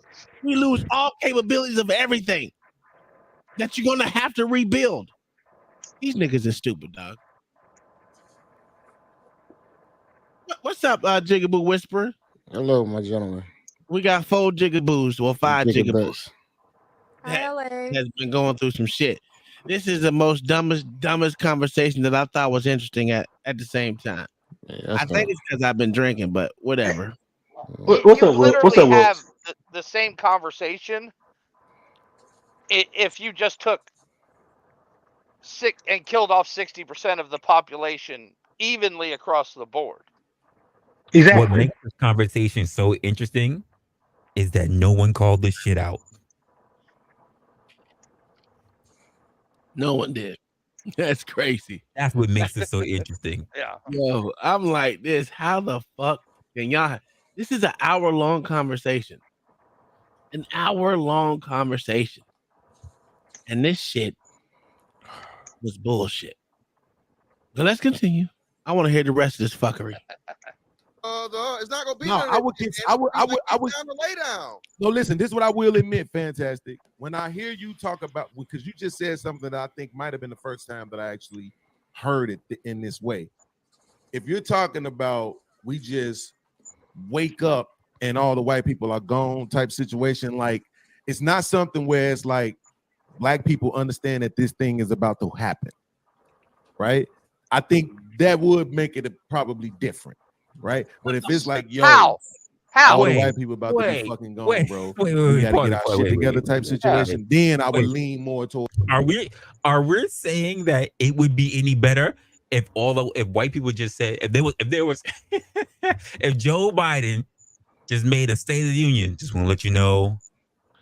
Speaker 1: We lose all capabilities of everything that you're gonna have to rebuild. These niggas are stupid, dog. What's up, Jigaboo Whisperer?
Speaker 15: Hello, my gentleman.
Speaker 1: We got 4 Jigaboos or 5 Jigaboos. Has been going through some shit. This is the most dumbest conversation that I thought was interesting at the same time.
Speaker 15: Yeah,
Speaker 1: I think it's because I've been drinking, but whatever.
Speaker 14: What's up, Will? What's up, Will?
Speaker 6: Have the same conversation if you just took and killed off 60% of the population evenly across the board.
Speaker 14: Exactly.
Speaker 5: What makes this conversation so interesting is that no one called this shit out.
Speaker 1: No one did. That's crazy.
Speaker 5: That's what makes it so interesting.
Speaker 6: Yeah.
Speaker 1: Yo, I'm like this. How the fuck can y'all? This is an hour-long conversation. An hour-long conversation. And this shit was bullshit. So let's continue. I want to hear the rest of this fuckery.
Speaker 10: It's not gonna be.
Speaker 9: No, I would.
Speaker 10: Down to lay down.
Speaker 9: No, listen. This is what I will admit. Fantastic. When I hear you talk about, because you just said something that I think might have been the first time that I actually heard it in this way. If you're talking about we just wake up and all the white people are gone type situation, like it's not something where it's like black people understand that this thing is about to happen, right? I think that would make it probably different, right? But if it's like, yo,
Speaker 6: How?
Speaker 9: all the white people about to be fucking gone, bro. We gotta get our shit together type situation. Then I would lean more towards.
Speaker 5: Are we saying that it would be any better if white people just said if there was if Joe Biden just made a State of the Union? Just want to let you know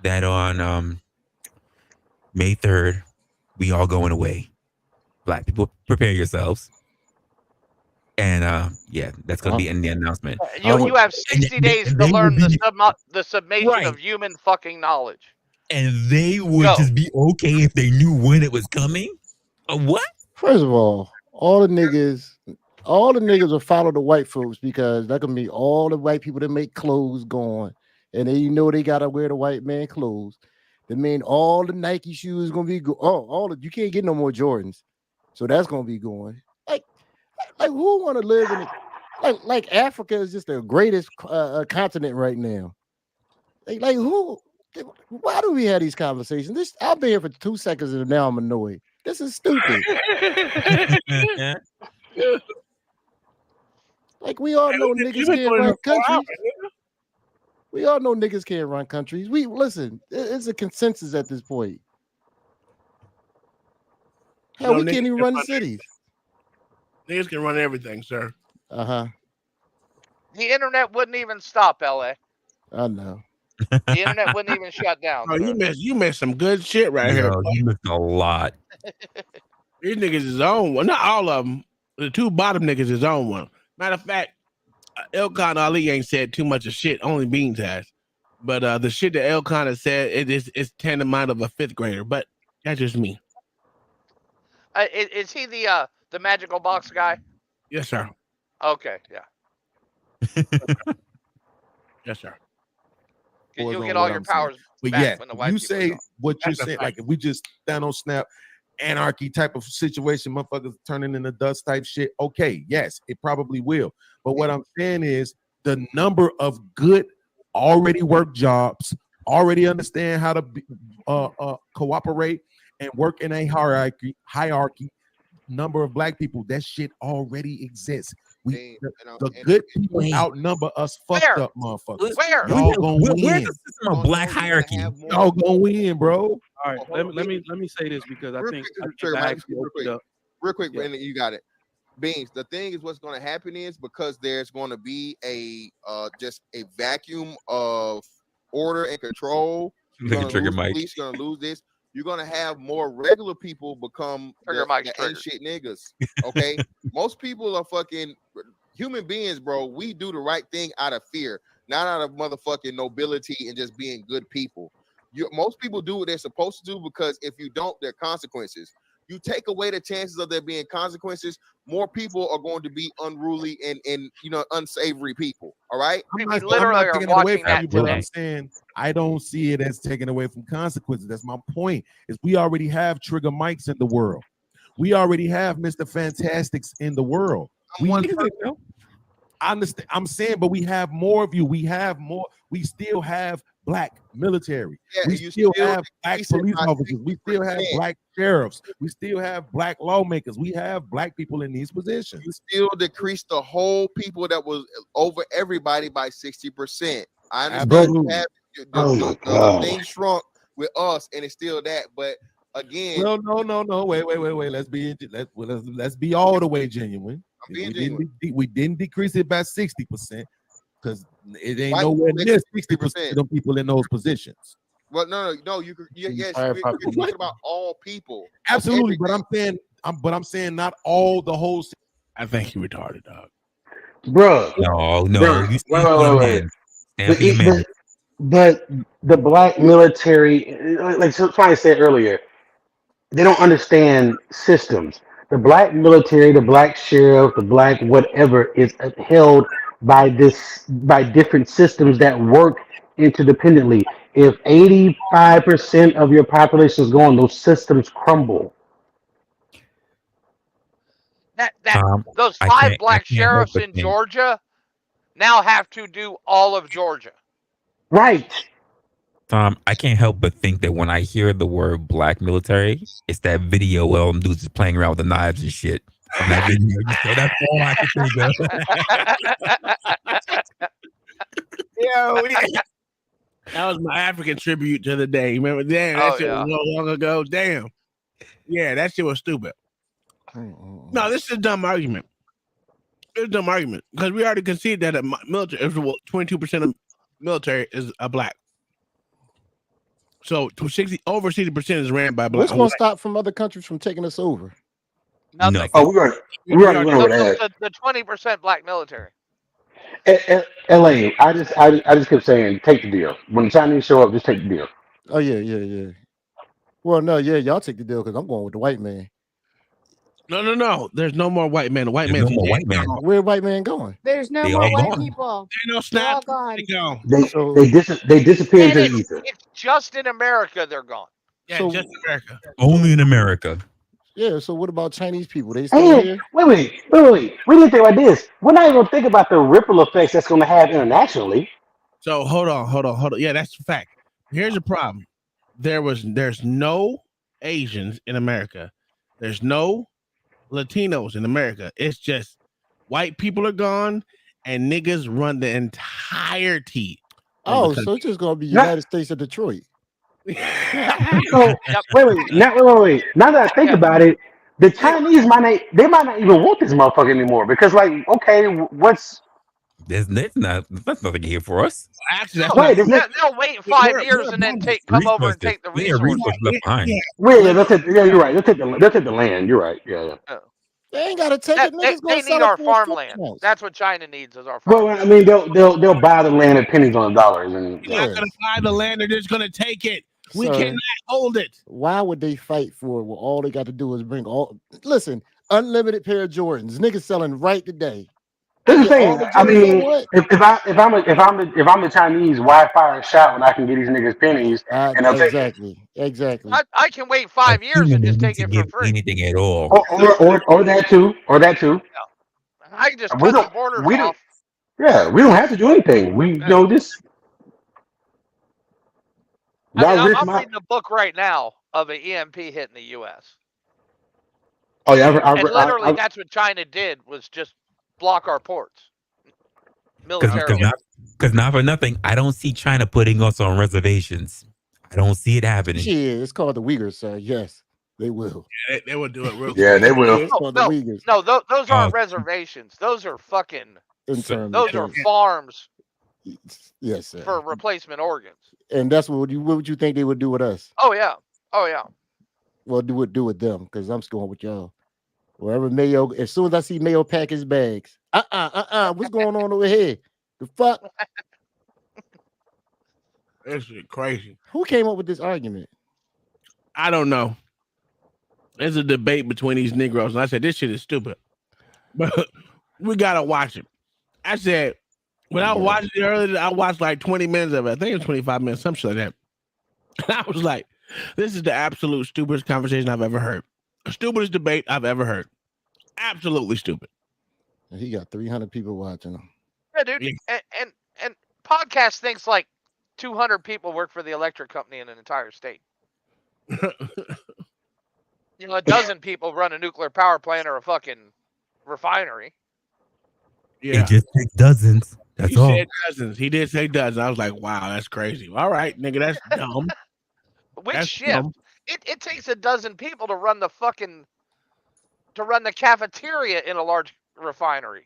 Speaker 5: that on May 3rd, we all going away. Black people, prepare yourselves. And yeah, that's going to be in the announcement.
Speaker 6: You have 60 days to learn the summation of human fucking knowledge.
Speaker 5: And they would just be okay if they knew when it was coming? What?
Speaker 15: First of all the niggas will follow the white folks because that can be all the white people that make clothes going. And then they got to wear the white man clothes. That mean all the Nike shoes going to be you can't get no more Jordans. So that's going to be going. Like who want to live in it? Like Africa is just the greatest continent right now. Like who? Why do we have these conversations? I've been here for 2 seconds and now I'm annoyed. This is stupid. Like we all know niggas can't run countries. We all know niggas can't run countries. Listen, it's a consensus at this point. Hell, we can't even run cities.
Speaker 1: Niggas can run everything, sir.
Speaker 15: Uh-huh.
Speaker 6: The internet wouldn't even stop, LA.
Speaker 15: I know.
Speaker 6: The internet wouldn't even shut down.
Speaker 1: Oh, you missed some good shit right here. Bro.
Speaker 5: You missed a lot.
Speaker 1: These niggas is on one. Not all of them. The two bottom niggas is on one. Matter of fact, Ilkan Ali ain't said too much of shit. Only Beans has. But the shit that Ilkan has said, it's tantamount of a fifth grader. But that's just me.
Speaker 6: Is he the magical box guy?
Speaker 1: Yes, sir.
Speaker 6: Okay, yeah.
Speaker 1: Yes, sir.
Speaker 6: You'll get all your powers
Speaker 9: but
Speaker 6: back
Speaker 9: yeah,
Speaker 6: when the white
Speaker 9: you
Speaker 6: people
Speaker 9: say
Speaker 6: go.
Speaker 9: what you're saying, like if we just stand on snap, anarchy type of situation, motherfuckers turning into dust type shit. Okay, yes, it probably will. But what I'm saying is the number of good already work jobs, already understand how to cooperate and work in a hierarchy. Number of black people, that shit already exists. The good people outnumber us fucked up motherfuckers.
Speaker 6: Where?
Speaker 9: Y'all gonna win.
Speaker 5: Where's the system of black hierarchy?
Speaker 9: Y'all gonna win, bro.
Speaker 12: All right, let me say this because I think
Speaker 10: real quick, Brandon, you got it. Beans. The thing is, what's going to happen is because there's going to be just a vacuum of order and control. You're going to lose police. You're going to lose this. You're gonna have more regular people become the ain't shit niggas. Okay, most people are fucking human beings, bro. We do the right thing out of fear, not out of motherfucking nobility and just being good people. Most people do what they're supposed to do because if you don't, there are consequences. You take away the chances of there being consequences, more people are going to be unruly and unsavory people. All right,
Speaker 9: I'm not taking it away from you, but I'm saying I don't see it as taking away from consequences. That's my point. Is we already have Trigger Mikes in the world. We already have Mr. Fantastics in the world. I understand. I'm saying, but we have more of you. We have more. We still have black military.
Speaker 10: Yeah,
Speaker 9: We
Speaker 10: you
Speaker 9: still
Speaker 10: still
Speaker 9: have black
Speaker 10: decrease it
Speaker 9: police
Speaker 10: by
Speaker 9: officers. We still have
Speaker 10: 60%.
Speaker 9: black sheriffs. We still have black lawmakers. We have black people in these positions.
Speaker 10: You still decreased the whole people that was over everybody by 60%. I understand you
Speaker 9: Absolutely.
Speaker 10: have
Speaker 14: Oh my
Speaker 10: the
Speaker 14: God.
Speaker 10: thing shrunk with us, and it's still that. But again,
Speaker 9: Well, no. Wait. Let's be all the way genuine.
Speaker 10: I'm being genuine.
Speaker 9: We didn't decrease it by 60% because it ain't
Speaker 10: Why
Speaker 9: nowhere
Speaker 10: you
Speaker 9: near
Speaker 10: say
Speaker 9: 60% of them people in those positions.
Speaker 10: Well, no. You could, yes,
Speaker 7: Fire
Speaker 10: you're
Speaker 7: population.
Speaker 10: talking about all people. of
Speaker 9: Absolutely, but
Speaker 10: everything.
Speaker 9: I'm saying not all the whole.
Speaker 1: I think you retarded, dog.
Speaker 14: Bruh.
Speaker 5: No,
Speaker 14: Bruh.
Speaker 5: you
Speaker 14: Wait,
Speaker 5: stand for the
Speaker 14: wait.
Speaker 5: man. Stand for your
Speaker 14: But,
Speaker 5: man.
Speaker 14: but the black military, like somebody said earlier, they don't understand systems. The black military, the black sheriff, the black whatever is held by different systems that work interdependently. If 85% of your population is gone, those systems crumble.
Speaker 6: Those
Speaker 5: I
Speaker 6: 5
Speaker 5: can't
Speaker 6: black
Speaker 5: help
Speaker 6: sheriffs
Speaker 5: but
Speaker 6: in
Speaker 5: think.
Speaker 6: Georgia now have to do all of Georgia.
Speaker 14: Right.
Speaker 5: Tom, I can't help but think that when I hear the word black military, it's that video where all them dudes is playing around with the knives and shit. From that video. So that's all I can think of.
Speaker 1: Yo, that was my African tribute to the day. Remember? Damn, that shit was so long ago. Damn. Yeah, that shit was stupid. No, this is a dumb argument. It's a dumb argument because we already conceded that the military, 22% of military is a black. So over 60% is ran by black.
Speaker 15: What's going to stop from other countries from taking us over?
Speaker 6: Nothing.
Speaker 14: Oh, we already went over that.
Speaker 6: The 20% black military.
Speaker 14: LA, I just kept saying, take the deal. When the Chinese show up, just take the deal.
Speaker 15: Oh yeah. Well, no, yeah, y'all take the deal because I'm going with the white man.
Speaker 1: No. There's no more white man. The white
Speaker 5: There's
Speaker 1: man's
Speaker 5: no more white man.
Speaker 15: Where white man going?
Speaker 11: There's no
Speaker 5: They
Speaker 11: more
Speaker 5: all
Speaker 11: white
Speaker 5: gone.
Speaker 11: people.
Speaker 1: Ain't no
Speaker 11: They're all
Speaker 1: snap.
Speaker 11: gone.
Speaker 1: They gone.
Speaker 14: They disappeared
Speaker 6: And
Speaker 14: into the ether.
Speaker 6: it's just in America they're gone.
Speaker 1: Yeah,
Speaker 15: So-
Speaker 1: just America.
Speaker 5: Only in America.
Speaker 15: Yeah, so what about Chinese people? They still
Speaker 14: Hey,
Speaker 15: here?
Speaker 14: wait. We didn't think about this. We're not even gonna think about the ripple effects that's gonna have internationally.
Speaker 1: So hold on. Yeah, that's a fact. Here's the problem. There's no Asians in America. There's no Latinos in America. It's just white people are gone and niggas run the entirety.
Speaker 15: Oh, so it's just gonna be United States of Detroit.
Speaker 14: So wait. Now that I think about it, the Chinese might not even want this motherfucker anymore because, like, okay, what's
Speaker 5: There's nothing here for us.
Speaker 1: Actually, that's
Speaker 14: Right,
Speaker 1: not,
Speaker 6: They'll wait 5 years and then come over and take the
Speaker 5: Yeah,
Speaker 6: resources.
Speaker 5: resources left behind.
Speaker 14: you're right. They'll take the land. You're right. Yeah.
Speaker 15: They ain't gotta take it. Niggas
Speaker 6: They
Speaker 15: gonna sell
Speaker 6: need
Speaker 15: it
Speaker 6: our
Speaker 15: for a
Speaker 6: farmland.
Speaker 15: football.
Speaker 6: That's what China needs is our
Speaker 14: Well,
Speaker 6: farmland.
Speaker 14: I mean, they'll buy the land at pennies on the dollars, and
Speaker 1: you're not gonna buy the land. They're just gonna take it. We
Speaker 15: Sir,
Speaker 1: cannot hold it.
Speaker 15: Why would they fight for it? Well, all they got to do is bring unlimited pair of Jordans. Niggas selling right today.
Speaker 14: that's the
Speaker 15: All
Speaker 14: thing.
Speaker 15: the
Speaker 14: I
Speaker 15: Jordans
Speaker 14: mean,
Speaker 15: on what?
Speaker 14: if I'm the Chinese, why fire a shot when I can get these niggas pennies and they'll take it?
Speaker 15: Exactly.
Speaker 6: I can wait 5 years and just take it for free.
Speaker 5: Anything at all.
Speaker 14: Or that too.
Speaker 6: I can just
Speaker 14: We
Speaker 6: cut the
Speaker 14: don't-
Speaker 6: borders
Speaker 14: we don't-
Speaker 6: off.
Speaker 14: Yeah, we don't have to do anything. We know this.
Speaker 6: I'm reading a book right now of an EMP hitting the U.S.
Speaker 14: Oh yeah,
Speaker 6: And literally, that's what China did was just block our ports. Militarily.
Speaker 5: Because not for nothing, I don't see China putting us on reservations. I don't see it happening.
Speaker 15: Shit, it's called the Uyghurs, sir. Yes, they will.
Speaker 1: Yeah, they will do it real
Speaker 14: Yeah, they will.
Speaker 15: It's called the Uyghurs.
Speaker 6: No, those aren't reservations. Those are fucking.
Speaker 15: Internment
Speaker 6: Those are
Speaker 15: camps.
Speaker 6: farms
Speaker 15: Yes, sir.
Speaker 6: for replacement organs.
Speaker 15: And that's what would you think they would do with us?
Speaker 6: Oh yeah. Oh yeah.
Speaker 15: Well, do with them because I'm going with y'all. Wherever Mayo, as soon as I see Mayo pack his bags, what's going on over here? The fuck?
Speaker 1: This shit crazy.
Speaker 15: Who came up with this argument?
Speaker 1: I don't know. There's a debate between these Negroes, and I said this shit is stupid, but we gotta watch it. I said when I watched it earlier, I watched like 20 minutes of it. I think it was 25 minutes, something like that. And I was like, this is the absolute stupidest conversation I've ever heard. The stupidest debate I've ever heard. Absolutely stupid.
Speaker 15: And he got 300 people watching him.
Speaker 6: Yeah, dude. And podcast thinks like 200 people work for the electric company in an entire state. You know, a dozen people run a nuclear power plant or a fucking refinery.
Speaker 1: Yeah.
Speaker 5: It just takes dozens. That's
Speaker 1: He
Speaker 5: all.
Speaker 1: said dozens. He did say dozens. I was like, wow, that's crazy. All right, nigga, that's dumb.
Speaker 6: Which
Speaker 1: That's
Speaker 6: shift?
Speaker 1: dumb.
Speaker 6: It takes a dozen people to run the cafeteria in a large refinery.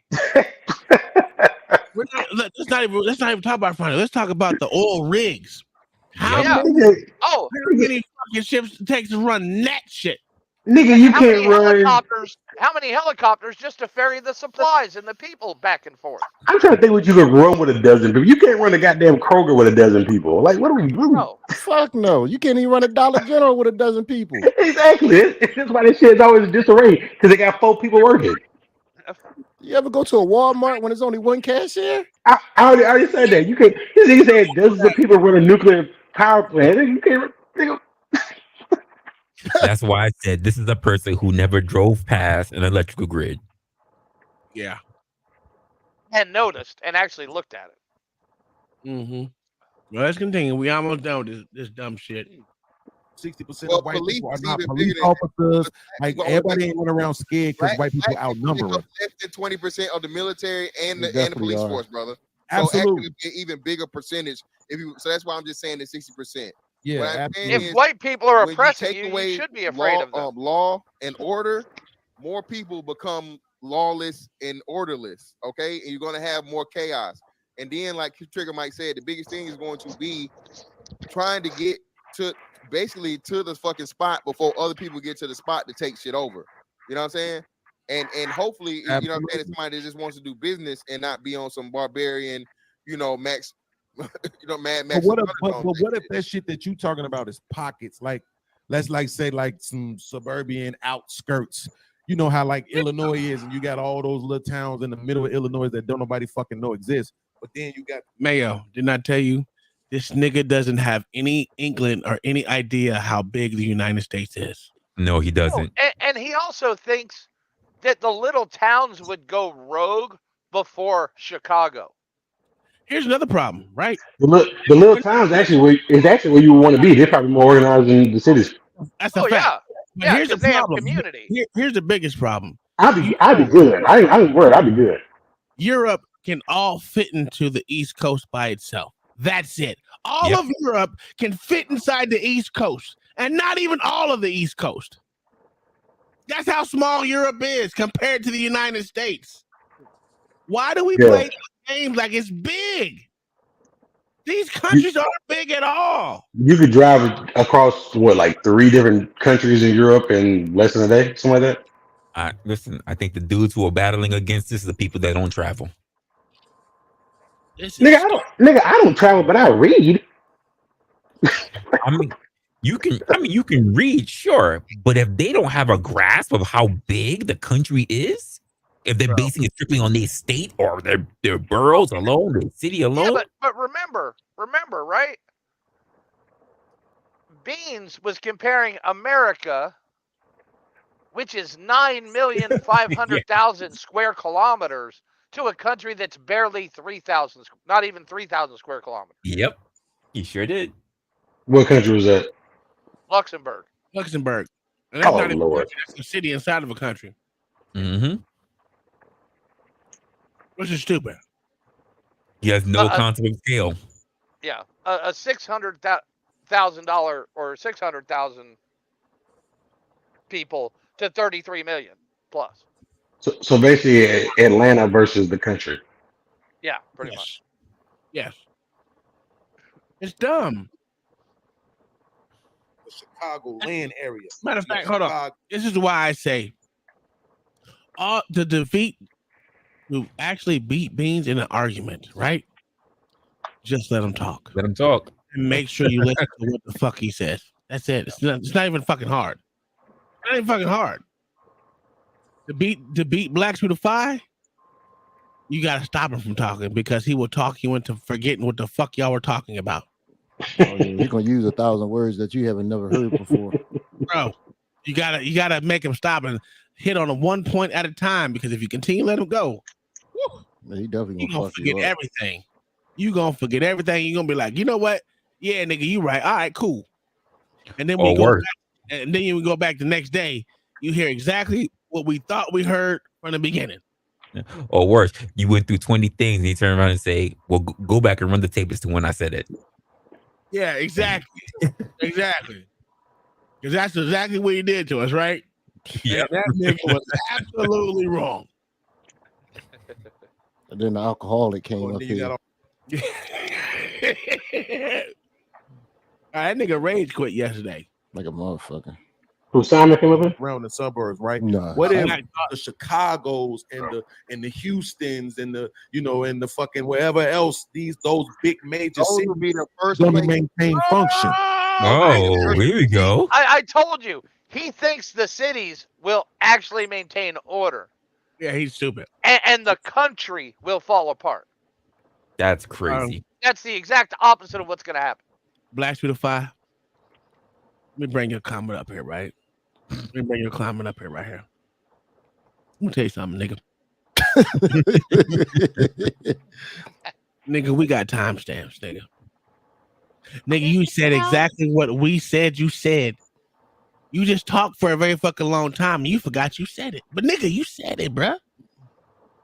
Speaker 1: Let's not even talk about refinery. Let's talk about the oil rigs. How
Speaker 6: Yeah.
Speaker 1: many
Speaker 6: Oh,
Speaker 1: fucking ships it takes to run that shit?
Speaker 14: Nigga, you
Speaker 6: how
Speaker 14: can't
Speaker 6: many
Speaker 14: run.
Speaker 6: helicopters? How many helicopters just to ferry the supplies and the people back and forth?
Speaker 14: I'm trying to think what you could run with a dozen people. You can't run a goddamn Kroger with a dozen people. Like, what are we doing?
Speaker 6: No.
Speaker 15: Fuck no. You can't even run a Dollar General with a dozen people.
Speaker 14: Exactly. That's why this shit is always in disarray because they got 4 people working.
Speaker 15: You ever go to a Walmart when there's only one cashier?
Speaker 14: I already said that. You can't. This nigga said dozens of people run a nuclear power plant. You can't. Nigga.
Speaker 5: That's why I said this is a person who never drove past an electrical grid.
Speaker 1: Yeah.
Speaker 6: And noticed and actually looked at it.
Speaker 1: Mm-hmm. Well, let's continue. We almost done with this dumb shit.
Speaker 9: 60%
Speaker 10: Well,
Speaker 9: of white
Speaker 10: police
Speaker 9: people are
Speaker 10: is
Speaker 9: not
Speaker 10: even
Speaker 9: police
Speaker 10: bigger than that.
Speaker 9: officers. Like
Speaker 10: Well,
Speaker 9: everybody ain't running around scared because
Speaker 10: Black-
Speaker 9: white people
Speaker 10: black people
Speaker 9: outnumber
Speaker 10: make
Speaker 9: us.
Speaker 10: up less than 20% of the military and
Speaker 15: They
Speaker 10: the
Speaker 15: definitely
Speaker 10: police
Speaker 15: are.
Speaker 10: force, brother.
Speaker 9: Absolutely.
Speaker 10: So actually, be an even bigger percentage. So that's why I'm just saying the 60%.
Speaker 9: Yeah,
Speaker 10: What I'm saying
Speaker 9: absolutely.
Speaker 6: If
Speaker 10: is,
Speaker 6: white people are
Speaker 10: when you
Speaker 6: oppressing
Speaker 10: take
Speaker 6: you,
Speaker 10: away
Speaker 6: you should be afraid of them.
Speaker 10: law and order, more people become lawless and orderless. Okay, and you're gonna have more chaos. And then, like Trigger Mike said, the biggest thing is going to be trying to get to basically to the fucking spot before other people get to the spot to take shit over. You know what I'm saying? And hopefully, you know what I'm saying, it's
Speaker 9: Absolutely.
Speaker 10: somebody that just wants to do business and not be on some barbarian, Max, Mad Max.
Speaker 9: But what if that shit that you talking about is pockets? Like, let's say like some suburban outskirts. You know how like Illinois is, and you got all those little towns in the middle of Illinois that don't nobody fucking know exist. But then you got
Speaker 1: Mayo, didn't I tell you this nigga doesn't have any inkling or any idea how big the United States is?
Speaker 5: No, he doesn't.
Speaker 6: And he also thinks that the little towns would go rogue before Chicago.
Speaker 1: Here's another problem, right?
Speaker 14: The little towns actually where you want to be. They're probably more organized than the cities.
Speaker 1: That's a
Speaker 6: Oh
Speaker 1: fact.
Speaker 6: yeah,
Speaker 1: But
Speaker 6: yeah,
Speaker 1: here's the
Speaker 6: because they have
Speaker 1: problem.
Speaker 6: community.
Speaker 1: Here's the biggest problem.
Speaker 14: I'd be good. I ain't worried. I'd be good.
Speaker 1: Europe can all fit into the East Coast by itself. That's it. All of Europe can fit inside the East Coast, and not even all of the East Coast. That's how small Europe is compared to the United States. Why do we
Speaker 14: Yeah.
Speaker 1: play games like it's big? These countries aren't big at all.
Speaker 14: You could drive across like 3 different countries in Europe in less than a day, something like that.
Speaker 5: Listen, I think the dudes who are battling against this are the people that don't travel.
Speaker 14: Nigga, I don't travel, but I read.
Speaker 5: I mean, you can read, sure, but if they don't have a grasp of how big the country is, if they're basing it strictly on their state or their boroughs alone, their city alone,
Speaker 6: Yeah, but remember, right? Beans was comparing America, which is 9,500,000 square kilometers, to a country that's barely 3,000, not even 3,000 square kilometers.
Speaker 5: Yep, he sure did.
Speaker 14: What country was that?
Speaker 6: Luxembourg.
Speaker 1: Luxembourg. And that's
Speaker 14: Oh,
Speaker 1: not even a
Speaker 14: Lord.
Speaker 1: country, that's a city inside of a country.
Speaker 5: Mm-hmm.
Speaker 1: Which is stupid.
Speaker 5: He has no concept of scale.
Speaker 6: Yeah, a $600,000 or 600,000 people to 33 million plus.
Speaker 14: So basically, Atlanta versus the country.
Speaker 6: Yeah, pretty much.
Speaker 1: Yes. It's dumb.
Speaker 9: The Chicago land area.
Speaker 1: Matter of fact, hold on. This is why I say to actually beat Beans in an argument, right? Just let him talk.
Speaker 5: Let him talk.
Speaker 1: And make sure you listen to what the fuck he says. That's it. It's not even fucking hard. It's not even fucking hard. To beat Blacks with a fire, you gotta stop him from talking because he will talk you into forgetting what the fuck y'all were talking about.
Speaker 15: Oh, yeah. He's gonna use 1,000 words that you haven't never heard before.
Speaker 1: Bro, you gotta make him stop and hit on a 1 point at a time because if you continue to let him go,
Speaker 15: Man, he definitely
Speaker 1: he gonna
Speaker 15: fuck
Speaker 1: forget
Speaker 15: you up.
Speaker 1: everything. You gonna forget everything. You gonna be like, you know what? Yeah, nigga, you right. All right, cool. And then we go back, and then you go back the next day. You hear exactly what we thought we heard from the beginning.
Speaker 5: Or worse, you went through 20 things and you turn around and say, well, go back and run the tape as to when I said it.
Speaker 1: Yeah, exactly. Exactly. Because that's exactly what he did to us, right?
Speaker 5: Yeah.
Speaker 1: That nigga was absolutely wrong.
Speaker 15: And then the alcoholic came up
Speaker 1: Then
Speaker 15: here.
Speaker 1: All right, that nigga rage quit yesterday.
Speaker 15: Like a motherfucker.
Speaker 14: Who Simon came up
Speaker 9: around the suburbs, right?
Speaker 15: Nah.
Speaker 9: What if the Chicago's and the Houstons and the and the fucking wherever else those big major cities
Speaker 10: would be the first
Speaker 9: gonna
Speaker 10: place.
Speaker 9: maintain function?
Speaker 5: Oh, here we go.
Speaker 6: I told you, he thinks the cities will actually maintain order.
Speaker 1: Yeah, he's stupid.
Speaker 6: And the country will fall apart.
Speaker 5: That's crazy.
Speaker 6: That's the exact opposite of what's going to happen.
Speaker 1: Black Beautify. Let me bring your comment up here, right? Let me bring your comment up here, right here. Let me tell you something, nigga. Nigga, we got timestamps, nigga. Nigga, you said exactly what we said you said. You just talked for a very fucking long time and you forgot you said it. But nigga, you said it, bruh.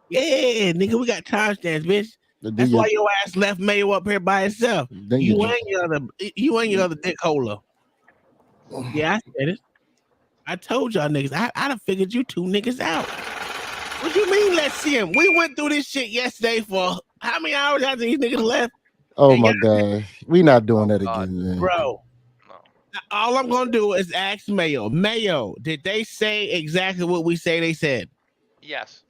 Speaker 1: Yeah, nigga, we got timestamps, bitch. That's why your ass left Mayo up here by itself. You ain't your other dick holder. Yeah, I said it. I told y'all niggas. I done figured you two niggas out. What you mean? Let's see him. We went through this shit yesterday for how many hours after these niggas left?
Speaker 15: Oh my god, we not doing that again, man.
Speaker 1: Bro. All I'm gonna do is ask Mayo. Mayo, did they say exactly what we say they said?
Speaker 6: Yes.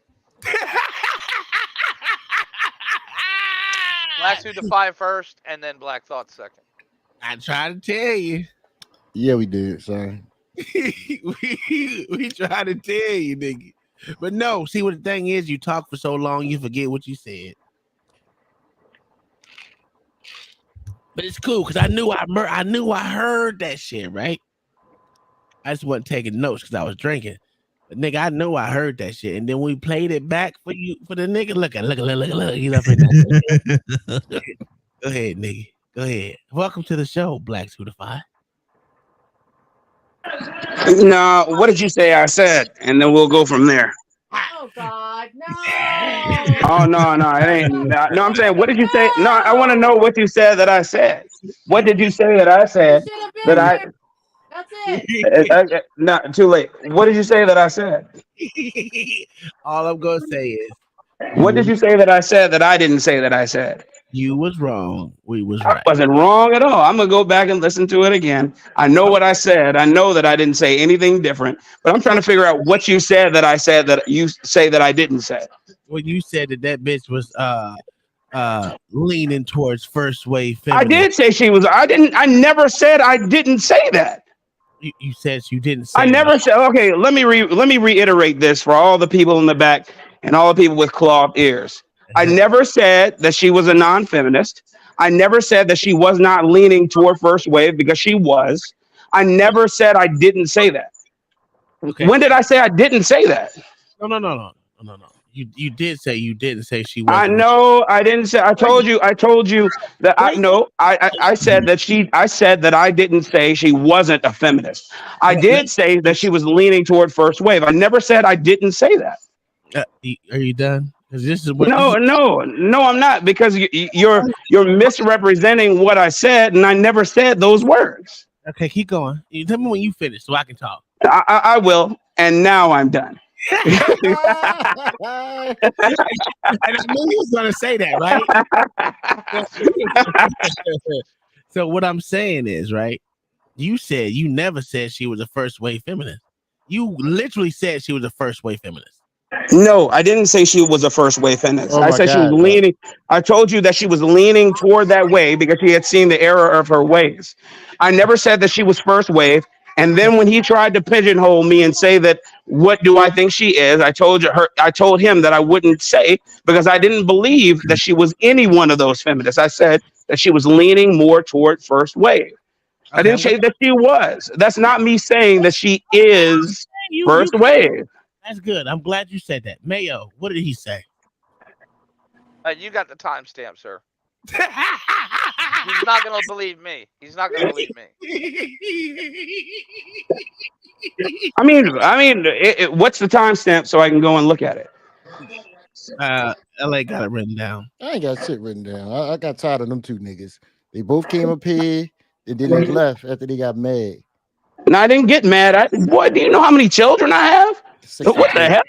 Speaker 6: Black Suit Defy first, and then Black Thought second.
Speaker 1: I tried to tell you.
Speaker 15: Yeah, we did. Sorry.
Speaker 1: we tried to tell you, nigga. But no, see what the thing is, you talk for so long, you forget what you said. But it's cool because I knew I heard that shit, right? I just wasn't taking notes because I was drinking. But nigga, I knew I heard that shit. And then we played it back for you, for the nigga. Look. He's up in there. Go ahead, nigga. Go ahead. Welcome to the show, Black Suitify.
Speaker 16: No, what did you say I said? And then we'll go from there.
Speaker 11: Oh God, no!
Speaker 16: Oh no, it ain't. No, I'm saying, what did you say? No, I want to know what you said that I said. What did you say that I said? That I.
Speaker 11: That's it.
Speaker 16: Not too late. What did you say that I said?
Speaker 1: All I'm gonna say is,
Speaker 16: what did you say that I said that I didn't say that I said?
Speaker 1: You was wrong. We was
Speaker 16: right. I wasn't wrong at all. I'm gonna go back and listen to it again. I know what I said. I know that I didn't say anything different, but I'm trying to figure out what you said that I said that you say that I didn't say.
Speaker 1: Well, you said that bitch was leaning towards first wave
Speaker 16: I
Speaker 1: feminine.
Speaker 16: did say she was. I never said I didn't say that.
Speaker 1: You said you didn't say
Speaker 16: I never said. Okay, let me reiterate this for all the people in the back and all the people with cloth ears. I never said that she was a non-feminist. I never said that she was not leaning toward first wave, because she was. I never said I didn't say that. Okay. When did I say I didn't say that?
Speaker 1: No. You did say you didn't say she was.
Speaker 16: I know I didn't say. I told you that I know. I said that I said that I didn't say she wasn't a feminist. I did say that she was leaning toward first wave. I never said I didn't say that.
Speaker 1: Are you done? Because this is what.
Speaker 16: No, I'm not, because you're misrepresenting what I said, and I never said those words.
Speaker 1: Okay, keep going. You tell me when you finish so I can talk.
Speaker 16: I will, and now I'm done.
Speaker 1: And I knew you was gonna say that, right? So what I'm saying is, right? You said you never said she was a first wave feminist. You literally said she was a first wave feminist.
Speaker 16: No, I didn't say she was a first wave feminist. I said she was leaning. I told you that she was leaning toward that way because she had seen the error of her ways. I never said that she was first wave. And then when he tried to pigeonhole me and say that, what do I think she is? I told him that I wouldn't say, because I didn't believe that she was any one of those feminists. I said that she was leaning more toward first wave. I didn't say that she was. That's not me saying that she is first wave.
Speaker 1: That's good. I'm glad you said that. Mayo, what did he say?
Speaker 6: You got the timestamp, sir. He's not gonna believe me. He's not gonna believe me.
Speaker 16: I mean, what's the timestamp so I can go and look at it?
Speaker 1: LA got it written down.
Speaker 15: I ain't got shit written down. I got tired of them two niggas. They both came up here and then they left after they got mad.
Speaker 16: No, I didn't get mad. Boy, do you know how many children I have? What the hell?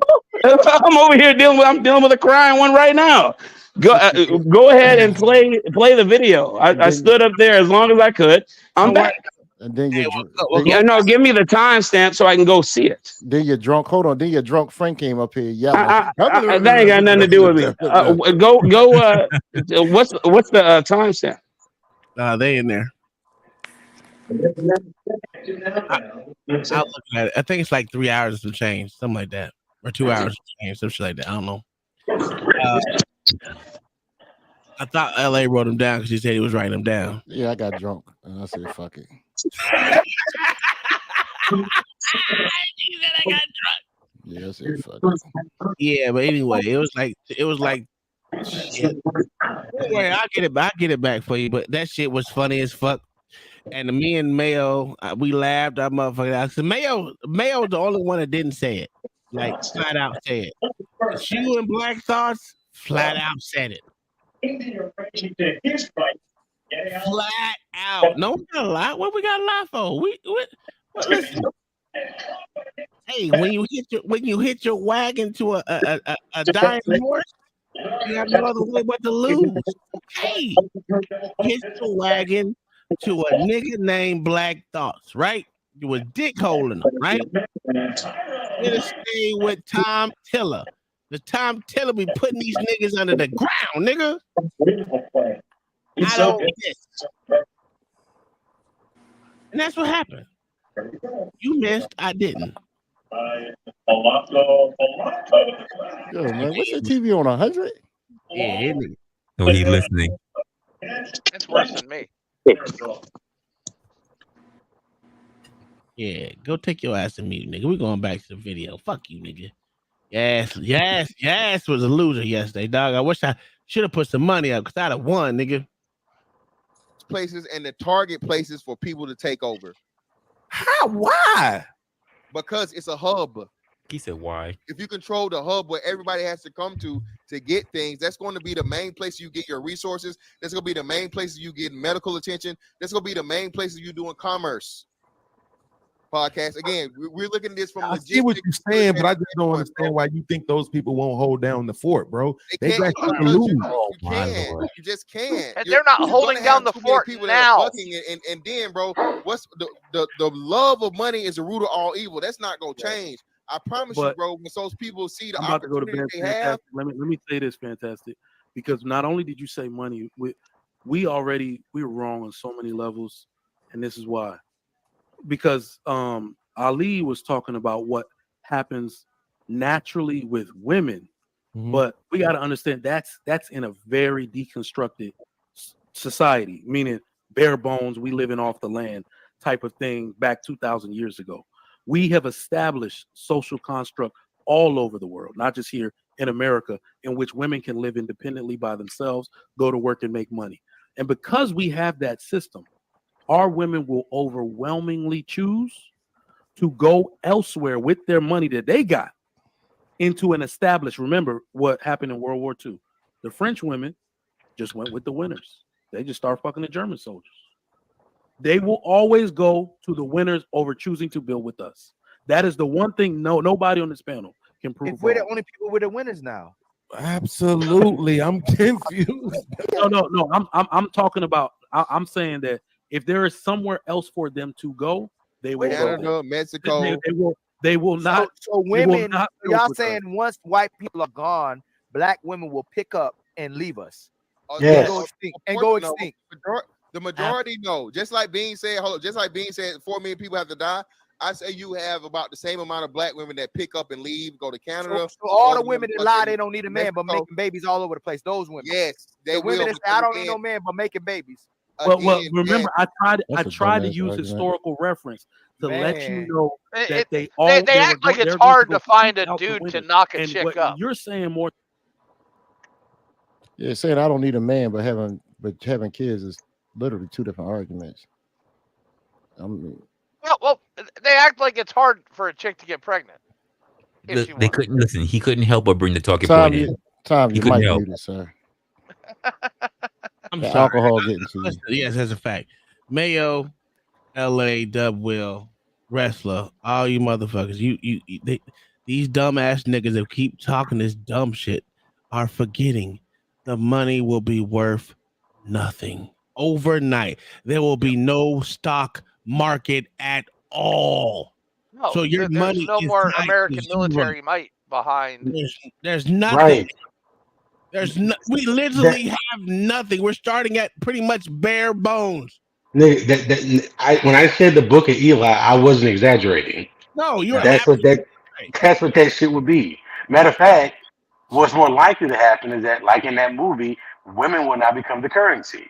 Speaker 16: I'm over here dealing with a crying one right now. Go ahead and play the video. I stood up there as long as I could. I'm back.
Speaker 15: And then
Speaker 16: give me the timestamp so I can go see it.
Speaker 15: Then your drunk, hold on. Then your drunk friend came up here yelling.
Speaker 16: That ain't got nothing to do with me. What's the timestamp?
Speaker 1: They in there. I'll look at it. I think it's like 3 hours and some change, something like that, or 2 hours and change, some shit like that. I don't know. I thought LA wrote him down because he said he was writing them down.
Speaker 15: Yeah, I got drunk and I said, "Fuck it."
Speaker 1: He said I got drunk.
Speaker 15: Yeah, I said, "Fuck it."
Speaker 1: Yeah, but anyway, it was like shit. Don't worry, I'll get it back for you. But that shit was funny as fuck. And me and Mayo, we laughed. Our motherfucker. I said, Mayo's the only one that didn't say it, like flat out say it. But you and Black Thoughts flat out said it. Flat out. No, we got a lie. What we got a lie for? Listen. Hey, when you hit your wagon to a dying horse, you have no other way but to lose. Hey, hit your wagon to a nigga named Black Thoughts, right? You was dick holding him, right? Gonna stay with Tom Tiller. The Tom Tiller be putting these niggas under the ground, nigga. I don't miss. And that's what happened. You missed, I didn't.
Speaker 15: Yo, man, what's your TV on 100?
Speaker 1: Yeah, isn't it?
Speaker 5: No, he's listening.
Speaker 6: It's worse than me.
Speaker 1: Yeah, go take your ass to meeting, nigga. We're going back to the video. Fuck you, nigga. Yes was a loser yesterday, dog. I wish I should have put some money up because I'd have won, nigga.
Speaker 10: Places and the target places for people to take over.
Speaker 9: How? Why?
Speaker 10: Because it's a hub.
Speaker 5: He said why?
Speaker 10: If you control the hub where everybody has to come to get things, that's going to be the main place you get your resources. That's going to be the main places you get medical attention. That's going to be the main places you doing commerce. Podcast again. We're looking at this from.
Speaker 9: I see what you're saying, but I just don't understand why you think those people won't hold down the fort, bro. They got to lose.
Speaker 10: You just can't.
Speaker 6: And they're not holding down the fort now.
Speaker 10: And then, bro, what's the love of money is the root of all evil. That's not gonna change. I promise you, bro. When those people see the
Speaker 12: I'm about to go to
Speaker 10: opportunity
Speaker 12: bed.
Speaker 10: they have,
Speaker 12: Let me say this, Fantastic, because not only did you say money, we were wrong on so many levels, and this is why. Because Ali was talking about what happens naturally with women, but we got to understand that's in a very deconstructed society, meaning bare bones, we living off the land type of thing back 2,000 years ago. We have established social construct all over the world, not just here in America, in which women can live independently by themselves, go to work and make money. And because we have that system, our women will overwhelmingly choose to go elsewhere with their money that they got into an established. Remember what happened in World War II. The French women just went with the winners. They just start fucking the German soldiers. They will always go to the winners over choosing to build with us. That is the one thing nobody on this panel can prove.
Speaker 8: If we're the only people with the winners now.
Speaker 9: Absolutely. I'm confused.
Speaker 12: No. I'm talking about, I'm saying that if there is somewhere else for them to go, they will
Speaker 10: Canada,
Speaker 12: go.
Speaker 10: Mexico.
Speaker 12: They will not.
Speaker 8: So women,
Speaker 12: not
Speaker 8: y'all saying once white people are gone, black women will pick up and leave us.
Speaker 10: Yes.
Speaker 8: Go extinct.
Speaker 10: The majority no. Just like Bean said, 4 million people have to die. I say you have about the same amount of black women that pick up and leave, go to Canada.
Speaker 8: So all the women that lie they don't need a man, but making babies all over the place. Those women.
Speaker 10: Yes,
Speaker 8: the women that say I don't need no man, but making babies.
Speaker 12: Well, remember, I tried to use historical reference to let you know that they
Speaker 6: act like it's hard to find a dude to knock a chick up.
Speaker 12: You're saying more.
Speaker 15: Yeah, saying I don't need a man, but having but having kids is literally two different arguments. I mean,
Speaker 6: Well, they act like it's hard for a chick to get pregnant.
Speaker 5: They couldn't listen. He couldn't help but bring the talking
Speaker 15: Tom,
Speaker 5: point in.
Speaker 15: Tom,
Speaker 5: He
Speaker 15: you
Speaker 5: couldn't
Speaker 15: might
Speaker 5: help.
Speaker 15: muted, sir.
Speaker 1: I'm
Speaker 15: The
Speaker 1: sorry.
Speaker 15: alcohol getting to you.
Speaker 1: Listen, yes, that's a fact. Mayo, LA, Dub Will, Wrestler, all you motherfuckers, these dumbass niggas that keep talking this dumb shit are forgetting the money will be worth nothing overnight. There will be no stock market at all.
Speaker 6: No,
Speaker 1: So your
Speaker 6: there's
Speaker 1: money
Speaker 6: no
Speaker 1: is
Speaker 6: more
Speaker 1: tied to
Speaker 6: American
Speaker 1: zero.
Speaker 6: military might behind.
Speaker 1: There's nothing.
Speaker 14: Right.
Speaker 1: We literally have nothing. We're starting at pretty much bare bones.
Speaker 14: Nigga, when I said the book of Eli, I wasn't exaggerating.
Speaker 1: No, you're
Speaker 14: That's what that shit would be. Matter of fact, what's more likely to happen is that, like in that movie, women will now become the currency.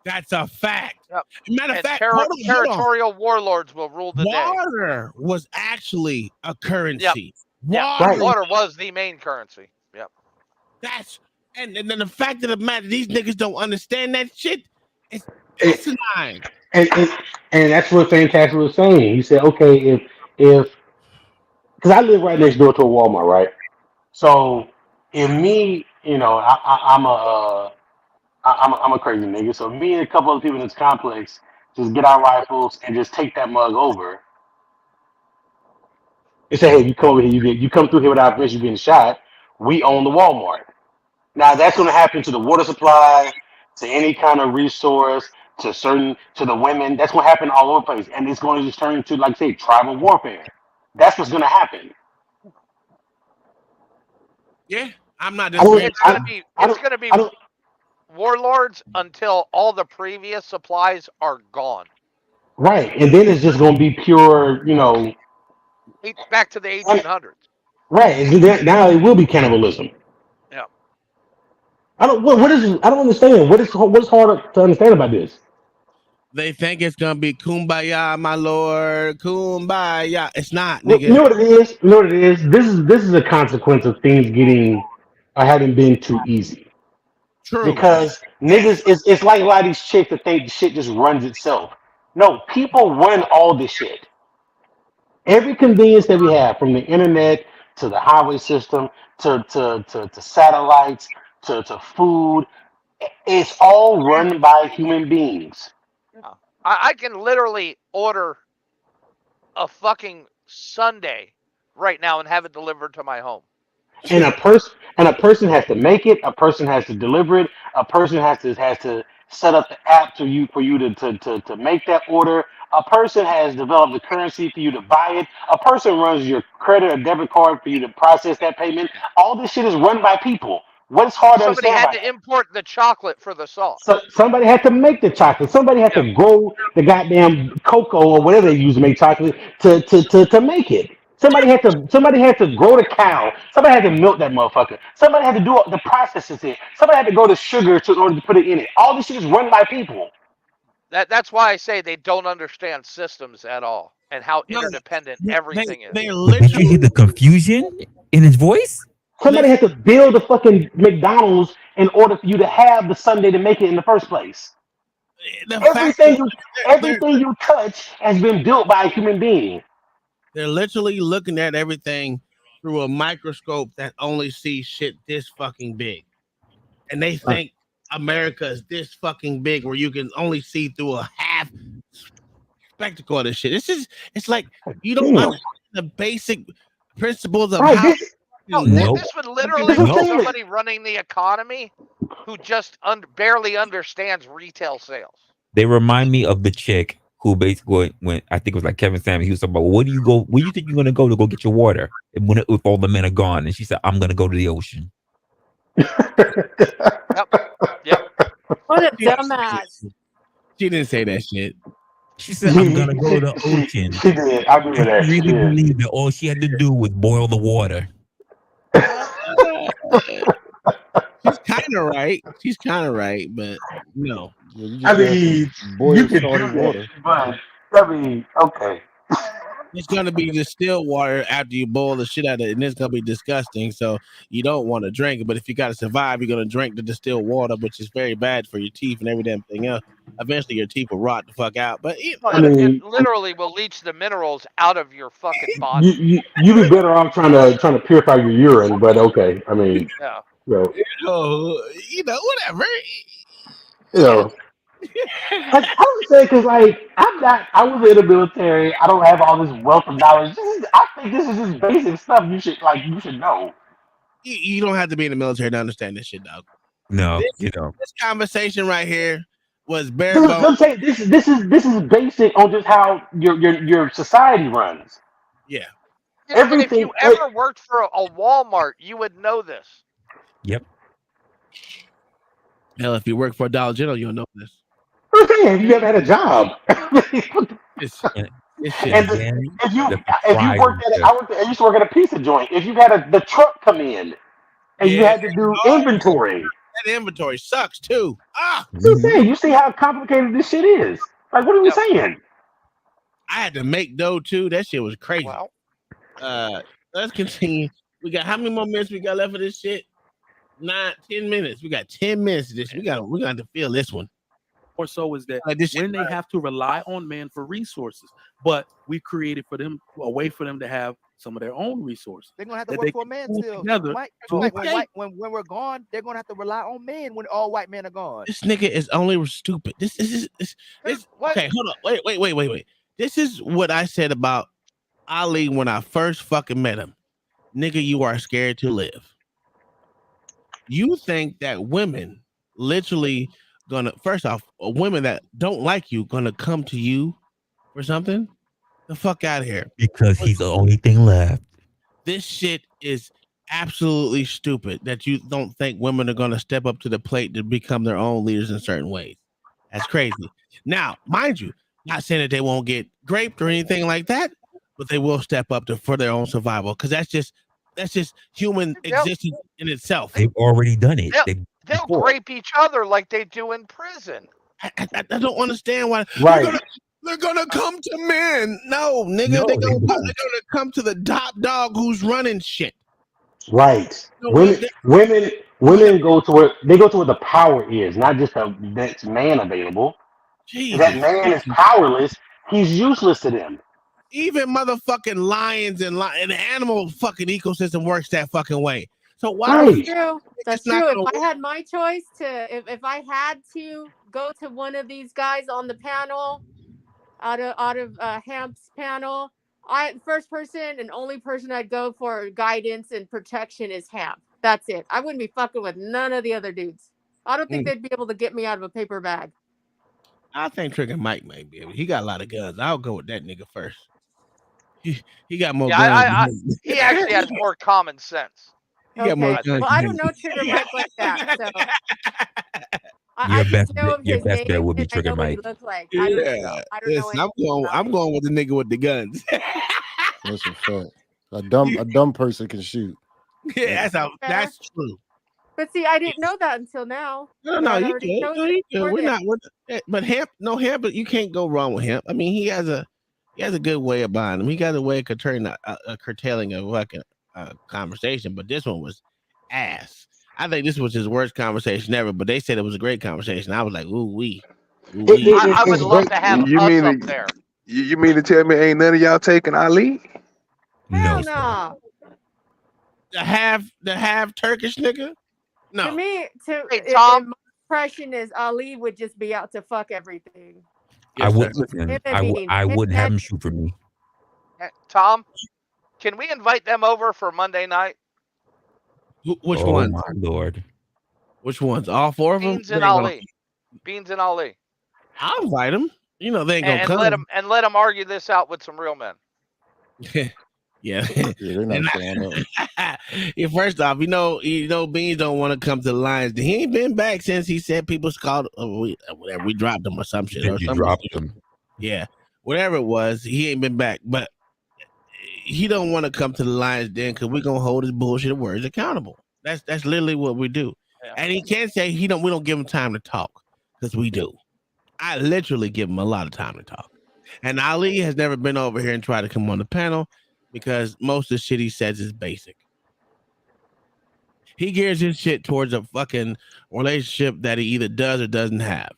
Speaker 1: That's a fact.
Speaker 6: Yep.
Speaker 1: Matter of
Speaker 6: And
Speaker 1: fact, hold on.
Speaker 6: territorial warlords will rule the day.
Speaker 1: Water was actually a currency.
Speaker 6: Yeah,
Speaker 1: Water,
Speaker 6: water was the main currency. Yep.
Speaker 1: That's and then the fact of the matter, these niggas don't understand that shit. It's asinine.
Speaker 14: And that's what Fantastic was saying. He said, okay, if because I live right next door to a Walmart, right? So if me, I'm a crazy nigga. So me and a couple other people in this complex just get our rifles and just take that mug over. They say, hey, you come over here, you come through here without permission, you're getting shot. We own the Walmart. Now that's going to happen to the water supply, to any kind of resource, to the women. That's going to happen all over the place, and it's going to just turn into, like I say, tribal warfare. That's what's going to happen.
Speaker 1: Yeah, I'm not.
Speaker 6: It's gonna be warlords until all the previous supplies are gone.
Speaker 14: Right, and then it's just going to be pure,
Speaker 6: Back to the 1800s.
Speaker 14: Right, and then now it will be cannibalism.
Speaker 6: Yeah.
Speaker 14: I don't understand. What is hard to understand about this?
Speaker 1: They think it's gonna be kumbaya, my lord, kumbaya. It's not,
Speaker 14: Well,
Speaker 1: nigga.
Speaker 14: you know what it is? This is a consequence of things having been too easy.
Speaker 1: True.
Speaker 14: Because niggas, it's like a lot of these chicks that think the shit just runs itself. No, people run all this shit. Every convenience that we have, from the internet to the highway system to satellites to food, it's all run by human beings.
Speaker 6: I can literally order a fucking sundae right now and have it delivered to my home.
Speaker 14: And a person has to make it. A person has to deliver it. A person has to set up the app for you to make that order. A person has developed the currency for you to buy it. A person runs your credit or debit card for you to process that payment. All this shit is run by people. What's hard to
Speaker 6: Somebody
Speaker 14: understand?
Speaker 6: had to import the chocolate for the sauce.
Speaker 14: So somebody had to make the chocolate. Somebody had to grow the goddamn cocoa or whatever they use to make chocolate to make it. Somebody had to grow the cow. Somebody had to milk that motherfucker. Somebody had to do the processes in. Somebody had to grow the sugar in order to put it in it. All this shit is run by people.
Speaker 6: That's why I say they don't understand systems at all and how interdependent everything is.
Speaker 5: Did you hear the confusion in his voice?
Speaker 14: Somebody had to build a fucking McDonald's in order for you to have the Sunday to make it in the first place. Everything you touch has been built by a human being.
Speaker 1: They're literally looking at everything through a microscope that only sees shit this fucking big. And they think America is this fucking big where you can only see through a half spectacle of this shit. It's like you don't understand the basic principles of how
Speaker 6: This would literally be somebody running the economy who just barely understands retail sales.
Speaker 5: They remind me of the chick who basically when I think it was like Kevin Samuels, he was talking about where do you think you're gonna go to go get your water? And if all the men are gone, and she said, I'm gonna go to the ocean.
Speaker 6: Yep.
Speaker 11: What a dumbass.
Speaker 1: She didn't say that shit.
Speaker 5: She said, I'm gonna go to the ocean.
Speaker 14: She did. I remember that.
Speaker 5: I really believe that all she had to do was boil the water.
Speaker 1: She's kind of right, but no.
Speaker 14: I mean, you can do that, but I mean, okay.
Speaker 1: it's gonna be distilled water after you boil the shit out of it, and it's gonna be disgusting. So you don't want to drink it. But if you gotta survive, you're gonna drink the distilled water, which is very bad for your teeth and every damn thing else. Eventually, your teeth will rot the fuck out. But
Speaker 6: it literally will leach the minerals out of your fucking body.
Speaker 14: You be better off trying to purify your urine, but okay. I mean,
Speaker 6: Yeah.
Speaker 1: Whatever.
Speaker 14: I would say because like I was in the military. I don't have all this wealth of knowledge. I think this is just basic stuff you should know.
Speaker 1: You don't have to be in the military to understand this shit, dog.
Speaker 5: No,
Speaker 1: This conversation right here was bare
Speaker 14: I'm
Speaker 1: bones.
Speaker 14: saying this is basic on just how your society runs.
Speaker 1: Yeah.
Speaker 6: If you ever worked for a Walmart, you would know this.
Speaker 5: Yep.
Speaker 1: Hell, if you work for a Dollar General, you'll know this.
Speaker 14: Okay, you never had a job.
Speaker 1: It's
Speaker 14: And if you worked at I used to work at a pizza joint. If you had the truck come in and you had to do inventory.
Speaker 1: That inventory sucks too.
Speaker 14: You see how complicated this shit is. Like, what are we saying?
Speaker 1: I had to make dough too. That shit was crazy.
Speaker 6: Wow.
Speaker 1: Let's continue. We got how many more minutes we got left for this shit? 10 minutes. We got 10 minutes of this. We got to feel this one.
Speaker 12: Or so is that when they have to rely on man for resources, but we created for them a way for them to have some of their own resources.
Speaker 8: They're gonna have to work for a man still. Mike, when we're gone, they're gonna have to rely on men when all white men are gone.
Speaker 1: This nigga is only stupid. This okay. Hold on. Wait. This is what I said about Ali when I first fucking met him. Nigga, you are scared to live. You think that women literally gonna, first off, women that don't like you gonna come to you for something? The fuck out of here.
Speaker 5: Because he's the only thing left.
Speaker 1: This shit is absolutely stupid that you don't think women are gonna step up to the plate to become their own leaders in certain ways. That's crazy. Now, mind you, not saying that they won't get raped or anything like that, but they will step up for their own survival, because that's just human existence in itself.
Speaker 5: They've already done it.
Speaker 6: They'll grape each other like they do in prison.
Speaker 1: I don't understand why.
Speaker 14: Right.
Speaker 1: They're gonna come to men. No, nigga,
Speaker 5: No,
Speaker 1: they're
Speaker 5: they
Speaker 1: gonna
Speaker 5: won't.
Speaker 1: come to the top dog who's running shit.
Speaker 14: Right. Women go to where the power is, not just the next man available. If that man is powerless, he's useless to them.
Speaker 1: Even motherfucking lions and the animal fucking ecosystem works that fucking way. So why?
Speaker 11: That's true. That's true. If I had my choice if I had to go to one of these guys on the panel, out of Hamp's panel, first person and only person I'd go for guidance and protection is Hamp. That's it. I wouldn't be fucking with none of the other dudes. I don't think they'd be able to get me out of a paper bag.
Speaker 1: I think Trigger Mike might be able. He got a lot of guns. I'll go with that nigga first. He got more guns.
Speaker 6: He actually has more common sense.
Speaker 1: He got more guns.
Speaker 11: Well, I don't know Trigger Mike like that. So
Speaker 5: Your best bet would be Trigger Mike.
Speaker 11: Like.
Speaker 1: Yeah,
Speaker 11: I don't know
Speaker 1: I'm going with the nigga with the guns.
Speaker 15: That's a fact. A dumb person can shoot.
Speaker 1: Yeah, that's true.
Speaker 11: But see, I didn't know that until now.
Speaker 1: No, you can. We're not. But Hamp, but you can't go wrong with Hamp. I mean, he has a good way of buying him. He got a way of curtailing a fucking conversation. But this one was ass. I think this was his worst conversation ever. But they said it was a great conversation. I was like, ooh wee.
Speaker 6: I would love to have us up there.
Speaker 4: You mean to tell me ain't none of y'all taking Ali?
Speaker 11: Hell no.
Speaker 1: The half Turkish nigga. No.
Speaker 11: To me,
Speaker 6: Tom,
Speaker 11: my impression is Ali would just be out to fuck everything.
Speaker 5: I wouldn't have him shoot for me.
Speaker 6: Tom, can we invite them over for Monday night?
Speaker 1: Which
Speaker 5: Oh
Speaker 1: one?
Speaker 5: my lord.
Speaker 1: Which ones? All four of them?
Speaker 6: Beans and Ali. Beans and Ali.
Speaker 1: I'll invite them. You know they ain't gonna
Speaker 6: And
Speaker 1: come.
Speaker 6: let them argue this out with some real men.
Speaker 1: Yeah.
Speaker 15: They're not showing up.
Speaker 1: Yeah, first off, you know, Beans don't want to come to the Lions. He ain't been back since he said people called whatever. We dropped him or some shit.
Speaker 5: You dropped him.
Speaker 1: Yeah, whatever it was, he ain't been back. But he don't want to come to the Lions then because we're gonna hold his bullshit words accountable. That's literally what we do. Yeah. And he can't say we don't give him time to talk because we do. I literally give him a lot of time to talk. And Ali has never been over here and tried to come on the panel because most of the shit he says is basic. He gears his shit towards a fucking relationship that he either does or doesn't have.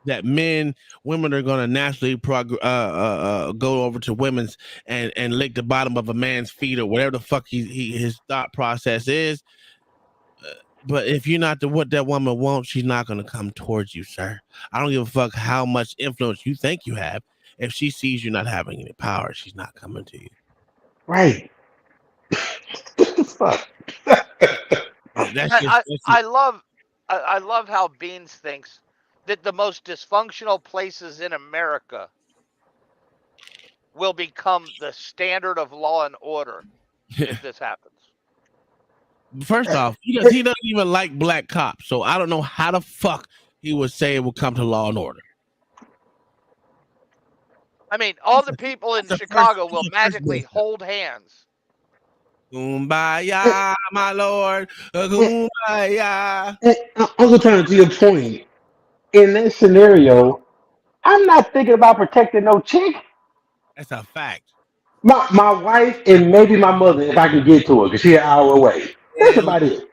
Speaker 1: That women are going to naturally go over to women's and lick the bottom of a man's feet or whatever the fuck his thought process is. But if you're not what that woman wants, she's not going to come towards you, sir. I don't give a fuck how much influence you think you have. If she sees you not having any power, she's not coming to you.
Speaker 14: Right. What the fuck?
Speaker 6: I love how Beans thinks that the most dysfunctional places in America will become the standard of law and order if this happens.
Speaker 1: First off, he doesn't even like black cops, so I don't know how the fuck he would say it will come to law and order.
Speaker 6: I mean, all the people in Chicago will magically hold hands.
Speaker 1: Kumbaya, my lord. Kumbaya.
Speaker 14: Also, trying to your point, in that scenario, I'm not thinking about protecting no chick.
Speaker 1: That's a fact.
Speaker 14: My wife and maybe my mother, if I can get to her, because she's an hour away. That's about it.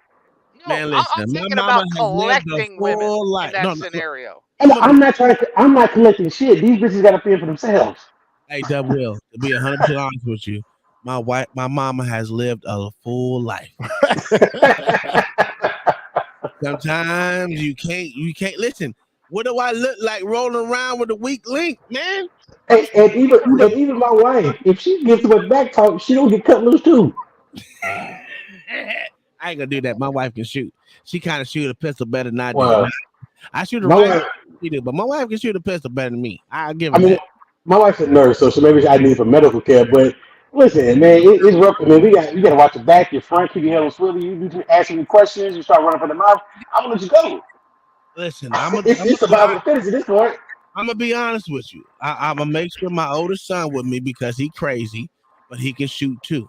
Speaker 1: Man, listen,
Speaker 6: I'm thinking about collecting women in that scenario.
Speaker 14: I'm not collecting shit. These bitches got to feel for themselves.
Speaker 1: Hey, Dub Will, to be 100% honest with you, my mama has lived a full life. Sometimes you can't listen. What do I look like rolling around with a weak link, man?
Speaker 14: And even my wife, if she gets with back talk, she don't get cut loose too.
Speaker 1: I ain't gonna do that. My wife can shoot. She kind of shoot a pistol better than I do.
Speaker 14: Wow.
Speaker 1: I shoot a rifle, but my wife can shoot a pistol better than me. I'll give her that.
Speaker 14: My wife's a nurse, so maybe I need for medical care. But listen, man, it's rough. I mean, you gotta watch your back, your front, keep your head on swivel. You asking me questions, you start running for the mouth. I'm gonna let you go.
Speaker 1: Listen,
Speaker 14: it's survival of the fittest at this point.
Speaker 1: I'm gonna be honest with you. I'm gonna make sure my oldest son with me because he crazy, but he can shoot too.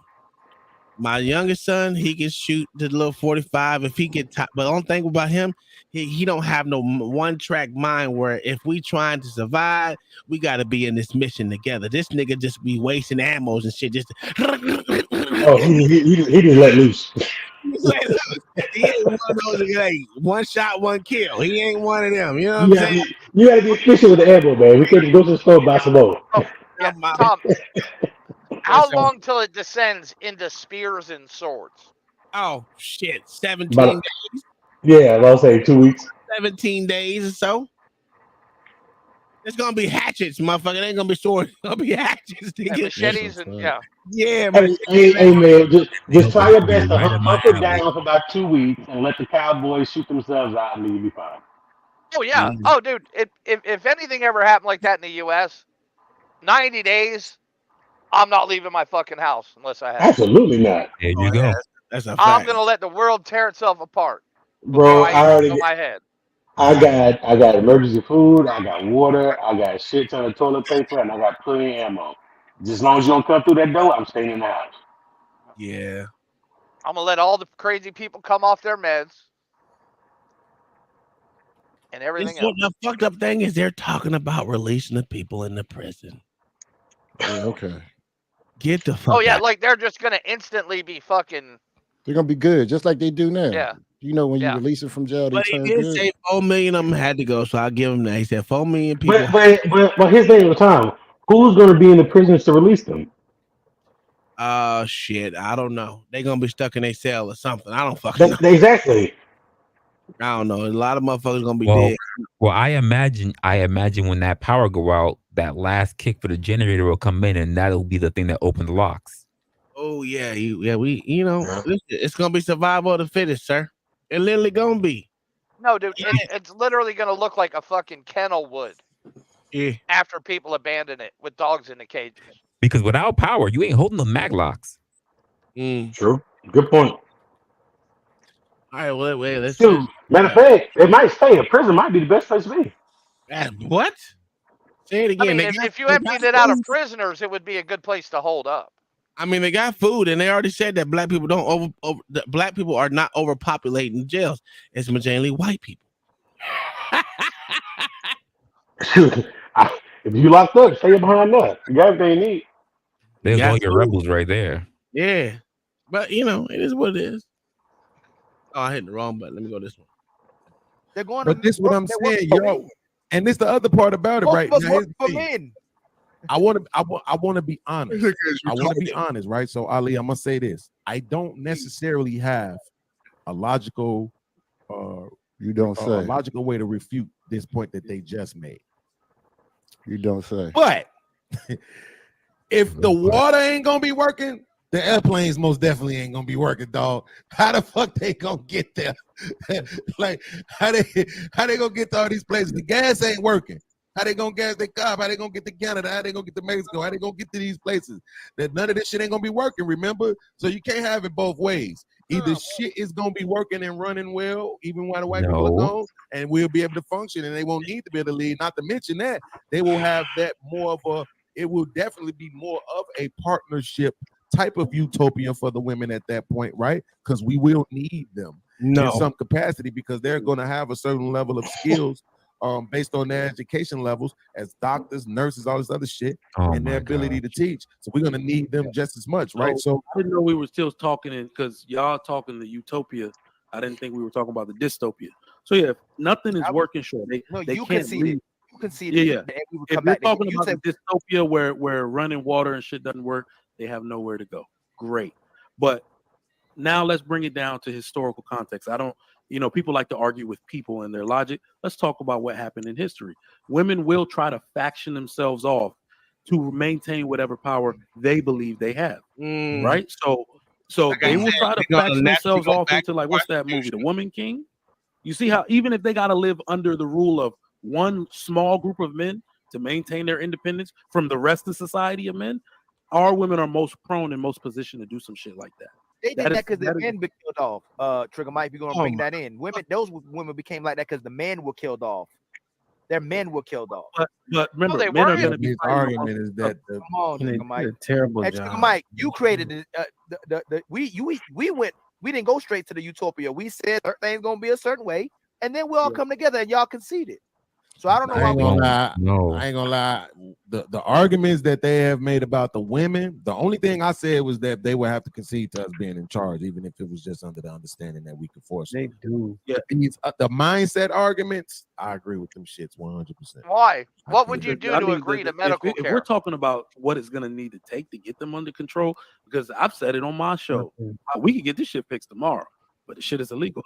Speaker 1: My youngest son, he can shoot the little 45 if he get top. But the only thing about him, he don't have no one-track mind where if we trying to survive, we got to be in this mission together. This nigga just be wasting ammos and shit. Just
Speaker 14: oh, he didn't let loose.
Speaker 1: He ain't one of those like one shot, one kill. He ain't one of them. You know what I'm saying?
Speaker 14: You got to be efficient with the ammo, man. We couldn't go to the store and buy some more.
Speaker 6: Tom, how long till it descends into spears and swords?
Speaker 1: Oh shit, 17
Speaker 14: About
Speaker 1: days.
Speaker 14: Yeah, I'll say 2 weeks.
Speaker 1: 17 days or so. It's gonna be hatchets, motherfucker. It ain't gonna be swords. It's gonna be hatchets.
Speaker 6: And machetes and
Speaker 1: yeah.
Speaker 14: Hey man, just try your best to hump it down for about 2 weeks and let the Cowboys shoot themselves out, and then you'll be fine.
Speaker 6: Oh yeah. Oh dude, if anything ever happened like that in the U.S., 90 days, I'm not leaving my fucking house unless I have.
Speaker 14: Absolutely not.
Speaker 5: There you go.
Speaker 1: That's a fact.
Speaker 6: I'm gonna let the world tear itself apart.
Speaker 14: Bro, I already
Speaker 6: on my head.
Speaker 14: I got emergency food, I got water, I got a shit ton of toilet paper, and I got plenty of ammo. Just as long as you don't come through that door, I'm staying in the house.
Speaker 1: Yeah.
Speaker 6: I'm gonna let all the crazy people come off their meds and everything else.
Speaker 1: The fucked up thing is they're talking about releasing the people in the prison.
Speaker 15: Yeah, okay.
Speaker 1: Get the fuck
Speaker 6: Oh yeah,
Speaker 1: out.
Speaker 6: like they're just gonna instantly be fucking.
Speaker 15: They're gonna be good, just like they do now.
Speaker 6: Yeah.
Speaker 15: You know, when you release them from jail, they
Speaker 1: But he
Speaker 15: turn
Speaker 1: did
Speaker 15: good.
Speaker 1: say 4 million of them had to go, so I'll give him that. He said 4 million people.
Speaker 14: But here's the thing with Tom. Who's going to be in the prisons to release them?
Speaker 1: Shit, I don't know. They gonna be stuck in their cell or something. I don't fucking know.
Speaker 14: Exactly.
Speaker 1: I don't know. A lot of motherfuckers gonna be
Speaker 5: Well,
Speaker 1: dead.
Speaker 5: well, I imagine when that power go out, that last kick for the generator will come in, and that'll be the thing that opens the locks.
Speaker 1: Oh yeah, listen, it's gonna be survival of the fittest, sir. It literally gonna be.
Speaker 6: No, dude, it's literally gonna look like a fucking kennel would.
Speaker 1: Yeah.
Speaker 6: After people abandon it with dogs in the cages.
Speaker 5: Because without power, you ain't holding the mag locks.
Speaker 14: True. Good point.
Speaker 1: All right, wait. Let's
Speaker 14: Dude, matter of fact, it might stay. A prison might be the best place to be.
Speaker 1: What? Say it
Speaker 6: I
Speaker 1: again.
Speaker 6: mean, if you emptied it out of prisoners, it would be a good place to hold up.
Speaker 1: I mean, they got food, and they already said that black people that black people are not overpopulating jails. It's majorly white people.
Speaker 14: If you locked up, stay behind that. You got everything you need.
Speaker 5: There's
Speaker 1: got
Speaker 5: all your
Speaker 1: food.
Speaker 5: rebels right there.
Speaker 1: Yeah, but you know, it is what it is. Oh, I hit the wrong button. Let me go this one.
Speaker 8: They're going
Speaker 9: But this what I'm saying, yo. And this the other part about it, right? Now, here's the
Speaker 8: for
Speaker 9: thing.
Speaker 8: men.
Speaker 9: I want to be honest. I want to be honest, right? So Ali, I'm gonna say this. I don't necessarily have a logical
Speaker 15: You don't
Speaker 9: a
Speaker 15: say.
Speaker 9: logical way to refute this point that they just made.
Speaker 15: You don't say.
Speaker 9: But if the water ain't gonna be working, the airplanes most definitely ain't gonna be working, dog. How the fuck they gonna get there? Like how they gonna get to all these places? The gas ain't working. How they gonna gas their car? How they gonna get to Canada? How they gonna get to Mexico? How they gonna get to these places? That none of this shit ain't gonna be working, remember? So you can't have it both ways. Either shit is gonna be working and running well, even while the white people are
Speaker 5: No.
Speaker 9: gone, and we'll be able to function, and they won't need to be able to lead. Not to mention that they will have that more of a. It will definitely be more of a partnership type of utopia for the women at that point, right? Because we will need them in some capacity because they're going to have a certain level of skills based on their education levels as doctors, nurses, all this other shit, and their ability to teach. So we're going to need them just as much, right? So
Speaker 12: I didn't know we were still talking because y'all talking the utopia. I didn't think we were talking about the dystopia. So yeah, if nothing is working, sure. They
Speaker 8: you
Speaker 12: can't
Speaker 8: conceded.
Speaker 12: leave.
Speaker 8: You conceded.
Speaker 12: Yeah.
Speaker 8: And we would
Speaker 12: If
Speaker 8: come
Speaker 12: you're
Speaker 8: back to
Speaker 12: talking
Speaker 8: you
Speaker 12: about
Speaker 8: said-
Speaker 12: the dystopia where running water and shit doesn't work, they have nowhere to go. Great. But now let's bring it down to historical context. I don't, people like to argue with people and their logic. Let's talk about what happened in history. Women will try to faction themselves off to maintain whatever power they believe they have. Right? So
Speaker 1: Like I
Speaker 12: they will
Speaker 1: said,
Speaker 12: try to
Speaker 1: they're gonna
Speaker 12: faction
Speaker 1: naturally
Speaker 12: themselves
Speaker 1: go
Speaker 12: off
Speaker 1: back
Speaker 12: into
Speaker 1: to
Speaker 12: like what's that movie, The Woman King? You see how even if they got to live under the rule of one small group of men to maintain their independence from the rest of society of men, our women are most prone and most positioned to do some shit like that.
Speaker 8: They did that because the men be killed off. Trigger Mike, you're gonna
Speaker 12: Oh
Speaker 8: bring
Speaker 12: my-
Speaker 8: that in. Those women became like that because the men were killed off. Their men were killed off.
Speaker 12: But remember,
Speaker 8: they
Speaker 12: men are
Speaker 8: weren't.
Speaker 12: going to be
Speaker 9: his
Speaker 12: fighting
Speaker 9: argument is that the,
Speaker 8: Come on, Trigger Mike.
Speaker 7: terrible
Speaker 8: Hey, Trigger Mike, you created we didn't go straight to the utopia. We said things gonna be a certain way, and then we all come together and y'all conceded. So I don't know
Speaker 9: I
Speaker 8: why
Speaker 9: ain't
Speaker 8: we
Speaker 9: gonna lie. I ain't gonna lie. The arguments that they have made about the women, the only thing I said was that they would have to concede to us being in charge, even if it was just under the understanding that we could force
Speaker 7: They
Speaker 9: them.
Speaker 7: do.
Speaker 9: Yeah, these the mindset arguments, I agree with them shits 100%.
Speaker 6: Why? What would you do
Speaker 12: I
Speaker 6: to
Speaker 12: mean,
Speaker 6: agree to
Speaker 12: if
Speaker 6: medical
Speaker 12: we're
Speaker 6: care?
Speaker 12: talking about what it's going to need to take to get them under control, because I've said it on my show, we could get this shit fixed tomorrow, but the shit is illegal.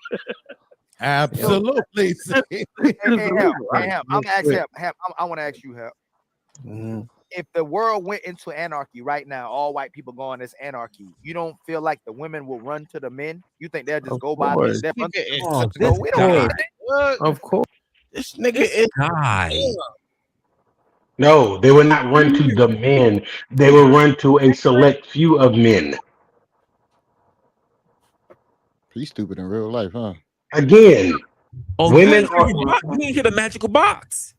Speaker 9: Absolutely.
Speaker 8: Hey, Hap, I'm gonna ask Hap. I want to ask you, Hap. If the world went into anarchy right now, all white people going this anarchy, you don't feel like the women will run to the men? You think they'll just go by
Speaker 7: course.
Speaker 8: them?
Speaker 7: Oh,
Speaker 8: No, we don't need that.
Speaker 7: Of course.
Speaker 1: This nigga
Speaker 5: This guy.
Speaker 14: No, they would not run to the men. They will run to a select few of men.
Speaker 15: He's stupid in real life, huh?
Speaker 14: Again,
Speaker 5: Oh,
Speaker 14: women
Speaker 5: you
Speaker 14: are.
Speaker 5: didn't hear the magical box.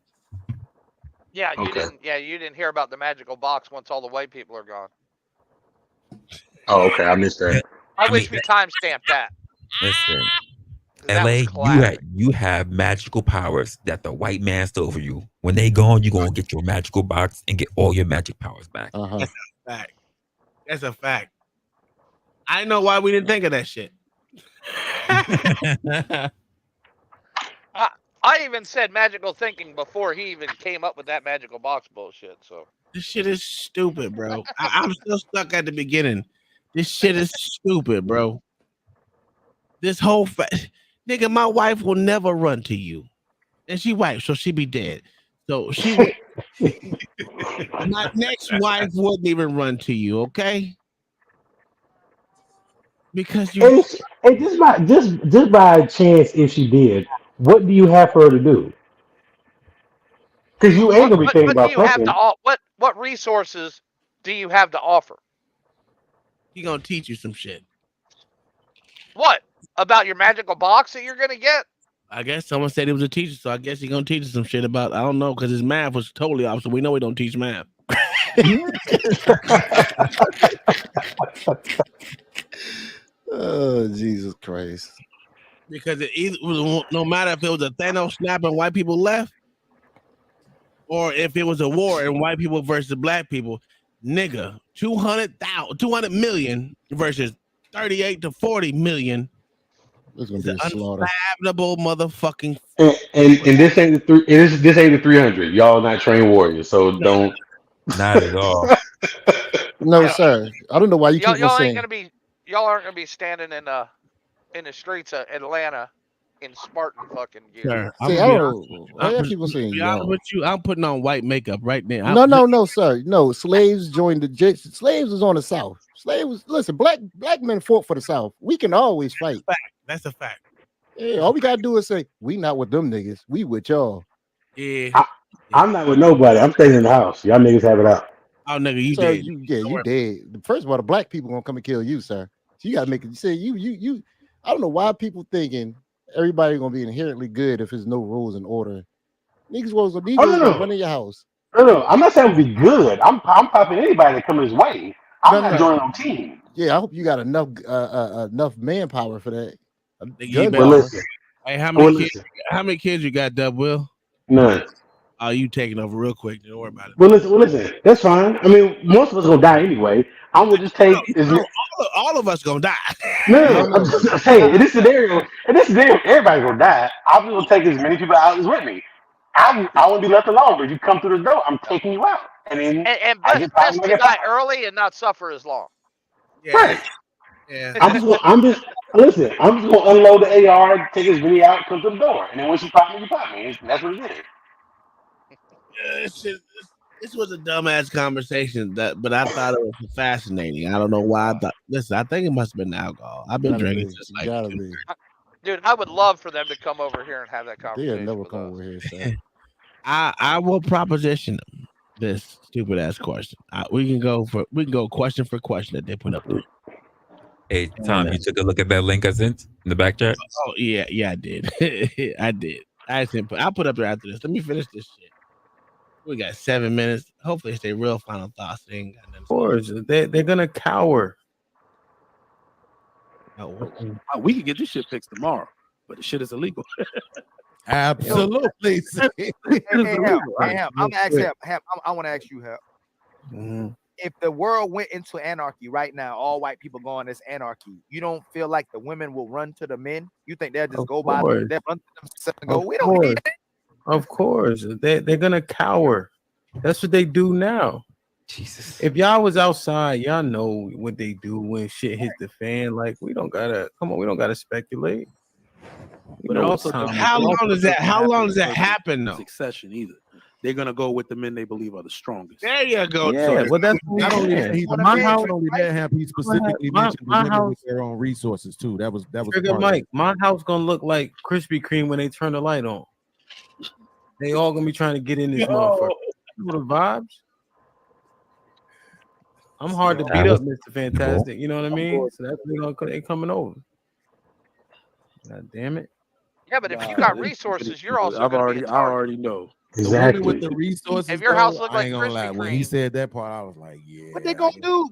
Speaker 6: Yeah, you
Speaker 14: Okay.
Speaker 6: didn't. Yeah, you didn't hear about the magical box once all the white people are gone.
Speaker 14: Oh, okay, I missed that.
Speaker 6: I wish we timestamped that.
Speaker 5: Listen,
Speaker 6: That
Speaker 5: LA,
Speaker 6: was
Speaker 5: you have magical powers that the white man stole from you. When they gone, you gonna get your magical box and get all your magic powers back.
Speaker 15: Uh-huh.
Speaker 1: That's a fact. That's a fact. I know why we didn't think of that shit.
Speaker 6: I even said magical thinking before he even came up with that magical box bullshit. So
Speaker 1: This shit is stupid, bro. I'm still stuck at the beginning. This shit is stupid, bro. This whole nigga, my wife will never run to you, and she white, so she be dead. So she, my next wife wouldn't even run to you, okay? Because you.
Speaker 14: And just by chance, if she did, what do you have for her to do? Because you ain't gonna be thinking
Speaker 6: what do
Speaker 14: about
Speaker 6: you have
Speaker 14: fucking.
Speaker 6: to what resources do you have to offer?
Speaker 1: He gonna teach you some shit.
Speaker 6: What about your magical box that you're gonna get?
Speaker 1: I guess someone said he was a teacher, so I guess he gonna teach us some shit about. I don't know, because his math was totally off. So we know he don't teach math.
Speaker 15: Oh, Jesus Christ.
Speaker 1: Because it either was, no matter if it was a Thanos snap and white people left, or if it was a war and white people versus black people, nigga, 200 million versus 38 to 40 million.
Speaker 15: It's gonna be a slaughter.
Speaker 1: Unfathomable motherfucking.
Speaker 14: And this ain't this ain't the 300. Y'all not trained warriors, so don't.
Speaker 5: Not at all.
Speaker 15: No, sir. I don't know why you
Speaker 6: Y'all,
Speaker 15: keep on
Speaker 6: y'all
Speaker 15: saying.
Speaker 6: ain't gonna be. Y'all aren't gonna be standing in the streets of Atlanta in Spartan fucking gear.
Speaker 1: Sir,
Speaker 15: See, I don't know. Why y'all keep on saying
Speaker 1: be honest
Speaker 15: y'all?
Speaker 1: with you, I'm putting on white makeup right now.
Speaker 15: No, sir. No, slaves joined the slaves was on the South. Slaves, listen, black men fought for the South. We can always fight.
Speaker 1: That's a fact.
Speaker 15: Yeah, all we gotta do is say we not with them niggas. We with y'all.
Speaker 1: Yeah.
Speaker 14: I'm not with nobody. I'm staying in the house. Y'all niggas have it out.
Speaker 1: Oh, nigga, you
Speaker 15: Sir,
Speaker 1: dead.
Speaker 15: you dead. First of all, the black people gonna come and kill you, sir. So you gotta make it. Say you. I don't know why people thinking everybody gonna be inherently good if there's no rules and order. Niggas
Speaker 14: no.
Speaker 15: run in your house.
Speaker 14: No. I'm not saying be good. I'm popping anybody that comes his way. I'm not joining no team.
Speaker 15: Yeah, I hope you got enough manpower for that.
Speaker 1: You
Speaker 15: Gun
Speaker 1: better-
Speaker 15: power.
Speaker 14: listen.
Speaker 1: Hey, how
Speaker 14: Well,
Speaker 1: many kids you got, Dub Will?
Speaker 14: None.
Speaker 1: Oh, you taking over real quick. Don't worry about it.
Speaker 14: Well, listen. That's fine. I mean, most of us gonna die anyway. I'm gonna just take.
Speaker 1: All of us gonna die.
Speaker 14: No. I'm just saying. In this scenario, everybody's gonna die. I'm just gonna take as many people out as with me. I want to be left alone. But if you come through the door, I'm taking you out. And then
Speaker 6: And
Speaker 14: I
Speaker 6: best,
Speaker 14: get popped
Speaker 6: best
Speaker 14: when I
Speaker 6: to
Speaker 14: get
Speaker 6: die
Speaker 14: popped.
Speaker 6: early and not suffer as long.
Speaker 14: Right.
Speaker 1: Yeah.
Speaker 14: I'm just listen. I'm just gonna unload the AR, take his video out, come to the door, and then once you pop me, you pop me. That's what it is.
Speaker 1: This was a dumbass conversation, but I thought it was fascinating. I don't know why. Listen, I think it must have been alcohol. I've been drinking since like.
Speaker 6: Dude, I would love for them to come over here and have that
Speaker 15: They'll
Speaker 6: conversation.
Speaker 15: never come over here, sir.
Speaker 1: I will proposition them this stupid ass question. We can go question for question that they put up there.
Speaker 5: Hey, Tom, you took a look at that link I sent in the back chat?
Speaker 1: Oh yeah, I did. I did. I'll put up there after this. Let me finish this shit. We got 7 minutes. Hopefully, it's their real final thoughts. They ain't got nothing.
Speaker 7: Of course, they're gonna cower.
Speaker 12: We can get this shit fixed tomorrow, but the shit is illegal.
Speaker 9: Absolutely.
Speaker 8: Hey, Ham, I'm gonna ask Ham. I want to ask you, Ham. If the world went into anarchy right now, all white people going this anarchy, you don't feel like the women will run to the men? You think they'll just go by, they'll run to themselves and go, we don't need it.
Speaker 7: Of course, they're gonna cower. That's what they do now.
Speaker 5: Jesus.
Speaker 7: If y'all was outside, y'all know what they do when shit hit the fan. Like we don't gotta speculate.
Speaker 12: But it also doesn't-
Speaker 1: How long does that happen though?
Speaker 12: Succession either. They're gonna go with the men they believe are the strongest.
Speaker 1: There you go.
Speaker 7: Yeah, well, that's
Speaker 9: Not only that, not only that, Happy, he specifically
Speaker 7: my
Speaker 9: mentioned the women
Speaker 7: house-
Speaker 9: with their own resources too. That was
Speaker 7: Trigger
Speaker 9: part of
Speaker 7: Mike.
Speaker 9: it.
Speaker 7: My house gonna look like Krispy Kreme when they turn the light on. They all gonna be trying to get in this motherfucker. You know the vibes. I'm hard to beat up, Mr. Fantastic. You know what I mean? So that's they coming over. God damn it.
Speaker 6: Yeah, but if you got resources, you're also
Speaker 12: I
Speaker 6: going to be a target.
Speaker 12: already know.
Speaker 9: The women with the resources.
Speaker 6: If your house
Speaker 9: though,
Speaker 6: looked
Speaker 9: I
Speaker 6: like
Speaker 9: ain't gonna lie.
Speaker 6: Krispy
Speaker 9: When he
Speaker 6: Kreme,
Speaker 9: said that part, I was like, yeah.
Speaker 8: What they gonna do?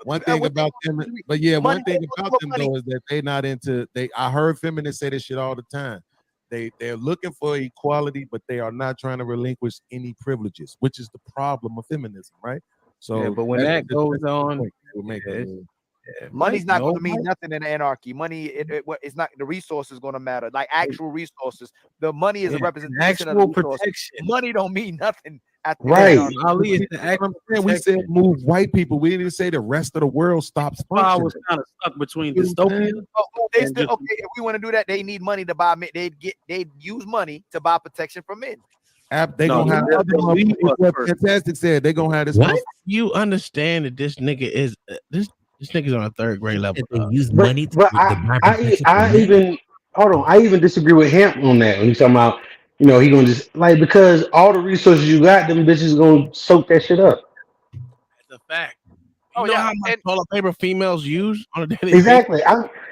Speaker 9: One thing
Speaker 8: what
Speaker 9: about them, but yeah,
Speaker 8: money,
Speaker 9: one thing
Speaker 8: they
Speaker 9: about
Speaker 8: want
Speaker 9: them
Speaker 8: money.
Speaker 9: though is that they not into. I heard feminists say this shit all the time. They're looking for equality, but they are not trying to relinquish any privileges, which is the problem of feminism, right? So,
Speaker 7: Yeah, but when that goes on,
Speaker 8: Money's not going to mean
Speaker 7: Nobody-
Speaker 8: nothing in anarchy. Money, it's not. The resources going to matter. Like actual resources. The money is a
Speaker 7: Yeah,
Speaker 8: representation of
Speaker 7: actual
Speaker 8: the resources.
Speaker 7: protection.
Speaker 8: Money don't mean nothing at the
Speaker 9: Right.
Speaker 8: anarchy.
Speaker 7: Ali is the actual
Speaker 9: we said move white people. We didn't even say the rest of the world stops
Speaker 12: I
Speaker 9: functioning.
Speaker 12: was kind of stuck between
Speaker 9: You know what I'm
Speaker 12: dystopia.
Speaker 9: saying?
Speaker 8: They
Speaker 12: and
Speaker 8: still
Speaker 12: just-
Speaker 8: okay. If we want to do that, they need money to buy men. They'd use money to buy protection from men.
Speaker 9: They
Speaker 12: No,
Speaker 9: gonna have
Speaker 12: they'll
Speaker 9: other
Speaker 12: leave
Speaker 9: motherfuckers.
Speaker 12: us
Speaker 9: What
Speaker 12: first.
Speaker 9: Fantastic said they gonna have this.
Speaker 1: What? You understand that this nigga is this nigga's on a third grade level.
Speaker 5: They use
Speaker 14: But,
Speaker 5: money to
Speaker 14: but
Speaker 5: buy protection
Speaker 14: I
Speaker 5: for men?
Speaker 14: even hold on. I even disagree with him on that when he's talking about he gonna just like because all the resources you got, them bitches gonna soak that shit up.
Speaker 1: That's a fact. You
Speaker 6: Oh,
Speaker 1: know
Speaker 6: yeah,
Speaker 1: how much
Speaker 6: and-
Speaker 1: toilet paper females use on a daily
Speaker 14: Exactly.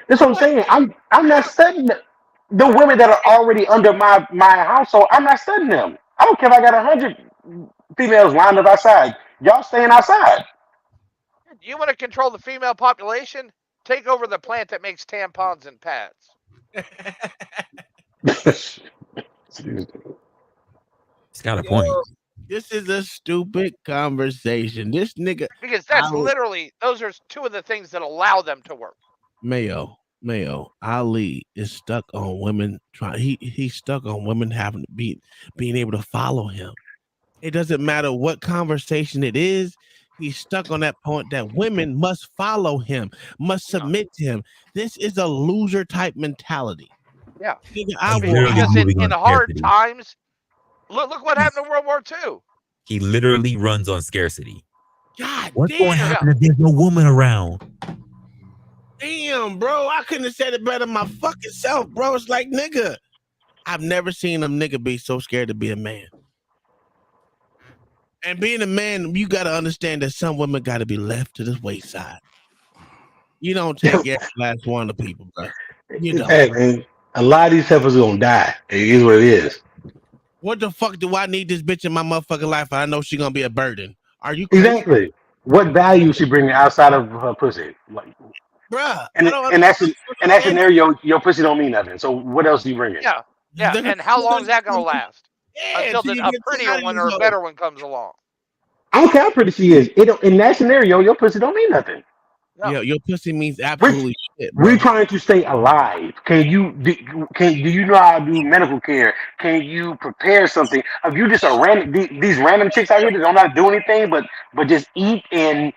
Speaker 14: That's what I'm saying. I'm not studying the women that are already under my household. I'm not studying them. I don't care if I got 100 females lined up outside. Y'all staying outside.
Speaker 6: you want to control the female population? Take over the plant that makes tampons and pads.
Speaker 5: It's got a point.
Speaker 1: This is a stupid conversation. This nigga,
Speaker 6: Because that's
Speaker 1: Ali,
Speaker 6: literally those are two of the things that allow them to work.
Speaker 1: Mayo, Ali is stuck on women he's stuck on women having to being able to follow him. It doesn't matter what conversation it is. He's stuck on that point that women must follow him, must submit to him. This is a loser type mentality.
Speaker 6: Yeah.
Speaker 5: Because
Speaker 6: in hard times, look what happened in World War II.
Speaker 5: He literally runs on scarcity.
Speaker 1: God
Speaker 5: What's
Speaker 1: damn.
Speaker 5: going to happen if there's no woman around?
Speaker 1: Damn, bro. I couldn't have said it better my fucking self, bro. It's like, nigga, I've never seen a nigga be so scared to be a man. And being a man, you got to understand that some women got to be left to the wayside. You don't take every last one of the people, bro. You don't.
Speaker 14: Hey, man, a lot of these heifers are gonna die. It is what it is.
Speaker 1: What the fuck do I need this bitch in my motherfucking life? I know she gonna be a burden. Are you crazy?
Speaker 14: Exactly. What value is she bringing outside of her pussy? Like,
Speaker 1: bruh,
Speaker 14: and that scenario, your pussy don't mean nothing. So what else are you bringing?
Speaker 6: Yeah. And how long is that gonna last? Until
Speaker 1: till you
Speaker 6: a
Speaker 1: get
Speaker 6: prettier
Speaker 1: tired of
Speaker 6: one
Speaker 1: these
Speaker 6: or a
Speaker 1: hoes.
Speaker 6: better one comes along.
Speaker 14: I don't care how pretty she is. It don't, in that scenario, your pussy don't mean nothing.
Speaker 1: Yo, your pussy means absolutely shit, bro.
Speaker 14: We're trying to stay alive. Do you know how to do medical care? Can you prepare something? If you just a random these random chicks out here that don't know how to do anything but just eat and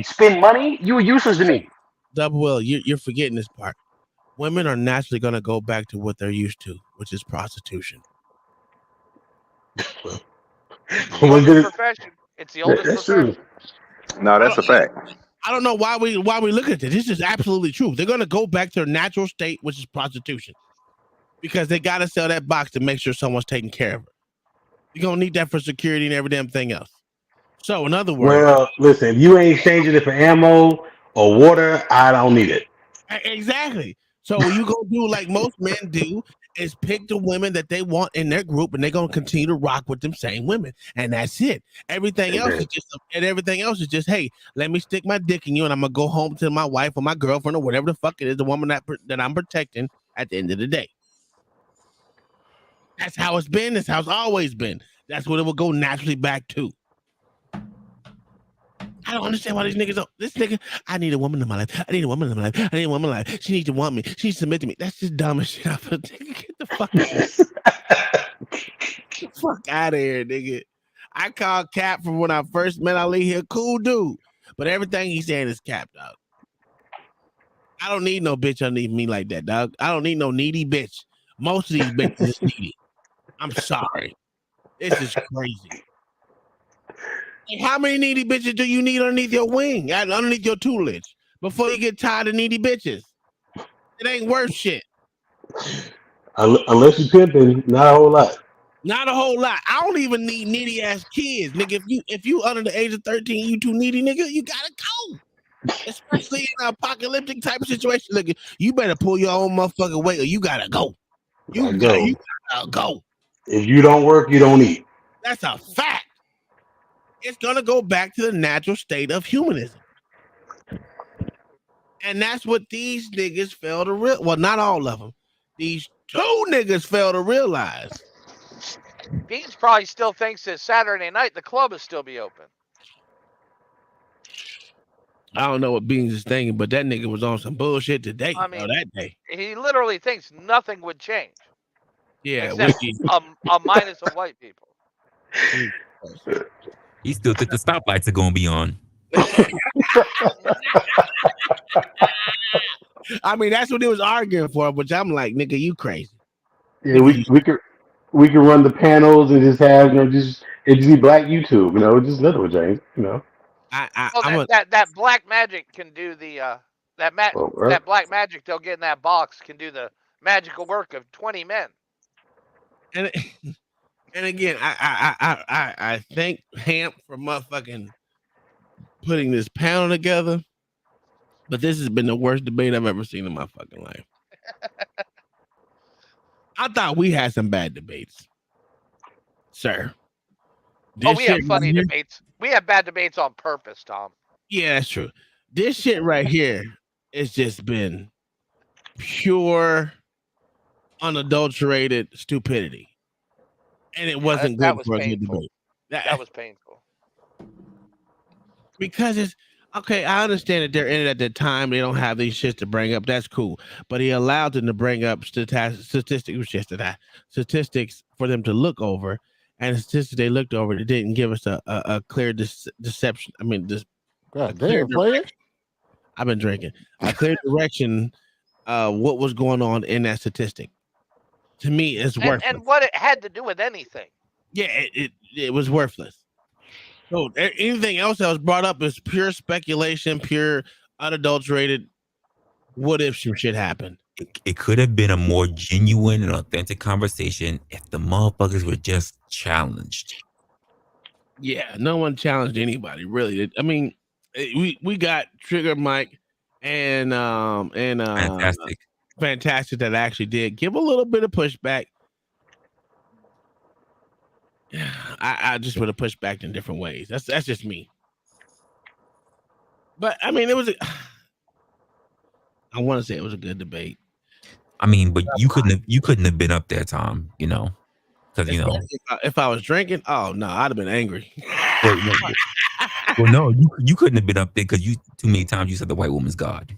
Speaker 14: spend money, you're useless to me.
Speaker 1: Double Will, you're forgetting this part. Women are naturally gonna go back to what they're used to, which is prostitution.
Speaker 6: Profession. It's the oldest
Speaker 14: That's
Speaker 6: profession.
Speaker 14: true.
Speaker 4: No, that's a fact.
Speaker 1: I don't know why we look at this. This is absolutely true. They're gonna go back to their natural state, which is prostitution, because they gotta sell that box to make sure someone's taking care of her. You're gonna need that for security and every damn thing else. So, in other words,
Speaker 14: Well, listen, if you ain't changing it for ammo or water, I don't need it.
Speaker 1: exactly. So you gonna do like most men do is pick the women that they want in their group, and they're gonna continue to rock with them same women, and that's it. Everything else is just, hey, let me stick my dick in you, and I'm gonna go home to my wife or my girlfriend or whatever the fuck it is, the woman that I'm protecting at the end of the day. That's how it's been. That's how it's always been. That's what it will go naturally back to. I don't understand why these niggas don't. This nigga, I need a woman in my life. I need a woman in my life. I need a woman in my life. She needs to want me. She needs to submit to me. That's just dumb as shit. Get the fuck out of here. Get the fuck out of here, nigga. I called Cap from when I first met Ali. He a cool dude. But everything he's saying is Cap, dog. I don't need no bitch underneath me like that, dog. I don't need no needy bitch. Most of these bitches is needy. I'm sorry. This is crazy. How many needy bitches do you need underneath your wing, underneath your tutelage, before you get tired of needy bitches? It ain't worth shit.
Speaker 14: Unless you pimping, not a whole lot.
Speaker 1: Not a whole lot. I don't even need needy ass kids, nigga. If you under the age of 13, you too needy, nigga, you gotta go. Especially in an apocalyptic type of situation, nigga. You better pull your own motherfucking weight, or you gotta go. You gotta go.
Speaker 14: If you don't work, you don't eat.
Speaker 1: That's a fact. It's gonna go back to the natural state of humanism. And that's what these niggas fail to realize. Well, not all of them. These two niggas fail to realize.
Speaker 6: Beans probably still thinks that Saturday night the club will still be open.
Speaker 1: I don't know what Beans is thinking, but that nigga was on some bullshit today.
Speaker 6: I mean,
Speaker 1: that day.
Speaker 6: He literally thinks nothing would change.
Speaker 1: Yeah,
Speaker 6: except a minus of white people.
Speaker 5: He still think the stoplights are gonna be on.
Speaker 1: I mean, that's what he was arguing for, which I'm like, nigga, you crazy.
Speaker 14: Yeah, we could run the panels and just have just be black YouTube, just little James,
Speaker 6: That black magic can do the that black magic they'll get in that box can do the magical work of 20 men.
Speaker 1: And again, I thank Hamp for motherfucking putting this panel together, but this has been the worst debate I've ever seen in my fucking life. I thought we had some bad debates, sir.
Speaker 6: We have funny debates. We have bad debates on purpose, Tom.
Speaker 1: Yeah, that's true. This shit right here has just been pure, unadulterated stupidity. And it wasn't good for a good debate.
Speaker 6: That was painful.
Speaker 1: Because it's okay. I understand that they're in it at the time. They don't have these shits to bring up. That's cool. But he allowed them to bring up statistics for them to look over. And the statistics they looked over, it didn't give us a clear deception. I mean,
Speaker 15: God damn, player.
Speaker 1: I've been drinking. A clear direction. What was going on in that statistic? To me, it's worthless.
Speaker 6: And what it had to do with anything.
Speaker 1: Yeah, it was worthless. So anything else that was brought up is pure speculation, pure unadulterated. What if some shit happened?
Speaker 5: It could have been a more genuine and authentic conversation if the motherfuckers were just challenged.
Speaker 1: Yeah, no one challenged anybody really. I mean, we got Trigger Mike and Fantastic that actually did give a little bit of pushback. I just would have pushed back in different ways. That's just me. But I mean, I want to say it was a good debate.
Speaker 5: I mean, but you couldn't have been up there, Tom. You know, because
Speaker 1: if I was drinking, oh no, I'd have been angry.
Speaker 5: Well, no, you couldn't have been up there because you too many times you said the white woman's God.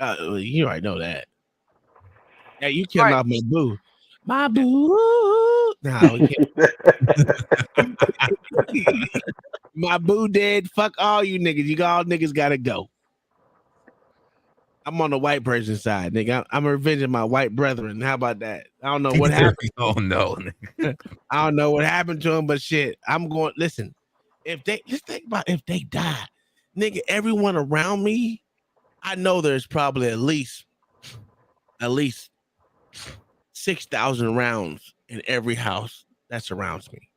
Speaker 1: You already know that. Yeah, you killing off my boo. My boo. No, we can't. My boo dead. Fuck all you niggas. You all niggas gotta go. I'm on the white person side, nigga. I'm revenging my white brethren. How about that? I don't know what happened.
Speaker 5: Oh no.
Speaker 1: I don't know what happened to him, but shit, I'm going. Listen, just think about if they die, nigga. Everyone around me, I know there's probably at least 6,000 rounds in every house that surrounds me.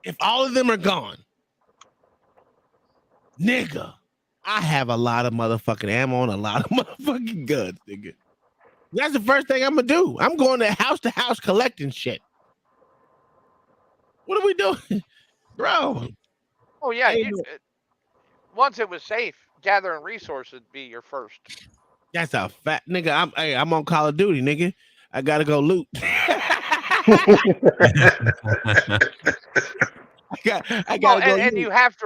Speaker 1: If all of them are gone, nigga, I have a lot of motherfucking ammo and a lot of motherfucking guns, nigga. That's the first thing I'm gonna do. I'm going to house collecting shit. What are we doing, bro?
Speaker 6: Oh yeah, once it was safe, gathering resources would be your first.
Speaker 1: That's a fact, nigga. I'm on Call of Duty, nigga. I gotta go loot. I gotta go.
Speaker 6: And you have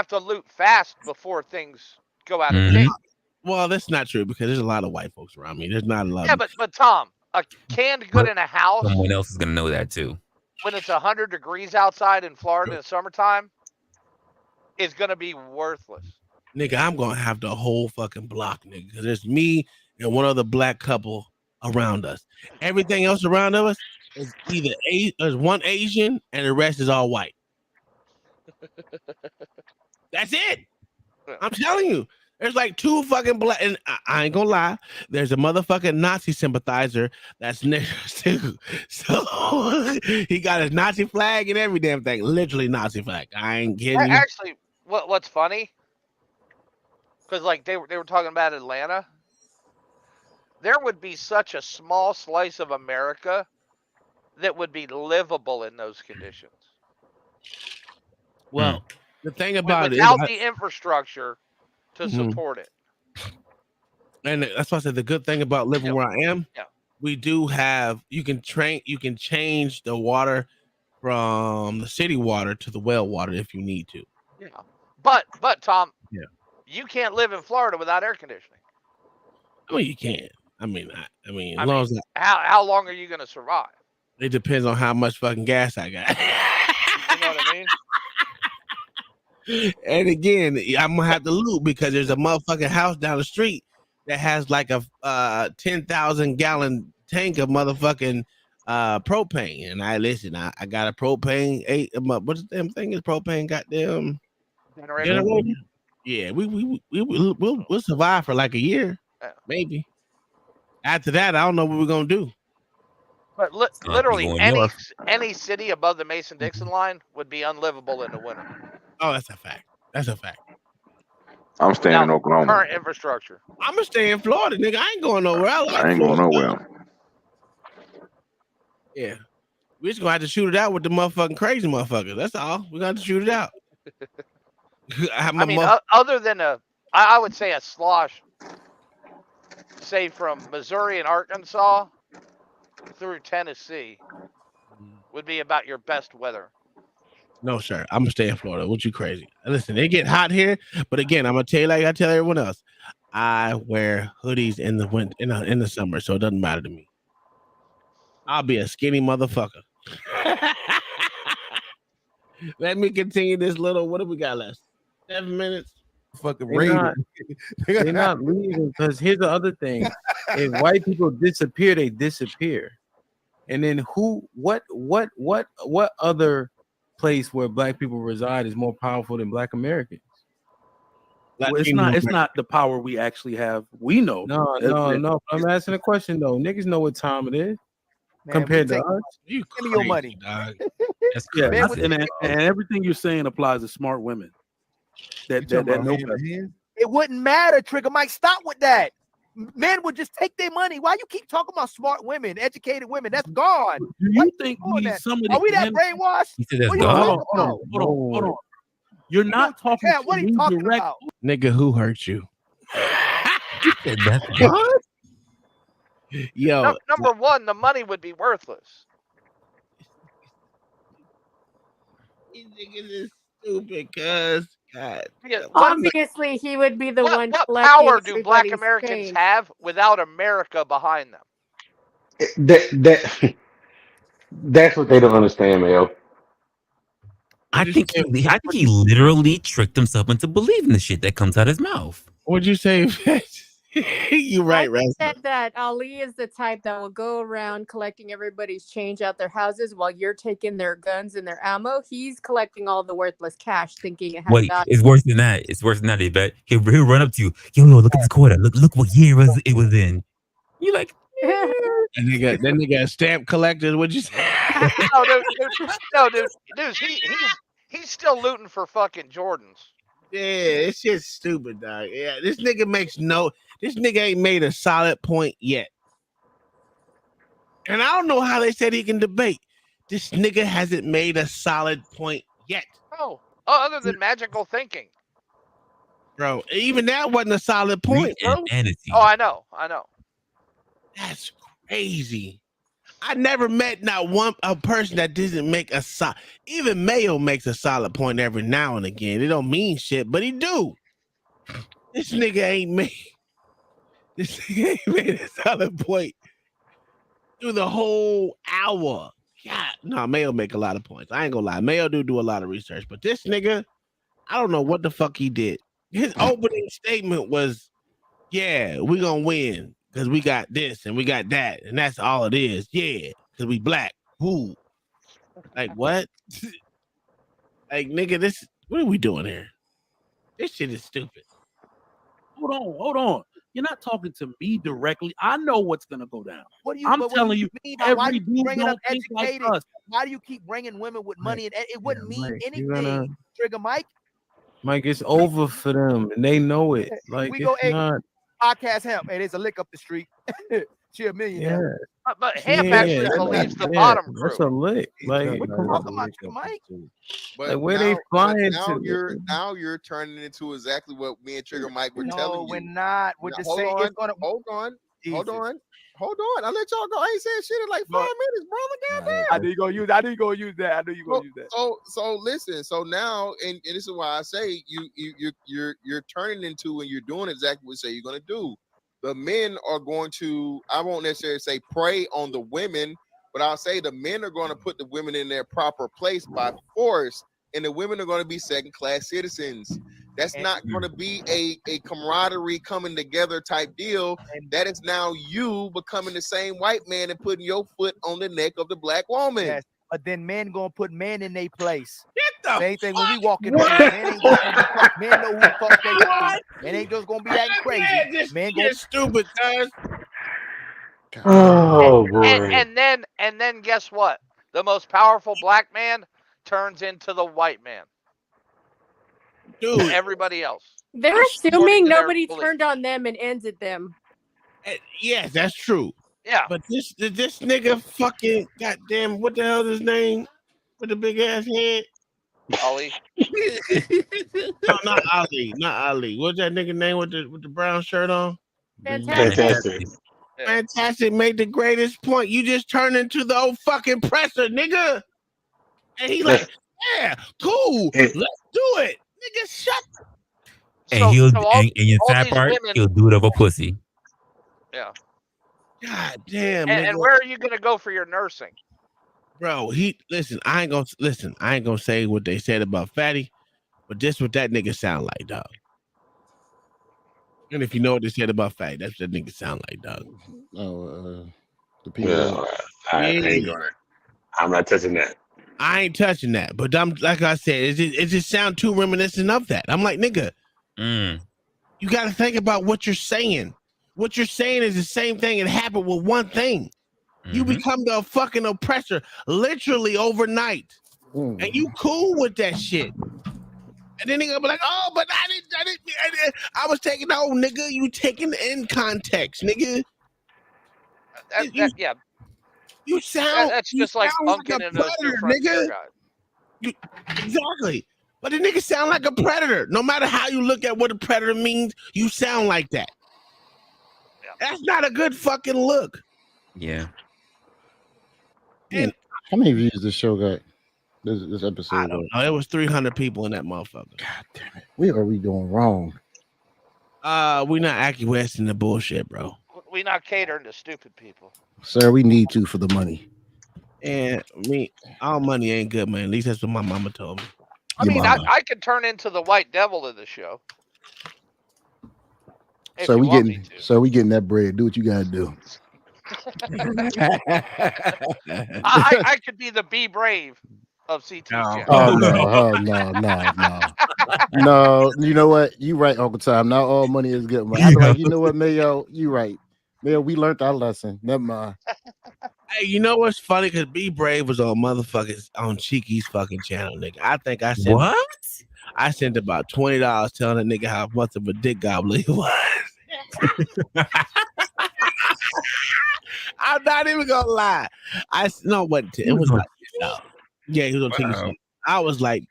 Speaker 6: to loot fast before things go out of date.
Speaker 1: Well, that's not true because there's a lot of white folks around me. There's not a lot.
Speaker 6: Yeah, but Tom, a canned good in a house.
Speaker 5: Someone else is gonna know that too.
Speaker 6: When it's 100 degrees outside in Florida in the summertime, is gonna be worthless.
Speaker 1: Nigga, I'm gonna have the whole fucking block, nigga. Because there's me and one other black couple around us. Everything else around us is either there's one Asian and the rest is all white. That's it. I'm telling you. There's like two fucking black, and I ain't gonna lie. There's a motherfucking Nazi sympathizer that's next to. So he got his Nazi flag and every damn thing. Literally Nazi flag. I ain't kidding you.
Speaker 6: Actually, what's funny? Because like they were talking about Atlanta. There would be such a small slice of America that would be livable in those conditions.
Speaker 1: Well, the thing about
Speaker 6: without the infrastructure to support it.
Speaker 1: And that's why I said the good thing about living where I am, we do have you can change the water from the city water to the well water if you need to.
Speaker 6: Yeah. But Tom, you can't live in Florida without air conditioning.
Speaker 1: I mean, you can. I mean, as long as
Speaker 6: how long are you going to survive?
Speaker 1: It depends on how much fucking gas I got.
Speaker 6: You know what I mean?
Speaker 1: And again, I'm gonna have to loot because there's a motherfucking house down the street that has like a 10,000 gallon tank of motherfucking propane. And I got a propane what's the damn thing is propane goddamn generator? Yeah, we'll survive for like a year, maybe. After that, I don't know what we're gonna do.
Speaker 6: But literally any city above the Mason-Dixon line would be unlivable in the winter.
Speaker 1: Oh, that's a fact. That's a fact.
Speaker 4: I'm staying in Oklahoma.
Speaker 6: Current infrastructure.
Speaker 1: I'm gonna stay in Florida, nigga. I ain't going nowhere.
Speaker 4: I ain't going nowhere.
Speaker 1: Yeah, we just gonna have to shoot it out with the motherfucking crazy motherfuckers. That's all. We got to shoot it out.
Speaker 6: I mean, other than I would say a slosh, say from Missouri and Arkansas through Tennessee, would be about your best weather
Speaker 1: No, sir. I'm gonna stay in Florida. What you crazy? Listen, it get hot here, but again, I'm gonna tell you like I tell everyone else. I wear hoodies in the winter, in the summer, so it doesn't matter to me. I'll be a skinny motherfucker. Let me continue this little. What do we got left? 7 minutes.
Speaker 9: Fucking
Speaker 7: They're not leaving because here's the other thing: if white people disappear, they disappear. And then what other place where black people reside is more powerful than black Americans?
Speaker 12: Well, it's not the power we actually have. We know.
Speaker 7: No. I'm asking a question though. Niggas know what time it is compared to us.
Speaker 15: Give me your money.
Speaker 12: That's and everything you're saying applies to smart women. That know better.
Speaker 8: It wouldn't matter, Trigger Mike. Stop with that. Men would just take their money. Why you keep talking about smart women, educated women? That's gone.
Speaker 12: Do you think somebody?
Speaker 8: Are we that brainwashed?
Speaker 5: He said that's
Speaker 12: Hold on. You're not talking
Speaker 8: Yeah, what are you talking about?
Speaker 1: Nigga, who hurt you?
Speaker 6: What?
Speaker 1: Yo,
Speaker 6: Number one, the money would be worthless.
Speaker 1: These niggas is stupid, cuz. God.
Speaker 11: Obviously, he would be the one.
Speaker 6: What
Speaker 11: collecting
Speaker 6: power do Black
Speaker 11: everybody's
Speaker 6: Americans
Speaker 11: change.
Speaker 6: have without America behind them?
Speaker 14: That's what they don't understand, Mel.
Speaker 5: I think he literally tricked himself into believing the shit that comes out his mouth.
Speaker 1: What'd you say? You right,
Speaker 11: I
Speaker 1: right.
Speaker 11: said that Ali is the type that will go around collecting everybody's change out their houses while you're taking their guns and their ammo. He's collecting all the worthless cash, thinking it has
Speaker 5: Wait,
Speaker 11: value.
Speaker 5: it's worse than that. It's worse than that. I bet he'll run up to you. Yo, look at this quarter. Look what year it was in. You like?
Speaker 1: That nigga stamp collector. What'd you say?
Speaker 6: Dude, he's still looting for fucking Jordans.
Speaker 1: Yeah, it's just stupid, dog. Yeah, this nigga ain't made a solid point yet. And I don't know how they said he can debate. This nigga hasn't made a solid point yet.
Speaker 6: Oh, other than magical thinking.
Speaker 1: Bro, even that wasn't a solid point, bro.
Speaker 6: Oh, I know.
Speaker 1: That's crazy. I never met a person that doesn't make a solid. Even Mayo makes a solid point every now and again. It don't mean shit, but he do. This nigga ain't made a solid point through the whole hour. God, no, Mayo make a lot of points. I ain't gonna lie. Mayo do a lot of research, but this nigga, I don't know what the fuck he did. His opening statement was, "Yeah, we gonna win." Because we got this and we got that, and that's all it is. Yeah, because we black. Who? Like, what? Like, nigga, what are we doing here? This shit is stupid.
Speaker 12: Hold on. You're not talking to me directly. I know what's gonna go down.
Speaker 8: What do you?
Speaker 12: I'm
Speaker 8: what
Speaker 12: telling
Speaker 8: do
Speaker 12: you,
Speaker 8: mean?
Speaker 12: every
Speaker 8: Why do you
Speaker 12: dude
Speaker 8: bringing up
Speaker 12: don't think like
Speaker 8: educated?
Speaker 12: us.
Speaker 8: Why do you keep bringing women with money? And it wouldn't mean
Speaker 7: Mike,
Speaker 8: anything. Trigger Mike.
Speaker 7: Mike, it's over for them, and they know it. Like
Speaker 8: We go,
Speaker 7: it's
Speaker 8: hey,
Speaker 7: not.
Speaker 8: podcast hemp. Hey, there's a lick up the street. She a millionaire.
Speaker 6: But Hemp actually believes the bottom crew.
Speaker 7: That's a lick. Like,
Speaker 8: What you talking about, Mike?
Speaker 10: But
Speaker 7: like where they flying
Speaker 10: now
Speaker 7: to?
Speaker 10: now you're turning into exactly what me and Trigger Mike were telling you.
Speaker 8: We're not. We're just saying it's gonna.
Speaker 10: Hold on. I let y'all go. I ain't saying shit in like 5 minutes, brother. Goddamn.
Speaker 8: I knew you gonna use that. I knew you gonna use that.
Speaker 10: So listen. So now, and this is why I say you're turning into and you're doing exactly what you say you're gonna do. The men are going to, I won't necessarily say prey on the women, but I'll say the men are going to put the women in their proper place by force, and the women are going to be second-class citizens. That's not going to be a camaraderie coming together type deal. That is now you becoming the same white man and putting your foot on the neck of the black woman.
Speaker 8: Yes, but then men gonna put men in their place.
Speaker 1: Get the
Speaker 8: same thing when we walk in the men ain't gonna be men know who the fuck they are. Men ain't just gonna be acting crazy. Men
Speaker 1: Get stupid, guys.
Speaker 14: Oh boy.
Speaker 6: And then guess what? The most powerful black man turns into the white man.
Speaker 1: Dude,
Speaker 6: everybody else.
Speaker 11: They're
Speaker 6: According
Speaker 11: assuming
Speaker 6: to their
Speaker 11: nobody
Speaker 6: belief.
Speaker 11: turned on them and ended them.
Speaker 1: Yes, that's true.
Speaker 6: Yeah.
Speaker 1: But this nigga fucking goddamn, what the hell is his name? With the big ass head?
Speaker 6: Ali.
Speaker 1: No, not Ali. Not Ali. What's that nigga name with the brown shirt on?
Speaker 14: Fantastic.
Speaker 1: Fantastic made the greatest point. You just turned into the old fucking presser, nigga. And he like, Yeah, cool.
Speaker 14: And-
Speaker 1: Let's do it, nigga. Shut.
Speaker 5: And
Speaker 6: So-
Speaker 5: he'll
Speaker 6: so all-
Speaker 5: and your
Speaker 6: all
Speaker 5: sad
Speaker 6: these
Speaker 5: part,
Speaker 6: women-
Speaker 5: he'll do it over pussy.
Speaker 6: Yeah.
Speaker 1: God damn,
Speaker 6: And,
Speaker 1: nigga.
Speaker 6: and where are you gonna go for your nursing?
Speaker 1: Bro, I ain't gonna say what they said about Fatty, but this what that nigga sound like, dog. And if you know what they said about Fatty, that's what that nigga sound like, dog.
Speaker 15: The people.
Speaker 14: Well, I ain't gonna. I'm not touching that.
Speaker 1: I ain't touching that, but I'm like I said, it just sound too reminiscent of that. I'm like, nigga, you got to think about what you're saying. What you're saying is the same thing. It happened with one thing. You become the fucking oppressor literally overnight, and you cool with that shit. And then they gonna be like, "Oh, but I didn't. I was taking nigga. You taking in context, nigga.
Speaker 6: Yeah.
Speaker 1: You sound.
Speaker 6: That's
Speaker 1: you
Speaker 6: just like
Speaker 1: sound
Speaker 6: Unkin
Speaker 1: a
Speaker 6: and those two
Speaker 1: predator,
Speaker 6: Frontier
Speaker 1: nigga.
Speaker 6: guys.
Speaker 1: Exactly. But the nigga sound like a predator. No matter how you look at what a predator means, you sound like that. That's not a good fucking look.
Speaker 5: Yeah.
Speaker 1: And
Speaker 15: how many views this show got? This episode.
Speaker 1: I don't know. It was 300 people in that motherfucker.
Speaker 15: God damn it. What are we doing wrong?
Speaker 1: We not acquiescing to bullshit, bro.
Speaker 6: We not catering to stupid people.
Speaker 15: Sir, we need to for the money.
Speaker 1: And all money ain't good, man. At least that's what my mama told me.
Speaker 6: I mean, I could turn into the white devil of the show. If
Speaker 15: So
Speaker 6: you
Speaker 15: we
Speaker 6: want me
Speaker 15: getting getting that bread. Do what you gotta do.
Speaker 6: I could be the Be Brave of CT channel.
Speaker 15: Oh no, no. You know what? You right, Uncle Tom. Not all money is good. I be like, you know what, Mayo? You right. Mayo, we learned our lesson. Never mind.
Speaker 1: Hey, you know what's funny? Because Be Brave was on motherfuckers on Cheeky's fucking channel, nigga. I think I sent
Speaker 5: What?
Speaker 1: I sent about $20 telling that nigga how much of a dick gobbler he was. I'm not even gonna lie. It was like yeah, he was on Cheeky's channel. I was like,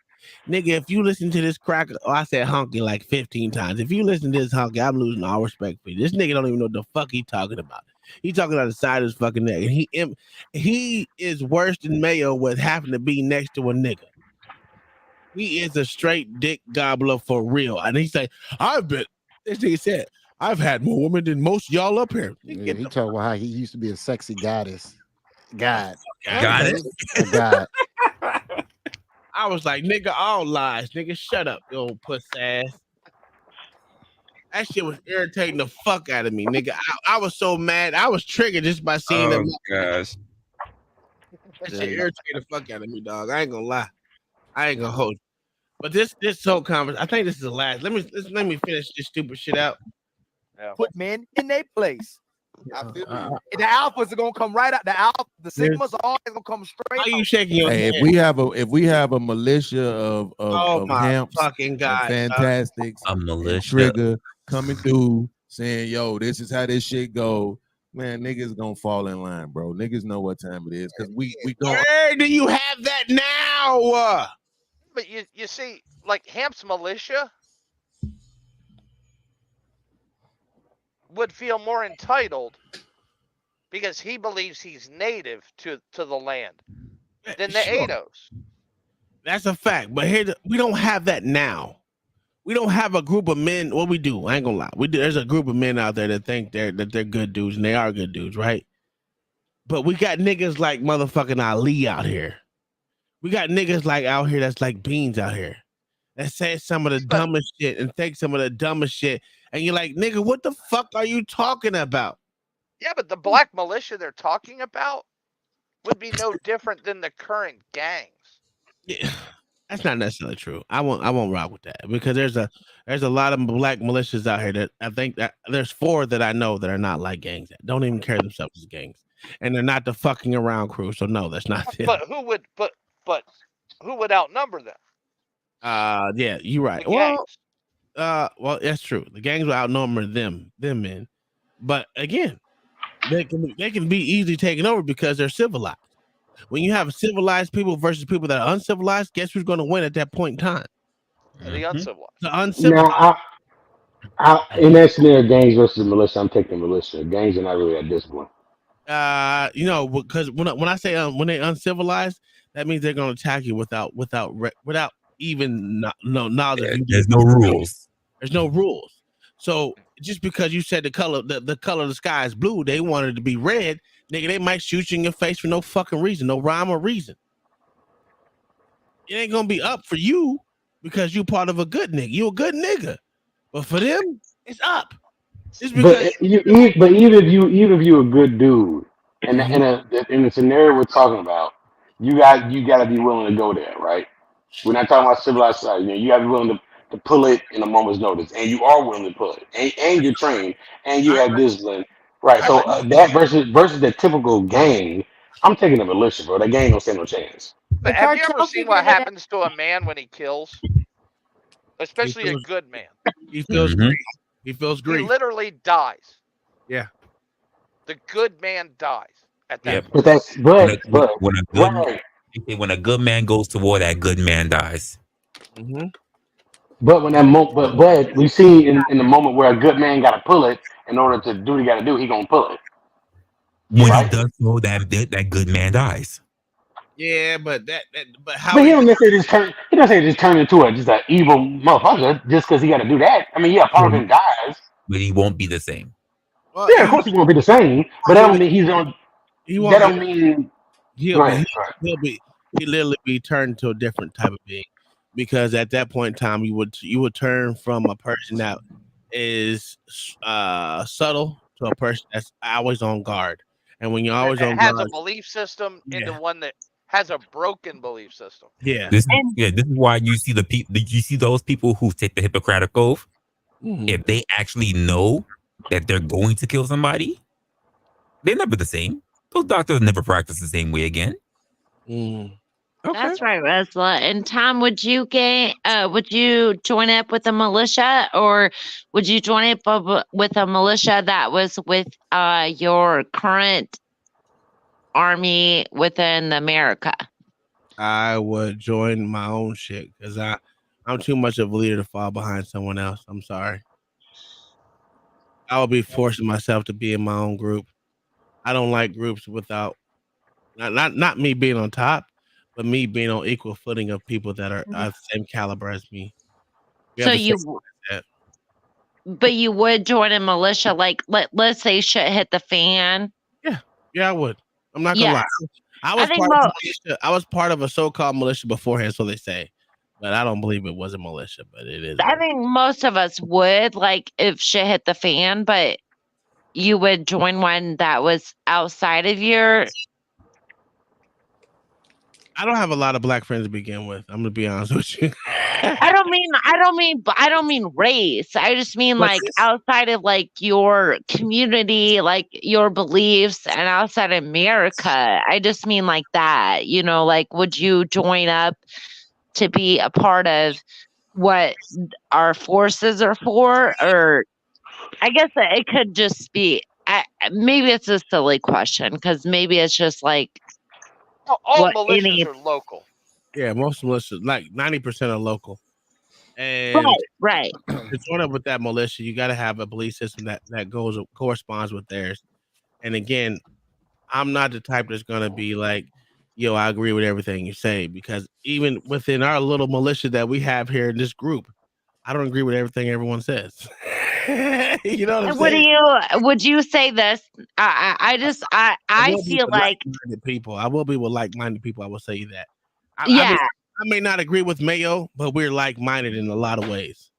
Speaker 1: nigga, if you listen to this cracker, I said honky like 15 times. If you listen to this honky, I'm losing all respect for you. This nigga don't even know what the fuck he talking about. He talking out the side of his fucking neck. And he is worse than Mayo with having to be next to a nigga. He is a straight dick gobbler for real. And he say, this nigga said, I've had more women than most y'all up here.
Speaker 15: Yeah, he talking about how he used to be a sexy goddess. God.
Speaker 5: Goddess?
Speaker 15: A god.
Speaker 1: I was like, nigga, all lies. Nigga, shut up, you old puss ass. That shit was irritating the fuck out of me, nigga. I was so mad. I was triggered just by seeing them.
Speaker 5: Gosh.
Speaker 1: That shit irritated the fuck out of me, dog. I ain't gonna lie. I ain't gonna hold you. But this whole conversation, I think this is the last. Let me finish this stupid shit out.
Speaker 6: Yeah.
Speaker 8: Put men in their place.
Speaker 10: I feel
Speaker 8: The alphas are gonna come right out. The sigmas are always gonna come straight.
Speaker 1: Why are you shaking your
Speaker 9: Hey,
Speaker 1: head?
Speaker 9: if we have a militia of
Speaker 1: Oh my
Speaker 9: hamps,
Speaker 1: fucking God,
Speaker 9: and fantastics,
Speaker 5: A
Speaker 9: and
Speaker 5: militia.
Speaker 9: Trigger coming through saying, "Yo, this is how this shit go." Man, niggas gonna fall in line, bro. Niggas know what time it is because we go.
Speaker 1: Where do you have that now?
Speaker 6: But you see, like Hamp's militia would feel more entitled because he believes he's native to the land than the
Speaker 1: Sure.
Speaker 6: Ados.
Speaker 1: That's a fact. But here we don't have that now. We don't have a group of men. What we do, I ain't gonna lie. There's a group of men out there that think they're good dudes, and they are good dudes, right? But we got niggas like motherfucking Ali out here. We got niggas like out here that's like Beans out here that say some of the dumbest shit and think some of the dumbest shit. And you're like, nigga, what the fuck are you talking about?
Speaker 6: Yeah, but the black militia they're talking about would be no different than the current gangs.
Speaker 1: Yeah, that's not necessarily true. I won't rock with that because there's a lot of black militias out here that I think that there's 4 that I know that are not like gangs that don't even carry themselves as gangs, and they're not the fucking around crew. So no, that's not them.
Speaker 6: But who would outnumber them?
Speaker 1: Yeah, you're right.
Speaker 6: The
Speaker 1: Well,
Speaker 6: gangs.
Speaker 1: well, that's true. The gangs will outnumber them men, but again, they can be easily taken over because they're civilized. When you have civilized people versus people that are uncivilized, guess who's going to win at that point in time?
Speaker 6: The uncivilized.
Speaker 1: The uncivilized.
Speaker 14: Now, in that scenario, gangs versus militia, I'm taking militia. Gangs are not really that disciplined.
Speaker 1: Because when I say when they uncivilized, that means they're going to attack you without even no knowledge of you.
Speaker 5: There's no rules.
Speaker 1: There's no rules. So just because you said the color of the sky is blue, they wanted it to be red, nigga. They might shoot you in your face for no fucking reason, no rhyme or reason. It ain't gonna be up for you because you part of a good nigga. You a good nigga, but for them, it's up. Just because.
Speaker 14: But even if you a good dude, and in the scenario we're talking about, you got to be willing to go there, right? We're not talking about civilized society. You got to be willing to pull it in a moment's notice, and you are willing to pull it, and you're trained, and you have discipline, right? So that versus the typical gang, I'm taking the militia, bro. That gang don't stand no chance.
Speaker 6: But have you ever seen what happens to a man when he kills? Especially a good man.
Speaker 1: He feels grief. He feels grief.
Speaker 6: He literally dies.
Speaker 1: Yeah.
Speaker 6: The good man dies at that
Speaker 5: Yeah.
Speaker 6: point.
Speaker 5: When a good man goes to war, that good man dies.
Speaker 1: Mm-hmm.
Speaker 14: But when that but we see in the moment where a good man got to pull it in order to do what he got to do, he gonna pull it.
Speaker 5: When he does so, that good man dies.
Speaker 1: Yeah, but how?
Speaker 14: But he don't necessarily just turn into just an evil motherfucker just because he got to do that. I mean, yeah, part of him dies.
Speaker 5: But he won't be the same.
Speaker 1: Well,
Speaker 14: yeah, of course he won't be the same. But that don't mean he's on. That don't mean
Speaker 1: he'll literally be turned to a different type of being, because at that point in time you would turn from a person that is subtle to a person that's always on guard. And when you're always on
Speaker 6: has
Speaker 1: guard,
Speaker 6: a belief system into one that has a broken belief system.
Speaker 1: Yeah.
Speaker 5: This is why you see you see those people who take the Hippocratic Oath. If they actually know that they're going to kill somebody, they're never the same. Those doctors never practice the same way again.
Speaker 17: That's right, Resla. And Tom, would you join up with a militia, or would you join up with a militia that was with your current army within America?
Speaker 1: I would join my own shit because I'm too much of a leader to fall behind someone else. I'm sorry. I would be forcing myself to be in my own group. I don't like groups without not me being on top, but me being on equal footing of people that are the same caliber as me.
Speaker 17: But you would join a militia, like let's say shit hit the fan.
Speaker 1: Yeah, I would. I'm not gonna lie. I was part of a so-called militia beforehand, so they say, but I don't believe it was a militia. But it is.
Speaker 17: I think most of us would, like, if shit hit the fan, but you would join one that was outside of your.
Speaker 1: I don't have a lot of black friends to begin with. I'm gonna be honest with you.
Speaker 17: I don't mean race. I just mean like outside of like your community, like your beliefs, and outside of America. I just mean like that. You know, like would you join up to be a part of what our forces are for? Or I guess that it could just be. Maybe it's a silly question because maybe it's just like.
Speaker 6: All militias are local.
Speaker 1: Yeah, most militias, like 90% are local. And
Speaker 17: right.
Speaker 1: To join up with that militia, you got to have a belief system that corresponds with theirs. And again, I'm not the type that's gonna be like, yo, I agree with everything you say, because even within our little militia that we have here in this group, I don't agree with everything everyone says. You know what I'm saying?
Speaker 17: Would you say this? I feel like
Speaker 1: people. I will be with like-minded people. I will say that.
Speaker 17: I
Speaker 1: may not agree with Mayo, but we're like-minded in a lot of ways.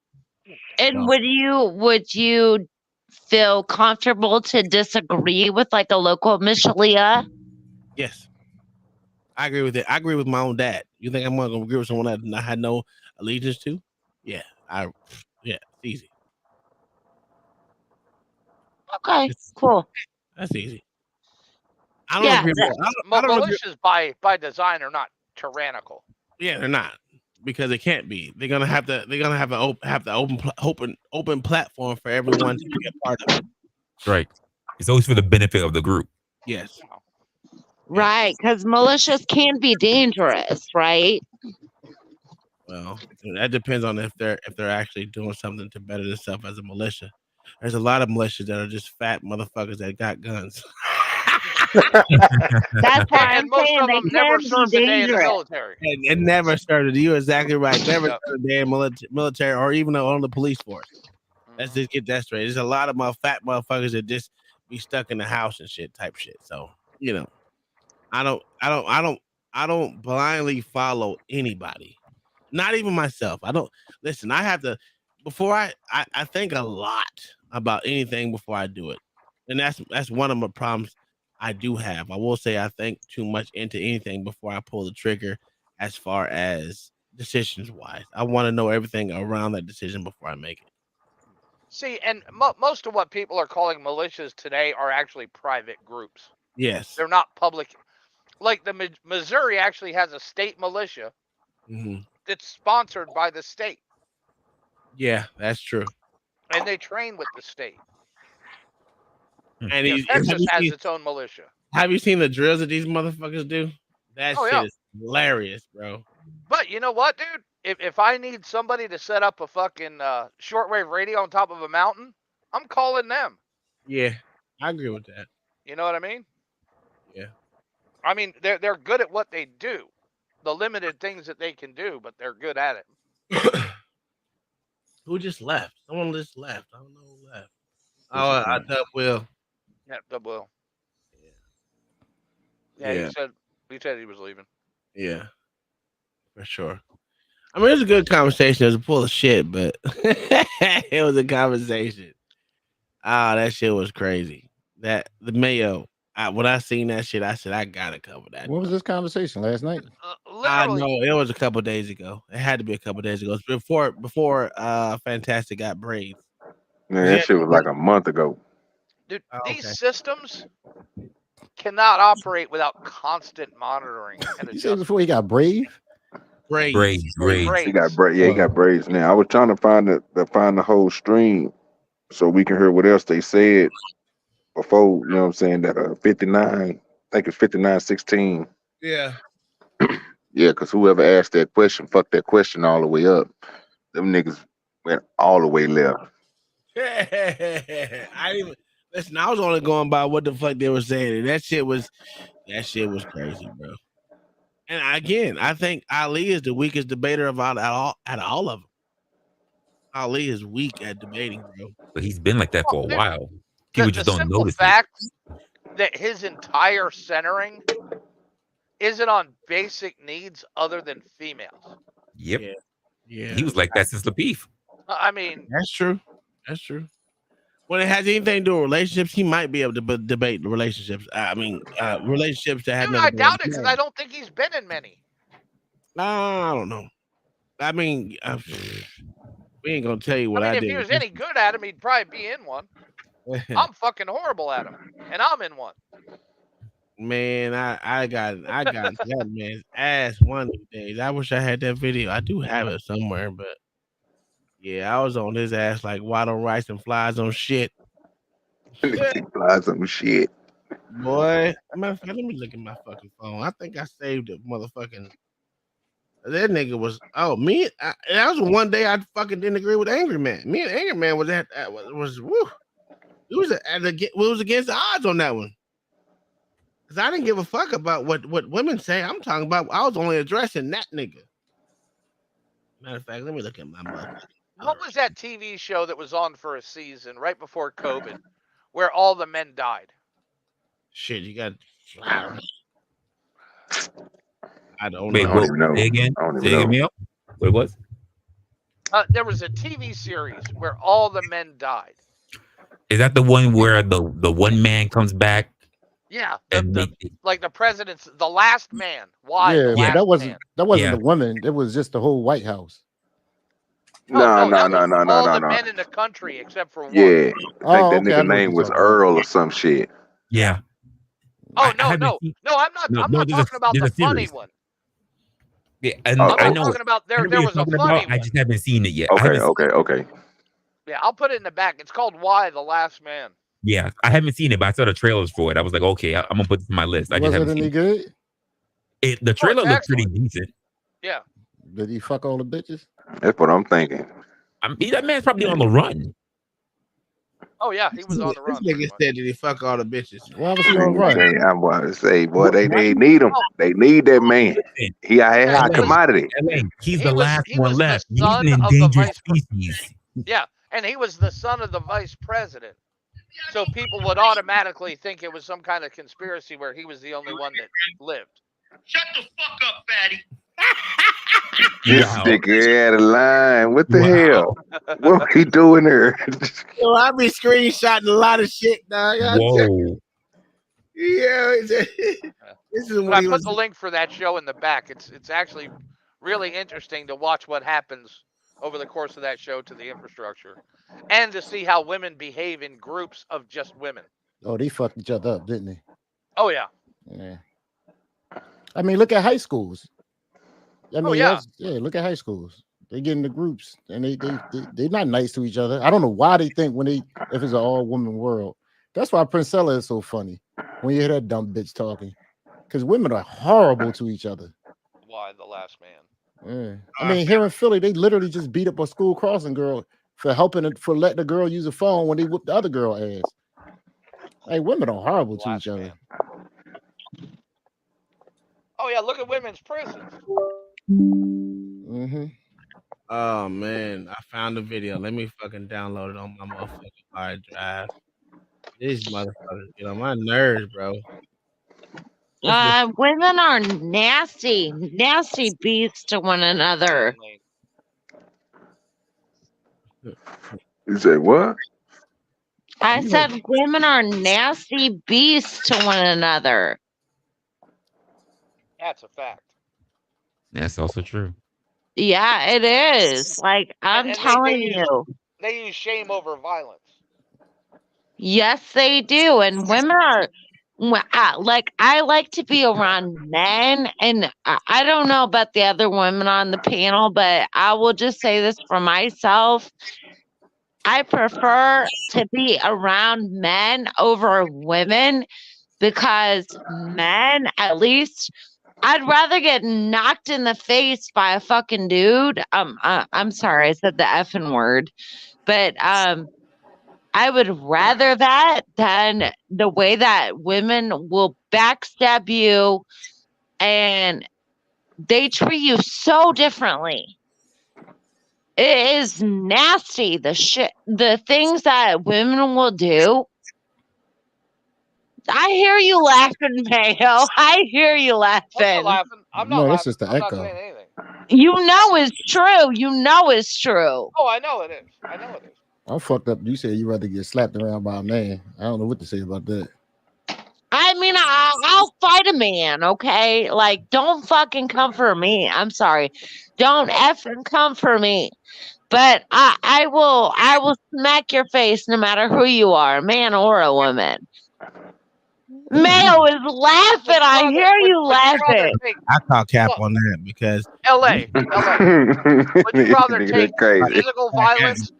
Speaker 17: And would you feel comfortable to disagree with like a local militia?
Speaker 1: Yes, I agree with it. I agree with my own dad. You think I'm going to agree with someone that I had no allegiance to? Yeah, it's easy.
Speaker 17: Okay, cool.
Speaker 1: That's easy. I don't agree with
Speaker 6: militias by design are not tyrannical.
Speaker 1: Yeah, they're not, because they can't be. They're gonna have the open platform for everyone to be a part of it.
Speaker 5: Right. It's always for the benefit of the group.
Speaker 1: Yes.
Speaker 17: Right, because militias can be dangerous, right?
Speaker 1: Well, that depends on if they're actually doing something to better themselves as a militia. There's a lot of militias that are just fat motherfuckers that got guns.
Speaker 17: That's why I'm
Speaker 6: And most
Speaker 17: saying
Speaker 6: of
Speaker 17: they
Speaker 6: them never
Speaker 17: can be
Speaker 6: served a day in the
Speaker 17: dangerous.
Speaker 6: military.
Speaker 1: And never started. You're exactly right. Never
Speaker 6: Yep.
Speaker 1: started a damn military or even on the police force. Let's just get that straight. There's a lot of fat motherfuckers that just be stuck in the house and shit type shit. So you know, I don't blindly follow anybody. Not even myself. I don't listen. I have to before I think a lot about anything before I do it, and that's one of my problems I do have. I will say I think too much into anything before I pull the trigger. As far as decisions wise, I want to know everything around that decision before I make it.
Speaker 6: See, and most of what people are calling militias today are actually private groups.
Speaker 1: Yes.
Speaker 6: They're not public. Like the Missouri actually has a state militia that's sponsored by the state,
Speaker 1: Yeah, that's true.
Speaker 6: and they train with the state.
Speaker 1: And
Speaker 6: Texas has its own militia.
Speaker 1: have you seen the drills that these motherfuckers do? That
Speaker 6: Oh,
Speaker 1: shit
Speaker 6: yeah.
Speaker 1: is hilarious, bro.
Speaker 6: But you know what, dude? If I need somebody to set up a fucking shortwave radio on top of a mountain, I'm calling them.
Speaker 1: Yeah, I agree with that.
Speaker 6: You know what I mean?
Speaker 1: Yeah.
Speaker 6: I mean, they're good at what they do, the limited things that they can do, but they're good at it.
Speaker 1: Who just left? Someone just left. I don't know who left. Oh, I Dub Will.
Speaker 6: Yeah, Dub Will. Yeah,
Speaker 1: Yeah.
Speaker 6: he said he was leaving.
Speaker 1: Yeah, for sure. I mean, it was a good conversation. It was full of shit, but it was a conversation. Ah, that shit was crazy. That the Mayo. When I seen that shit, I said I gotta cover that.
Speaker 15: What was this conversation last night?
Speaker 1: I know it was a couple days ago. It had to be a couple days ago. It's before Fantastic got braids.
Speaker 4: Man, that shit was like a month ago.
Speaker 6: Dude, these systems cannot operate without constant monitoring and
Speaker 15: You said before he got brave.
Speaker 1: Braids.
Speaker 4: He got braids. Yeah, he got braids now. I was trying to find the whole stream so we can hear what else they said before. You know what I'm saying? That 59, I think it's 59-16.
Speaker 1: Yeah.
Speaker 4: Yeah, because whoever asked that question, fucked that question all the way up. Them niggas went all the way left.
Speaker 1: I didn't listen. I was only going by what the fuck they were saying. And that shit was crazy, bro. And again, I think Ali is the weakest debater out of all of them. Ali is weak at debating, bro.
Speaker 5: But he's been like that for a while.
Speaker 6: The
Speaker 5: People just don't
Speaker 6: simple
Speaker 5: notice it.
Speaker 6: fact that his entire centering isn't on basic needs other than females.
Speaker 5: Yep.
Speaker 1: Yeah.
Speaker 5: He was like that since the beef.
Speaker 6: I mean,
Speaker 1: That's true. That's true. When it has anything to do with relationships, he might be able to debate relationships. I mean, relationships that have
Speaker 6: dude,
Speaker 1: nothing
Speaker 6: I
Speaker 1: to do
Speaker 6: doubt
Speaker 1: with
Speaker 6: it because I don't think he's been in many.
Speaker 1: I don't know. I mean, we ain't gonna tell you what
Speaker 6: I
Speaker 1: I,
Speaker 6: mean, if
Speaker 1: did.
Speaker 6: he was any good at him, he'd probably be in one. I'm fucking horrible at him, and I'm in one.
Speaker 1: Man, I got that man's ass one of these days. I wish I had that video. I do have it somewhere, but yeah, I was on his ass like water rice and flies on shit.
Speaker 4: Flies on shit.
Speaker 1: Boy, matter of fact, let me look at my fucking phone. I think I saved it, motherfucking. That nigga was that was one day I fucking didn't agree with Angry Man. Me and Angry Man was woo. It was against the odds on that one. Cause I didn't give a fuck about what women say. I'm talking about. I was only addressing that nigga. Matter of fact, let me look at my mother.
Speaker 6: What was that TV show that was on for a season right before COVID, where all the men died?
Speaker 1: Shit, you got. I don't
Speaker 5: Wait,
Speaker 1: know.
Speaker 5: what? Say again? Say again, Mel? What it was?
Speaker 6: There was a TV series where all the men died.
Speaker 5: Is that the one where the one man comes back?
Speaker 6: Yeah,
Speaker 5: And
Speaker 6: like the president's the last man. Why?
Speaker 15: Yeah,
Speaker 6: the
Speaker 15: but
Speaker 6: last
Speaker 15: that wasn't
Speaker 6: man?
Speaker 5: Yeah.
Speaker 15: the woman. It was just the whole White House.
Speaker 4: No.
Speaker 6: All the men in the country except for one.
Speaker 4: Yeah, I
Speaker 15: Oh,
Speaker 4: think
Speaker 15: okay, I
Speaker 4: that nigga
Speaker 15: know what
Speaker 4: name
Speaker 15: you're
Speaker 4: was
Speaker 15: talking about.
Speaker 4: Earl or some shit.
Speaker 5: Yeah.
Speaker 6: Oh
Speaker 5: I haven't
Speaker 6: no!
Speaker 5: seen-
Speaker 6: I'm not.
Speaker 5: No,
Speaker 6: I'm
Speaker 5: no,
Speaker 6: not
Speaker 5: there's a-
Speaker 6: talking about
Speaker 5: there's
Speaker 6: the
Speaker 5: a
Speaker 6: funny
Speaker 5: series.
Speaker 6: one.
Speaker 5: Yeah, and
Speaker 4: Oh,
Speaker 5: I
Speaker 6: I'm
Speaker 5: know
Speaker 6: talking about
Speaker 5: I know
Speaker 6: there
Speaker 5: what
Speaker 6: was
Speaker 5: you're
Speaker 6: a
Speaker 5: talking
Speaker 6: funny
Speaker 5: about. I
Speaker 6: one.
Speaker 5: just haven't seen it yet. I
Speaker 4: Okay,
Speaker 5: haven't
Speaker 4: okay.
Speaker 6: Yeah, I'll put it in the back. It's called Why the Last Man.
Speaker 5: Yeah, I haven't seen it, but I saw the trailers for it. I was like, okay, I'm gonna put this on my list. I just
Speaker 15: Was it
Speaker 5: haven't
Speaker 15: any
Speaker 5: seen
Speaker 15: good?
Speaker 5: it. The trailer
Speaker 6: it's
Speaker 5: looked pretty decent.
Speaker 6: Yeah.
Speaker 15: Did he fuck all the bitches?
Speaker 4: That's what I'm thinking.
Speaker 5: I mean, that man's probably on the run.
Speaker 6: Oh yeah, he was on the
Speaker 1: This
Speaker 6: run.
Speaker 1: nigga said that he fuck all the bitches.
Speaker 15: Why was he on run?
Speaker 4: I'm about to say, boy, they need him. They need that man. He a hot commodity.
Speaker 5: He's the last
Speaker 6: He
Speaker 5: one
Speaker 6: was
Speaker 5: left.
Speaker 6: the
Speaker 5: He's
Speaker 6: son
Speaker 5: an
Speaker 6: of the
Speaker 5: endangered
Speaker 6: vice.
Speaker 5: species.
Speaker 6: Yeah, and he was the son of the vice president. So people would automatically think it was some kind of conspiracy where he was the only one that lived.
Speaker 13: Shut the fuck up, fatty.
Speaker 4: This nigga out of line. What the hell? What he doing there?
Speaker 1: Yo, I be screenshotting a lot of shit, dog.
Speaker 5: Whoa.
Speaker 1: Yeah, this is
Speaker 6: But
Speaker 1: what
Speaker 6: I
Speaker 1: he
Speaker 6: put
Speaker 1: was.
Speaker 6: the link for that show in the back. It's actually really interesting to watch what happens over the course of that show to the infrastructure, and to see how women behave in groups of just women.
Speaker 15: Oh, they fucked each other up, didn't they?
Speaker 6: Oh yeah.
Speaker 15: Yeah. I mean, look at high schools. I mean,
Speaker 6: yeah.
Speaker 15: Look at high schools. They get into groups and they're not nice to each other. I don't know why they think if it's an all woman world. That's why Princella is so funny when you hear that dumb bitch talking, because women are horrible to each other.
Speaker 6: Why the last man?
Speaker 15: Yeah. I mean, here in Philly, they literally just beat up a school crossing girl for letting the girl use a phone when they whooped the other girl ass. Like, women are horrible to each other.
Speaker 6: Oh yeah, look at women's prisons.
Speaker 15: Mm-hmm.
Speaker 1: Oh man, I found the video. Let me fucking download it on my motherfucking hard drive. These motherfuckers get on my nerves, bro.
Speaker 17: Women are nasty beasts to one another.
Speaker 4: You say what?
Speaker 17: I said women are nasty beasts to one another.
Speaker 6: That's a fact.
Speaker 5: That's also true.
Speaker 17: Yeah, it is. Like, I'm
Speaker 6: And
Speaker 17: telling you.
Speaker 6: They use shame over violence.
Speaker 17: Yes, they do. And women are like, I like to be around men, and I don't know about the other women on the panel, but I will just say this for myself. I prefer to be around men over women, because men, at least, I'd rather get knocked in the face by a fucking dude. I'm sorry, I said the effing word, but I would rather that than the way that women will backstab you and they treat you so differently. It is nasty. The things that women will do. I hear you laughing, Mayo. I hear you laughing.
Speaker 6: I'm not laughing. I'm not
Speaker 15: No,
Speaker 6: laughing.
Speaker 15: that's just the
Speaker 6: I'm not
Speaker 15: echo.
Speaker 6: saying anything.
Speaker 17: You know it's true. You know it's true.
Speaker 6: Oh, I know it is. I know it is.
Speaker 15: I'm fucked up. You said you rather get slapped around by a man. I don't know what to say about that.
Speaker 17: I mean, I'll fight a man, okay? Like, don't fucking come for me. I'm sorry. Don't effing come for me. But I will smack your face no matter who you are, a man or a woman. Mayo is laughing. I hear you laughing.
Speaker 1: I call cap on that because
Speaker 6: LA. Would you rather
Speaker 4: Nigga,
Speaker 6: take
Speaker 4: that crazy.
Speaker 6: physical violence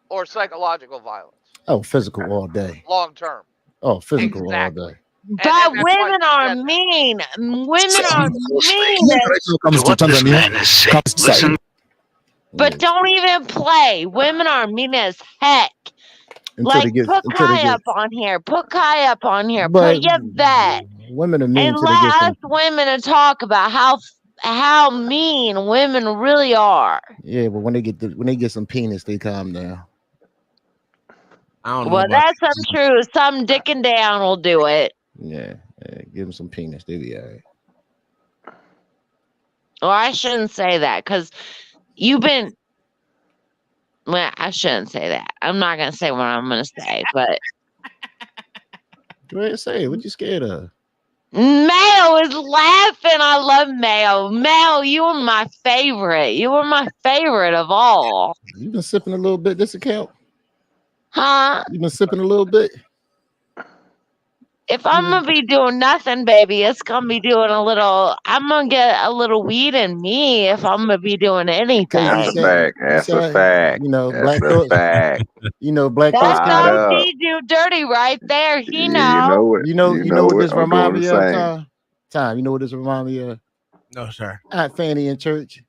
Speaker 6: or psychological violence
Speaker 15: Oh, physical all day.
Speaker 6: long term?
Speaker 15: Oh, physical all day.
Speaker 17: But women are mean. Women are mean.
Speaker 13: This man is sick. Listen.
Speaker 17: But don't even play. Women are mean as heck.
Speaker 15: Until they
Speaker 17: Like,
Speaker 15: get-
Speaker 17: put
Speaker 15: until they
Speaker 17: Kai
Speaker 15: get-
Speaker 17: up on here. Put Kai up on here.
Speaker 15: But
Speaker 17: Put your vet.
Speaker 15: Women are mean
Speaker 17: And
Speaker 15: until they
Speaker 17: let
Speaker 15: get some.
Speaker 17: us women to talk about how mean women really are.
Speaker 15: Yeah, but when they get some penis, they calm down.
Speaker 1: I don't know.
Speaker 17: Well,
Speaker 15: about
Speaker 17: that's untrue. Some dicking down will do it.
Speaker 15: Yeah, give them some penis. They be all right.
Speaker 17: Well, I shouldn't say that because you've been. Well, I shouldn't say that. I'm not gonna say what I'm gonna say, but
Speaker 15: Go ahead, say it. What you scared of?
Speaker 17: Mayo is laughing. I love Mayo. Mayo, you are my favorite. You are my favorite of all.
Speaker 15: You been sipping a little bit this account?
Speaker 17: Huh?
Speaker 15: You been sipping a little bit?
Speaker 17: If I'm gonna be doing nothing, baby, it's gonna be doing a little. I'm gonna get a little weed in me if I'm gonna be doing anything.
Speaker 4: That's a fact. That's a fact.
Speaker 15: You know,
Speaker 4: That's
Speaker 15: Black
Speaker 4: a
Speaker 15: Thought.
Speaker 4: fact.
Speaker 15: You know, Black
Speaker 17: That's
Speaker 15: Thought.
Speaker 17: how he do dirty right there. He know.
Speaker 15: You know what this
Speaker 4: I'm
Speaker 15: remind
Speaker 4: doing
Speaker 15: me
Speaker 4: the
Speaker 15: of,
Speaker 4: same.
Speaker 15: Tom? Tom, you know what this remind me of?
Speaker 1: No, sir.
Speaker 15: Aunt Fanny in church.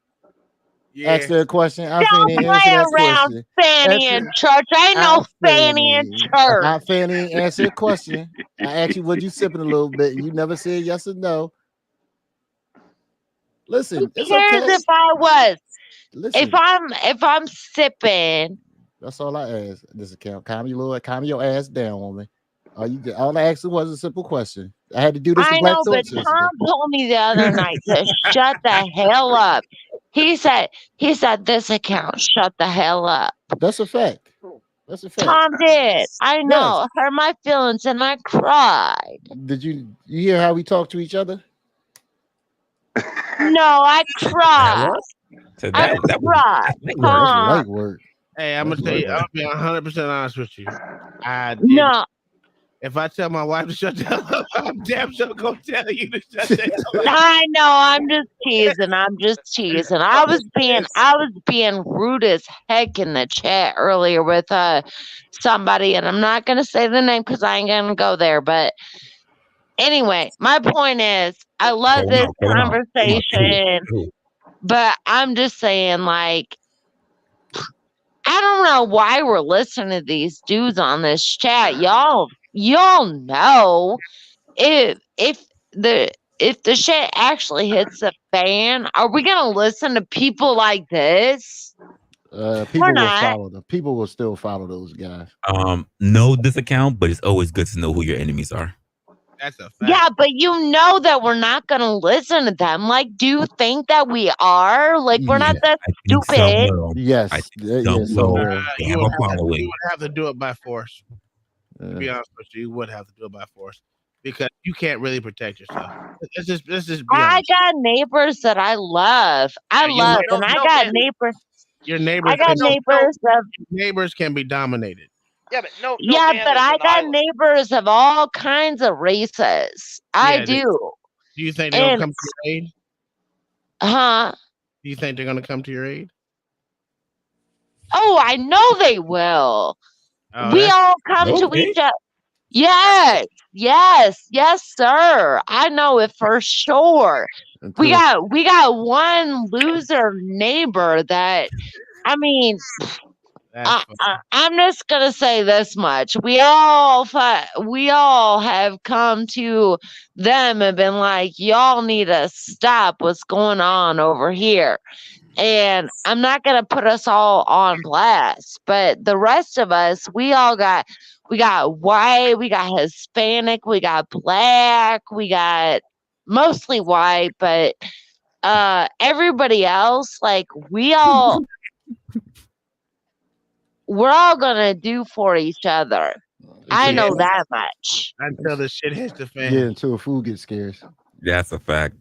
Speaker 15: Ask her a question. I'm
Speaker 17: Don't
Speaker 15: finna
Speaker 17: play
Speaker 15: answer that
Speaker 17: around,
Speaker 15: question.
Speaker 17: Fanny in church. Ain't no Fanny in church.
Speaker 15: I Fanny answer a question. I asked you, what you sipping a little bit? You never said yes or no. Listen, it's
Speaker 17: Cares
Speaker 15: okay.
Speaker 17: if I was.
Speaker 15: Listen.
Speaker 17: If I'm sipping.
Speaker 15: That's all I asked. This account. Calm your ass down, woman. All I asked was a simple question. I had to do this.
Speaker 17: I know, but Tom told me the other night to shut the hell up. He said this account shut the hell up.
Speaker 15: That's a fact. That's a fact.
Speaker 17: Tom did. I know. Hurt my feelings and I cried.
Speaker 15: Did you hear how we talk to each other?
Speaker 17: No, I cried. I cried. Tom.
Speaker 15: Light work.
Speaker 1: Hey, I'm gonna tell you, I'll be 100% honest with you.
Speaker 17: No.
Speaker 1: If I tell my wife to shut the hell up, I'm damn sure gonna tell you to shut the hell up.
Speaker 17: I know. I'm just teasing. I was being rude as heck in the chat earlier with somebody, and I'm not gonna say the name because I ain't gonna go there. But anyway, my point is, I love this conversation, but I'm just saying, like, I don't know why we're listening to these dudes on this chat. Y'all know if the shit actually hits the fan, are we gonna listen to people like this?
Speaker 15: People will follow them. People will still follow those guys.
Speaker 5: Know this account, but it's always good to know who your enemies are.
Speaker 1: That's a fact.
Speaker 17: Yeah, but you know that we're not gonna listen to them. Like, do you think that we are? Like, we're not that stupid.
Speaker 15: Yes.
Speaker 1: You would have to do it by force. To be honest with you would have to do it by force because you can't really protect yourself. Let's just be honest.
Speaker 17: I got neighbors that I love. I got neighbors.
Speaker 1: Your neighbors.
Speaker 17: I got neighbors of.
Speaker 1: Neighbors can be dominated.
Speaker 6: Yeah, but no.
Speaker 17: Yeah, but I got neighbors of all kinds of races. I do.
Speaker 1: Do you think they're gonna come to your aid?
Speaker 17: Huh?
Speaker 1: Do you think they're gonna come to your aid?
Speaker 17: Oh, I know they will.
Speaker 1: Oh,
Speaker 17: We all come to each other. Yes, sir. I know it for sure. We got one loser neighbor that, I mean, I'm just gonna say this much: we all have come to them and been like, "Y'all need to stop what's going on over here." And I'm not gonna put us all on blast, but the rest of us, we got white, we got Hispanic, we got black, we got mostly white, but everybody else, like we're all gonna do for each other. I know that much.
Speaker 1: Until the shit hits the fan.
Speaker 15: Yeah, until food gets scarce.
Speaker 5: That's a fact.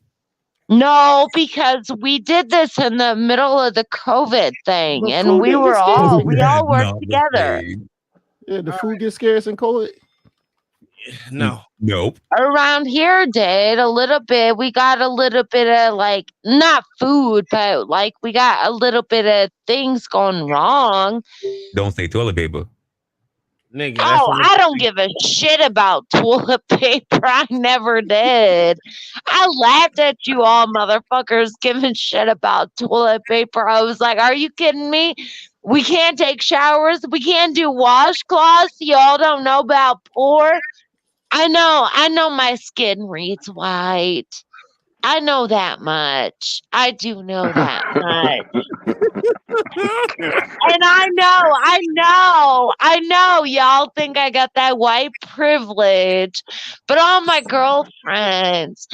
Speaker 17: No, because we did this in the middle of the COVID thing,
Speaker 15: But
Speaker 17: and
Speaker 15: food
Speaker 17: we
Speaker 15: gets
Speaker 17: all
Speaker 15: scarce.
Speaker 17: worked together.
Speaker 15: Yeah, the food gets scarce in COVID.
Speaker 1: No.
Speaker 5: Nope.
Speaker 17: Around here did a little bit. We got a little bit of like not food, but like we got a little bit of things going wrong.
Speaker 5: Don't say toilet paper.
Speaker 1: Nigga,
Speaker 17: I don't give a shit about toilet paper. I never did. I laughed at you all motherfuckers giving shit about toilet paper. I was like, are you kidding me? We can't take showers. We can't do washcloths. Y'all don't know about poor. I know my skin reads white. I know that much. I do know that much. And I know y'all think I got that white privilege, but all my girlfriends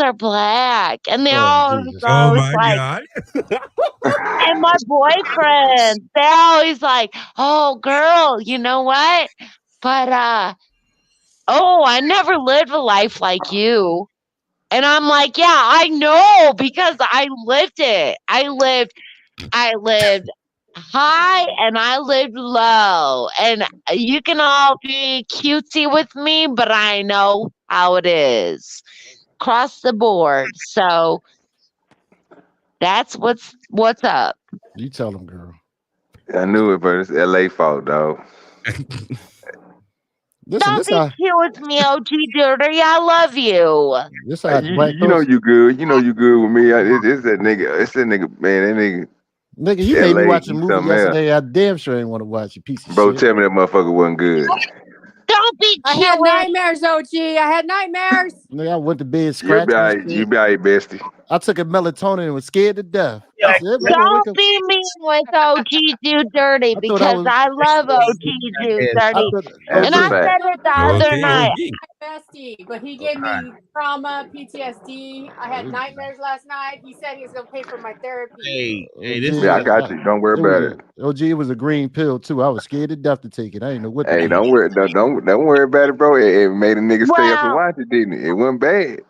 Speaker 17: are black, and they always like, and my boyfriends, they always like, oh girl, you know what? But I never lived a life like you. And I'm like, yeah, I know because I lived it. I lived high and I lived low. And you can all be cutesy with me, but I know how it is across the board. So that's what's up.
Speaker 15: You tell them, girl.
Speaker 4: I knew it, but it's LA fault, dog.
Speaker 15: Listen,
Speaker 17: Don't
Speaker 15: this
Speaker 17: be
Speaker 15: how
Speaker 17: cute with me, OG Dirty. I love you.
Speaker 15: this how black
Speaker 4: You know
Speaker 15: folks.
Speaker 4: you good. You know you good with me. It's that nigga. It's that nigga, man. That nigga.
Speaker 15: Nigga, you made me
Speaker 4: LA,
Speaker 15: watch a
Speaker 4: he
Speaker 15: movie
Speaker 4: something else.
Speaker 15: yesterday. I damn sure ain't want to watch, you piece of
Speaker 4: Bro,
Speaker 15: shit.
Speaker 4: tell me that motherfucker wasn't good.
Speaker 17: Don't be
Speaker 11: I
Speaker 17: cute
Speaker 11: had
Speaker 17: with
Speaker 11: nightmares, OG. I had nightmares.
Speaker 15: Nigga, I went to bed
Speaker 4: You'll
Speaker 15: scratching
Speaker 4: be
Speaker 15: and
Speaker 4: alright.
Speaker 15: shit.
Speaker 4: You be alright, bestie.
Speaker 15: I took a melatonin and was scared to death. I said, "Man, I'm gonna wake
Speaker 17: Don't
Speaker 15: up."
Speaker 17: be mean with OG Do Dirty
Speaker 15: I thought I
Speaker 17: because
Speaker 15: was.
Speaker 17: I love OG Do
Speaker 1: Yeah,
Speaker 15: I
Speaker 17: Dirty.
Speaker 15: thought,
Speaker 4: That's
Speaker 17: And
Speaker 4: a
Speaker 17: I
Speaker 15: OG,
Speaker 4: fact.
Speaker 17: said it the other
Speaker 5: Okay,
Speaker 17: night.
Speaker 5: OG.
Speaker 11: Bestie, but he gave me trauma, PTSD. I had nightmares last night. He said he was gonna pay for my therapy.
Speaker 1: Hey, this
Speaker 15: OG,
Speaker 1: is
Speaker 4: Yeah, I got you. Don't worry
Speaker 15: it
Speaker 4: about
Speaker 15: was
Speaker 4: it.
Speaker 15: OG. It was a green pill too. I was scared to death to take it. I didn't know what to
Speaker 4: Hey,
Speaker 15: do.
Speaker 4: don't worry. Don't worry about it, bro. It made a nigga stay up and
Speaker 17: Well,
Speaker 4: watch it, didn't it? It wasn't bad.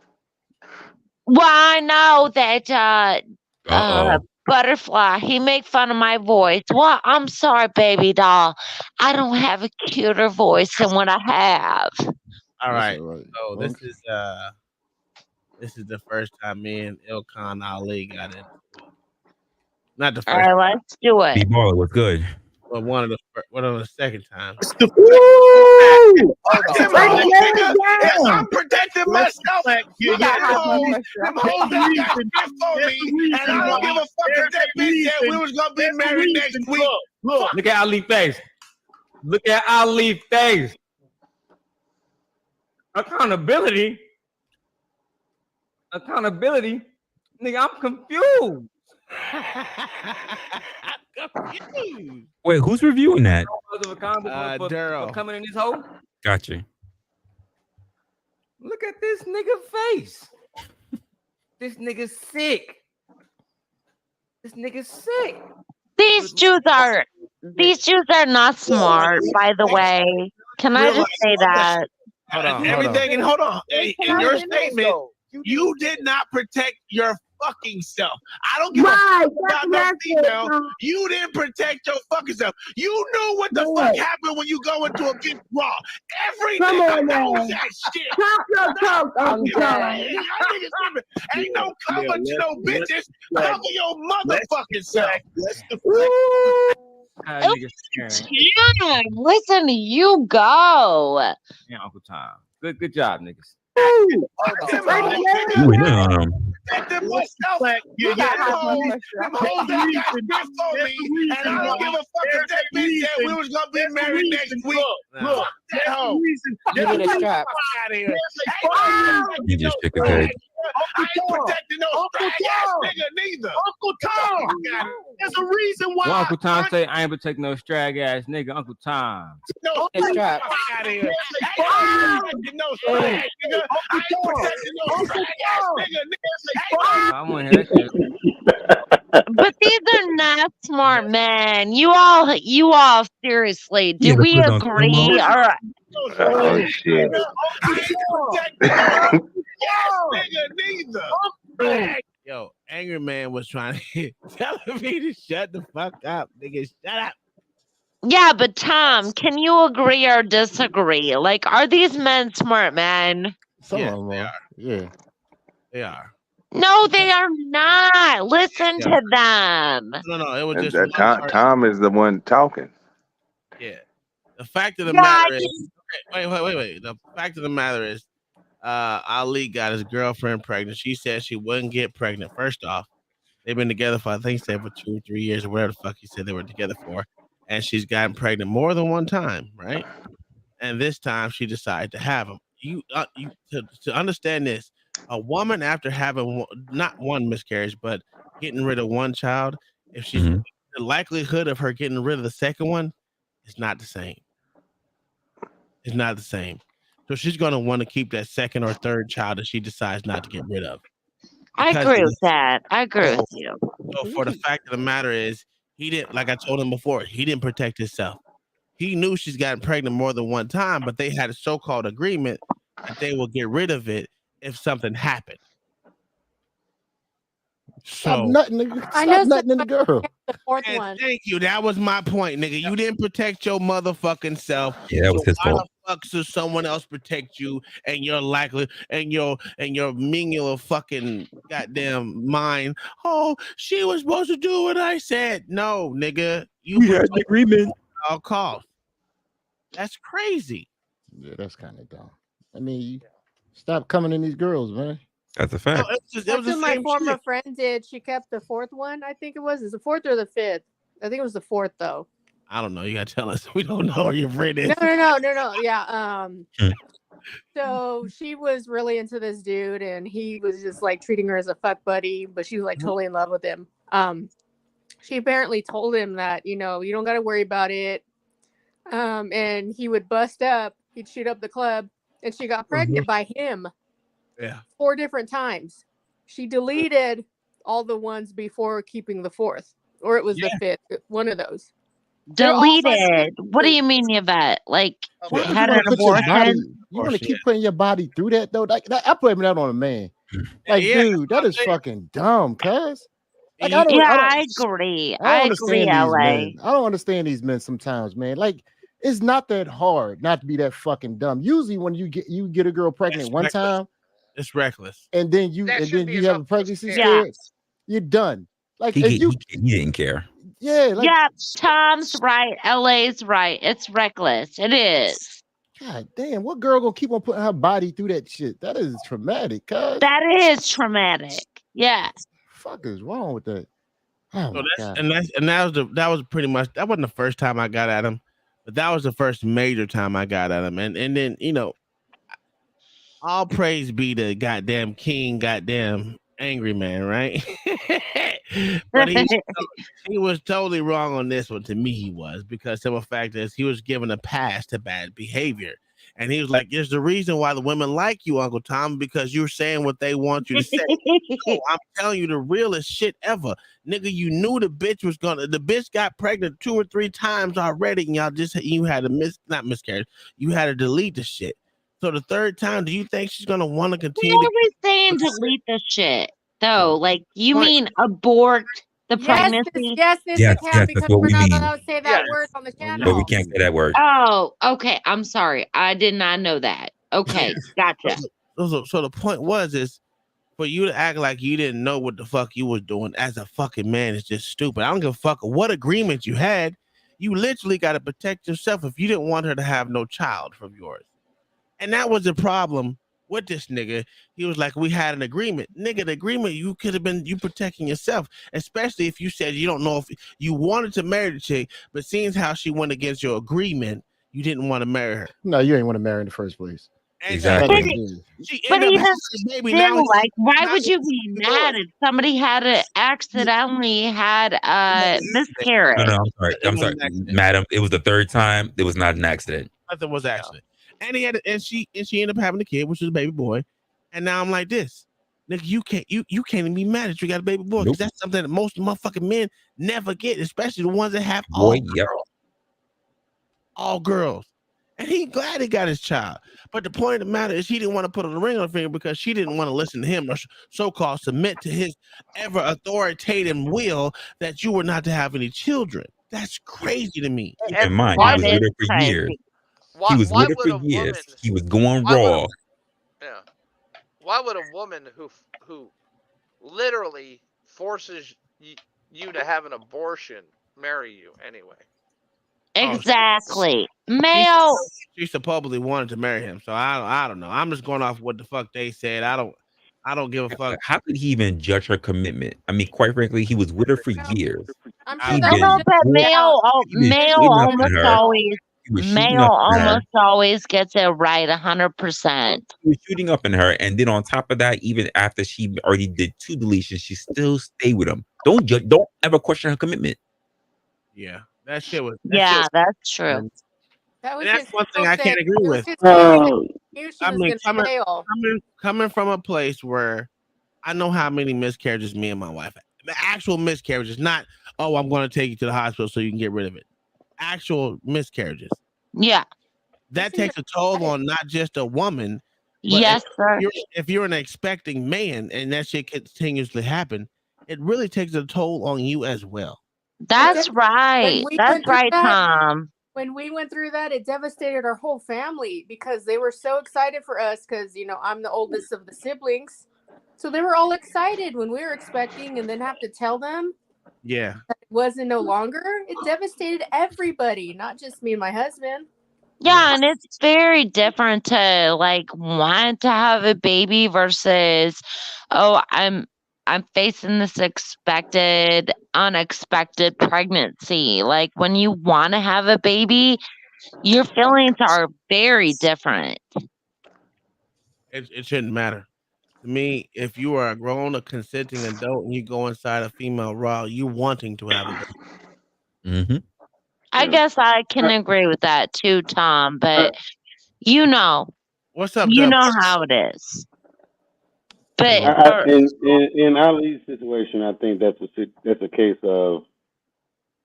Speaker 17: I know that
Speaker 5: Uh-oh.
Speaker 17: Butterfly, he make fun of my voice. Well, I'm sorry, baby doll. I don't have a cuter voice than what I have.
Speaker 1: all right.
Speaker 15: That's all right.
Speaker 1: So this is the first time me and Ilkhan Ali got into it. Not the
Speaker 17: All
Speaker 1: first,
Speaker 17: right, let's do it.
Speaker 5: B-Baller was good.
Speaker 1: but one of the second time.
Speaker 10: I'm protecting myself. You got hoes. Them hoes that got shit for me, and I don't give a fuck if that bitch said we was gonna be married next week.
Speaker 7: Look at Ali face. Look at Ali face. Accountability. Nigga, I'm confused.
Speaker 5: Wait, who's reviewing that?
Speaker 1: Daryl.
Speaker 7: For coming in this hole.
Speaker 5: Gotcha.
Speaker 7: Look at this nigga face. This nigga's sick.
Speaker 17: These Jews are not smart, by the way. Can I just say that?
Speaker 1: Hold on.
Speaker 10: Everything, and hold on. Hey, in your statement, you did not protect your fucking self. I don't give a fuck about no female. You didn't protect your fucking self. You knew what the fuck happened when you go into a big brawl. Everything knows that shit. Ain't no cover to no bitches. Cover your motherfucking self.
Speaker 17: Yeah, listen, you go.
Speaker 7: Yeah, Uncle Tom. Good job, niggas.
Speaker 5: You went in on him.
Speaker 10: Protecting myself. You got hoes. Them hoes that got shit for me, and I don't give a fuck if that bitch said we was gonna be married next week. Look, that hoe.
Speaker 2: Give me the strap.
Speaker 10: Out of here.
Speaker 5: You just pick a good.
Speaker 10: I ain't protecting no straight ass nigga neither. Uncle Tom. There's a reason why.
Speaker 7: Well, Uncle Tom say I ain't protecting no strag ass nigga. Uncle Tom.
Speaker 10: No strap. Out of here. I ain't protecting no strag nigga. I ain't protecting no strag ass nigga.
Speaker 7: I want to hear that shit.
Speaker 17: But these are not smart men. You all seriously. Do we agree? Or
Speaker 4: Oh shit.
Speaker 1: Yo, Angry Man was trying to telling me to shut the fuck up, nigga. Shut up.
Speaker 17: yeah, but Tom, can you agree or disagree? Like, are these men smart men?
Speaker 15: Some
Speaker 1: Yeah,
Speaker 15: of them
Speaker 1: they
Speaker 15: are.
Speaker 1: are.
Speaker 15: Yeah.
Speaker 1: They are.
Speaker 17: No, they are not. Listen to them.
Speaker 1: No, it was
Speaker 4: And
Speaker 1: just
Speaker 4: that
Speaker 1: one person.
Speaker 4: Tom is the one talking.
Speaker 1: Yeah. The fact of the
Speaker 17: Yeah,
Speaker 1: matter is, wait. The fact of the matter is, Ali got his girlfriend pregnant. She said she wouldn't get pregnant. First off, they've been together for, I think, say for 2 or 3 years or whatever the fuck he said they were together for. And she's gotten pregnant more than one time, right? And this time she decided to have him. To understand this, a woman after having not one miscarriage, but getting rid of one child, if she's the likelihood of her getting rid of the second one is not the same. It's not the same. So she's going to want to keep that second or third child that she decides not to get rid of.
Speaker 17: I agree with that. I agree with you.
Speaker 1: So for the fact of the matter is, he didn't, like I told him before, he didn't protect himself. He knew she's gotten pregnant more than one time, but they had a so-called agreement that they will get rid of it if something happened.
Speaker 15: Stop
Speaker 1: So
Speaker 15: nutting the,
Speaker 11: I know
Speaker 15: stop nutting in the girl.
Speaker 11: the fourth
Speaker 1: and
Speaker 11: one.
Speaker 1: thank you. That was my point, nigga. You didn't protect your motherfucking self.
Speaker 5: Yeah, that was his
Speaker 1: why
Speaker 5: fault.
Speaker 1: the fuck should someone else protect you and your likely and your mingular fucking goddamn mind? Oh, she was supposed to do what I said. No, nigga. You had an agreement. All costs. That's crazy.
Speaker 15: Yeah, that's kind of dumb. I mean, stop coming in these girls, man.
Speaker 5: That's a fact.
Speaker 11: That's what my former friend did. She kept the fourth one. I think it was. Is the fourth or the fifth? I think it was the fourth, though.
Speaker 1: I don't know. You gotta tell us. We don't know where your friend is.
Speaker 11: No. Yeah. So she was really into this dude, and he was just like treating her as a fuck buddy, but she was like totally in love with him. She apparently told him that, you don't got to worry about it. And he would bust up. He'd shoot up the club, and she got pregnant by him.
Speaker 1: Yeah.
Speaker 11: 4 different times. She deleted all the ones before keeping the fourth, or it was the fifth. One of those.
Speaker 17: Deleted. What do you mean, Yvette? Like,
Speaker 15: Why
Speaker 17: had
Speaker 15: you
Speaker 17: an
Speaker 15: wanna put your body-
Speaker 17: abortion?
Speaker 15: You want to keep putting your body through that though? Like I put that on a man. Like, dude, that is fucking dumb, cuz. Like,
Speaker 17: I agree. I agree, LA.
Speaker 15: Men. I don't understand these men sometimes, man. Like, it's not that hard not to be that fucking dumb. Usually, when you get a girl pregnant one time,
Speaker 1: it's reckless,
Speaker 15: and then you have a pregnancy scare, you're done. Like, if you
Speaker 5: He didn't care.
Speaker 15: yeah, like,
Speaker 17: Yeah, Tom's right. LA's right. It's reckless. It is.
Speaker 15: God damn, what girl gonna keep on putting her body through that shit? That is traumatic, cuz.
Speaker 17: That is traumatic. Yeah.
Speaker 15: Fuck is wrong with that? Oh my God.
Speaker 1: That was pretty much, that wasn't the first time I got at him, but that was the first major time I got at him. And then, all praise be to goddamn king, goddamn angry man, right? But he was totally wrong on this one. To me, he was, because the fact is he was given a pass to bad behavior. And he was like, there's the reason why the women like you, Uncle Tom, because you're saying what they want you to say. No, I'm telling you the realest shit ever. Nigga, you knew the bitch got pregnant 2 or 3 times already, and you had not miscarriage. You had to delete the shit. So the third time, do you think she's gonna want to continue?
Speaker 17: We're always saying delete the shit, though. Like, you mean abort the pregnancy?
Speaker 11: Yes,
Speaker 5: Yes, that's what we mean.
Speaker 11: allowed to say that word on the channel.
Speaker 5: But we can't say that word.
Speaker 17: Oh, okay. I'm sorry. I did not know that. Okay, gotcha.
Speaker 1: So the point is for you to act like you didn't know what the fuck you was doing as a fucking man is just stupid. I don't give a fuck what agreement you had. You literally got to protect yourself if you didn't want her to have no child from yours. And that was the problem with this nigga. He was like, we had an agreement. Nigga, the agreement, you could have been you protecting yourself, especially if you said you don't know if you wanted to marry the chick, but seeing how she went against your agreement, you didn't want to marry her.
Speaker 15: No, you ain't want to marry in the first place.
Speaker 5: Exactly.
Speaker 17: But even still, like, why would you be mad if somebody had accidentally had a miscarriage?
Speaker 5: No, I'm sorry, madam. It was the third time. It was not an accident.
Speaker 1: Nothing was accident. And she ended up having a kid, which was a baby boy. And now I'm like this. Nigga, you can't even be mad that you got a baby boy, because that's something that most motherfucking men never get, especially the ones that have all girls. And he glad he got his child. But the point of the matter is he didn't want to put a ring on the finger because she didn't want to listen to him or so-called submit to his ever authoritative will that you were not to have any children. That's crazy to me.
Speaker 5: Keep in mind, he was with her for years. He was with her for years. He was going raw.
Speaker 6: Why would a woman who literally forces you to have an abortion marry you anyway?
Speaker 17: Exactly. Male.
Speaker 1: She supposedly wanted to marry him, so I don't know. I'm just going off what the fuck they said. I don't give a fuck.
Speaker 5: How could he even judge her commitment? I mean, quite frankly, he was with her for years.
Speaker 17: But male almost always gets it right 100%.
Speaker 5: He was shooting up in her, and then on top of that, even after she already did 2 deletions, she still stayed with him. Don't ever question her commitment.
Speaker 1: Yeah, that shit was.
Speaker 17: That's true.
Speaker 1: That's one thing I can't agree with. I mean, coming from a place where I know how many miscarriages me and my wife had. The actual miscarriages, not, oh, I'm going to take you to the hospital so you can get rid of it. Actual miscarriages.
Speaker 17: Yeah.
Speaker 1: That takes a toll on not just a woman.
Speaker 17: Yes, sir.
Speaker 1: If you're an expecting man and that shit continuously happen, it really takes a toll on you as well.
Speaker 17: That's right. That's right, Tom.
Speaker 11: When we went through that, it devastated our whole family because they were so excited for us because, I'm the oldest of the siblings. So they were all excited when we were expecting and then have to tell them
Speaker 1: that
Speaker 11: it wasn't no longer. It devastated everybody, not just me and my husband.
Speaker 17: Yeah, and it's very different to like want to have a baby versus, oh, I'm facing this unexpected pregnancy. Like when you want to have a baby, your feelings are very different.
Speaker 1: It shouldn't matter. To me, if you are a grown or consenting adult and you go inside a female raw, you wanting to have a baby.
Speaker 5: Mm-hmm.
Speaker 17: I guess I can agree with that too, Tom, but you know.
Speaker 1: What's up,
Speaker 17: You
Speaker 1: Dub?
Speaker 17: know how it is. But
Speaker 14: in Ali's situation, I think that's a case of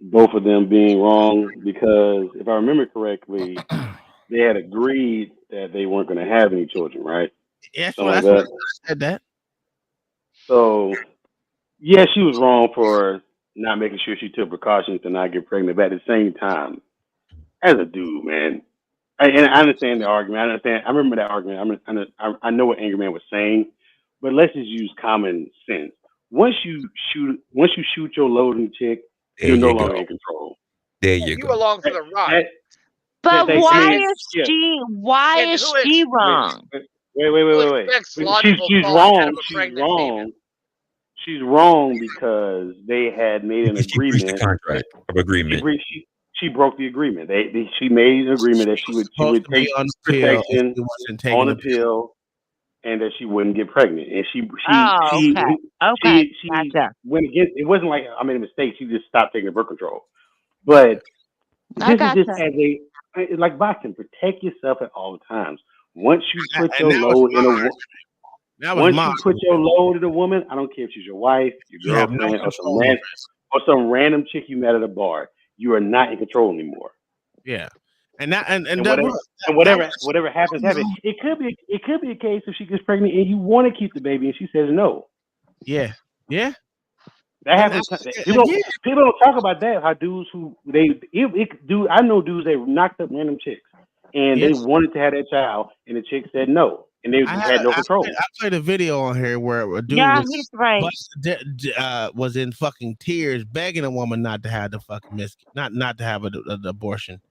Speaker 14: both of them being wrong because if I remember correctly, they had agreed that they weren't going to have any children, right?
Speaker 1: Yeah,
Speaker 14: Something like
Speaker 1: that's what
Speaker 14: that.
Speaker 1: I said that.
Speaker 14: So, yeah, she was wrong for not making sure she took precautions to not get pregnant. But at the same time, as a dude, man, and I understand the argument. I remember that argument. I know what Angry Man was saying, but let's just use common sense. Once you shoot your loading chick, you're no longer in control.
Speaker 5: There you
Speaker 6: You
Speaker 5: go.
Speaker 6: along for the ride.
Speaker 17: But
Speaker 14: They-
Speaker 17: why
Speaker 14: I mean,
Speaker 17: is
Speaker 14: yeah.
Speaker 17: she wrong?
Speaker 14: Wait.
Speaker 6: Expects logical thought out of a
Speaker 14: She's
Speaker 6: pregnant
Speaker 14: wrong. She's wrong because they had made an
Speaker 5: She breached the
Speaker 14: agreement.
Speaker 5: contract of agreement.
Speaker 14: She broke the agreement. She made an agreement that she would take
Speaker 1: on the pill and
Speaker 14: protection
Speaker 1: she wasn't taking
Speaker 14: on
Speaker 1: the
Speaker 14: the pill, and that she wouldn't get pregnant. And she
Speaker 17: Gotcha.
Speaker 14: went against. It wasn't like I made a mistake. She just stopped taking the birth control. But
Speaker 17: I
Speaker 14: this is just
Speaker 17: gotcha.
Speaker 14: as like boxing. Protect yourself at all times. Once you put
Speaker 1: And
Speaker 14: your
Speaker 1: that was
Speaker 14: load in a
Speaker 1: my
Speaker 14: wo-
Speaker 1: argument. That was
Speaker 14: once
Speaker 1: mine.
Speaker 14: you put your load in a woman, I don't care if she's your wife, your
Speaker 1: You have no
Speaker 14: girlfriend,
Speaker 1: control over it.
Speaker 14: or some random chick you met at a bar. You are not in control anymore.
Speaker 1: Yeah, and that and
Speaker 14: And
Speaker 1: that
Speaker 14: whatever
Speaker 1: was-
Speaker 14: and whatever happens. It could be a case if she gets pregnant and you want to keep the baby and she says no.
Speaker 1: Yeah.
Speaker 14: That happens. People don't talk about that. How dudes I know dudes that knocked up random chicks and they wanted to have that child and the chick said no and they had no control.
Speaker 1: I played a video on here where a dude
Speaker 17: he's right.
Speaker 1: was in fucking tears begging a woman not to have the fucking not to have an abortion,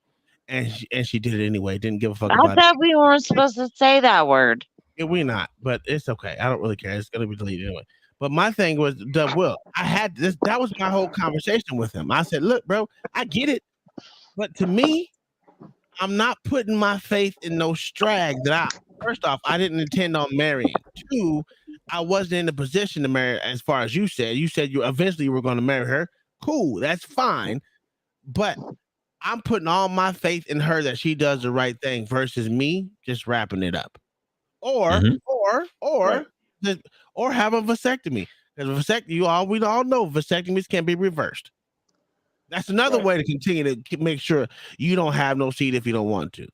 Speaker 1: and she did it anyway. Didn't give a fuck
Speaker 17: I
Speaker 1: about
Speaker 17: thought
Speaker 1: it.
Speaker 17: we weren't supposed to say that word.
Speaker 1: Yeah, we not, but it's okay. I don't really care. It's gonna be deleted anyway. But my thing was Dub Will. I had this. That was my whole conversation with him. I said, "Look, bro, I get it, but to me, I'm not putting my faith in no strag that first off, I didn't intend on marrying. Two, I wasn't in a position to marry as far as you said. You said you eventually were going to marry her. Cool, that's fine. But I'm putting all my faith in her that she does the right thing versus me just wrapping it up. Or have a vasectomy. Because we all know vasectomies can be reversed. That's another way to continue to make sure you don't have no seed if you don't want to.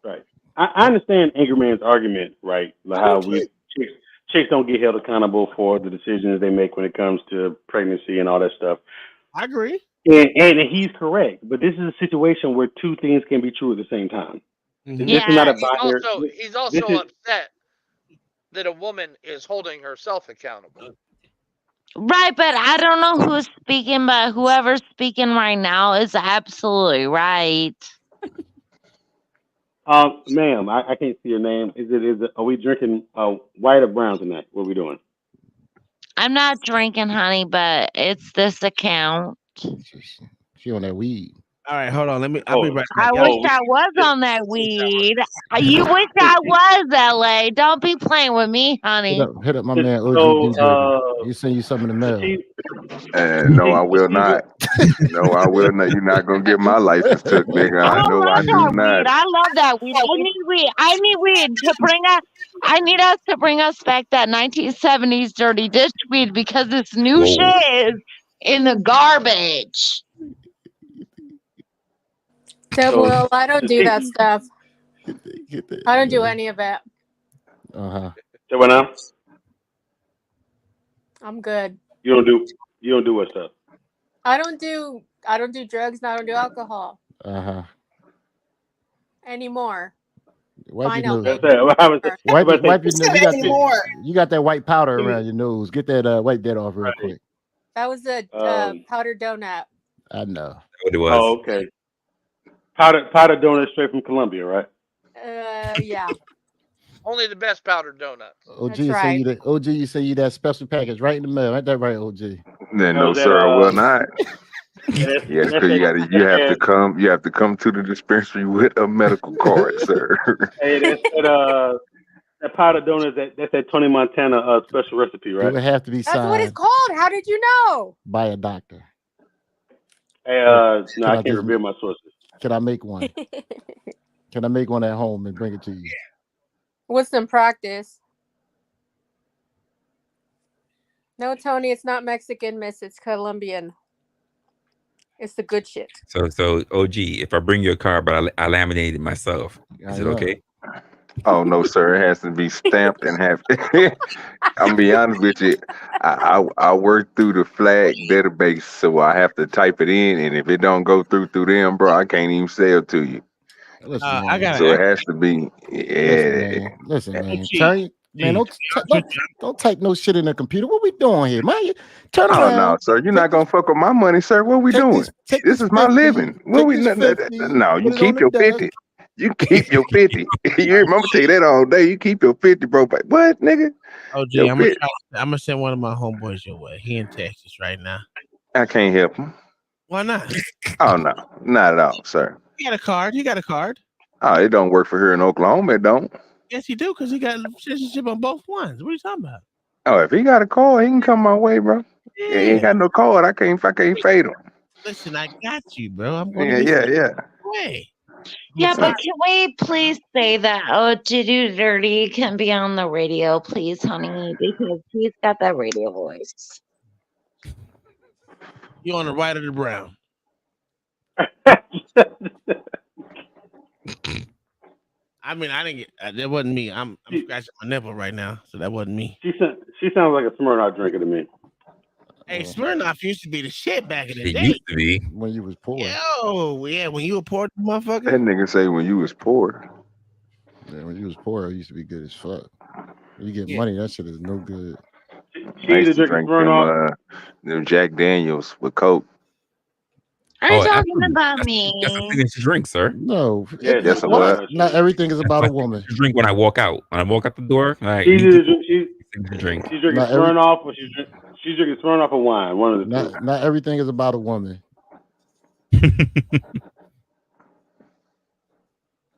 Speaker 14: Right. I understand Angry Man's argument, right? Like how chicks don't get held accountable for the decisions they make when it comes to pregnancy and all that stuff.
Speaker 1: I agree.
Speaker 14: And he's correct. But this is a situation where two things can be true at the same time.
Speaker 1: Mm-hmm.
Speaker 14: This is not a binary.
Speaker 6: He's also upset that a woman is holding herself accountable.
Speaker 17: Right, but I don't know who's speaking, but whoever's speaking right now is absolutely right.
Speaker 14: Ma'am, I can't see your name. Are we drinking white or brown tonight? What are we doing?
Speaker 17: I'm not drinking, honey, but it's this account.
Speaker 15: She on that weed.
Speaker 1: All right, hold on. I'll be right
Speaker 17: I
Speaker 1: back.
Speaker 17: wish I was on that weed. You wish I was, LA. Don't be playing with me, honey.
Speaker 15: Hit up my man OG. He send you something in the mail.
Speaker 4: And no, I will not. No, I will not. You're not gonna get my license took, nigga. I know I do not.
Speaker 17: I love that weed. I need weed to bring us. I need us to bring us back that 1970s dirty dish weed because this new shit is in the garbage.
Speaker 11: Well, I don't do that stuff. I don't do any of it.
Speaker 14: So what now?
Speaker 11: I'm good.
Speaker 14: You don't do what stuff?
Speaker 11: I don't do drugs and I don't do alcohol anymore.
Speaker 15: Wipe your nose.
Speaker 11: Wipe
Speaker 15: your nose. You got that white powder around your nose. Get that wipe that off real quick.
Speaker 11: That was a powdered donut.
Speaker 15: I know.
Speaker 5: What it was.
Speaker 14: Oh, okay.
Speaker 18: Powdered donut straight from Colombia, right?
Speaker 11: Yeah.
Speaker 6: Only the best powdered donuts.
Speaker 15: OG, you say you that special package right in the mail. Ain't that right, OG?
Speaker 4: Then no, sir, I will not. Yes, because you have to come to the dispensary with a medical card, sir.
Speaker 18: Hey, that powdered donut, that's that Tony Montana special recipe,
Speaker 15: It
Speaker 18: right?
Speaker 15: would have to be
Speaker 11: That's what it's
Speaker 15: signed
Speaker 11: called. How did you know?
Speaker 15: by a doctor.
Speaker 18: Hey, no, I can't reveal my sources.
Speaker 15: Can I make one? Can I make one at home and bring it to you?
Speaker 11: With some practice. No, Tony, it's not Mexican, miss. It's Colombian. It's the good shit.
Speaker 5: So OG, if I bring you a card, but I laminated it myself, is it okay?
Speaker 4: Oh no, sir! It has to be stamped and have. I'm be honest with you. I work through the flag database, so I have to type it in, and if it don't go through them, bro, I can't even sell to you.
Speaker 1: I got
Speaker 4: So it has to be. Yeah.
Speaker 15: Listen, man. Don't type no shit in the computer. What we doing here, man? Turn
Speaker 4: Oh
Speaker 15: around.
Speaker 4: no, sir! You're not gonna fuck with my money, sir. What we doing? This is my living. What we? No, you keep your 50. You keep your 50. You remember tell you that all day. You keep your 50, bro. But what, nigga?
Speaker 1: Oh, gee, I'm gonna send one of my homeboys your way. He in Texas right now.
Speaker 4: I can't help him.
Speaker 1: Why not?
Speaker 4: Oh no, not at all, sir.
Speaker 1: You got a card. You got a card.
Speaker 4: Oh, it don't work for here in Oklahoma. It don't.
Speaker 1: Yes, you do, because he got citizenship on both ones. What are you talking about?
Speaker 4: Oh, if he got a card, he can come my way, bro. Yeah, he ain't got no card. I can't fade him.
Speaker 1: Listen, I got you, bro. I'm gonna
Speaker 4: Yeah.
Speaker 1: Way.
Speaker 17: Yeah, but can we please say that OG Dirty can be on the radio, please, honey? Because he's got that radio voice.
Speaker 1: You on the right or the brown? I mean, I didn't get that wasn't me. I'm scratching my nipple right now, so that wasn't me.
Speaker 18: She sounds like a Smirnoff drinker to me.
Speaker 1: Hey, Smirnoff used to be the shit back in the
Speaker 5: It
Speaker 1: day.
Speaker 5: used to be.
Speaker 15: When you was poor.
Speaker 1: Yo, yeah, when you were poor, motherfucker.
Speaker 4: That nigga say when you was poor.
Speaker 15: Yeah, when you was poor, it used to be good as fuck. When you get money, that shit is no good.
Speaker 4: I used to drink them Jack Daniels with Coke.
Speaker 17: Are you talking about me?
Speaker 5: That's a signature drink, sir.
Speaker 15: No.
Speaker 4: Yeah, that's a what?
Speaker 15: Not everything is about a woman.
Speaker 5: Drink when I walk out. When I walk out the door, like
Speaker 18: She's
Speaker 5: drink.
Speaker 18: drinking
Speaker 15: Not
Speaker 18: Smirnoff, or she's drinking Smirnoff or wine. One of the two.
Speaker 15: Not everything is about a woman.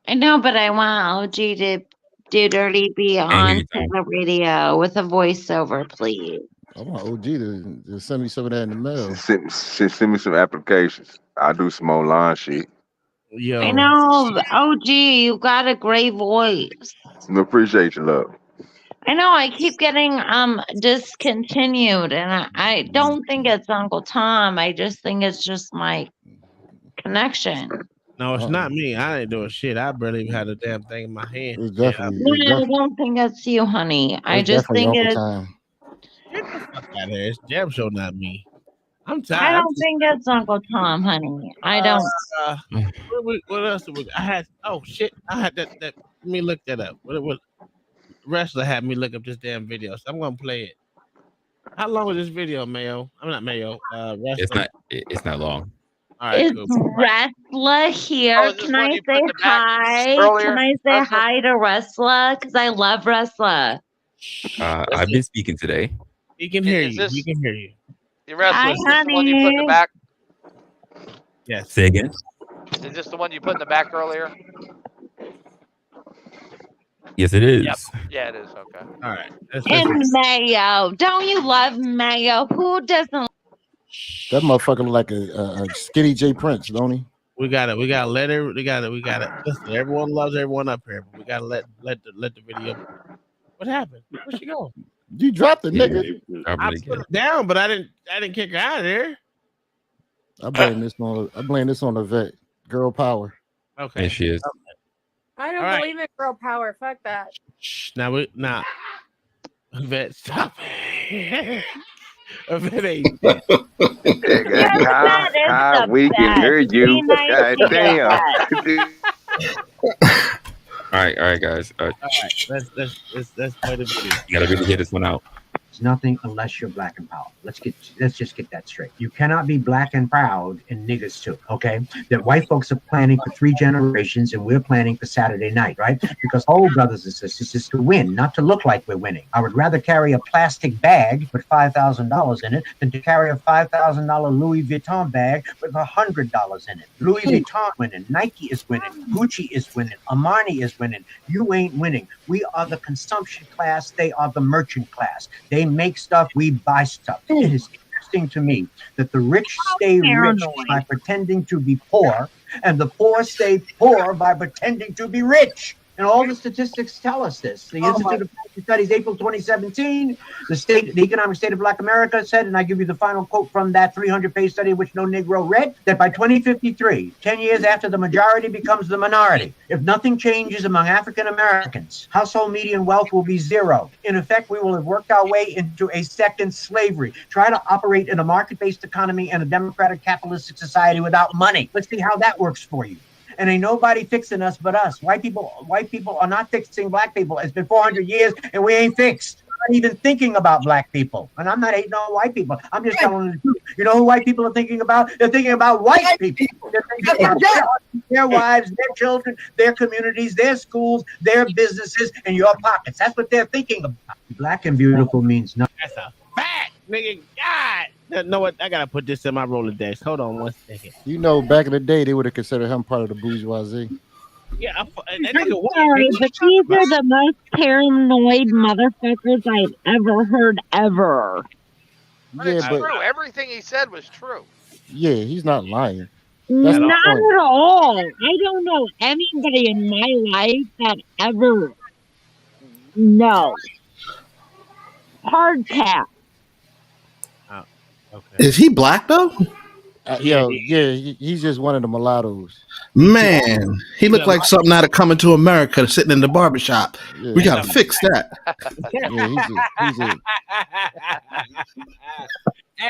Speaker 17: I know, but I want OG to do Dirty be on the radio with a voiceover, please.
Speaker 15: I want OG to send me some of that in the mail.
Speaker 4: Send me some applications. I do some online shit.
Speaker 1: Yo.
Speaker 17: I know, OG, you got a great voice.
Speaker 4: I appreciate your love.
Speaker 17: I know, I keep getting discontinued, and I don't think it's Uncle Tom. I just think it's just my connection.
Speaker 1: No, it's not me. I ain't doing shit. I barely even had a damn thing in my hand.
Speaker 15: It's definitely.
Speaker 17: I don't think it's you, honey. I just think it's.
Speaker 1: Get the fuck out of here. It's damn sure not me. I'm tired.
Speaker 17: I don't think it's Uncle Tom, honey. I don't.
Speaker 1: What else? I had. Oh shit! I had that. Let me look that up. What? Wrestler had me look up this damn video, so I'm gonna play it. How long was this video, Mayo? I'm not Mayo. Wrestler.
Speaker 5: It's not long.
Speaker 1: All right,
Speaker 17: It's
Speaker 1: cool.
Speaker 17: Wrestler here. Can I say hi? Can I say hi to Wrestler? Because I love Wrestler.
Speaker 5: I've been speaking today.
Speaker 1: He can hear you. He can hear you.
Speaker 6: The wrestler,
Speaker 17: Hi,
Speaker 6: is this the one you put in the
Speaker 17: honey.
Speaker 6: back?
Speaker 1: Yes.
Speaker 5: Say again.
Speaker 6: Is this the one you put in the back earlier?
Speaker 5: Yes, it is.
Speaker 6: Yeah, it is. Okay.
Speaker 1: All right.
Speaker 17: And Mayo. Don't you love Mayo? Who doesn't?
Speaker 15: That motherfucker look like a skinny J Prince, don't he?
Speaker 1: We gotta let it. Listen, everyone loves everyone up here, but we gotta let the video. What happened? Where'd she go?
Speaker 15: You dropped the nigga.
Speaker 1: I put it down, but I didn't kick her out of there.
Speaker 15: I blame this on the vet. Girl power.
Speaker 1: Okay.
Speaker 5: There she is.
Speaker 11: I don't
Speaker 1: All right.
Speaker 11: believe in girl power. Fuck that.
Speaker 1: Now, vet, stop it. Vet ain't.
Speaker 4: How we can hear you? God damn.
Speaker 5: All right, guys.
Speaker 1: All right, let's play the video.
Speaker 5: You gotta really hit this one out.
Speaker 19: means nothing unless you're black and proud. Let's just get that straight. You cannot be black and proud and niggas too, okay? That white folks are planning for 3 generations and we're planning for Saturday night, right? Because whole brothers and sisters is to win, not to look like we're winning. I would rather carry a plastic bag with $5,000 in it than to carry a $5,000 Louis Vuitton bag with $100 in it. Louis Vuitton winning, Nike is winning, Gucci is winning, Armani is winning. You ain't winning. We are the consumption class. They are the merchant class. They make stuff. We buy stuff. It is interesting to me that the rich stay rich by pretending to be poor, and the poor stay poor by pretending to be rich. And all the statistics tell us this. The Institute of Policy Studies, April 2017, the Economic State of Black America said, and I give you the final quote from that 300-page study which no Negro read, that by 2053, 10 years after the majority becomes the minority, if nothing changes among African Americans, household median wealth will be 0. In effect, we will have worked our way into a second slavery. Try to operate in a market-based economy and a democratic capitalistic society without money. Let's see how that works for you. And ain't nobody fixing us but us. White people are not fixing black people. It's been 400 years and we ain't fixed. We're not even thinking about black people. And I'm not hating on white people. I'm just telling the truth. You know who white people are thinking about? They're thinking about white people. They're thinking about their wives, their children, their communities, their schools, their businesses, and your pockets. That's what they're thinking about. Black and beautiful means nothing.
Speaker 1: That's a fact, nigga. God. You know what? I gotta put this in my Rolodex. Hold on one second.
Speaker 15: You know, back in the day, they would have considered him part of the bourgeoisie.
Speaker 1: Yeah,
Speaker 17: I'm sorry, but these are the most paranoid motherfuckers I've ever heard ever.
Speaker 6: But it's true. Everything he said was true.
Speaker 15: Yeah, he's not lying. That's
Speaker 17: Not
Speaker 15: the point.
Speaker 17: at all. I don't know anybody in my life that ever. No. Hard cap.
Speaker 20: Is he black though?
Speaker 15: He's just one of the mulattoes.
Speaker 20: Man, he looked like something out of Coming to America sitting in the barbershop.
Speaker 15: Yeah.
Speaker 20: We gotta fix that.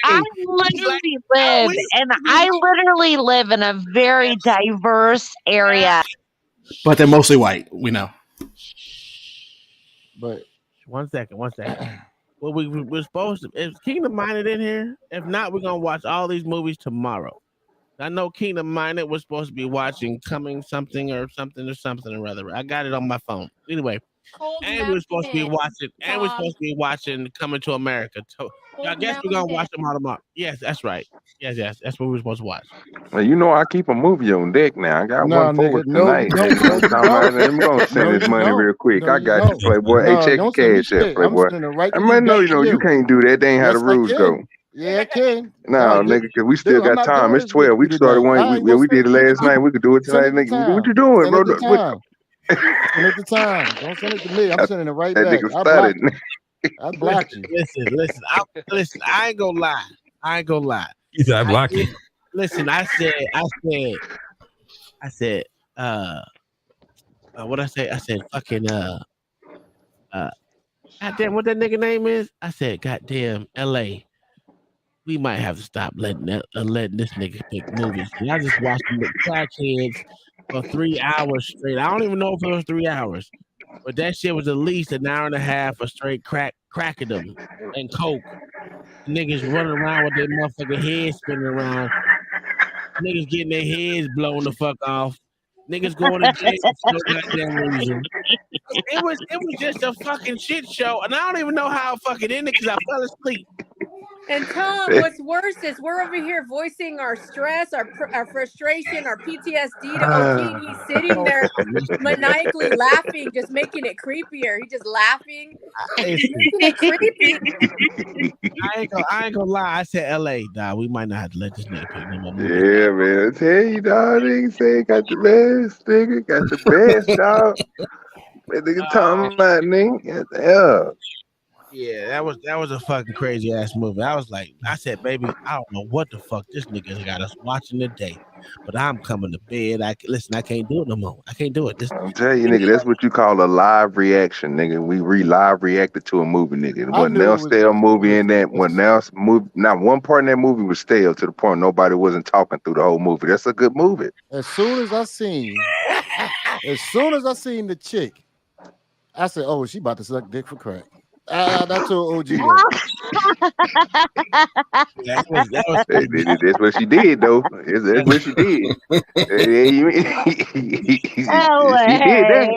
Speaker 17: I literally live in a very diverse area.
Speaker 20: But they're mostly white, we know.
Speaker 15: But
Speaker 1: one second. Well, we're supposed to. Is Kingdom Minded in here? If not, we're gonna watch all these movies tomorrow. I know Kingdom Minded was supposed to be watching Coming Something or other. I got it on my phone. Anyway, and we're supposed to be watching Coming to America. So I guess we're gonna watch them all tomorrow. Yes, that's right. Yes, that's what we're supposed to watch.
Speaker 4: Well, you know I keep a movie on deck now. I got one forward tonight. I'm gonna send this money real quick. I got you, Playboy. Hey, check your cash out, Playboy. I know you can't do that. They ain't how the rules go.
Speaker 15: Yeah, I can.
Speaker 4: No, nigga, because we still got time. It's 12. We started one. We did it last night. We could do it tonight, nigga. What you doing, bro?
Speaker 15: Send it to time. Don't send it to me. I'm sending it right back.
Speaker 4: That nigga started.
Speaker 15: I blocked you.
Speaker 1: Listen. I ain't gonna lie.
Speaker 5: He said I blocked you.
Speaker 1: Listen, I said, what I say? I said, fucking, goddamn, what that nigga name is? I said, goddamn, L.A. We might have to stop letting this nigga pick movies. And I just watched the crackheads for 3 hours straight. I don't even know if it was 3 hours, but that shit was at least an hour and a half of straight cracking them and coke. Niggas running around with their motherfucking heads spinning around. Niggas getting their heads blown the fuck off. Niggas going to jail for no goddamn reason. It was just a fucking shit show, and I don't even know how I fucking ended because I fell asleep.
Speaker 11: And Tom, what's worse is we're over here voicing our stress, our frustration, our PTSD to OG, and he's sitting there maniacally laughing, just making it creepier. He's just laughing, making it creepy.
Speaker 1: I ain't gonna lie. I said L.A. Nah, we might not have to let this nigga pick no more movies.
Speaker 4: Yeah, man. I tell you, dog. Nigga say got the best, nigga. Got the best, dog. That nigga talking about, nigga. Yeah.
Speaker 1: Yeah, that was a fucking crazy ass movie. I said, baby, I don't know what the fuck this nigga got us watching today, but I'm coming to bed. I can't do it no more. I can't do it.
Speaker 4: I'm telling you, nigga, that's what you call a live reaction, nigga. We live reacted to a movie, nigga. Wasn't no stale movie in that. Not one part in that movie was stale to the point nobody wasn't talking through the whole movie. That's a good movie.
Speaker 15: As soon as I seen the chick, I said, "Oh, she about to suck dick for crack." That's what OG.
Speaker 4: That's what she did, though. That's what she did. She did that.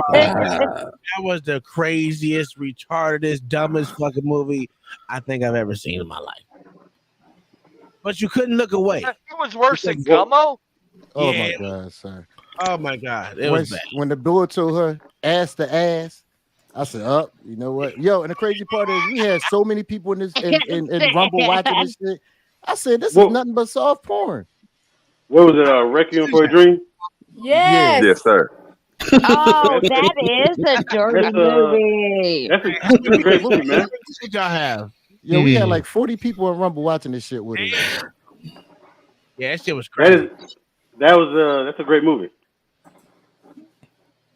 Speaker 1: That was the craziest, retardedest, dumbest fucking movie I think I've ever seen in my life. But you couldn't look away.
Speaker 6: It was worse than Gummo.
Speaker 15: Oh
Speaker 1: Yeah.
Speaker 15: my god, sir.
Speaker 1: Oh my god, it was bad.
Speaker 15: When the boy told her ass to ass, I said, "Up, you know what, yo." And the crazy part is, we had so many people in this in Rumble watching this shit. I said, "This is nothing but soft porn."
Speaker 18: What was it? Requiem for a Dream?
Speaker 11: Yes.
Speaker 4: Yes, sir.
Speaker 17: Oh, that is a dirty movie.
Speaker 18: That's a great movie, man.
Speaker 1: What y'all have?
Speaker 15: Yo, we had like 40 people in Rumble watching this shit with us.
Speaker 1: Yeah, that shit was crazy.
Speaker 18: That's a great movie.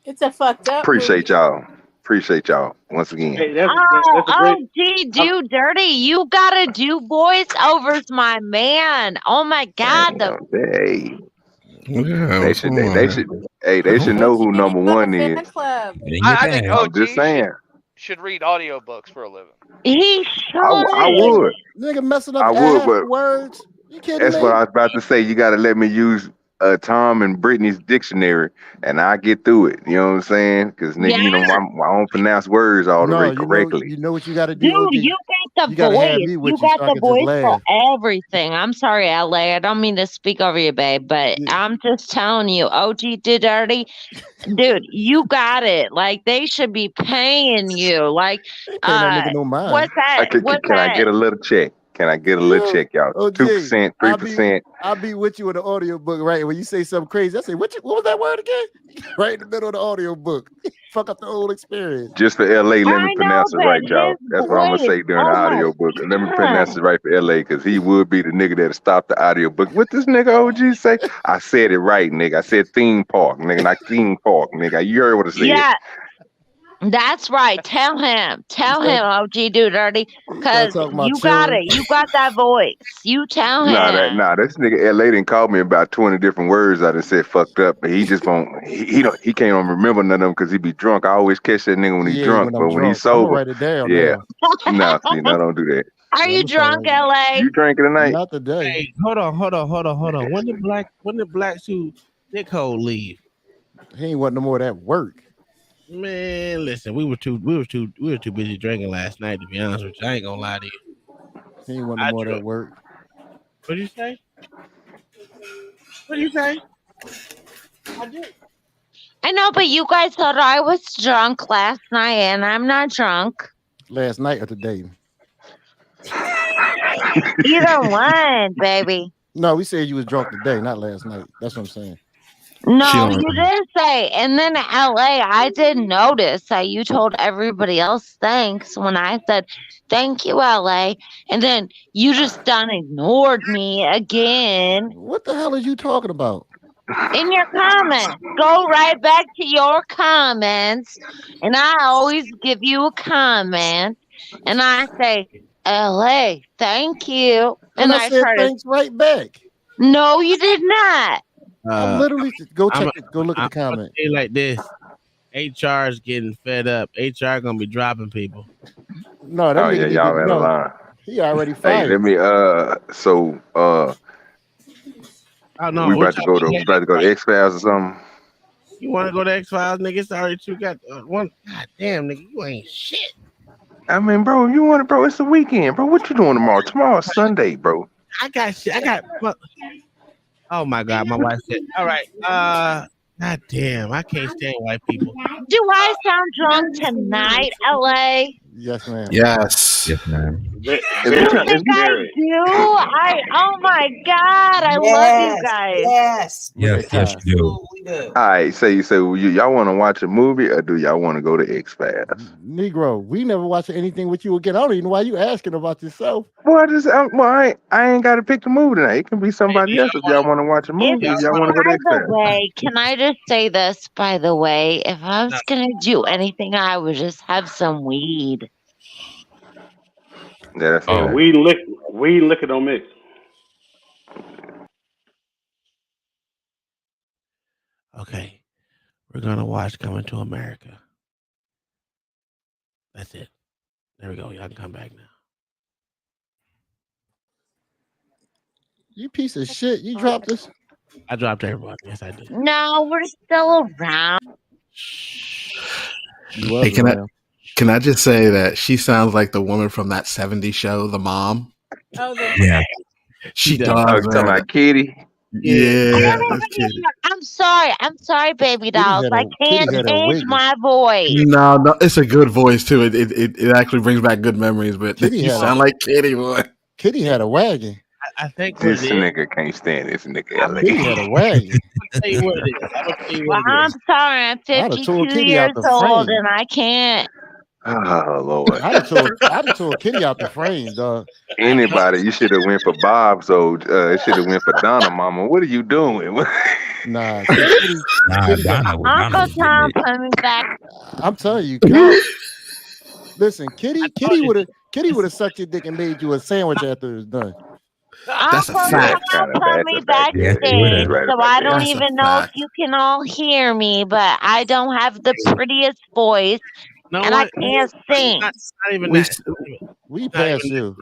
Speaker 11: It's a fucked up.
Speaker 4: Appreciate y'all. Appreciate y'all once again.
Speaker 18: Hey, that's a
Speaker 17: Oh, gee, do dirty. You gotta do voiceovers, my man. Oh my god.
Speaker 4: Hey.
Speaker 9: Yeah,
Speaker 4: They should know who number one is.
Speaker 6: I think
Speaker 4: I'm just saying.
Speaker 6: should read audiobooks for a living.
Speaker 17: He should.
Speaker 4: I would.
Speaker 15: Nigga messing up
Speaker 4: I would, but
Speaker 15: words. You kidding
Speaker 4: that's
Speaker 15: me?
Speaker 4: what I was about to say. You got to let me use Tom and Brittany's dictionary, and I get through it. You know what I'm saying? Because nigga, you know, I don't pronounce words all the way correctly.
Speaker 15: You know what you got to do,
Speaker 17: Dude,
Speaker 15: OG?
Speaker 17: you got the
Speaker 15: You gotta have
Speaker 17: voice.
Speaker 15: me with
Speaker 17: You
Speaker 15: you so
Speaker 17: got
Speaker 15: I
Speaker 17: the
Speaker 15: can just
Speaker 17: voice for
Speaker 15: laugh.
Speaker 17: everything. I'm sorry, LA. I don't mean to speak over you, babe, but I'm just telling you, OG did dirty. Dude, you got it. Like, they should be paying you. Like,
Speaker 15: Pay that nigga no mind.
Speaker 17: what's that?
Speaker 4: Can I get a little check? Can I get a little check, y'all?
Speaker 15: OG,
Speaker 4: 2%, 3%.
Speaker 15: I'll be with you in the audio book, right? When you say something crazy, I say, what was that word again? Right in the middle of the audio book. Fuck up the whole experience.
Speaker 4: Just for LA, let
Speaker 17: I
Speaker 4: me
Speaker 17: know,
Speaker 4: pronounce it
Speaker 17: but
Speaker 4: right, y'all.
Speaker 17: his
Speaker 4: That's what I'm gonna
Speaker 17: voice,
Speaker 4: say during the
Speaker 17: oh my
Speaker 4: audio book. Let me
Speaker 17: God.
Speaker 4: pronounce it right for LA, because he would be the nigga that'll stop the audio book. What this nigga OG say? I said it right, nigga. I said theme park, nigga, not theme park, nigga. You heard what I said.
Speaker 17: Yeah, that's right. Tell him, OG do dirty, because
Speaker 15: talking about
Speaker 17: you got
Speaker 15: children.
Speaker 17: it. You got that voice. You tell him.
Speaker 4: This nigga LA didn't call me about 20 different words I done said fucked up, but he just won't. He can't even remember none of them because he be drunk. I always catch that nigga when he's drunk,
Speaker 15: when
Speaker 4: but
Speaker 15: I'm
Speaker 4: when he's
Speaker 15: drunk. I'ma
Speaker 4: sober,
Speaker 15: write it down
Speaker 4: yeah.
Speaker 15: now.
Speaker 4: No, don't do that.
Speaker 17: Are you drunk, LA?
Speaker 4: You drinking tonight?
Speaker 15: Not today.
Speaker 1: Hey, hold on. When did Black Suit Dickhole leave?
Speaker 15: He ain't want no more of that work.
Speaker 1: Man, listen, we were too busy drinking last night, to be honest with you. I ain't gonna lie to you.
Speaker 15: He ain't want no more of that work.
Speaker 1: What did you say? What do you say? I did.
Speaker 17: I know, but you guys thought I was drunk last night, and I'm not drunk.
Speaker 15: Last night or today?
Speaker 17: Either one, baby.
Speaker 15: No, we said you was drunk today, not last night. That's what I'm saying.
Speaker 17: No, you did say. And then LA, I did notice that you told everybody else thanks when I said, thank you, LA. And then you just done ignored me again.
Speaker 15: What the hell are you talking about?
Speaker 17: In your comments. Go right back to your comments. And I always give you a comment. And I say, LA, thank you.
Speaker 15: And I said
Speaker 17: try
Speaker 15: thanks right back.
Speaker 17: No, you did not.
Speaker 15: I'm literally go
Speaker 1: I'm
Speaker 15: check it. Go look at the comment.
Speaker 1: Say like this: HR is getting fed up. HR gonna be dropping people.
Speaker 15: No, that
Speaker 4: Oh
Speaker 15: nigga
Speaker 4: yeah,
Speaker 15: need
Speaker 4: y'all
Speaker 15: to-
Speaker 4: out
Speaker 15: no,
Speaker 4: of line.
Speaker 15: He already
Speaker 4: Hey,
Speaker 15: fired.
Speaker 4: let me
Speaker 1: Oh no,
Speaker 4: we
Speaker 1: what
Speaker 4: about to go to X Files or something.
Speaker 1: You want to go to X Files, nigga? It's already two got one. God damn, nigga, you ain't shit.
Speaker 4: I mean, bro, you want it, bro? It's the weekend, bro. What you doing tomorrow? Tomorrow's Sunday, bro.
Speaker 1: I got shit. Oh my god, my wife said. All right, god damn, I can't stand white people.
Speaker 17: Do I sound drunk tonight, LA?
Speaker 15: Yes, ma'am.
Speaker 9: Yes.
Speaker 5: Yes, ma'am.
Speaker 17: You think I do? Oh my god, I love you guys.
Speaker 4: Yes,
Speaker 5: you do.
Speaker 4: All right, so y'all want to watch a movie or do y'all want to go to X Files?
Speaker 15: Negro, we never watched anything with you again. I don't even know why you asking about yourself.
Speaker 4: Well, I ain't got to pick the movie tonight. It can be somebody else if y'all want to watch a movie. If y'all want to go to
Speaker 17: By
Speaker 4: X
Speaker 17: the
Speaker 4: Files.
Speaker 17: way, can I just say this? By the way, if I was gonna do anything, I would just have some weed.
Speaker 4: Yeah, that's right.
Speaker 18: Weed and liquor don't mix.
Speaker 1: Okay, we're gonna watch Coming to America. That's it. There we go. Y'all can come back now.
Speaker 15: You piece of shit. You dropped this.
Speaker 1: I dropped everybody. Yes, I did.
Speaker 17: No, we're still around.
Speaker 20: Hey, can I just say that she sounds like the woman from that 70s show, The Mom?
Speaker 11: Oh,
Speaker 20: Yeah. She does.
Speaker 4: Talking about Kitty.
Speaker 20: Yeah.
Speaker 17: I'm sorry, baby dolls. I can't
Speaker 20: had a
Speaker 17: change
Speaker 20: wig.
Speaker 17: my voice.
Speaker 20: No, it's a good voice too. It actually brings back good memories, but
Speaker 15: Kitty
Speaker 20: you
Speaker 15: had
Speaker 20: sound like Kitty, boy.
Speaker 15: Kitty had a wagon.
Speaker 1: I think
Speaker 4: This nigga can't stand this nigga.
Speaker 15: Kitty had a wagon.
Speaker 1: Tell you what it is. I'm gonna tell you
Speaker 17: Well,
Speaker 1: what it
Speaker 17: I'm
Speaker 1: is.
Speaker 17: sorry. I'm
Speaker 15: I'd have told
Speaker 17: 52
Speaker 15: Kitty out
Speaker 17: years
Speaker 15: the
Speaker 17: old
Speaker 15: frame.
Speaker 17: and I can't.
Speaker 4: Oh Lord.
Speaker 15: I'd have told Kitty out the frame, dog.
Speaker 4: Anybody, you should have went for Bob's old. Should have went for Donna, Mama. What are you doing?
Speaker 15: Nah, Kitty,
Speaker 17: Uncle Tom coming back.
Speaker 15: I'm telling you, God, listen, Kitty would have sucked your dick and made you a sandwich after it was done.
Speaker 20: That's a
Speaker 17: Uncle
Speaker 20: fact.
Speaker 17: Tom coming backstage, so I don't even know if you can all hear me, but I don't have the prettiest voice, and I can't sing.
Speaker 1: It's not even that.
Speaker 15: We passed you.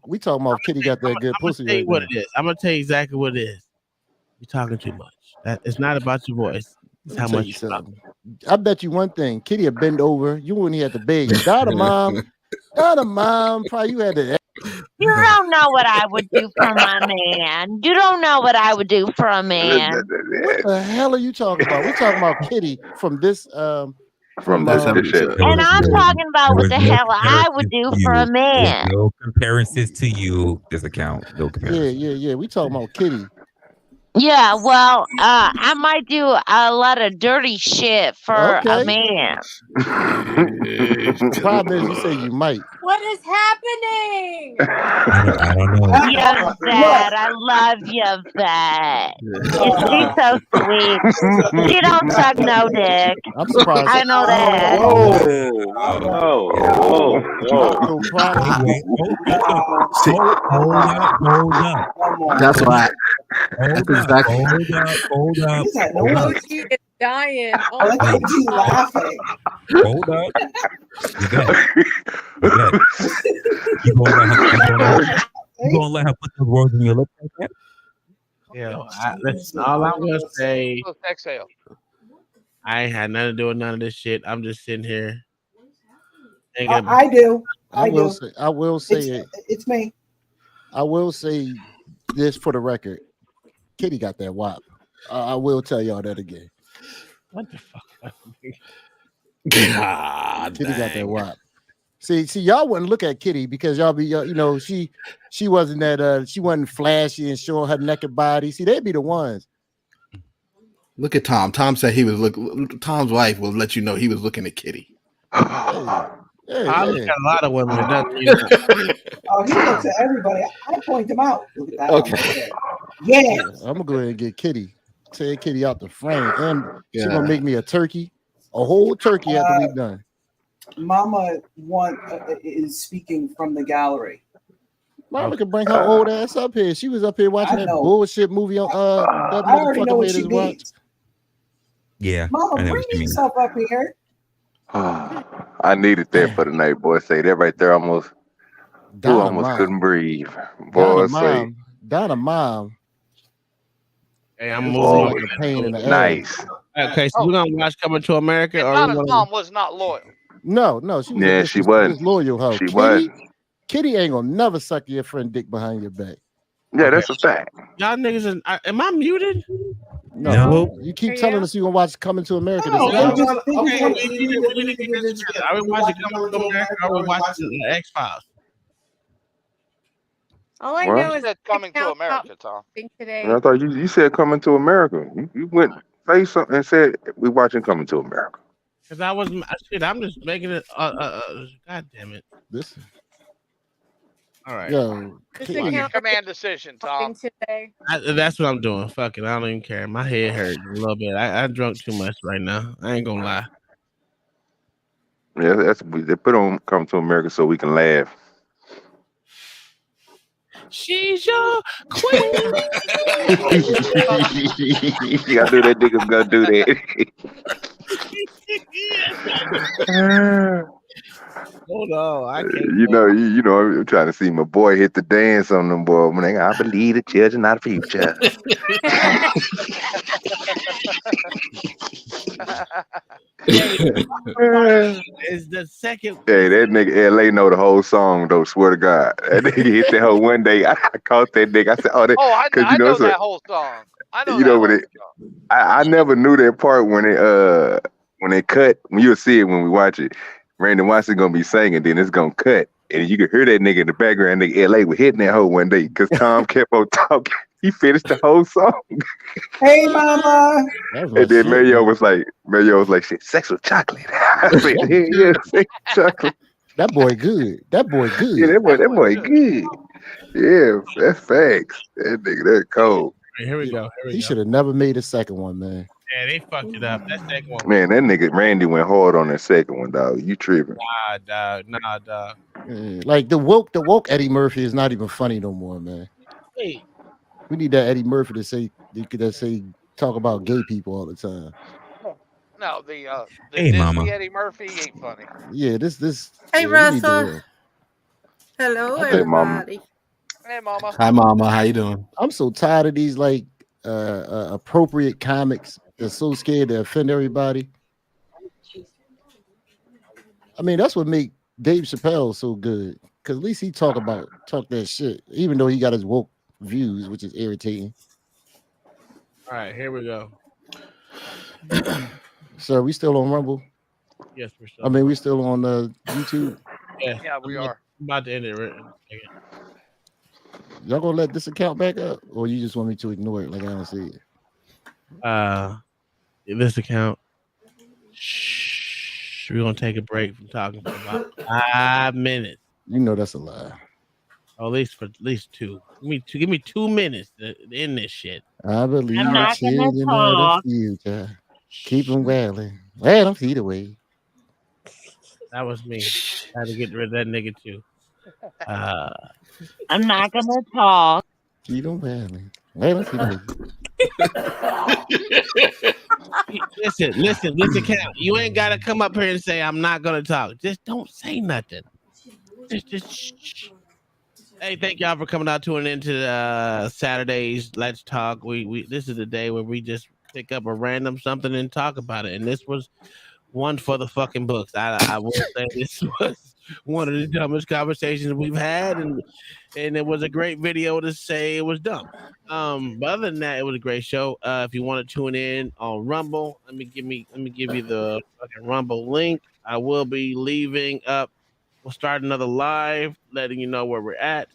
Speaker 15: We talking about Kitty got that good pussy.
Speaker 1: Tell you
Speaker 15: Right
Speaker 1: what
Speaker 15: now.
Speaker 1: it is. I'm gonna tell you exactly what it is. You're talking too much. It's not about your voice. It's
Speaker 15: Let
Speaker 1: how
Speaker 15: me tell
Speaker 1: much
Speaker 15: you
Speaker 1: you talk.
Speaker 15: something. I bet you one thing. Kitty would bend over. You wouldn't have to beg. Donna mom. Probably you had to.
Speaker 17: You don't know what I would do for my man. You don't know what I would do for a man.
Speaker 15: What the hell are you talking about? We're talking about Kitty from this.
Speaker 4: From this episode.
Speaker 17: And I'm talking about what the hell I would do for a man.
Speaker 5: No comparisons to you. This account. No comparisons.
Speaker 15: Yeah. We talking about Kitty.
Speaker 17: Yeah, well, I might do a lot of dirty shit for a man.
Speaker 15: The problem is you say you might.
Speaker 11: What is happening?
Speaker 5: I don't know.
Speaker 17: Yes, Dad, I love you, Dad. She's so sweet. She don't suck no dick.
Speaker 15: I'm surprised.
Speaker 17: I know that.
Speaker 5: Hold up.
Speaker 20: That's why. That's exactly.
Speaker 5: Hold up.
Speaker 11: OG is dying. Oh,
Speaker 2: OG laughing.
Speaker 5: Hold up. You good. You gonna let her put the words in your lips like that?
Speaker 1: Listen, all I'm gonna say,
Speaker 6: Exhale.
Speaker 1: I ain't had nothing to do with none of this shit. I'm just sitting here.
Speaker 2: I do.
Speaker 15: I will say it.
Speaker 2: It's me.
Speaker 15: I will say this for the record. Kitty got that wop. I will tell y'all that again.
Speaker 1: What the fuck?
Speaker 20: God,
Speaker 15: Kitty got that wop. See, y'all wouldn't look at Kitty because y'all be, you know, she wasn't that she wasn't flashy and showing her naked body. See, they'd be the ones.
Speaker 20: Look at Tom. Tom said he was Tom's wife will let you know he was looking at Kitty.
Speaker 1: I look at a lot of women.
Speaker 2: Oh, he looks at everybody. I point him out. Look at that.
Speaker 15: Okay.
Speaker 2: Yeah.
Speaker 15: I'm gonna go ahead and get Kitty. Take Kitty out the frame, and she's
Speaker 20: Yeah.
Speaker 15: gonna make me a turkey, a whole turkey after we done.
Speaker 2: Mama is speaking from the gallery.
Speaker 15: Mama can bring her old ass up here. She was up here watching
Speaker 2: I
Speaker 15: that
Speaker 2: know.
Speaker 15: bullshit movie on that
Speaker 2: I already know
Speaker 15: motherfucker
Speaker 2: what
Speaker 15: made
Speaker 2: she
Speaker 15: us watch.
Speaker 2: needs.
Speaker 5: Yeah.
Speaker 2: Mama,
Speaker 5: I know
Speaker 2: bring
Speaker 5: what you mean.
Speaker 2: yourself up here.
Speaker 4: I needed that for the night, boy. Say that right there almost.
Speaker 15: Donna
Speaker 4: almost
Speaker 15: mom.
Speaker 4: couldn't breathe. Boy, say
Speaker 15: Donna mom.
Speaker 1: Hey, I'm
Speaker 4: Boy,
Speaker 1: moving on.
Speaker 15: A pain in the ass.
Speaker 4: nice.
Speaker 1: Okay, so we're gonna watch Coming to America, or
Speaker 6: Donna's mom was not loyal.
Speaker 15: No, she was
Speaker 4: Yeah,
Speaker 15: a
Speaker 4: she wasn't.
Speaker 15: disloyal hoe.
Speaker 4: She
Speaker 15: Kitty,
Speaker 4: wasn't.
Speaker 15: Kitty ain't gonna never suck your friend dick behind your back.
Speaker 4: Yeah, that's a fact.
Speaker 1: Y'all niggas, am I muted?
Speaker 15: No. You keep telling us you gonna watch Coming to America.
Speaker 1: No,
Speaker 15: This
Speaker 1: okay,
Speaker 15: time.
Speaker 1: we need to get this together. Are we watching Coming to America, or are we watching X-Files?
Speaker 11: all I
Speaker 4: Well,
Speaker 11: know
Speaker 6: You
Speaker 11: is
Speaker 6: said coming to America, Tom.
Speaker 11: today.
Speaker 4: I thought you said Coming to America. You went say something and said we watching Coming to America.
Speaker 1: Because I was shit. I'm just making it. God damn it.
Speaker 15: Listen.
Speaker 1: All right.
Speaker 15: Yo,
Speaker 6: Make a command decision, Tom.
Speaker 11: Today.
Speaker 1: That's what I'm doing. Fuck it. I don't even care. My head hurts a little bit. I drunk too much right now. I ain't gonna lie.
Speaker 4: Yeah, they put on Coming to America so we can laugh.
Speaker 1: She's your queen.
Speaker 4: You gotta do that, niggas gotta do that.
Speaker 1: Hold on, I can't.
Speaker 4: You know, I'm trying to see my boy hit the dance on them boy. When I believe the children are the future.
Speaker 1: Is the second.
Speaker 4: Hey, that nigga LA know the whole song though. Swear to God, that nigga hit that whole one day. I caught that nigga. I said, "Oh, that."
Speaker 6: I know that whole song. I know
Speaker 4: You
Speaker 6: that
Speaker 4: know
Speaker 6: whole
Speaker 4: when I never knew that part when it cut. When you'll see it when we watch it. Randy Watson gonna be singing, then it's gonna cut, and you can hear that nigga in the background. Nigga LA was hitting that whole one day because Tom kept on talking. He finished the whole song.
Speaker 2: Hey, mama.
Speaker 4: And then Mayo was like, shit, sex with chocolate. I said, yeah, sex with chocolate.
Speaker 15: That boy good. That boy good.
Speaker 4: Yeah, that boy good. Yeah, that's facts. That nigga, that cold.
Speaker 1: Here we go.
Speaker 15: He should have never made a second one, man.
Speaker 1: Yeah, they fucked it up. That second one.
Speaker 4: Man, that nigga Randy went hard on that second one, dog. You tripping.
Speaker 1: Nah, dog.
Speaker 15: Yeah, like the woke Eddie Murphy is not even funny no more, man.
Speaker 1: Hey.
Speaker 15: We need that Eddie Murphy to say talk about gay people all the time.
Speaker 6: No, the
Speaker 15: Hey,
Speaker 6: Disney
Speaker 15: mama.
Speaker 6: Eddie Murphy ain't funny.
Speaker 15: Yeah, this.
Speaker 21: Hey,
Speaker 15: yeah, we need
Speaker 21: Russell.
Speaker 15: to-
Speaker 21: Hello,
Speaker 15: Hey, mama.
Speaker 21: everybody.
Speaker 6: Hey, mama.
Speaker 20: Hi, mama. How you doing?
Speaker 15: I'm so tired of these like appropriate comics. They're so scared to offend everybody. I mean, that's what make Dave Chappelle so good. Cause at least he talk that shit, even though he got his woke views, which is irritating.
Speaker 1: All right, here we go.
Speaker 15: So are we still on Rumble?
Speaker 1: Yes, we're still.
Speaker 15: I mean, we still on YouTube.
Speaker 1: Yeah,
Speaker 6: we are.
Speaker 1: I'm about to end it. Right in a second.
Speaker 15: Y'all gonna let this account back up, or you just want me to ignore it like I don't see it?
Speaker 1: This account. Shh, we're gonna take a break from talking for about 5 minutes.
Speaker 15: You know that's a lie.
Speaker 1: Or at least two. Give me 2 minutes to end this shit.
Speaker 15: I believe
Speaker 1: I'm not gonna
Speaker 15: children of
Speaker 1: talk.
Speaker 15: the future. Keep them wailing. Let them feed away.
Speaker 1: That was me. I had to get rid of that nigga too.
Speaker 17: I'm not gonna talk.
Speaker 15: Keep them wailing. Let them feed away.
Speaker 1: Listen, this account. You ain't gotta come up here and say I'm not gonna talk. Just don't say nothing. Just shh. Hey, thank y'all for coming out tuning into Saturdays Let's Talk. We this is the day where we just pick up a random something and talk about it. And this was one for the fucking books. I will say this was one of the dumbest conversations we've had, and it was a great video to say it was dumb. But other than that, it was a great show. If you want to tune in on Rumble, let me give you the fucking Rumble link. I will be leaving up. We'll start another live, letting you know where we're at.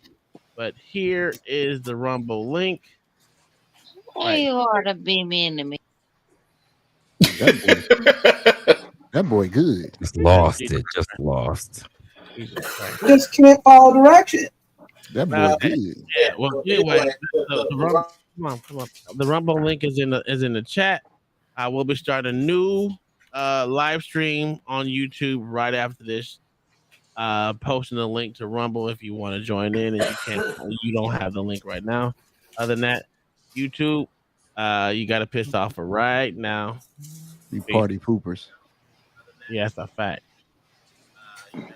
Speaker 1: But here is the Rumble link.
Speaker 17: You ought to be mean to me.
Speaker 15: That boy good.
Speaker 5: Just lost it. Just lost.
Speaker 2: Just can't follow direction.
Speaker 15: That boy good.
Speaker 1: Yeah. Well, anyway, the Rumble, come on. The Rumble link is in the chat. I will be starting a new live stream on YouTube right after this. Posting the link to Rumble if you want to join in, and you don't have the link right now. Other than that, YouTube, you got to piss off for right now.
Speaker 15: You party poopers.
Speaker 1: Yeah, that's a fact.